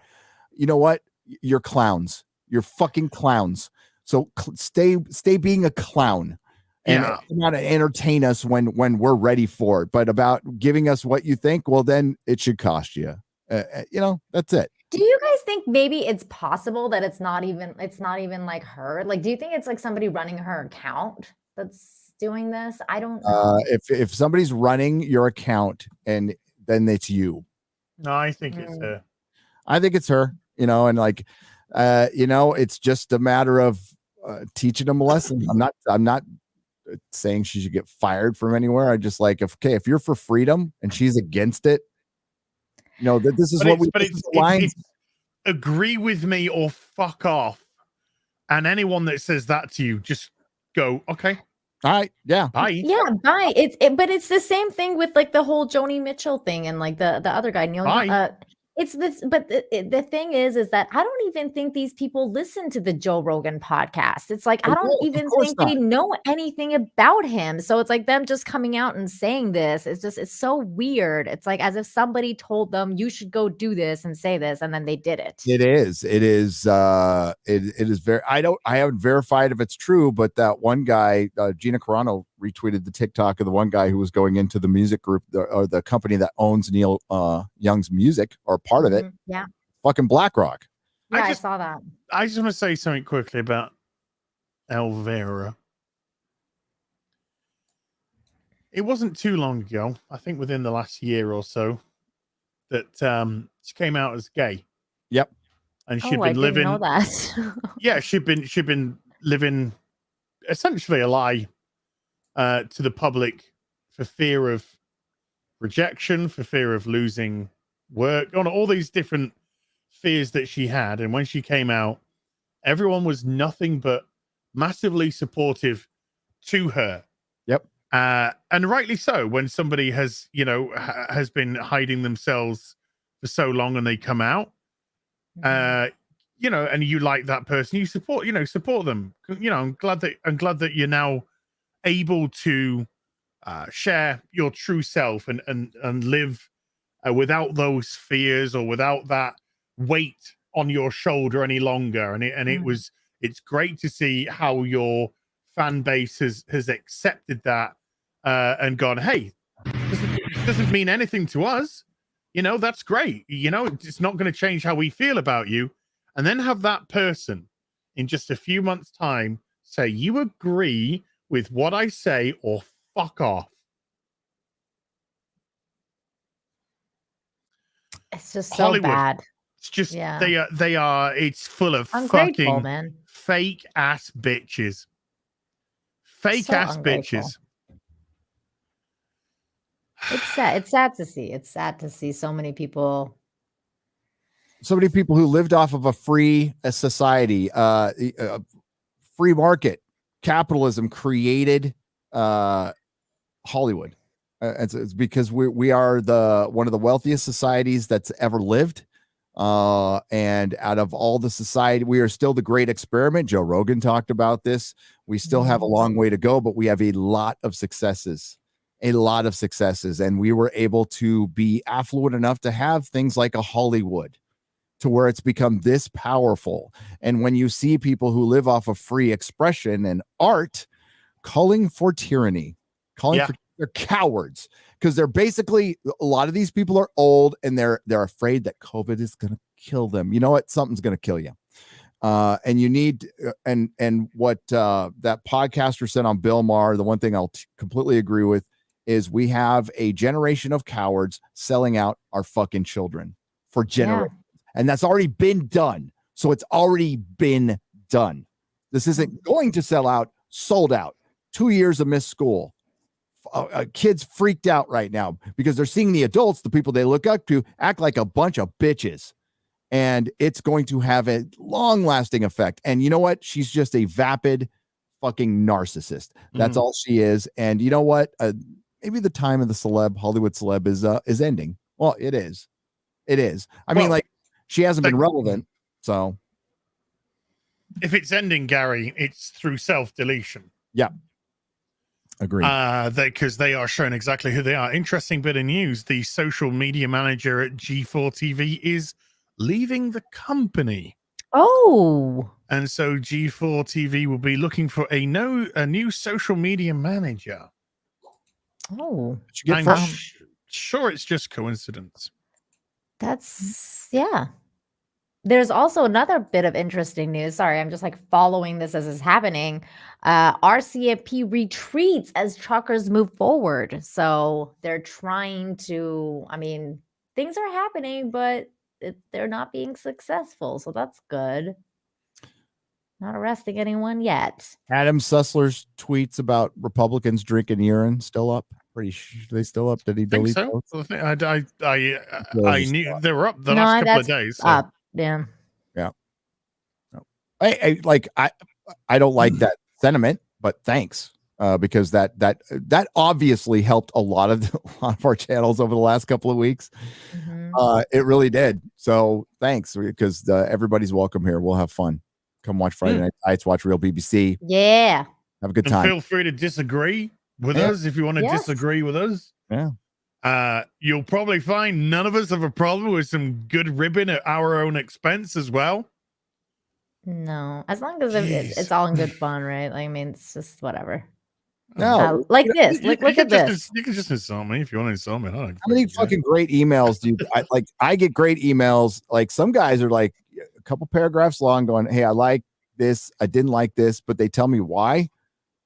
you know what? You're clowns. You're fucking clowns. So stay being a clown and not entertain us when we're ready for it. But about giving us what you think, well, then it should cost you. That's it. Do you guys think maybe it's possible that it's not even like her? Like, do you think it's like somebody running her account that's doing this? I don't know. If somebody's running your account and then it's you. No, I think it's her. I think it's her, and like, it's just a matter of teaching them a lesson. I'm not saying she should get fired from anywhere. I just like, if you're for freedom and she's against it, that this is it's agree with me or fuck off. And anyone that says that to you, just go, okay. All right. Yeah. Bye. Yeah. Bye. But it's the same thing with like the whole Joni Mitchell thing and like the other guy, Neil. It's this, but the thing is that I don't even think these people listen to the Joe Rogan podcast. It's like, I don't even think they know anything about him. So it's like them just coming out and saying this. It's so weird. It's like as if somebody told them you should go do this and say this, and then they did it. It is very, I haven't verified if it's true, but that one guy, Gina Carano, retweeted the TikTok of the one guy who was going into the music group or the company that owns Neil Young's music or part of it. Yeah. Fucking BlackRock. Yeah, I saw that. I just want to say something quickly about Elvira. It wasn't too long ago, I think within the last year or so, that she came out as gay. Yep. And she'd been living. I didn't know that. Yeah, she'd been living essentially a lie to the public for fear of rejection, for fear of losing work, on all these different fears that she had. And when she came out, everyone was nothing but massively supportive to her. Yep. And rightly so. When somebody has been hiding themselves for so long and they come out, and you like that person, you support them. I'm glad that you're now able to share your true self and live without those fears or without that weight on your shoulder any longer. And it's great to see how your fan base has accepted that and gone, hey, this doesn't mean anything to us. That's great. It's not going to change how we feel about you. And then have that person in just a few months' time say, you agree with what I say or fuck off. It's just so Hollywood. bad. It's just they are it's full of fucking fake ass bitches. Fake ass bitches. It's sad. It's sad to see. It's sad to see so many people who lived off of a free society, free market, capitalism created Hollywood. It's because we are one of the wealthiest societies that's ever lived. And out of all the society, we are still the great experiment. Joe Rogan talked about this. We still have a long way to go, but we have a lot of successes. And we were able to be affluent enough to have things like a Hollywood, to where it's become this powerful. And when you see people who live off of free expression and art calling for tyranny, they're cowards, because they're basically, a lot of these people are old and they're afraid that COVID is going to kill them. You know what? Something's going to kill you. And you need, and what that podcaster said on Bill Maher, the one thing I'll completely agree with is we have a generation of cowards selling out our fucking children for generations. And that's already been done. So it's already been done. This isn't going to sell out, sold out. 2 years of missed school. Kids freaked out right now because they're seeing the adults, the people they look up to, act like a bunch of bitches. And it's going to have a long-lasting effect. And you know what? She's just a vapid fucking narcissist. That's all she is. And you know what? Maybe the time of the Hollywood celeb is ending. Well, it is. It is. I mean, like, she hasn't been relevant. So if it's ending, Gary, it's through self-deletion. Yeah. Agreed. Because they are showing exactly who they are. Interesting bit of news. The social media manager at G4 TV is leaving the company. Oh. And so G4 TV will be looking for a new social media manager. Oh. I'm sure it's just coincidence. That's, yeah. There's also another bit of interesting news. Sorry, I'm just like following this as it's happening. RCMP retreats as truckers move forward. So they're trying to, I mean, things are happening, but they're not being successful. So that's good. Not arresting anyone yet. Adam Sussler's tweets about Republicans drinking urine still up. Pretty sure they still up. Did he delete those? I knew they were up the last couple of days. So. Up. Yeah. Yeah. No. I don't like that sentiment, but thanks. Because that obviously helped a lot of our channels over the last couple of weeks. Mm-hmm. It really did. So thanks, because everybody's welcome here. We'll have fun. Come watch Friday Nights, watch Real BBC. Yeah. Have a good And time. feel free to disagree with us if you want to disagree with us. Yeah. You'll probably find none of us have a problem with some good ribbon at our own expense as well. No, as long as it's all in good fun, right? Like, I mean, it's just whatever. No, like this. Look at this. You can just insult me if you want to insult me. How many fucking great emails do you I get great emails. Like some guys are like a couple paragraphs long going, hey, I like this, I didn't like this, but they tell me why.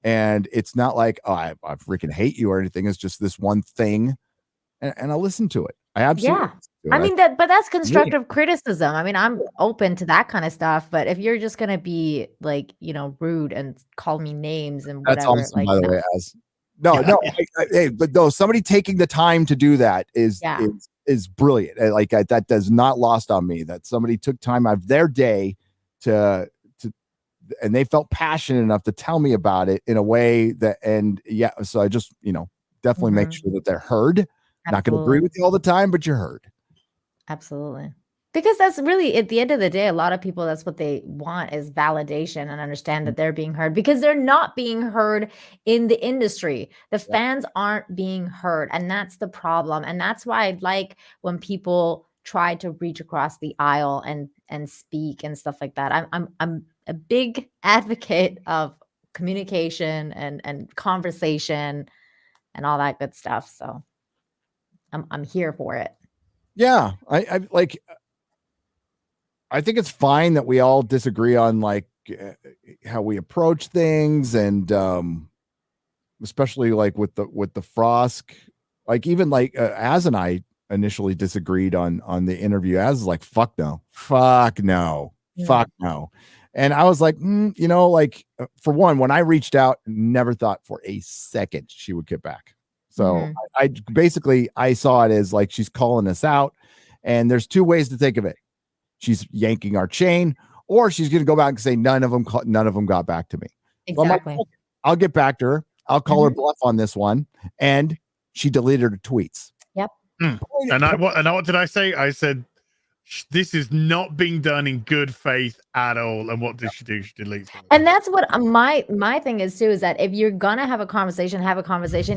And it's not like, oh, I freaking hate you or anything. It's just this one thing. And I listen to it. I absolutely I mean but that's constructive criticism. I mean, I'm open to that kind of stuff, but if you're just gonna be like, rude and call me names and whatever, that's awesome, like, by the way, hey, but no, somebody taking the time to do that is brilliant. That does not lost on me that somebody took time out of their day to and they felt passionate enough to tell me about it in a way that, so I just, definitely make sure that they're heard. Not going to agree with you all the time, but you're heard. Absolutely. Because that's really, at the end of the day, a lot of people, that's what they want is validation and understand that they're being heard, because they're not being heard in the industry. The fans aren't being heard. And that's the problem. And that's why I like when people try to reach across the aisle and speak and stuff like that. I'm a big advocate of communication and conversation and all that good stuff. So I'm here for it. Yeah. I think it's fine that we all disagree on how we approach things, and especially like with the Frosk, like even Az and I initially disagreed on the interview. Az is like, fuck no. And I was like, for one, when I reached out, never thought for a second she would get back. So I saw it as like she's calling us out, and there's two ways to think of it. She's yanking our chain, or she's going to go back and say none of them got back to me. Exactly. So I'll get back to her. I'll call her bluff on this one, and she deleted her tweets. Yep. And what did I say? I said, this is not being done in good faith at all. And what did she do? She deletes it. And that's what my thing is too, is that if you're gonna have a conversation,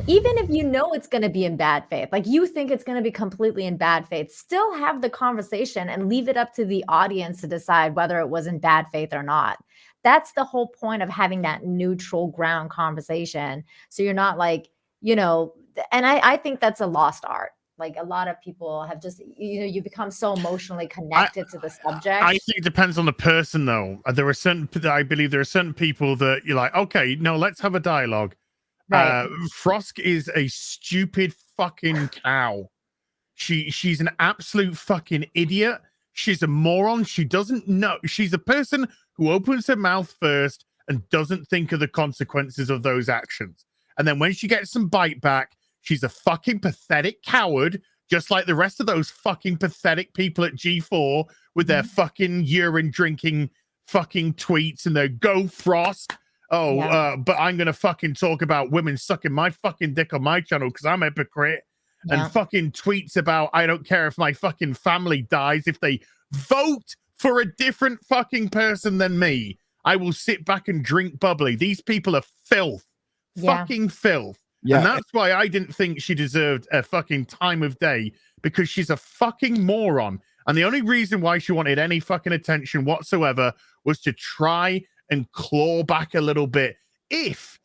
even if you know it's gonna be in bad faith, like you think it's gonna be completely in bad faith, still have the conversation and leave it up to the audience to decide whether it was in bad faith or not. That's the whole point of having that neutral ground conversation. So you're not like, and I think that's a lost art. Like a lot of people have just, you become so emotionally connected to the subject. I think it depends on the person, though. I believe there are certain people that you're like, okay, no, let's have a dialogue. Right. Frosk is a stupid fucking cow. She's an absolute fucking idiot. She's a moron. She doesn't know. She's a person who opens her mouth first and doesn't think of the consequences of those actions. And then when she gets some bite back, she's a fucking pathetic coward, just like the rest of those fucking pathetic people at G4 with their fucking urine drinking fucking tweets and their go Frost. But I'm going to fucking talk about women sucking my fucking dick on my channel because I'm a hypocrite. And fucking tweets about, I don't care if my fucking family dies. If they vote for a different fucking person than me, I will sit back and drink bubbly. These people are filth. fucking filth. Yeah. And that's why I didn't think she deserved a fucking time of day, because she's a fucking moron. And the only reason why she wanted any fucking attention whatsoever was to try and claw back a little bit. If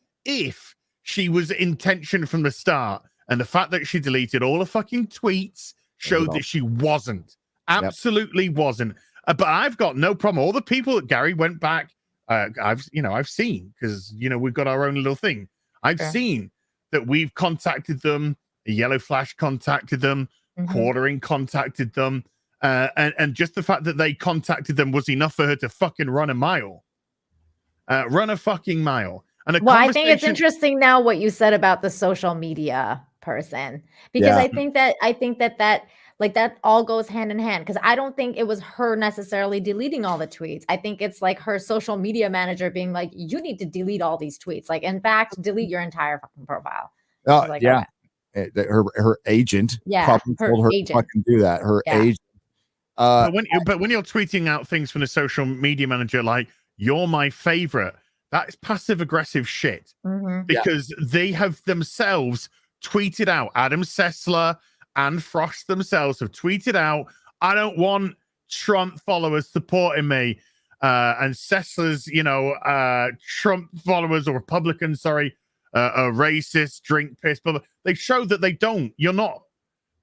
she was intention from the start, and the fact that she deleted all the fucking tweets showed that she wasn't. Absolutely wasn't. But I've got no problem. All the people that Gary went back, I've seen, because we've got our own little thing. I've seen that we've contacted them. Yellow Flash contacted them. Quartering contacted them. And just the fact that they contacted them was enough for her to fucking run a mile. Run a fucking mile. And I think it's interesting now what you said about the social media person, because I think that like that all goes hand in hand, because I don't think it was her necessarily deleting all the tweets. I think it's like her social media manager being like, you need to delete all these tweets. Like, in fact, delete your entire fucking profile. Like, yeah. Okay. Her agent probably told her to fucking do that. Her agent. But when you're tweeting out things from the social media manager, like, you're my favorite, that is passive aggressive shit, because they have themselves tweeted out. Adam Sessler and Frost themselves have tweeted out, I don't want Trump followers supporting me. And Sessler's, Trump followers, or Republicans, are racist, drink piss, but they show that they don't. You're not.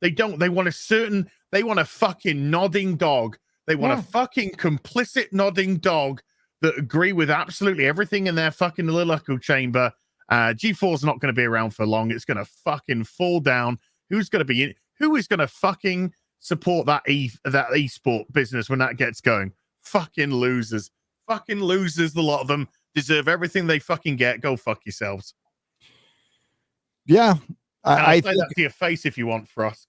They don't. They want a fucking nodding dog. They want a fucking complicit nodding dog that agree with absolutely everything in their fucking little echo chamber. G4's not going to be around for long. It's going to fucking fall down. Who is going to fucking support that esport business when that gets going? Fucking losers. Fucking losers, the lot of them. Deserve everything they fucking get. Go fuck yourselves. Yeah. I say that to your face if you want, Frost.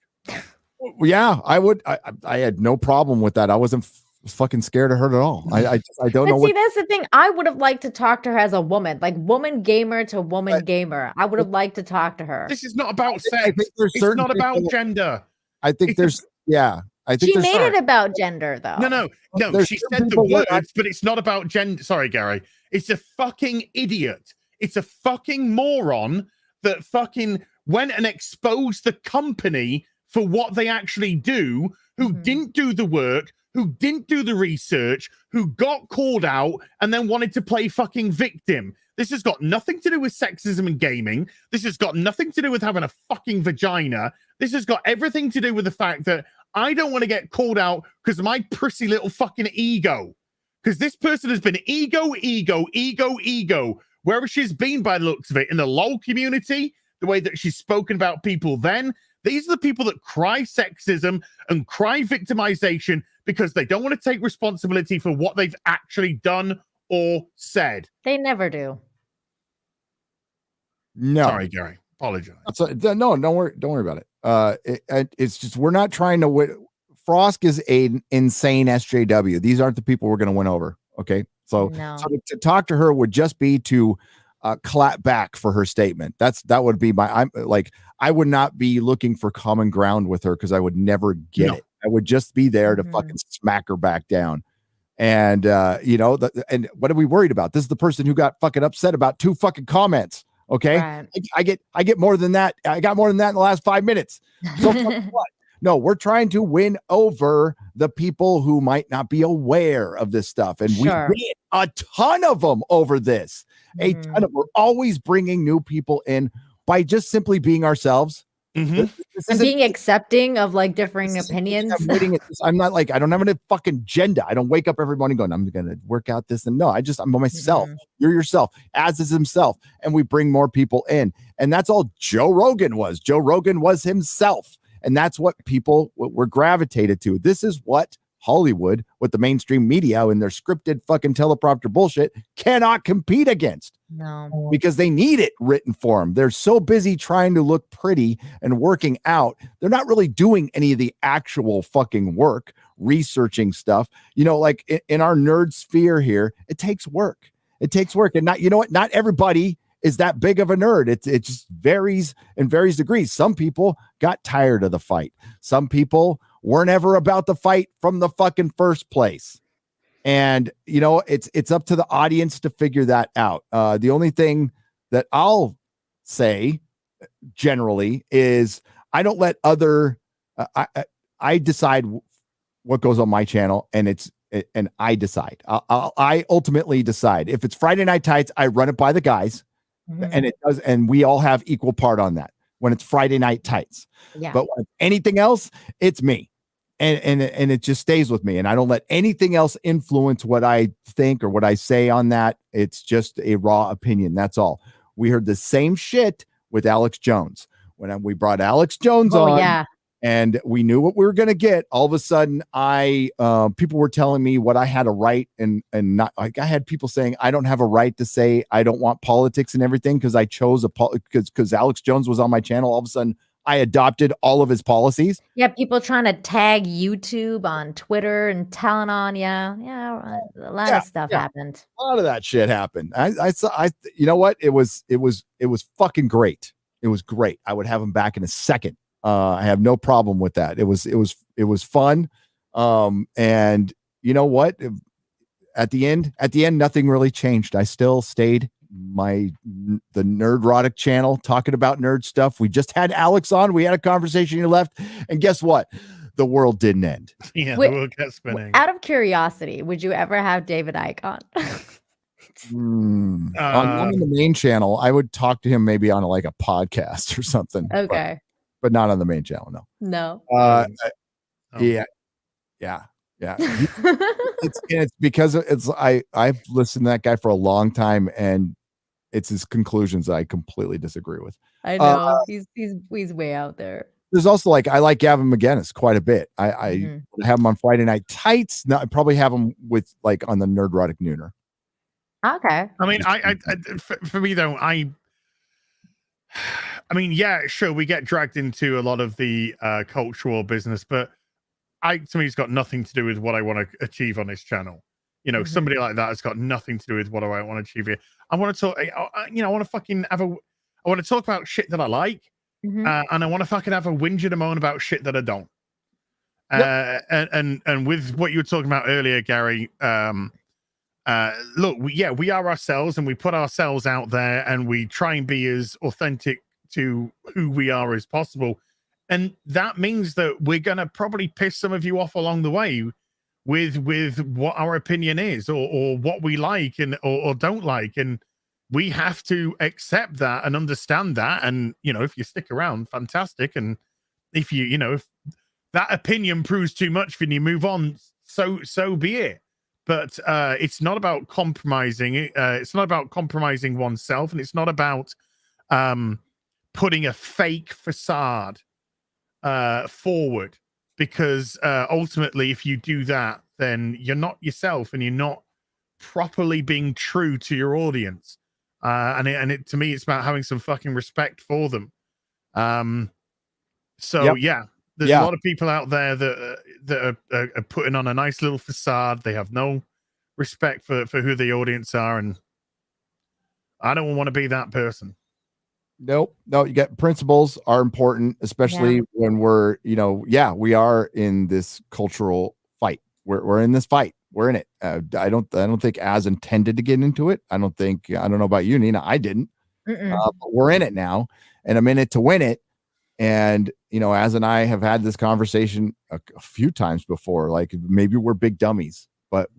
Yeah, I would. I had no problem with that. I wasn't fucking scared of her at all. I don't know. See, that's the thing. I would have liked to talk to her as a woman, like woman gamer to woman gamer. I would have liked to talk to her. This is not about sex. It's not about gender. I think there's. I think she made it about gender, though. No. She said the words, but it's not about gender. Sorry, Gary. It's a fucking idiot. It's a fucking moron that fucking went and exposed the company for what they actually do, who didn't do the work, who didn't do the research, who got called out and then wanted to play fucking victim. This has got nothing to do with sexism and gaming. This has got nothing to do with having a fucking vagina. This has got everything to do with the fact that I don't want to get called out because of my prissy little fucking ego. Because this person has been ego, wherever she's been by the looks of it, in the LOL community, the way that she's spoken about people then. These are the people that cry sexism and cry victimization because they don't want to take responsibility for what they've actually done or said. They never do. No. Sorry, Gary. Apologize. No, don't worry about it. It's just, we're not trying to win. Frost is an insane SJW. These aren't the people we're going to win over. Okay. So to talk to her would just be to clap back for her statement. That would be I would not be looking for common ground with her because I would never get it. I would just be there to fucking smack her back down. And and what are we worried about? This is the person who got fucking upset about 2 fucking comments. Okay. Right. I get more than that. I got more than that in the last 5 minutes. So what? No, we're trying to win over the people who might not be aware of this stuff. And we win a ton of them over this. A ton of, we're always bringing new people in by just simply being ourselves. And being accepting of like differing opinions. I'm not like, I don't have any fucking agenda. I don't wake up every morning going, I'm going to work out this. And no, I'm myself. You're yourself, as is himself. And we bring more people in. And that's all Joe Rogan was. Joe Rogan was himself. And that's what people were gravitated to. This is what Hollywood, with the mainstream media and their scripted fucking teleprompter bullshit, cannot compete against. No. Because they need it written for them. They're so busy trying to look pretty and working out. They're not really doing any of the actual fucking work, researching stuff. Like in our nerd sphere here, it takes work. It takes work. And not everybody is that big of a nerd. It just varies in various degrees. Some people got tired of the fight. Some people weren't ever about the fight from the fucking first place. And, it's up to the audience to figure that out. The only thing that I'll say generally is I don't let other I decide what goes on my channel, and I decide. I ultimately decide. If it's Friday Night Tights, I run it by the guys, and it does, and we all have equal part on that when it's Friday Night Tights. Yeah. But when anything else, it's me, and it just stays with me, and I don't let anything else influence what I think or what I say on that. It's just a raw opinion. That's all. We heard the same shit with Alex Jones when we brought Alex Jones on. Yeah. And we knew what we were going to get. All of a sudden, people were telling me what I had a right and not. Like I had people saying I don't have a right to say I don't want politics and everything because I chose because Alex Jones was on my channel. All of a sudden, I adopted all of his policies. Yeah, people trying to tag YouTube on Twitter and telling on you. Yeah, a lot of stuff happened. A lot of that shit happened. I saw. You know what? It was fucking great. It was great. I would have him back in a second. I have no problem with that. It was fun. And you know what? At the end, nothing really changed. I still stayed the Nerdrotic channel talking about nerd stuff. We just had Alex on. We had a conversation. He left, and guess what? The world didn't end. Yeah, the world kept spinning. Out of curiosity, would you ever have David Icke on? On the main channel, I would talk to him maybe on like a podcast or something. Okay. But not on the main channel. No. Yeah. It's because I've listened to that guy for a long time, and it's his conclusions that I completely disagree with. I know he's way out there. There's also I like Gavin McGinnis quite a bit. I have him on Friday Night Tights. No, I probably have him with on the Nerdrotic Nooner. Okay. I mean, for me though, I mean, yeah, sure, we get dragged into a lot of the cultural business, but to me, it's got nothing to do with what I want to achieve on this channel. You know, somebody like that has got nothing to do with what I want to achieve here. I want to talk, I want to fucking I want to talk about shit that I like, and I want to fucking have a whinge and a moan about shit that I don't. And with what you were talking about earlier, Gary, look, we are ourselves, and we put ourselves out there, and we try and be as authentic to who we are as possible. And that means that we're going to probably piss some of you off along the way with what our opinion is or what we like or don't like. And we have to accept that and understand that. And, if you stick around, fantastic. And if if that opinion proves too much for you, you move on, so be it. But it's not about compromising. It's not about compromising oneself, and it's not about putting a fake facade forward, because ultimately, if you do that, then you're not yourself, and you're not properly being true to your audience. And to me, it's about having some fucking respect for them. There's a lot of people out there that are putting on a nice little facade. They have no respect for who the audience are, and I don't want to be that person. No, you get principles are important, especially when we're, we are in this cultural fight. We're in this fight. We're in it. I don't think Az intended to get into it. I don't know about you, Nina. I didn't. But we're in it now, and I'm in it to win it. And, Az and I have had this conversation a few times before. Like, maybe we're big dummies, but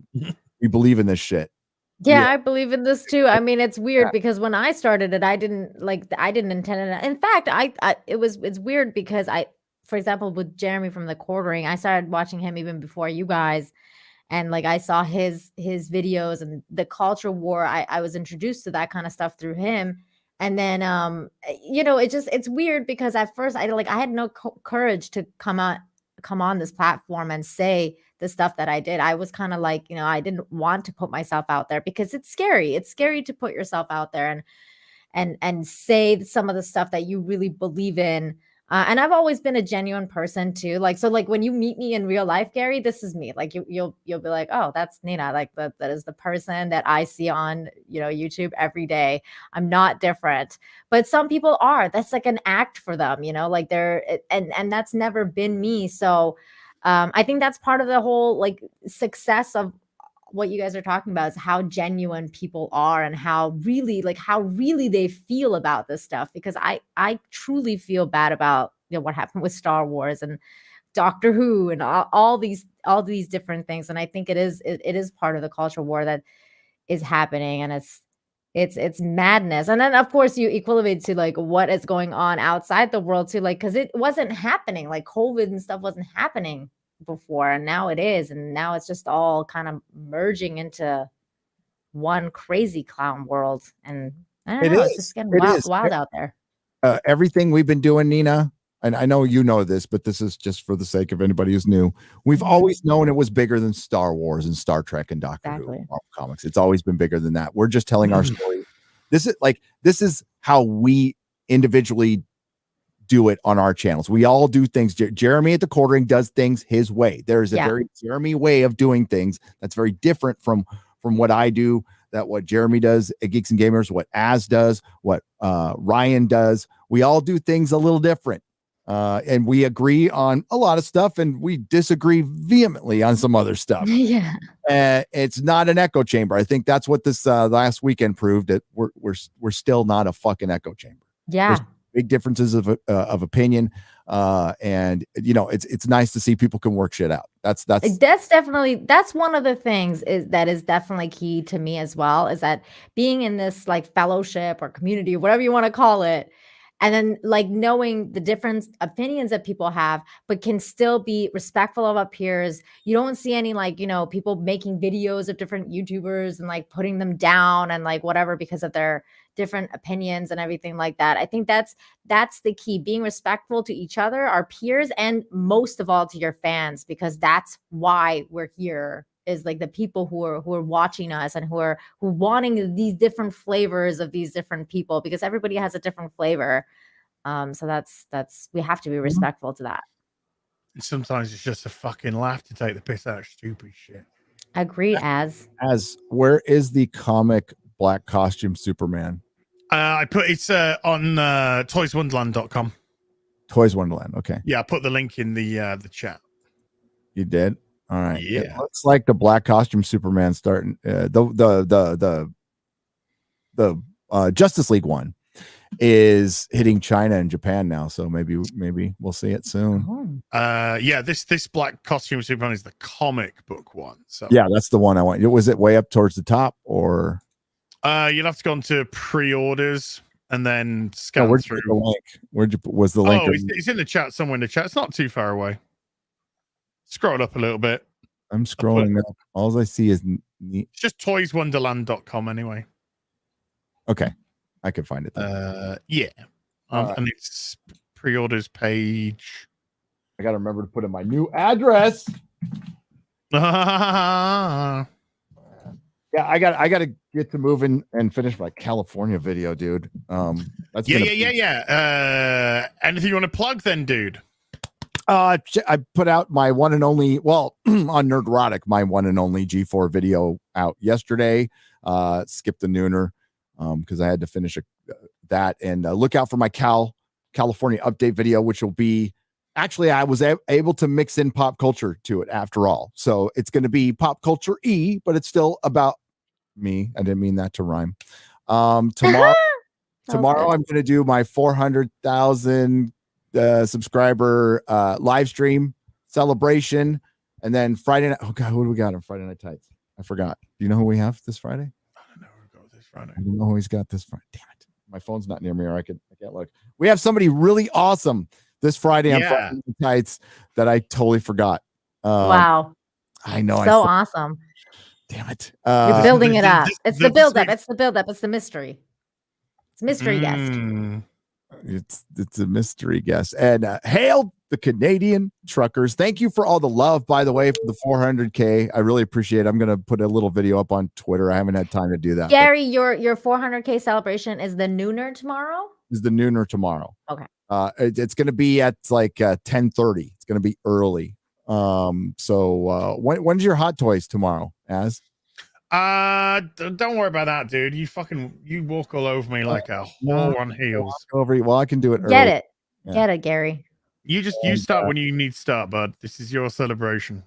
we believe in this shit. Yeah, I believe in this too. I mean, it's weird because when I started it, I didn't intend it. In fact, it's weird because for example, with Jeremy from The Quartering, I started watching him even before you guys. And I saw his videos and the culture war. I was introduced to that kind of stuff through him. And then, it's weird because at first I had no courage to come on this platform and say the stuff that I did. I was kind of I didn't want to put myself out there because it's scary. It's scary to put yourself out there and say some of the stuff that you really believe in. And I've always been a genuine person too. When you meet me in real life, Gary, this is me. You'll be like, oh, that's Nina. That is the person that I see on, YouTube every day. I'm not different, but some people are. That's an act for them, they're, and that's never been me. So I think that's part of the whole success of what you guys are talking about is how genuine people are and how really they feel about this stuff, because I truly feel bad about what happened with Star Wars and Doctor Who and all these different things. And I think it is part of the culture war that is happening, and it's madness. And then of course you equate to like what is going on outside the world too, like because it wasn't happening, like COVID and stuff wasn't happening before, and now it is, and now it's just all kind of merging into one crazy clown world. And I don't know, it's just getting wild out there. Everything we've been doing, Nina, and I know you know this, but this is just for the sake of anybody who's new. We've always known it was bigger than Star Wars and Star Trek and Doctor Who and Marvel Comics. It's always been bigger than that. We're just telling our story. This is how we individually do it on our channels. We all do things. Jeremy at the Quartering does things his way. There is a very Jeremy way of doing things that's very different from what I do, that what Jeremy does at Geeks and Gamers, what Az does, what Ryan does. We all do things a little different. And we agree on a lot of stuff and we disagree vehemently on some other stuff. Yeah. It's not an echo chamber. I think that's what this last weekend proved, that we're still not a fucking echo chamber. Yeah. There's big differences of opinion. And it's nice to see people can work shit out. That's one of the things that is definitely key to me as well, is that being in this like fellowship or community or whatever you want to call it, and then like knowing the different opinions that people have, but can still be respectful of our peers. You don't see any people making videos of different YouTubers and like putting them down and like whatever because of their different opinions and everything like that. I think that's the key, being respectful to each other, our peers, and most of all to your fans, because that's why we're here, is like the people who are watching us and who are wanting these different flavors of these different people, because everybody has a different flavor. So that's we have to be respectful to that. And sometimes it's just a fucking laugh to take the piss out of stupid shit. Agree. As where is the comic black costume Superman? It's on toyswonderland.com. Toys Wonderland. Okay. Yeah, I put the link in the chat. You did? All right. Yeah. It looks like the black costume Superman starting the Justice League one is hitting China and Japan now, so maybe we'll see it soon. This black costume Superman is the comic book one. So yeah, that's the one I want. Was it way up towards the top, or you'll have to go into pre-orders and then scan through the link. Was the link? It's in the chat somewhere in the chat. It's not too far away. Scroll up a little bit. I'm scrolling up. All I see is it's just toyswonderland.com anyway. Okay, I can find it there. And it's pre-orders page. I gotta remember to put in my new address. Yeah, I gotta get to moving and finish my California video, dude. That's Anything you want to plug then, dude? I put out my one and only, on Nerdrotic, my one and only G4 video out yesterday. Skipped the nooner because I had to finish that, and look out for my California update video, which will be, actually I was able to mix in pop culture to it after all. So it's going to be pop culture but it's still about me. I didn't mean that to rhyme. Tomorrow I'm going to do my 400,000 subscriber live stream celebration, and then Friday night. Oh god, what do we got on Friday Night Tights? I forgot. Do you know who we have this Friday? I don't know who we got this Friday. I don't know who he's got this Friday. Damn it, my phone's not near me, or I can't look. We have somebody really awesome this Friday on Friday Night Tights that I totally forgot. Wow, I know, so awesome. Damn it, you're building it up. It's the build up. It's the build up. It's the mystery. It's mystery guest. It's a mystery guest. And hail the Canadian truckers. Thank you for all the love, by the way, for the 400K. I really appreciate it. I'm going to put a little video up on Twitter. I haven't had time to do that. Gary, your 400K celebration is the nooner tomorrow? Is the nooner tomorrow. Okay. It's going to be at like 10:30. It's going to be early. So when's your Hot Toys tomorrow, Az? Don't worry about that, dude. You walk all over me like a whore on heels. Well, I can do it early. Get it. Yeah. Get it, Gary. You start when you need to start, bud. This is your celebration.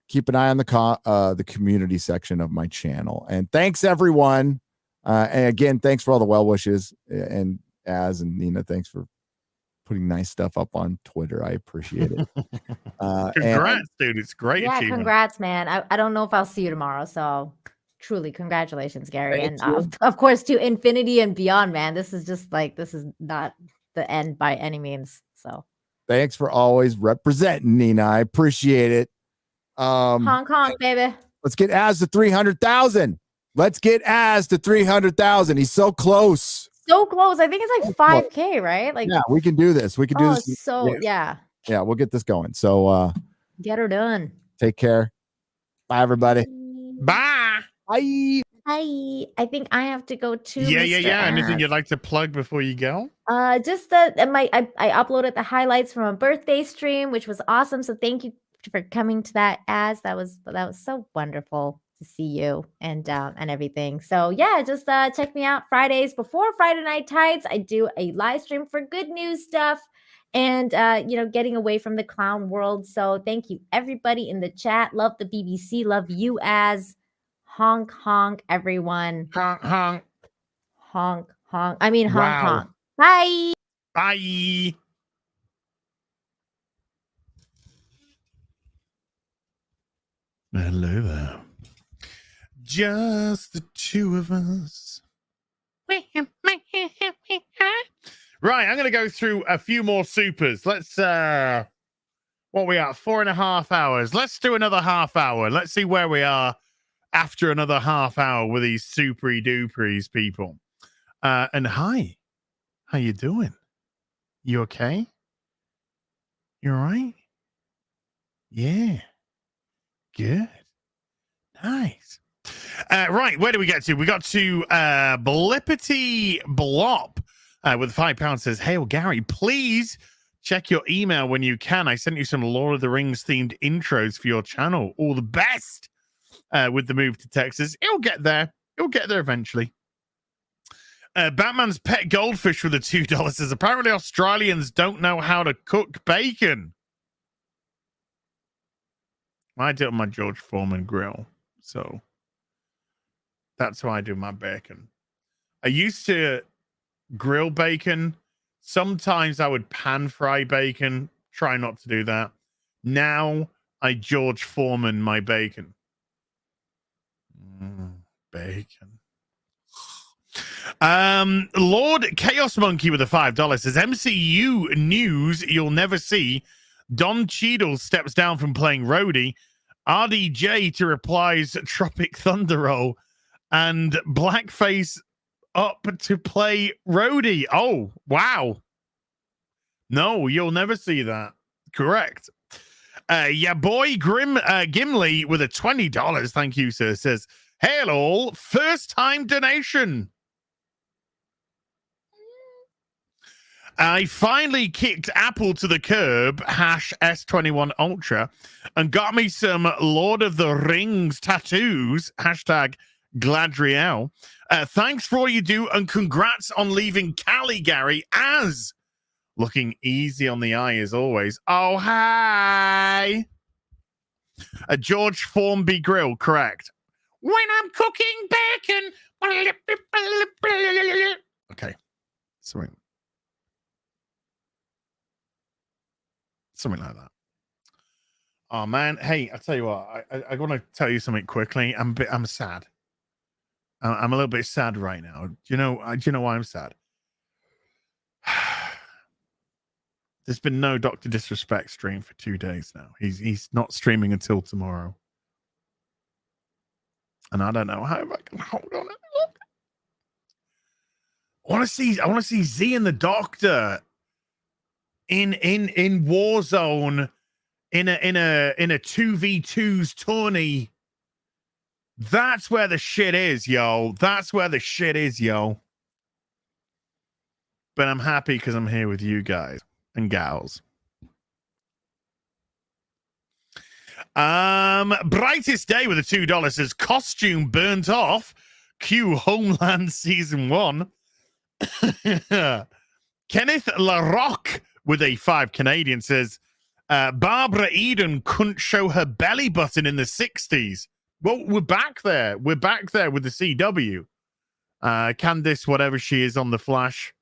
keep an eye on the community section of my channel. And thanks everyone. And again, thanks for all the well wishes, and and Nina, thanks for putting nice stuff up on Twitter. I appreciate it. Congrats, dude. It's great. Yeah, achievement. congrats, man. I don't know if I'll see you tomorrow, so truly congratulations, Gary. Thank And of course to infinity and beyond, man. This is not the end by any means. So thanks for always representing, Nina. I appreciate it. Hong Kong, baby. Let's get Az to 300,000. Let's get Az to 300,000. He's so close. So close. I think it's like 5K, right? Like, yeah, we can do this. We can do this. So yeah, we'll get this going. So get her done. take care. Bye, everybody. Bye. Bye. Bye. I think I have to go too. Yeah. Anything you'd like to plug before you go? Just that I uploaded the highlights from a birthday stream, which was awesome. So thank you for coming to that. Az that was so wonderful to see you and everything. So yeah, just check me out Fridays before Friday Night Tights. I do a live stream for good news stuff and getting away from the clown world. So thank you everybody in the chat. Love the BBC. Love you, Az. Honk honk, everyone. Honk honk. Honk honk. I mean honk Wow. honk. Bye. Bye. Hello there. Just the two of us. Right, I'm going to go through a few more supers. Let's, what we at? 4.5 hours. Let's do another half hour. Let's see where we are after another half hour with these supery duperies people. And hi, how you doing? You okay? You all right? Yeah. Good. Nice. Right, where do we get to? We got to Blippity Blop with £5 says, "Hey, well, Gary, please check your email when you can. I sent you some Lord of the Rings themed intros for your channel. All the best with the move to Texas. It'll get there. It'll get there eventually." Batman's Pet Goldfish with the $2 says, "Apparently Australians don't know how to cook bacon." I do it on my George Foreman grill, so that's how I do my bacon. I used to grill bacon. Sometimes I would pan fry bacon. Try not to do that. Now I George Foreman my bacon. Bacon. Lord Chaos Monkey with a $5 says, "MCU news you'll never see. Don Cheadle steps down from playing Rhodey. RDJ to replies Tropic Thunder Roll. And Blackface up to play Rhodey." Oh, wow. No, you'll never see that. Correct. Yeah, boy Gimli with a $20. Thank you, sir. Says, "Hello, first time donation. I finally kicked Apple to the curb, #S21 Ultra, and got me some Lord of the Rings tattoos, #Gladriel. Thanks for all you do, and congrats on leaving Cali, Gary, as looking easy on the eye as always." Oh, hi. A George Formby grill, correct. "When I'm cooking bacon." Okay, sorry. Something like that. Oh man, hey, I tell you what, I want to tell you something quickly. I'm sad. I'm a little bit sad right now. Do you know why I'm sad? There's been no Dr. Disrespect stream for 2 days now. He's not streaming until tomorrow, and I don't know how I can hold on. I want to see Z and the Doctor in Warzone in a 2v2s tourney. That's where the shit is, yo. That's where the shit is, yo. But I'm happy because I'm here with you guys and gals. Brightest Day with a $2 says, "Costume burnt off. Q Homeland Season 1. Kenneth LaRocque with a 5 Canadian says, Barbara Eden couldn't show her belly button in the 60s. Well, we're back there. We're back there with the CW. Candice, whatever she is on The Flash,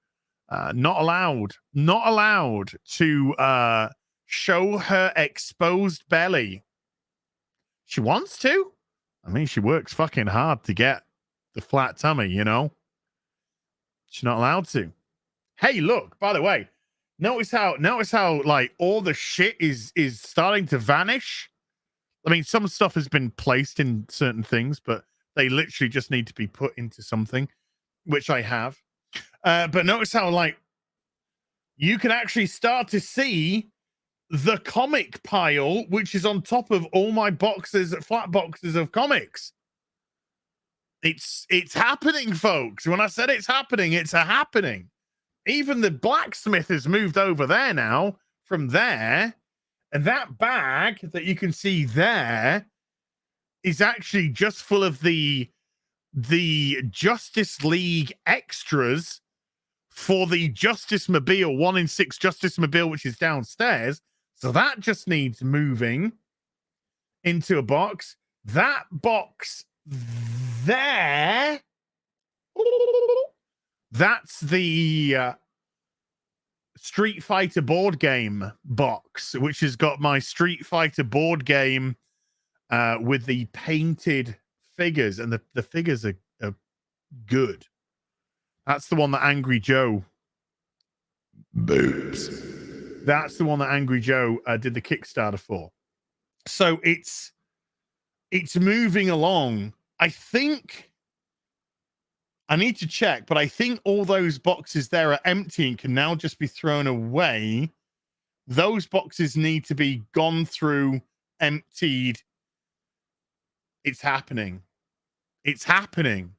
not allowed to show her exposed belly. She wants to. I mean, she works fucking hard to get the flat tummy, you know? She's not allowed to. Hey, look, by the way, notice how like all the shit is starting to vanish. I mean, some stuff has been placed in certain things, but they literally just need to be put into something, which I have. But notice how like you can actually start to see the comic pile, which is on top of all my boxes, flat boxes of comics. It's happening, folks. When I said it's happening, it's a happening. Even the blacksmith has moved over there now from there. And that bag that you can see there is actually just full of the Justice League extras for the Justice Mobile, 1 in 6 Justice Mobile, which is downstairs. So that just needs moving into a box. That box there, that's the Street Fighter board game box, which has got my Street Fighter board game with the painted figures, and the figures are good. That's the one that Angry Joe boobs. That's the one that Angry Joe did the Kickstarter for. So it's moving along. I think I need to check, but I think all those boxes there are empty and can now just be thrown away. Those boxes need to be gone through, emptied. It's happening. It's happening.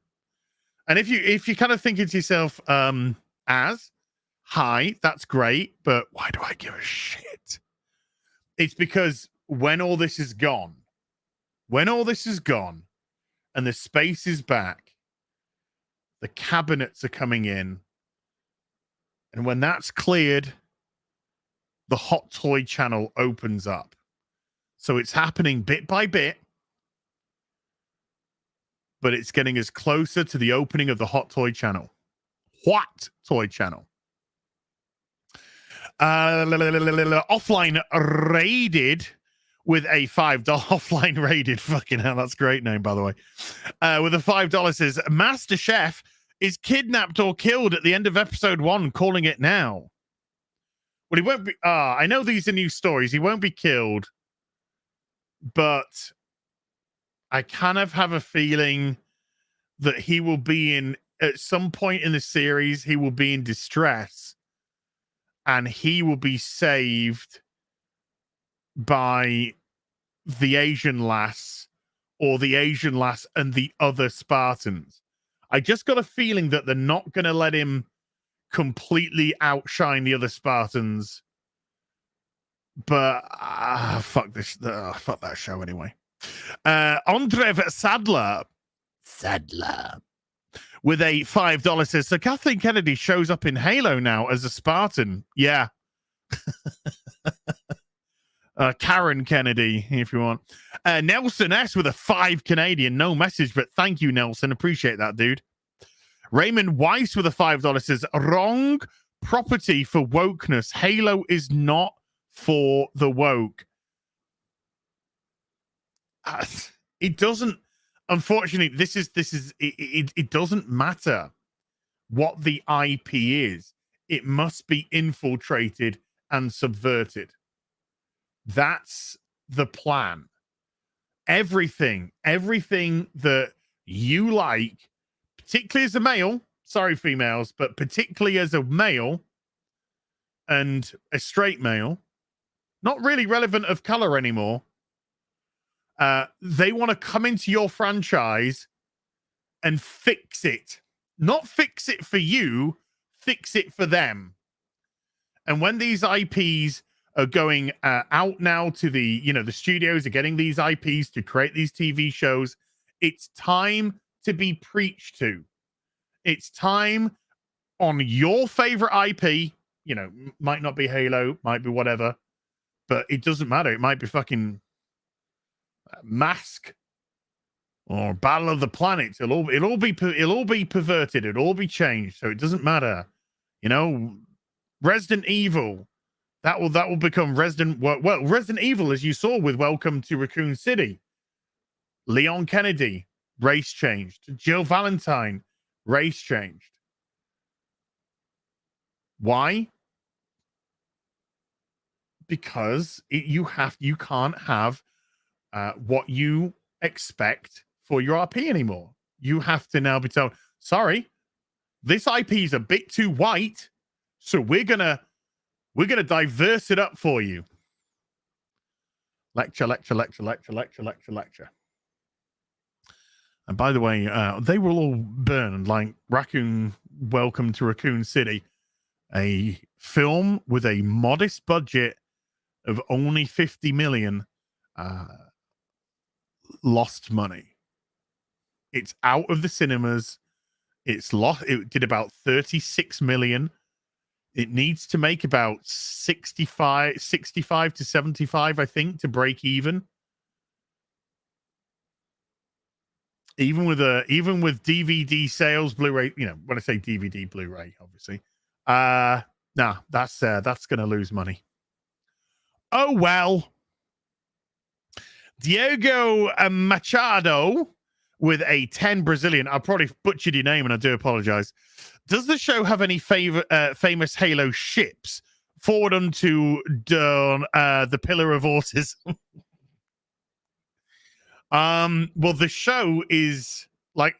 And if you kind of thinking to yourself, hi, that's great, but why do I give a shit? It's because when all this is gone, and the space is back, the cabinets are coming in, and when that's cleared, the Hot Toy channel opens up. So it's happening bit by bit, but it's getting us closer to the opening of the Hot Toy channel. What Toy channel? Offline raided with a $5 offline raided. Fucking hell, that's a great name, by the way. With a $5 says Master Chef is kidnapped or killed at the end of episode 1, calling it now. Well, he won't be. I know these are new stories. He won't be killed, but I kind of have a feeling that he will be in, at some point in the series, he will be in distress and he will be saved by the Asian lass, or the Asian lass and the other Spartans. I just got a feeling that they're not going to let him completely outshine the other Spartans. But fuck this. Fuck that show anyway. Andrev Sadler with a $5 says, so Kathleen Kennedy shows up in Halo now as a Spartan. Yeah. Karen Kennedy, if you want. Nelson S with a 5 Canadian. No message, but thank you, Nelson. Appreciate that, dude. Raymond Weiss with a $5 says, wrong property for wokeness. Halo is not for the woke. It doesn't, unfortunately, it doesn't matter what the IP is. It must be infiltrated and subverted. That's the plan. Everything that you like, particularly as a male, sorry females, but particularly as a male and a straight male, not really relevant of color anymore. They want to come into your franchise and fix it. Not fix it for you, fix it for them. And when these IPs are going out now to the, the studios are getting these IPs to create these TV shows, it's time to be preached to. It's time on your favorite IP, might not be Halo, might be whatever, but it doesn't matter. It might be fucking Mask or Battle of the Planets. It'll all be perverted. It'll all be changed. So it doesn't matter. You know, Resident Evil. That will become Resident Evil, as you saw with Welcome to Raccoon City. Leon Kennedy, race changed. Jill Valentine, race changed. Why? Because you can't have what you expect for your RP anymore. You have to now be told, sorry, this IP is a bit too white, so we're gonna diverse it up for you. Lecture. And by the way, they will all burn like Welcome to Raccoon City, a film with a modest budget of only 50 million, lost money. It's out of the cinemas. It did about 36 million. It needs to make about 65 to 75, I think, to break even. Even with DVD sales, Blu-ray, you know, when I say DVD, Blu-ray, obviously. Nah, that's going to lose money. Oh, well. Diogo Machado with a 10 Brazilian. I probably butchered your name and I do apologize. Does the show have any famous Halo ships? Forward onto the Pillar of Autism. Well, the show is, like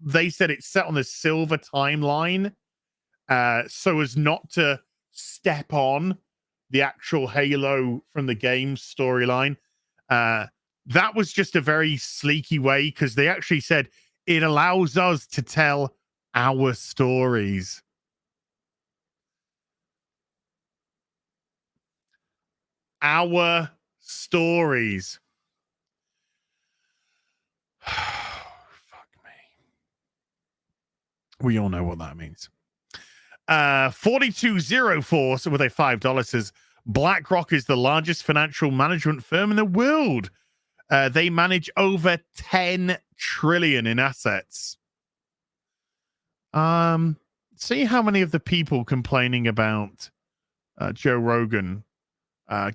they said, it's set on the silver timeline, so as not to step on the actual Halo from the game storyline. That was just a very sleeky way, because they actually said it allows us to tell our stories. Our stories. Fuck me. We all know what that means. 4204 with a $5 says BlackRock is the largest financial management firm in the world. They manage over 10 trillion in assets. See how many of the people complaining about Joe Rogan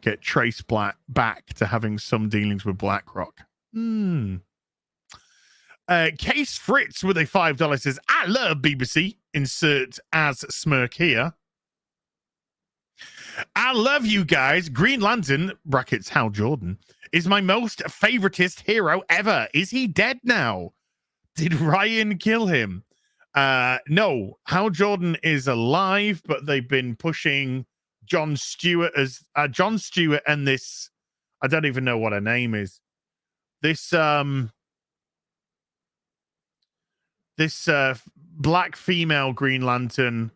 get traced back to having some dealings with BlackRock. Case Fritz with a $5 says, I love BBC. Insert as smirk here. I love you guys. Green Lantern, brackets Hal Jordan, is my most favoritist hero ever. Is he dead now? Did Ryan kill him? No, Hal Jordan is alive, but they've been pushing Jon Stewart as Jon Stewart and this, I don't even know what her name is. This black female Green Lantern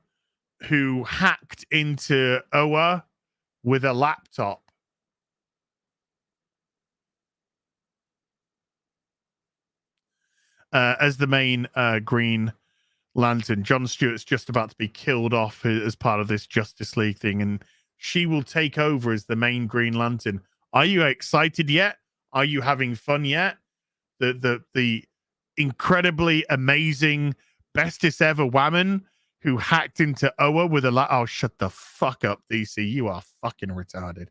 who hacked into Oa with a laptop. As the main Green Lantern. Jon Stewart's just about to be killed off as part of this Justice League thing, and she will take over as the main Green Lantern. Are you excited yet? Are you having fun yet? The incredibly amazing bestest ever woman who hacked into Oa with a oh, shut the fuck up, DC. You are fucking retarded.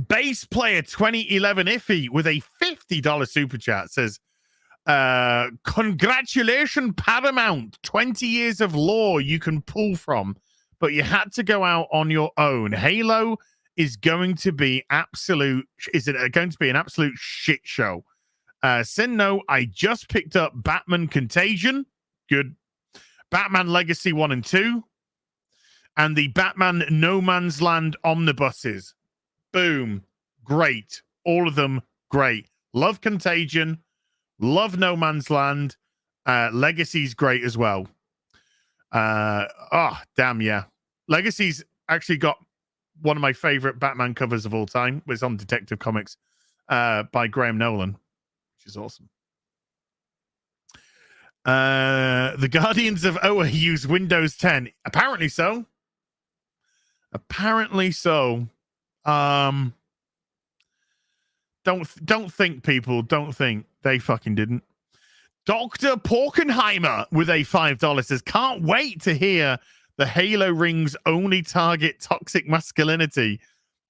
Bass player 2011 Iffy with a $50 super chat says, congratulations, Paramount. 20 years of lore you can pull from, but you had to go out on your own. Halo is going to be an absolute shit show. Sinno, I just picked up Batman Contagion. Good. Batman Legacy 1 and 2. And the Batman No Man's Land omnibuses. Boom. Great. All of them great. Love Contagion. Love No Man's Land. Legacy's great as well. Damn, yeah. Legacy's actually got one of my favorite Batman covers of all time. It's on Detective Comics by Graham Nolan, which is awesome. The Guardians of Oa use Windows 10. Apparently so. Apparently so. Don't think, people. Don't think. They fucking didn't. Dr. Porkenheimer with a $5 says, can't wait to hear the Halo rings only target toxic masculinity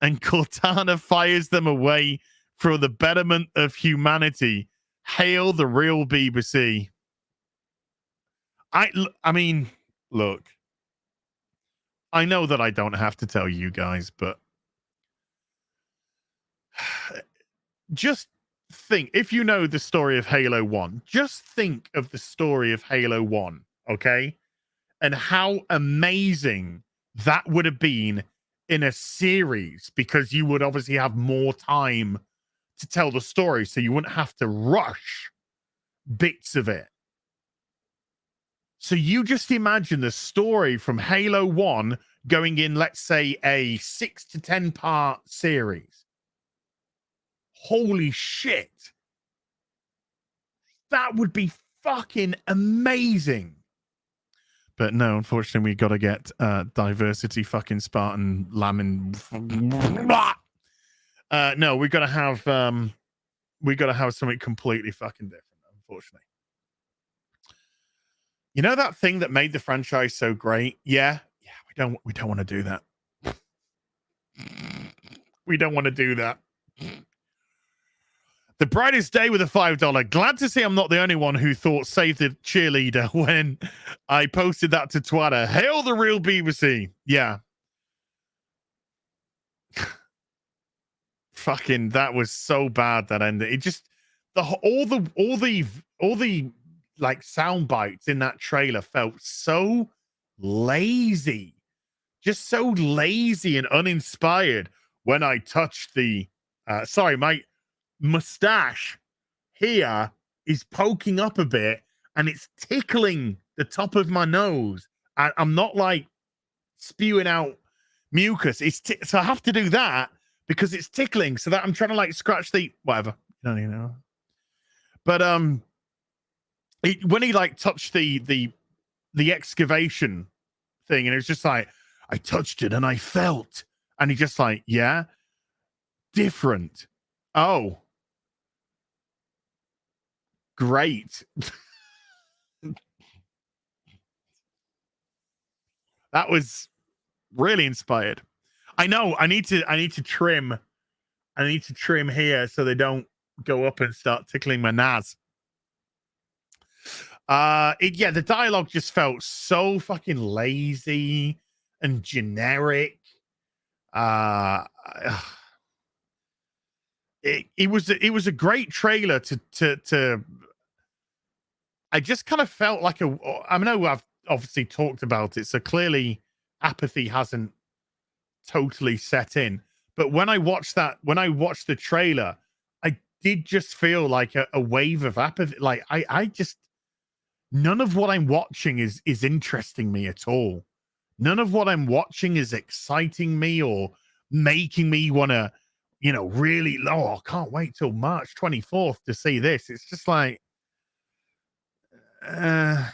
and Cortana fires them away for the betterment of humanity. Hail the real BBC. I mean, look, I know that I don't have to tell you guys, but just think, if you know the story of Halo 1, just think of the story of Halo 1, okay? And how amazing that would have been in a series, because you would obviously have more time to tell the story, so you wouldn't have to rush bits of it. So you just imagine the story from Halo 1 going in, let's say, a 6 to 10 part series. Holy shit. That would be fucking amazing. But no, unfortunately, we got to get diversity fucking Spartan lamb. No, we got to have something completely fucking different, unfortunately. You know that thing that made the franchise so great? Yeah, we don't want to do that. We don't want to do that. The brightest day with a $5. Glad to see I'm not the only one who thought save the cheerleader when I posted that to Twitter. Hail the real BBC. Yeah. Fucking, that was so bad, that ended. It just, all the like sound bites in that trailer felt so lazy. Just so lazy and uninspired. When I touched the my mustache here is poking up a bit and it's tickling the top of my nose. I'm not like spewing out mucus. So I have to do that because it's tickling, so that I'm trying to like scratch the whatever. You don't even know. But when he like touched the excavation thing, and it was just like, I touched it and I felt, and he just like, yeah, different. Oh, great. That was really inspired. I know. I need to trim. I need to trim here so they don't go up and start tickling my nas. Yeah, the dialogue just felt so fucking lazy and generic. It was a great trailer to I just kind of felt like I know I've obviously talked about it, so clearly apathy hasn't totally set in. But when I watched the trailer, I did just feel like a wave of apathy. Like I just, none of what I'm watching is interesting me at all. None of what I'm watching is exciting me or making me want to, really, I can't wait till March 24th to see this. It's just like, as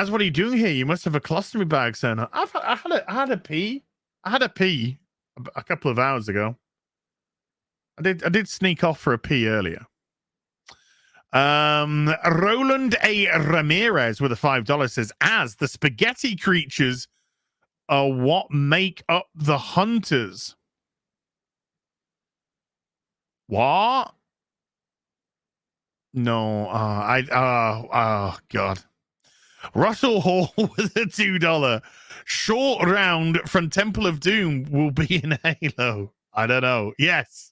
what are you doing here? You must have a colostomy bag, son. I had a pee. I had a pee a couple of hours ago. I did sneak off for a pee earlier. Roland A. Ramirez with a $5 says, as the spaghetti creatures are what make up the hunters. What? No, oh God. Russell Hall with a $2. Short round from Temple of Doom will be in Halo. I don't know. Yes.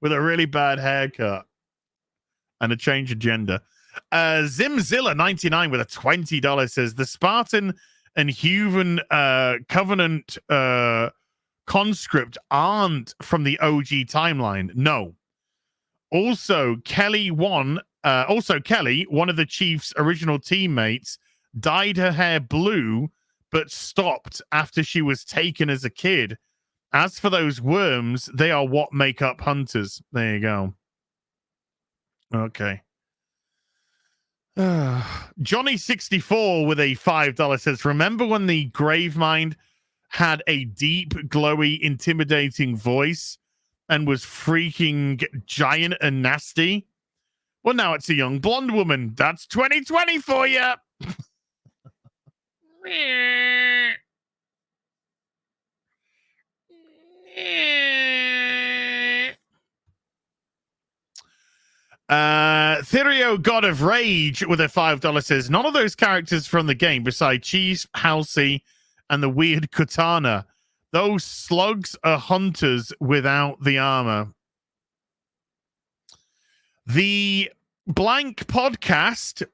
With a really bad haircut and a change of gender. Zimzilla 99 with a $20 says the Spartan and Human Covenant conscript aren't from the OG timeline. No. Also, Kelly, one of the Chief's original teammates, dyed her hair blue, but stopped after she was taken as a kid. As for those worms, they are what make up hunters. There you go. Okay. Johnny64 with a $5 says, remember when the Gravemind had a deep, glowy, intimidating voice and was freaking giant and nasty? Well, now it's a young blonde woman. That's 2020 for you. Therio God of Rage with a $5 says, none of those characters from the game besides Chief, Halsey, and the weird Katana. Those slugs are hunters without the armor. The Blank podcast,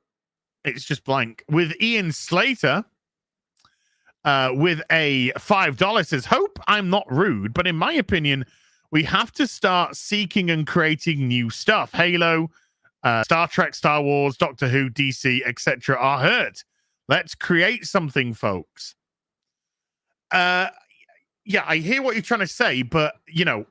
it's just blank, with Ian Slater with a $5 says, hope I'm not rude, but in my opinion, we have to start seeking and creating new stuff. Halo, Star Trek, Star Wars, Doctor Who, DC, etc. are hurt. Let's create something, folks. Yeah, I hear what you're trying to say, but, you know,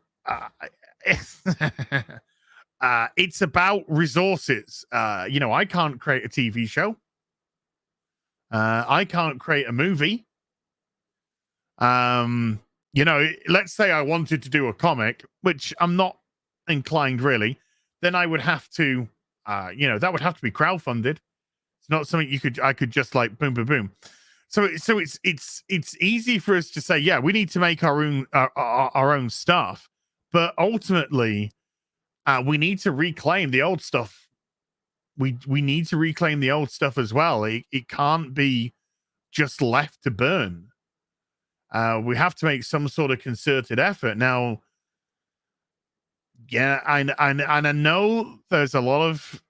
it's about resources. You know, I can't create a TV show. I can't create a movie. You know, let's say I wanted to do a comic, which I'm not inclined really, then I would have to, you know, that would have to be crowdfunded. It's not something I could just like boom, boom, boom. So it's easy for us to say, yeah, we need to make our own stuff, but ultimately, we need to reclaim the old stuff. We need to reclaim the old stuff as well. It can't be just left to burn. We have to make some sort of concerted effort. Now, yeah, and I know there's a lot of,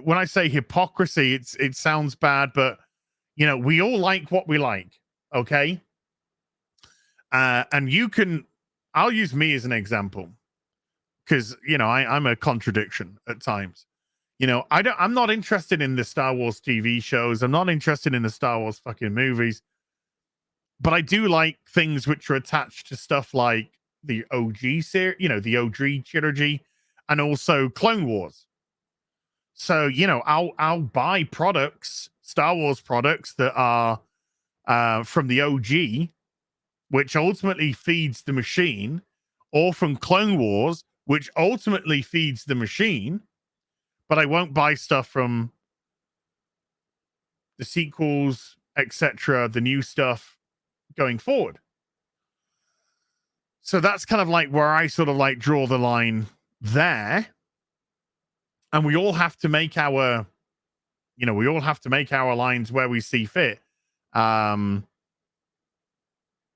when I say hypocrisy, it sounds bad, but you know, we all like what we like, okay? And I'll use me as an example, because you know I'm a contradiction at times. You know, I'm not interested in the Star Wars TV shows. I'm not interested in the Star Wars fucking movies. But I do like things which are attached to stuff like the OG series, you know, the OG trilogy, and also Clone Wars. So, you know, I'll buy products, Star Wars products that are from the OG, which ultimately feeds the machine, or from Clone Wars, which ultimately feeds the machine. But I won't buy stuff from the sequels, etc., the new stuff going forward. So that's kind of like where I sort of like draw the line there. And we all have to make our, you know, we all have to make our lines where we see fit. You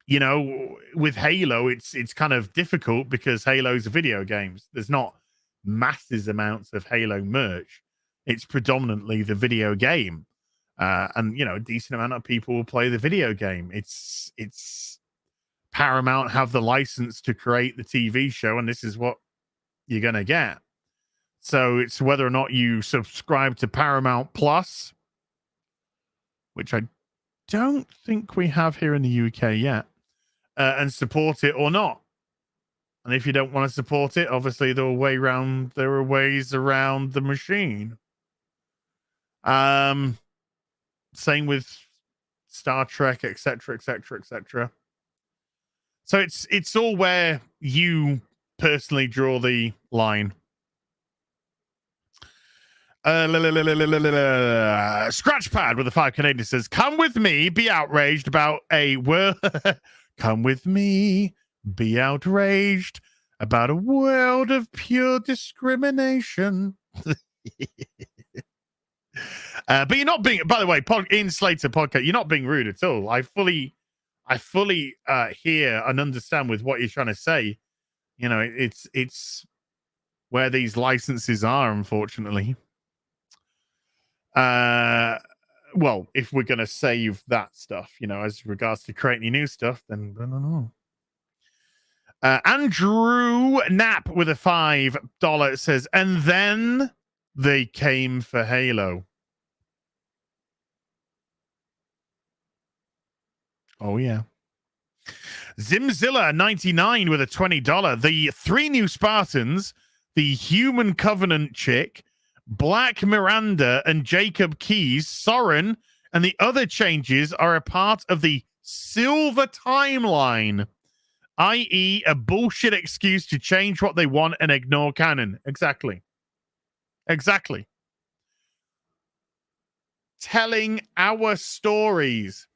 know, with Halo, it's kind of difficult because Halo's a video games. There's not massive amounts of Halo merch. It's predominantly the video game. And you know, a decent amount of people will play the video game. It's Paramount have the license to create the TV show, and this is what you're gonna get. So it's whether or not you subscribe to Paramount Plus, which I don't think we have here in the UK yet, and support it or not. And if you don't want to support it, obviously there are ways around the machine. Same with Star Trek, etc., etc., etc. So it's all where you personally draw the line. Scratchpad with the 5 Canadian says, "Come with me, be outraged about a world. Come with me, be outraged about a world of pure discrimination." But you're not being, by the way, in Slater podcast, you're not being rude at all. I fully hear and understand with what you're trying to say. You know, it's where these licenses are, unfortunately. Well, if we're going to save that stuff, you know, as regards to creating new stuff, then I don't know. Andrew Knapp with a $5 says, and then they came for Halo. Oh, yeah. Zimzilla 99 with a $20. The 3 new Spartans, the Human Covenant chick, Black Miranda and Jacob Keys, Soren, and the other changes are a part of the silver timeline, i.e. a bullshit excuse to change what they want and ignore canon. Exactly. Telling our stories.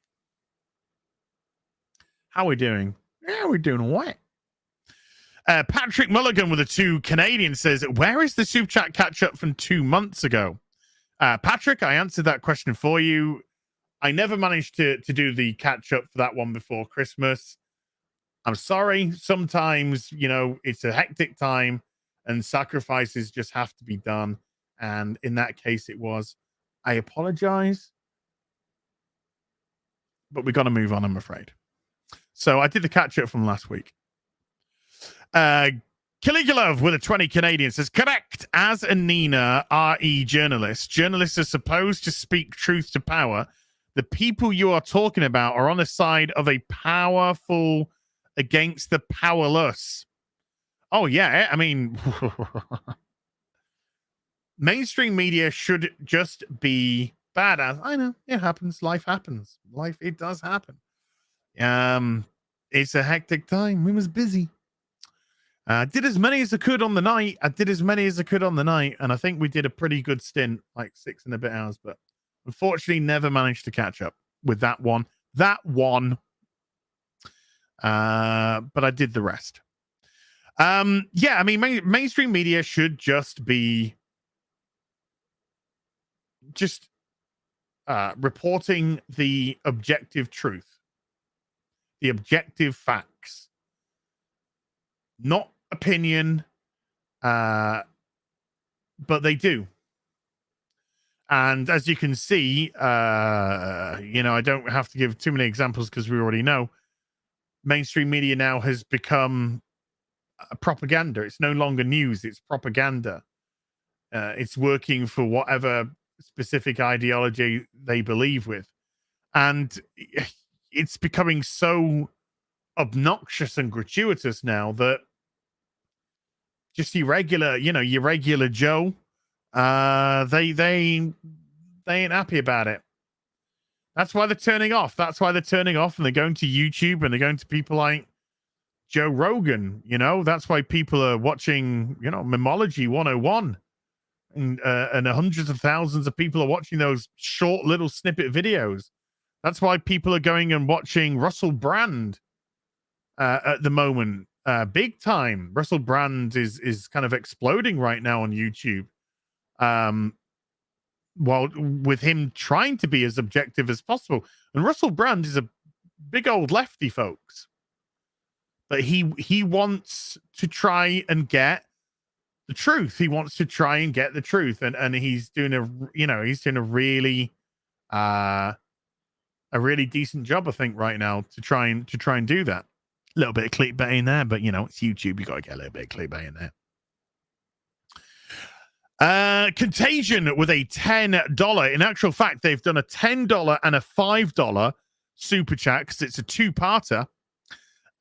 How are we doing? Yeah, we're doing all right. Patrick Mulligan with the 2 Canadians says, where is the Super Chat catch-up from 2 months ago? Patrick, I answered that question for you. I never managed to do the catch-up for that one before Christmas. I'm sorry. Sometimes, it's a hectic time and sacrifices just have to be done. And in that case, it was. I apologize. But we got to move on, I'm afraid. So I did the catch-up from last week. Caligula with a 20 Canadian says, correct. As a Nina RE journalist, journalists are supposed to speak truth to power. The people you are talking about are on the side of a powerful against the powerless. Oh, yeah. I mean, mainstream media should just be badass. I know it happens. Life happens. It does happen. It's a hectic time. We was busy. Did as many as I could on the night. And I think we did a pretty good stint, like 6 and a bit hours, but unfortunately never managed to catch up with that one. But I did the rest. Yeah, I mean, mainstream media should just be reporting the objective truth, the objective facts, not opinion, but they do. And as you can see, I don't have to give too many examples because we already know mainstream media now has become propaganda. It's no longer news, it's propaganda. It's working for whatever specific ideology they believe with. And it's becoming so obnoxious and gratuitous now that just your regular Joe, they ain't happy about it. That's why they're turning off. And they're going to YouTube and they're going to people like Joe Rogan. That's why people are watching, Memology 101. And hundreds of thousands of people are watching those short little snippet videos. That's why people are going and watching Russell Brand at the moment. Big time. Russell Brand is kind of exploding right now on YouTube. While with him trying to be as objective as possible. And Russell Brand is a big old lefty, folks. But he wants to try and get the truth. He wants to try and get the truth. And he's doing a really decent job, I think, right now to try and do that. A little bit of clickbait in there, but it's YouTube. You got to get a little bit of clickbait in there. Contagion with a $10. In actual fact, they've done a $10 and a $5 super chat because it's a 2-parter.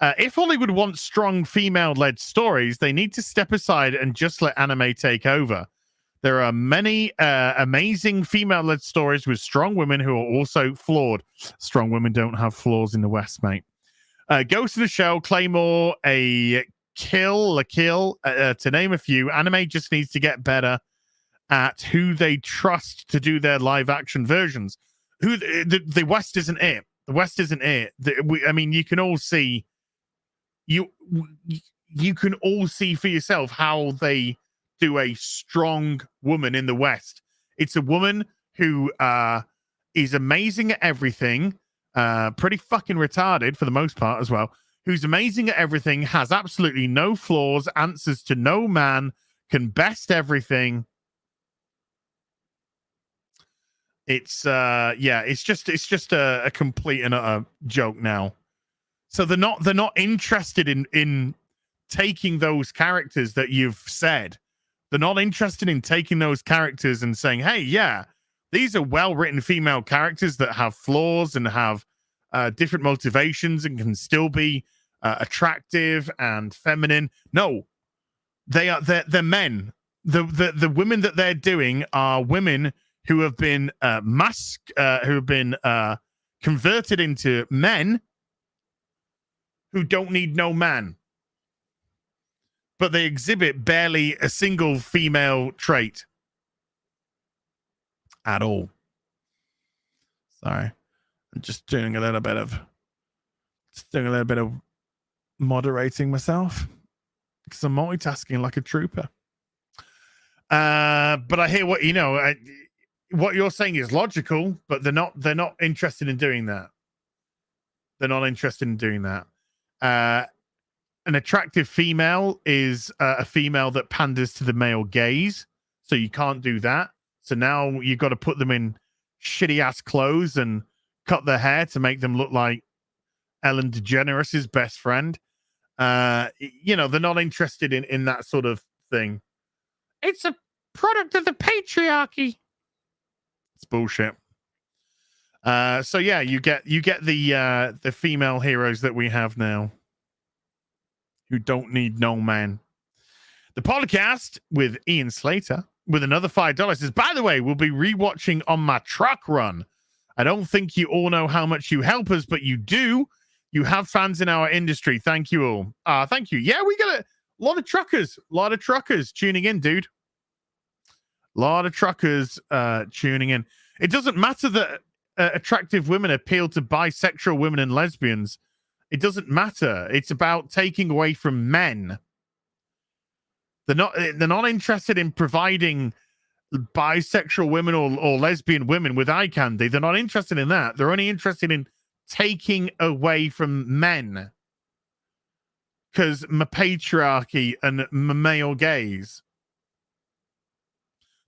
If Hollywood wants strong female-led stories, they need to step aside and just let anime take over. There are many amazing female-led stories with strong women who are also flawed. Strong women don't have flaws in the West, mate. Ghost in the Shell, Claymore, a Kill, to name a few. Anime just needs to get better at who they trust to do their live-action versions. The West isn't it. The West isn't it. You can all see. You can all see for yourself how they do a strong woman in the West. It's a woman who is amazing at everything, pretty fucking retarded for the most part as well, who's amazing at everything, has absolutely no flaws, answers to no man, can best everything. It's just a complete and utter joke now. So they're not interested in taking those characters that you've said. They're not interested in taking those characters and saying, hey, yeah, these are well-written female characters that have flaws and have different motivations and can still be attractive and feminine. No, they're men. the women that they're doing are women who have been converted into men who don't need no man, but they exhibit barely a single female trait at all. Sorry, I'm just doing a little bit of moderating myself because I'm multitasking like a trooper. But I hear what what you're saying is logical, but they're not interested in doing that. They're not interested in doing that. An attractive female is a female that panders to the male gaze, so you can't do that. So now you've got to put them in shitty ass clothes and cut their hair to make them look like Ellen DeGeneres' best friend. They're not interested in that sort of thing. It's a product of the patriarchy. It's bullshit. So yeah, you get the female heroes that we have now who don't need no man. The podcast with Ian Slater with another $5 says, by the way, we'll be rewatching on my truck run. I don't think you all know how much you help us, but you do. You have fans in our industry. Thank you all. Thank you. Yeah, we got a lot of truckers tuning in, dude. A lot of truckers tuning in. It doesn't matter that attractive women appeal to bisexual women and lesbians. It doesn't matter. It's about taking away from men. They're not interested in providing bisexual women or lesbian women with eye candy. They're not interested in that. They're only interested in taking away from men. Because my patriarchy and my male gaze.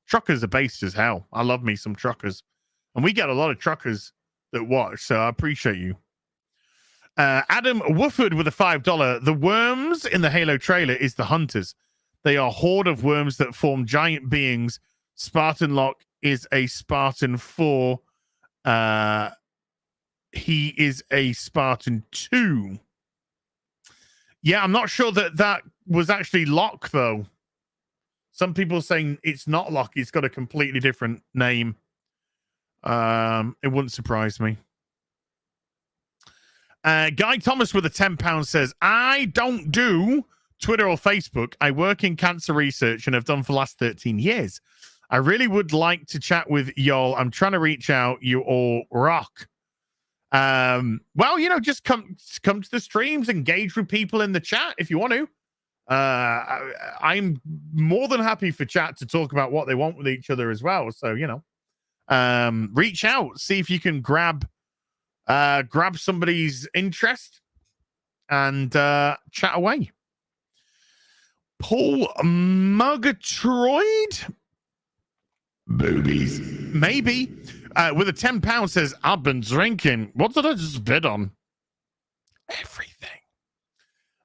Truckers are based as hell. I love me some truckers. And we get a lot of truckers that watch, so I appreciate you. Adam Wooford with a $5. The worms in the Halo trailer is the hunters. They are a horde of worms that form giant beings. Spartan Locke is a Spartan 4. He is a Spartan 2. Yeah, I'm not sure that was actually Locke, though. Some people saying it's not Locke. It's got a completely different name. It wouldn't surprise me. Guy Thomas with a £10 says, I don't do Twitter or Facebook. I work in cancer research and have done for the last 13 years. I really would like to chat with y'all. I'm trying to reach out. You all rock. Well, just come to the streams, engage with people in the chat if you want to. I'm more than happy for chat to talk about what they want with each other as well. So, reach out, see if you can grab somebody's interest and chat away. Paul Murgatroyd, boobies, maybe, with a £10 says, I've been drinking. What did I just bid on? Everything.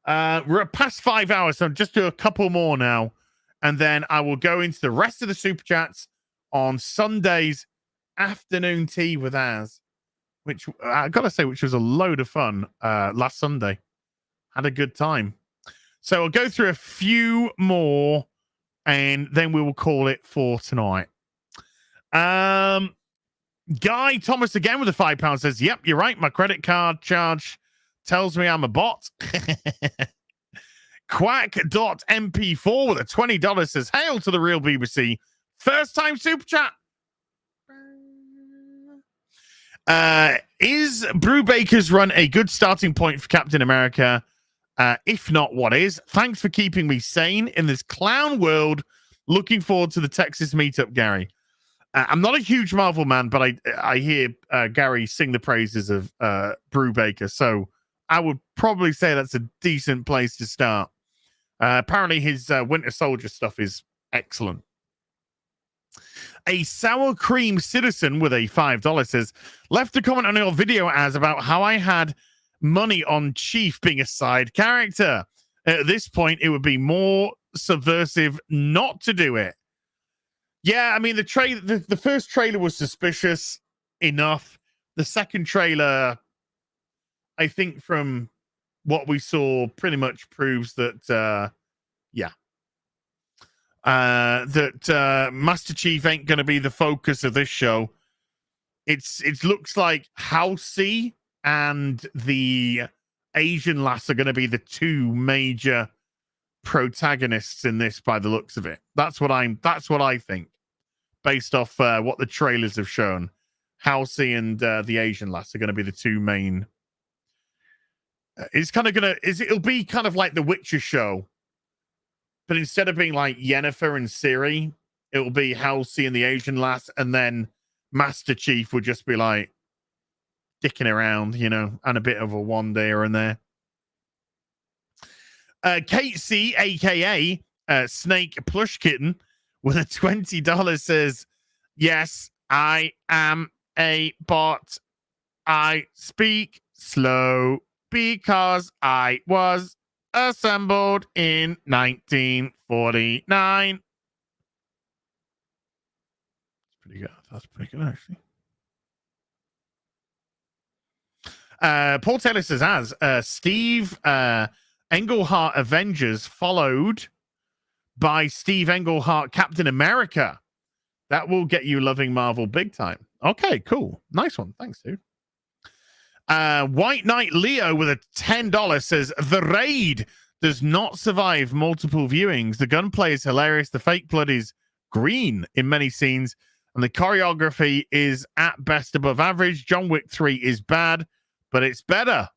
We're at past 5 hours, so I'll just do a couple more now, and then I will go into the rest of the super chats on Sunday's afternoon tea with Az, which I gotta say, which was a load of fun last Sunday. Had a good time. So I'll go through a few more, and then we will call it for tonight. Guy Thomas again with a £5 says, yep, you're right. My credit card charge tells me I'm a bot. Quack.mp4 with a $20 says, hail to the real BBC. First time super chat. Is Brubaker's run a good starting point for Captain America? If not, what is? Thanks for keeping me sane in this clown world. Looking forward to the Texas meetup, Gary. I'm not a huge Marvel man, but I hear Gary sing the praises of Brubaker, so I would probably say that's a decent place to start. Apparently his Winter Soldier stuff is excellent. A sour cream citizen with a $5 says, left a comment on your video as about how I had money on Chief being a side character. At this point, it would be more subversive not to do it. Yeah, I mean, the first trailer was suspicious enough. The second trailer, I think from what we saw, pretty much proves that, yeah. that Master Chief ain't going to be the focus of this show. It looks like Halsey and the Asian lass are going to be the two major protagonists in this, by the looks of it. That's what I think, based off what the trailers have shown. Halsey and the Asian lass are going to be the two main. It'll be kind of like the Witcher show, but instead of being like Yennefer and Ciri, it will be Halsey and the Asian lass, and then Master Chief would just be like dicking around, and a bit of a one there and there. Kate C, aka Snake Plush Kitten, with a $20 says, "Yes, I am a bot. I speak slow because I was assembled in 1949. Pretty good. That's pretty good, actually. Paul Taylor says, as Steve Englehart Avengers followed by Steve Englehart Captain America. That will get you loving Marvel big time. Okay, cool. Nice one. Thanks, dude. White Knight Leo with a $10 says, the raid does not survive multiple viewings. The gunplay is hilarious. The fake blood is green in many scenes. And the choreography is at best above average. John Wick 3 is bad, but it's better.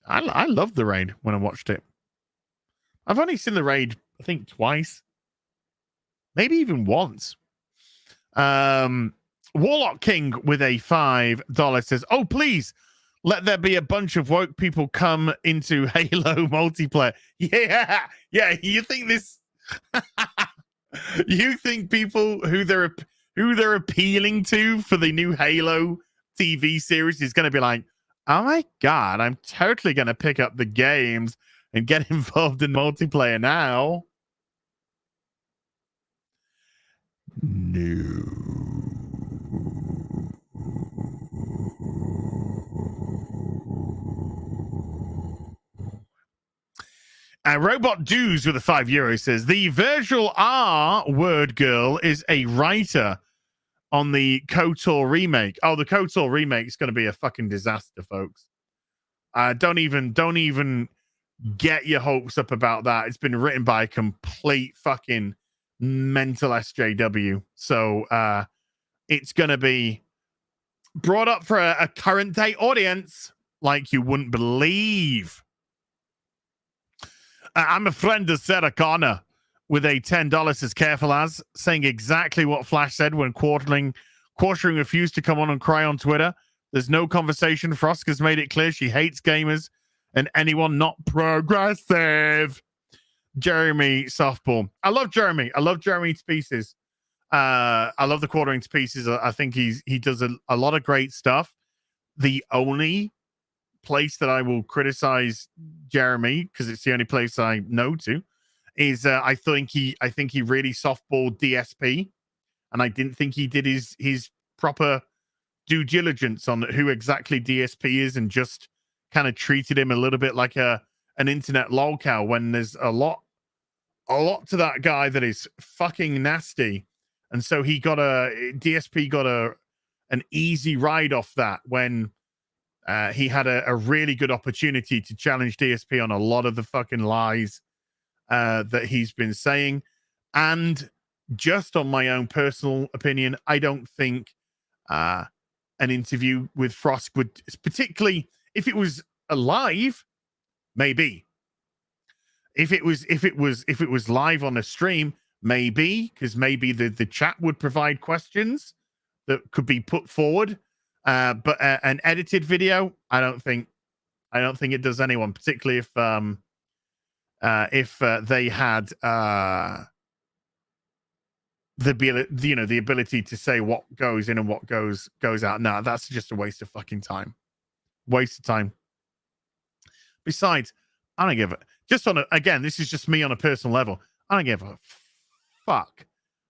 I loved the raid when I watched it. I've only seen the raid, I think, twice. Maybe even once. Warlock King with a $5 says, oh, please, let there be a bunch of woke people come into Halo multiplayer. Yeah. You think this... You think people who they're appealing to for the new Halo TV series is going to be like, oh my God, I'm totally going to pick up the games and get involved in multiplayer now? No. Robot Doos with a €5 says, the Virtual R word girl is a writer on the KOTOR remake. Oh, the KOTOR remake is going to be a fucking disaster, folks. Don't even get your hopes up about that. It's been written by a complete fucking mental SJW. So it's going to be brought up for a current day audience like you wouldn't believe. I'm a friend of Sarah Connor with a $10 as careful as, saying exactly what Flash said when Quartering refused to come on and cry on Twitter. There's no conversation. Frosk has made it clear she hates gamers and anyone not progressive. Jeremy Softball. I love Jeremy. I love Jeremy to pieces. I love the Quartering to pieces. I think he does a lot of great stuff. The only place that I will criticize Jeremy, because it's the only place I know to, is I think he really softballed DSP, and I didn't think he did his proper due diligence on who exactly DSP is, and just kind of treated him a little bit like an internet lolcow, when there's a lot to that guy that is fucking nasty. And so DSP got an easy ride off that when he had a really good opportunity to challenge DSP on a lot of the fucking lies that he's been saying. And just on my own personal opinion, I don't think an interview with Frost would, particularly if it was live, maybe. If it was live on a stream, maybe, because maybe the chat would provide questions that could be put forward. But an edited video, I don't think it does anyone, particularly if they had the ability to say what goes in and what goes out. No, that's just a waste of fucking time. Waste of time. Besides, I don't give it. Again, this is just me on a personal level. I don't give a fuck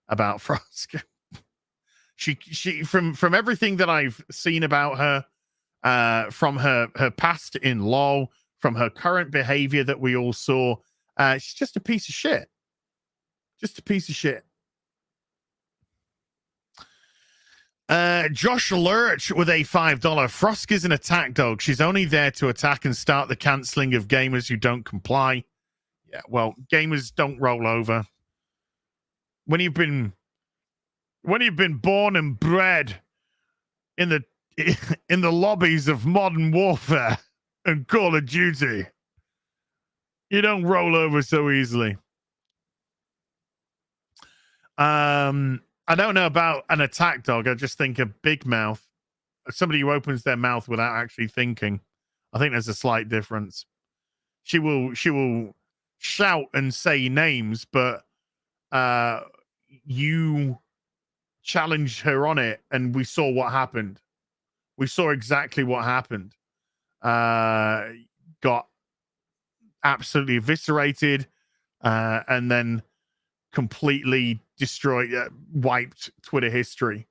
about Frost. She from everything that I've seen about her, from her past in LOL, from her current behavior that we all saw, She's just a piece of shit. Just a piece of shit. Josh Lurch with a $5. Frosk is an attack dog. She's only there to attack and start the cancelling of gamers who don't comply. Yeah, well, gamers don't roll over. When you've been born and bred in the lobbies of Modern Warfare and Call of Duty, you don't roll over so easily. I don't know about an attack dog. I just think a big mouth, somebody who opens their mouth without actually thinking. I think there's a slight difference. She will shout and say names, but you challenged her on it, and we saw what happened. We saw exactly what happened. Got absolutely eviscerated, and then completely destroyed, wiped Twitter history.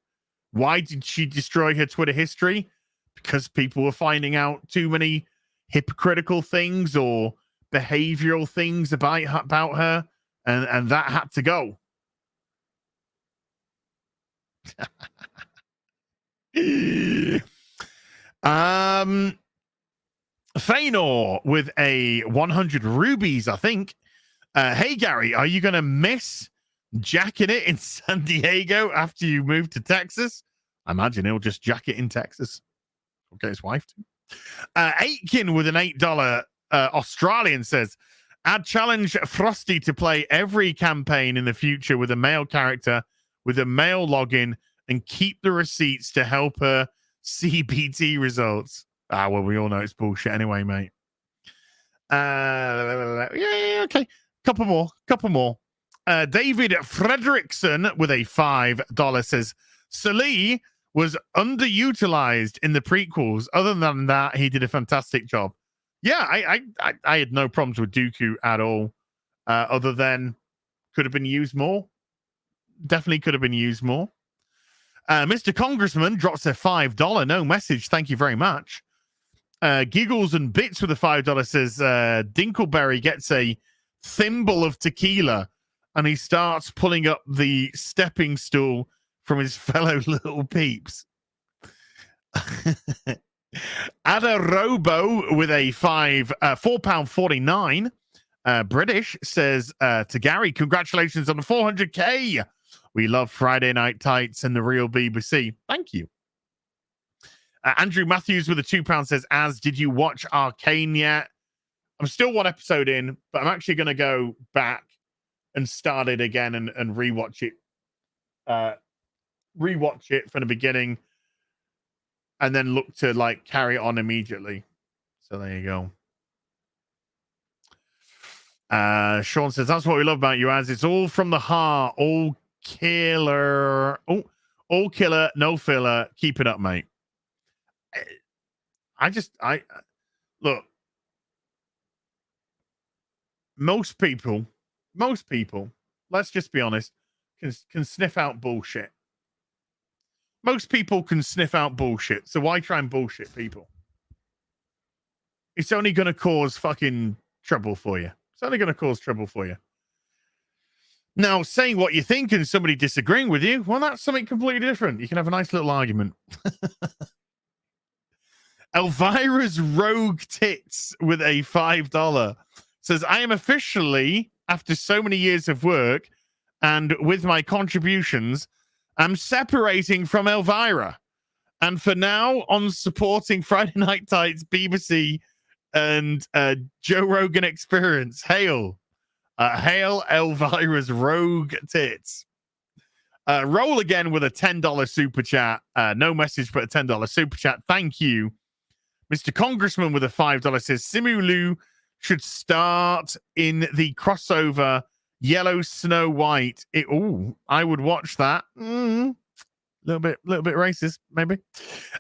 Why did she destroy her Twitter history? Because people were finding out too many hypocritical things or behavioral things about her, and that had to go. Feanor with a 100 rubies, I think. Hey Gary, are you gonna miss jacking it in San Diego after you move to Texas? I imagine he'll just jack it in Texas. He'll get his wife to. Aitken with an $8 Australian says, I'd challenge Frosty to play every campaign in the future with a male character with a male login and keep the receipts to help her CBT results. Well, we all know it's bullshit anyway, mate. Yeah, okay. Couple more. David Fredrickson with a $5 says, Salee was underutilized in the prequels. Other than that, he did a fantastic job. Yeah, I had no problems with Dooku at all. Other than could have been used more. Definitely could have been used more. Mr. Congressman drops a $5 no message. Thank you very much. Giggles and Bits with a $5 says Dinkleberry gets a thimble of tequila and he starts pulling up the stepping stool from his fellow little peeps. Ada Robo with a £4.49 British says to Gary, congratulations on the 400k. We love Friday Night Tights and the real BBC. Thank you. Andrew Matthews with a £2 says, did you watch Arcane yet? I'm still one episode in, but I'm actually going to go back and start it again and rewatch it. Rewatch it from the beginning and then look to like carry it on immediately. So there you go. Sean says, that's what we love about you, it's all from the heart, all killer, no filler. Keep it up, mate. I look, most people, let's just be honest, can sniff out bullshit. Most people can sniff out bullshit. So why try and bullshit people? It's only going to cause fucking trouble for you. It's only going to cause trouble for you. Now, saying what you think and somebody disagreeing with you, well, that's something completely different. You can have a nice little argument. Elvira's Rogue Tits with a $5 says, I am officially, after so many years of work and with my contributions, I'm separating from Elvira. And for now, on supporting Friday Night Tights, BBC, and Joe Rogan Experience. Hail. Hail Elvira's Rogue Tits. Roll again with a $10 super chat. No message, but a $10 super chat. Thank you. Mr. Congressman with a $5 says, Simulu should start in the crossover Yellow Snow White. I would watch that. Little bit racist, maybe.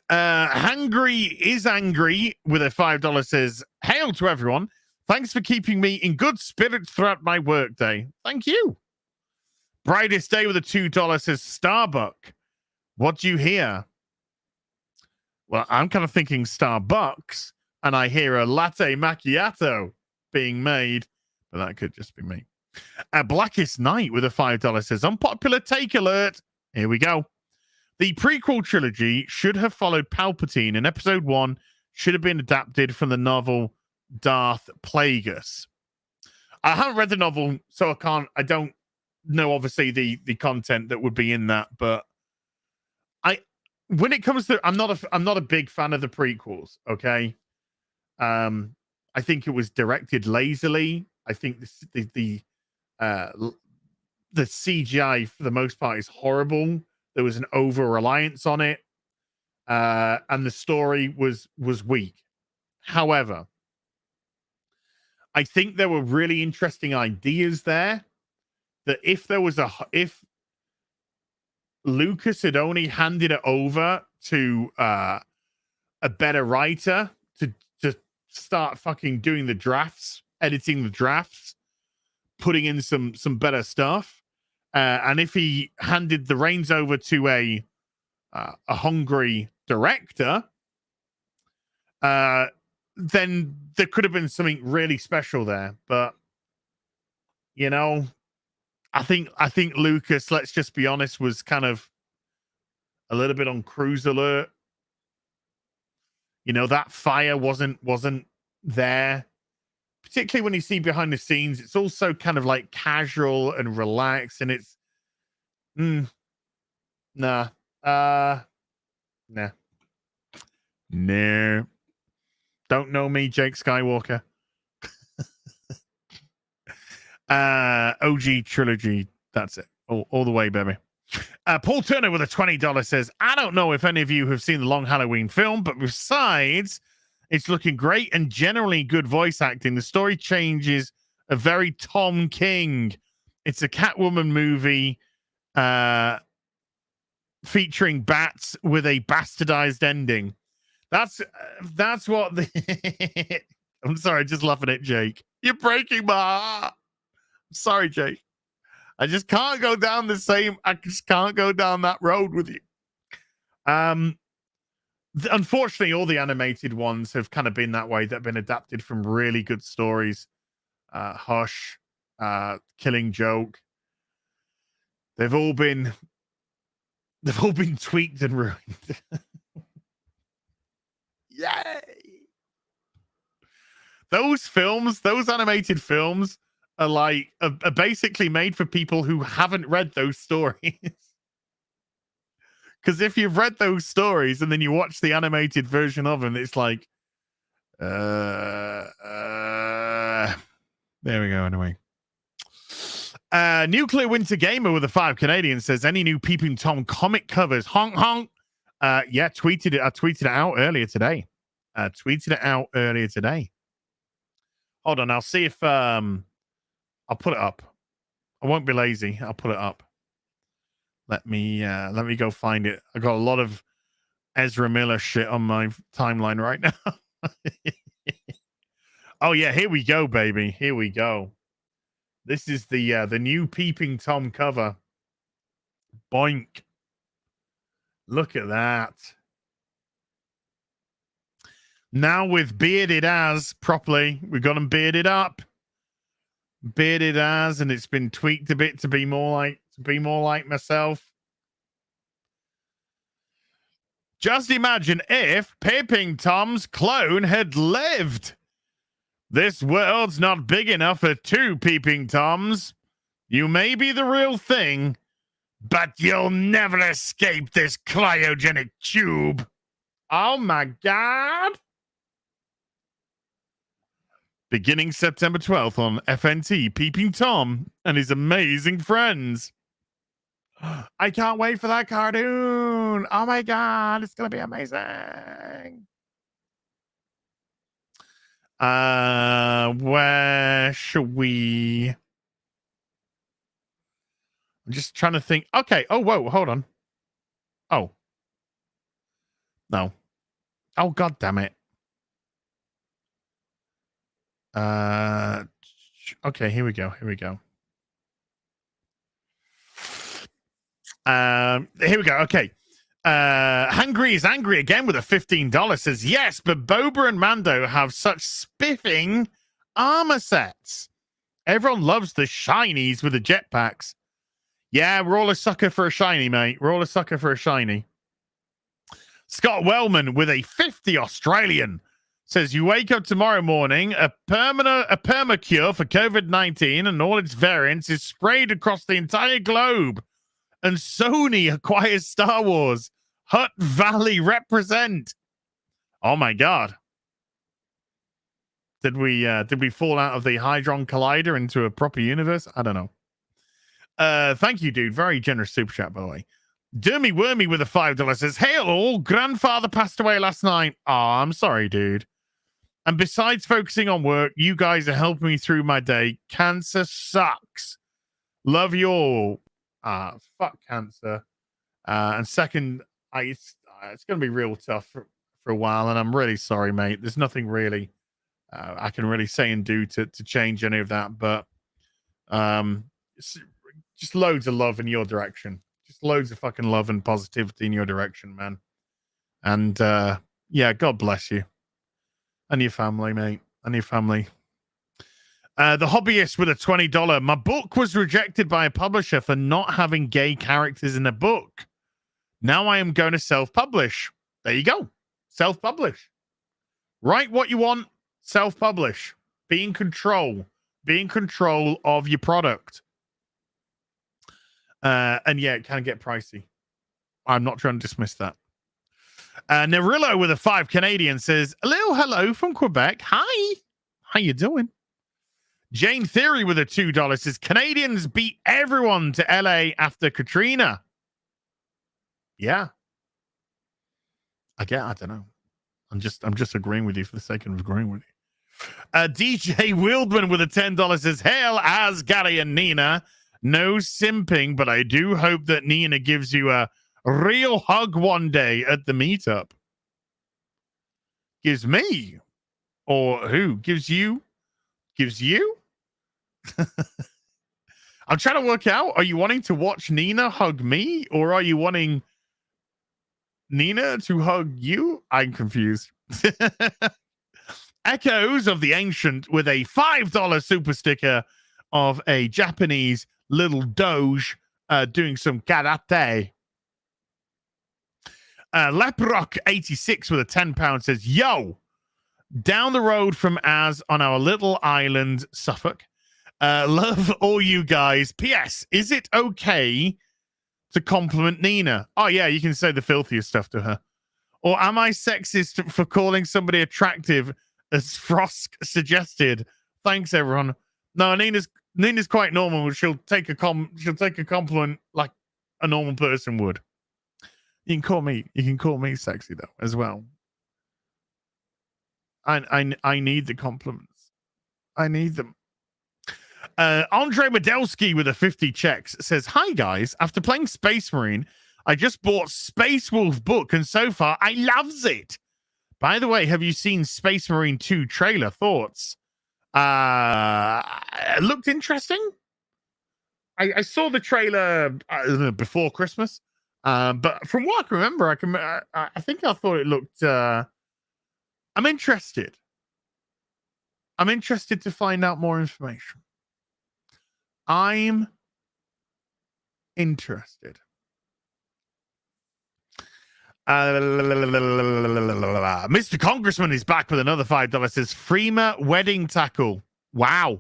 Hangry is angry with a $5 says, hail to everyone. Thanks for keeping me in good spirits throughout my workday. Thank you. Brightest Day with a $2 says, Starbuck. What do you hear? Well, I'm kind of thinking Starbucks, and I hear a latte macchiato being made. but that could just be me. Blackest Night with a $5 says, unpopular take alert. Here we go. The prequel trilogy should have followed Palpatine, and episode 1 should have been adapted from the novel Darth Plagueis. I haven't read the novel, so I don't know, obviously, the content that would be in that, but when it comes to, I'm not a big fan of the prequels, okay? I think it was directed lazily. I think the CGI for the most part is horrible. There was an over reliance on it, and the story was weak. However, I think there were really interesting ideas there. That if Lucas had only handed it over to a better writer to start fucking doing the drafts, editing the drafts, putting in some better stuff, and if he handed the reins over to a hungry director, then there could have been something really special there. But you know, I think Lucas, let's just be honest, was kind of a little bit on cruise alert. You know, that fire wasn't there. Particularly when you see behind the scenes, it's also kind of like casual and relaxed, and it's nah. No. Don't know me, Jake Skywalker. OG trilogy. That's it. All the way, baby. Paul Turner with a $20 says, I don't know if any of you have seen the Long Halloween film, but besides, it's looking great and generally good voice acting. The story changes a very Tom King. It's a Catwoman movie featuring bats with a bastardized ending. That's what the I'm sorry, just laughing at Jake. You're breaking my heart. I'm sorry, Jake. I just can't go down I just can't go down that road with you. Unfortunately, all the animated ones have kind of been that way. They've been adapted from really good stories. Hush, Killing Joke. They've all been tweaked and ruined. Yay! Those animated films are basically made for people who haven't read those stories. Because if you've read those stories and then you watch the animated version of them, it's like, there we go. Anyway, Nuclear Winter Gamer with a 5 Canadian says, any new Peeping Tom comic covers? Honk honk. Yeah, tweeted it. I tweeted it out earlier today. Hold on, I'll see if I'll put it up. I won't be lazy. I'll put it up. Let me go find it. I got a lot of Ezra Miller shit on my timeline right now. Oh yeah, here we go, baby. Here we go. This is the new Peeping Tom cover. Boink. Look at that. Now with bearded as properly. We've got them bearded up. Bearded as, and it's been tweaked a bit to be more like myself. Just imagine if Peeping Tom's clone had lived. This world's not big enough for 2 Peeping Toms. You may be the real thing, but you'll never escape this cryogenic tube. Oh my God. Beginning September 12th on FNT, Peeping Tom and his amazing friends. I can't wait for that cartoon. Oh my God, it's going to be amazing. Where should we? I'm just trying to think. Okay. Oh, whoa, hold on. Oh. No. Oh, God damn it. Okay, here we go. Here we go. Okay. Hungry is angry again with a $15 says, yes, but Boba and Mando have such spiffing armor sets. Everyone loves the shinies with the jetpacks. Yeah, we're all a sucker for a shiny, mate. We're all a sucker for a shiny. Scott Wellman with a 50 Australian says, you wake up tomorrow morning, a perma cure for COVID-19 and all its variants is sprayed across the entire globe. And Sony acquires Star Wars. Hutt Valley represent. Oh my God. Did we fall out of the Hadron Collider into a proper universe? I don't know. Thank you, dude. Very generous super chat, by the way. Dermy Wormy with a $5 says, hail all, grandfather passed away last night. Oh, I'm sorry, dude. And besides focusing on work, you guys are helping me through my day. Cancer sucks. Love you all. Fuck cancer. And second, it's going to be real tough for a while, and I'm really sorry, mate. There's nothing really I can really say and do to change any of that, but just loads of love in your direction. Just loads of fucking love and positivity in your direction, man. And yeah, God bless you. And your family, mate. And your family. The Hobbyist with a $20. My book was rejected by a publisher for not having gay characters in a book. Now I am going to self-publish. There you go. Self-publish. Write what you want. Self-publish. Be in control. Be in control of your product. And yeah, it can get pricey. I'm not trying to dismiss that. Nerillo with a 5 Canadian says, hello from Quebec. Hi. How you doing? Jane Theory with a $2 says, Canadians beat everyone to LA after Katrina. Yeah. I don't know. I'm just agreeing with you for the sake of agreeing with you. DJ Wildman with a $10 says, hail as Gary and Nina. No simping, but I do hope that Nina gives you a real hug one day at the meetup. Gives me? Or who? Gives you? Gives you? I'm trying to work out, are you wanting to watch Nina hug me? Or are you wanting Nina to hug you? I'm confused. Echoes of the Ancient with a $5 super sticker of a Japanese little doge doing some karate. Leprock 86 with a £10 says, yo, down the road from Az on our little island, Suffolk. Love all you guys. P.S. Is it okay to compliment Nina? Oh, yeah, you can say the filthiest stuff to her. Or am I sexist for calling somebody attractive, as Frosk suggested? Thanks, everyone. No, Nina's quite normal. She'll take a compliment like a normal person would. You can call me sexy though as well. I need the compliments. I need them. Andre Medelsky with a 50 checks says, hi guys, after playing Space Marine, I just bought Space Wolf book and so far I loves it. By the way, have you seen Space Marine 2 trailer? Thoughts? It looked interesting. I saw the trailer before Christmas. But from what I can remember, I think I thought it looked I'm interested. I'm interested to find out more information. I'm interested. Mr. Congressman is back with another $5. Says Freema wedding tackle. Wow.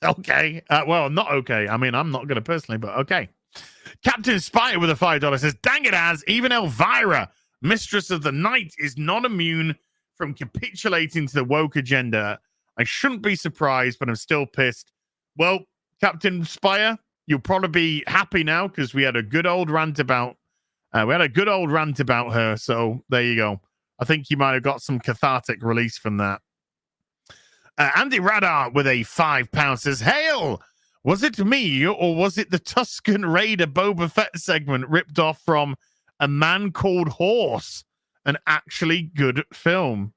Okay. Well, not okay. I mean, I'm not going to personally, but okay. Captain Spire with a $5 says, dang it, Az, even Elvira, Mistress of the Night, is not immune from capitulating to the woke agenda. I shouldn't be surprised, but I'm still pissed. Well, Captain Spire, you'll probably be happy now because we had a good old rant about her. So there you go. I think you might have got some cathartic release from that. Andy Radar with a £5 says, hail! Was it me or was it the Tusken Raider Boba Fett segment ripped off from A Man Called Horse, an actually good film?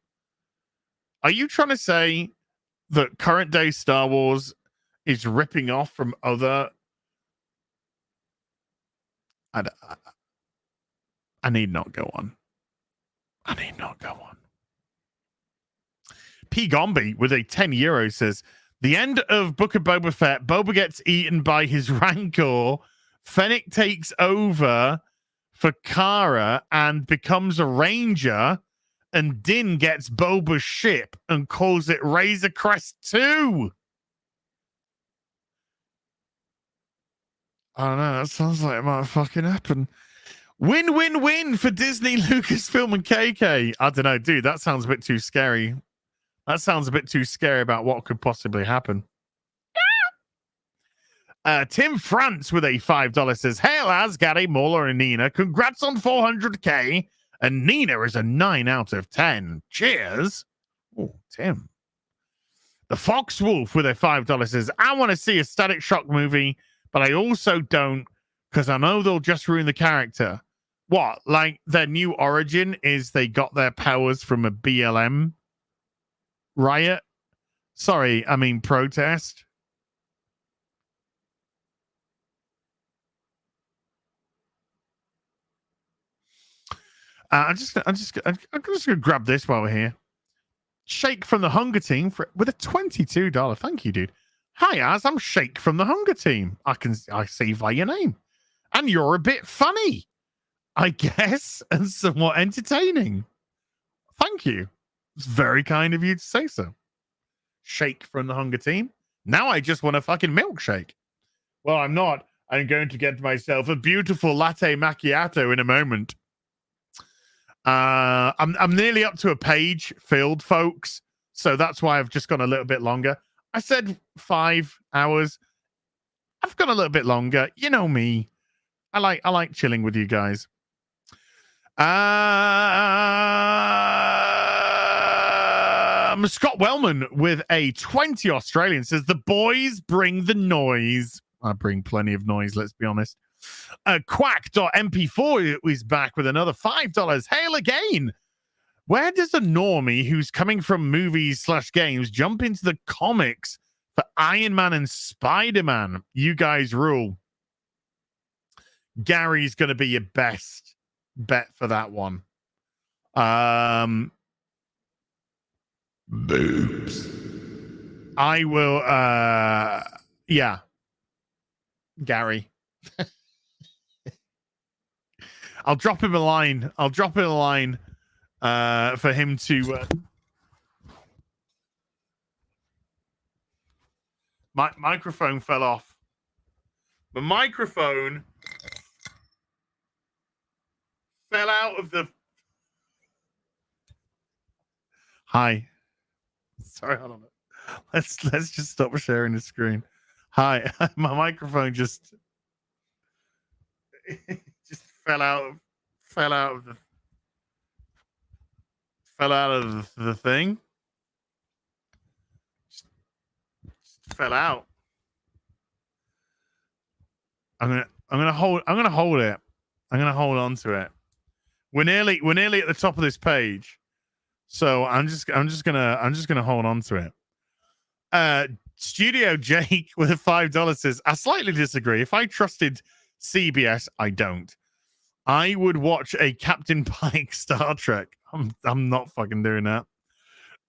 Are you trying to say that current day Star Wars is ripping off from other... I need not go on. P. Gombe with a 10 euro says, the end of Book of Boba Fett, Boba gets eaten by his Rancor, Fennec takes over for Kara and becomes a ranger, and Din gets Boba's ship and calls it Razor Crest 2. I don't know, that sounds like it might fucking happen. Win-win-win for Disney, Lucasfilm, and KK. I don't know, dude, that sounds a bit too scary. That sounds a bit too scary about what could possibly happen. Tim France with a $5 says, hey, lads, Gary, Mola, and Nina. Congrats on 400k. And Nina is a 9 out of 10. Cheers. Oh, Tim. The Fox Wolf with a $5 says, I want to see a Static Shock movie, but I also don't, because I know they'll just ruin the character. What? Like their new origin is they got their powers from a BLM riot? Sorry, I mean protest. I'm just gonna grab this while we're here. Shake from the Hunger Team with a $22. Thank you, dude. Hi, Az. I'm Shake from the Hunger Team. I see by your name, and you're a bit funny, I guess, and somewhat entertaining. Thank you. It's very kind of you to say so. Shake from the Hunger Team. Now I just want a fucking milkshake. Well, I'm not. I'm going to get myself a beautiful latte macchiato in a moment. I'm nearly up to a page filled, folks. So that's why I've just gone a little bit longer. I said 5 hours. I've gone a little bit longer. You know me. I like chilling with you guys. Scott Wellman with a 20 Australian says, the boys bring the noise. I bring plenty of noise, let's be honest. Quack.mp4 is back with another $5. Hail again. Where does a normie who's coming from movies/games jump into the comics for Iron Man and Spider-Man? You guys rule. Gary's going to be your best bet for that one. Boobs. I will, yeah. Gary. I'll drop him a line. For him to. My microphone fell off. The microphone fell out of the. Hi. Sorry, hold on. Let's just stop sharing the screen. Hi, my microphone just fell out of the thing. Just fell out. I'm gonna hold it. I'm gonna hold on to it. We're nearly at the top of this page. So I'm just gonna hold on to it. Studio Jake with a $5 says, I slightly disagree. If I trusted CBS, I don't. I would watch a Captain Pike Star Trek. I'm not fucking doing that.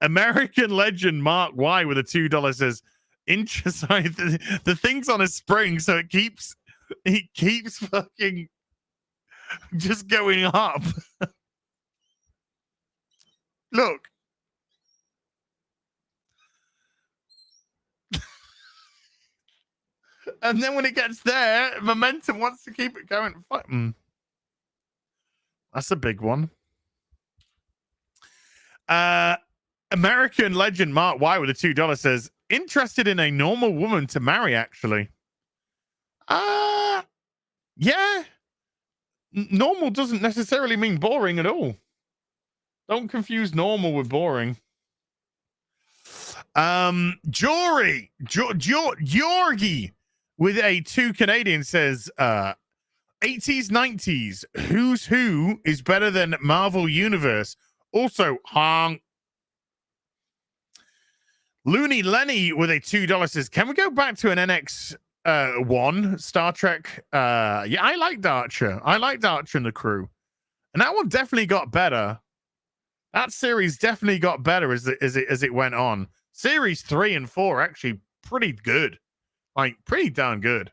American legend Mark Y with a $2 says, sorry, the thing's on a spring, so it keeps fucking just going up. Look. And then when it gets there, momentum wants to keep it going. That's a big one. American legend Mark Y with a $2 says, interested in a normal woman to marry, actually. Yeah. Normal doesn't necessarily mean boring at all. Don't confuse normal with boring. Jory, Georgie with a 2 Canadian says, 80s, 90s, who's who is better than Marvel Universe? Also, honk. Looney Lenny with a $2 says, can we go back to an NX1 Star Trek? Yeah, I liked Archer. I liked Archer and the crew. And that one definitely got better. That series definitely got better as it went on. Series 3 and 4 actually pretty good, like pretty darn good.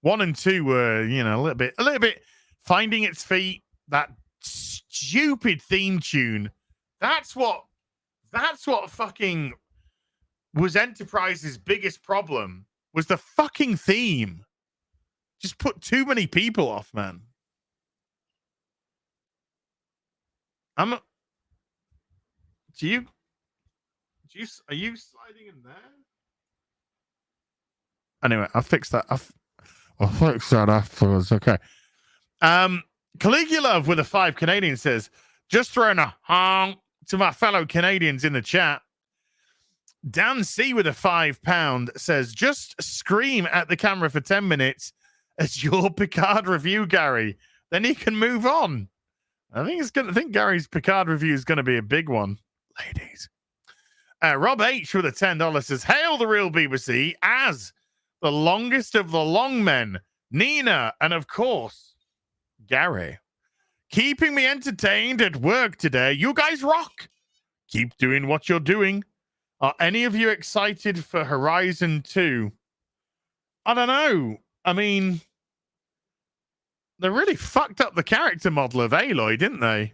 1 and 2 were, you know, a little bit finding its feet. That stupid theme tune. That's what fucking was Enterprise's biggest problem, was the fucking theme. Just put too many people off, man. Are you sliding in there? Anyway, I'll fix that. I'll fix that afterwards. Okay. Caligula with a 5 Canadian says, just throwing a honk to my fellow Canadians in the chat. Dan C with a £5 says, just scream at the camera for 10 minutes as your Picard review, Gary. Then you can move on. I think Gary's Picard review is going to be a big one, ladies. Rob H with a $10 says, hail the real BBC as the longest of the long men, Nina, and of course, Gary. Keeping me entertained at work today. You guys rock. Keep doing what you're doing. Are any of you excited for Horizon 2? I don't know. I mean, they really fucked up the character model of Aloy, didn't they?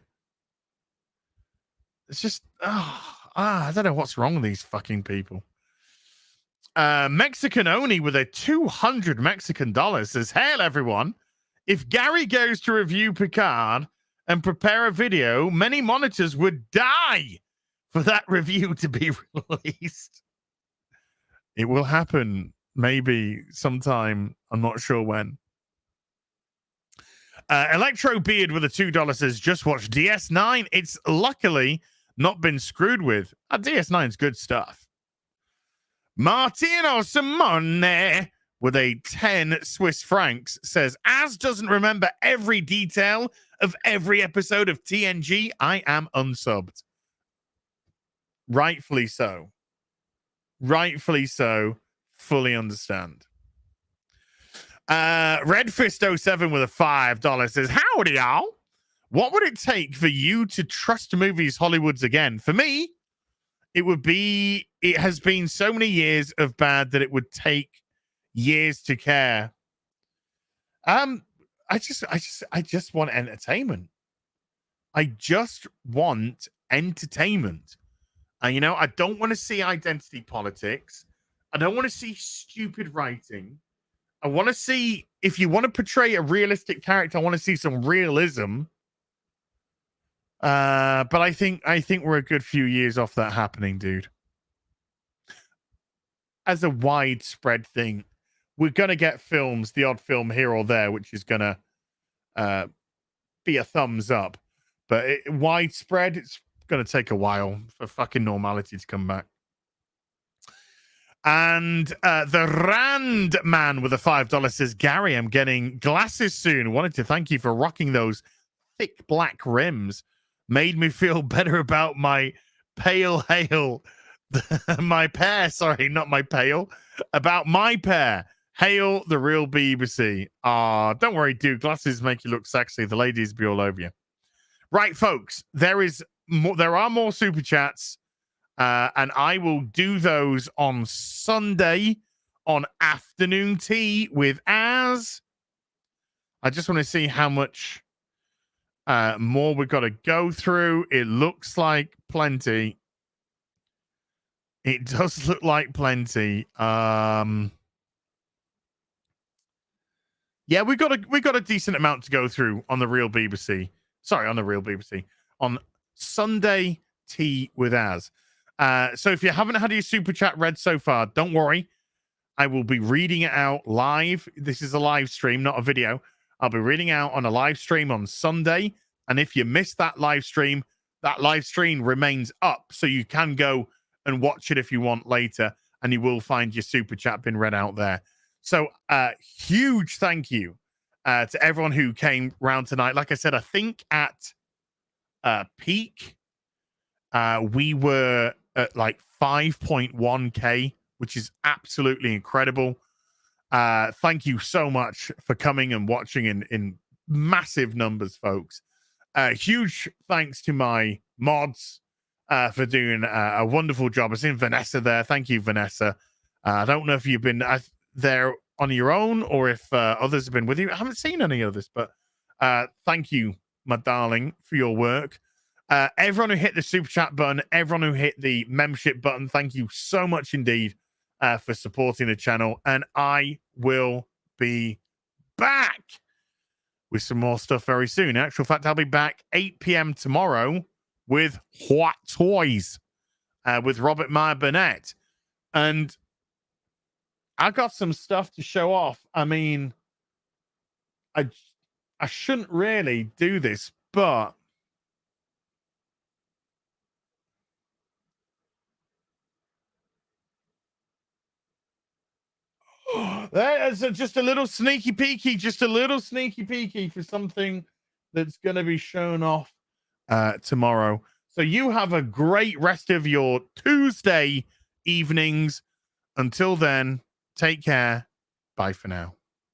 It's just, I don't know what's wrong with these fucking people. Mexican Oni with a 200 Mexican dollars says, hail everyone. If Gary goes to review Picard and prepare a video, many monitors would die for that review to be released. It will happen maybe sometime. I'm not sure when. Electro Beard with a $2 says, just watch DS9. It's luckily not been screwed with. DS9's good stuff. Martino Simone with a 10 Swiss francs says, as doesn't remember every detail of every episode of TNG, I am unsubbed. Rightfully so. Rightfully so. Fully understand. Redfist07 with a $5 says, howdy, y'all. What would it take for you to trust movies Hollywoods again? For me, it has been so many years of bad that it would take years to care. I just want entertainment. I just want entertainment. And, I don't want to see identity politics. I don't want to see stupid writing. I want to see, if you want to portray a realistic character, I want to see some realism. But I think we're a good few years off that happening, dude. As a widespread thing, we're going to get films, the odd film here or there, which is going to be a thumbs up. But widespread, it's going to take a while for fucking normality to come back. And the Rand man with a $5 says, Gary, I'm getting glasses soon. Wanted to thank you for rocking those thick black rims. Made me feel better about my pale hail. My pair, sorry, not my pale. About my pair. Hail the real BBC. Don't worry, dude. Glasses make you look sexy. The ladies be all over you. Right, folks. There are more super chats. And I will do those on Sunday on afternoon tea with Az. I just want to see how much more we've got to go through. It looks like plenty. It does look like plenty. Yeah, we got a decent amount to go through on the real BBC. Sorry, on the real BBC on Sunday tea with Az. So if you haven't had your super chat read so far, don't worry. I will be reading it out live. This is a live stream, not a video. I'll be reading out on a live stream on Sunday. And if you missed that live stream remains up. So you can go and watch it if you want later. And you will find your super chat being read out there. So huge thank you to everyone who came round tonight. Like I said, I think at peak, we were at like 5.1k, which is absolutely incredible. Thank you so much for coming and watching in massive numbers, folks. Huge thanks to my mods for doing a wonderful job. I've seen Vanessa there. Thank you, Vanessa. I don't know if you've been there on your own or if others have been with you. I haven't seen any others, but thank you, my darling, for your work. Everyone who hit the super chat button, everyone who hit the membership button, thank you so much indeed for supporting the channel. And I will be back with some more stuff very soon. In actual fact, I'll be back 8 p.m. tomorrow with What Toys with Robert Meyer Burnett. And I got some stuff to show off. I mean, I shouldn't really do this, but there's just a little sneaky peeky, for something that's going to be shown off tomorrow. So you have a great rest of your Tuesday evenings. Until then, take care. Bye for now.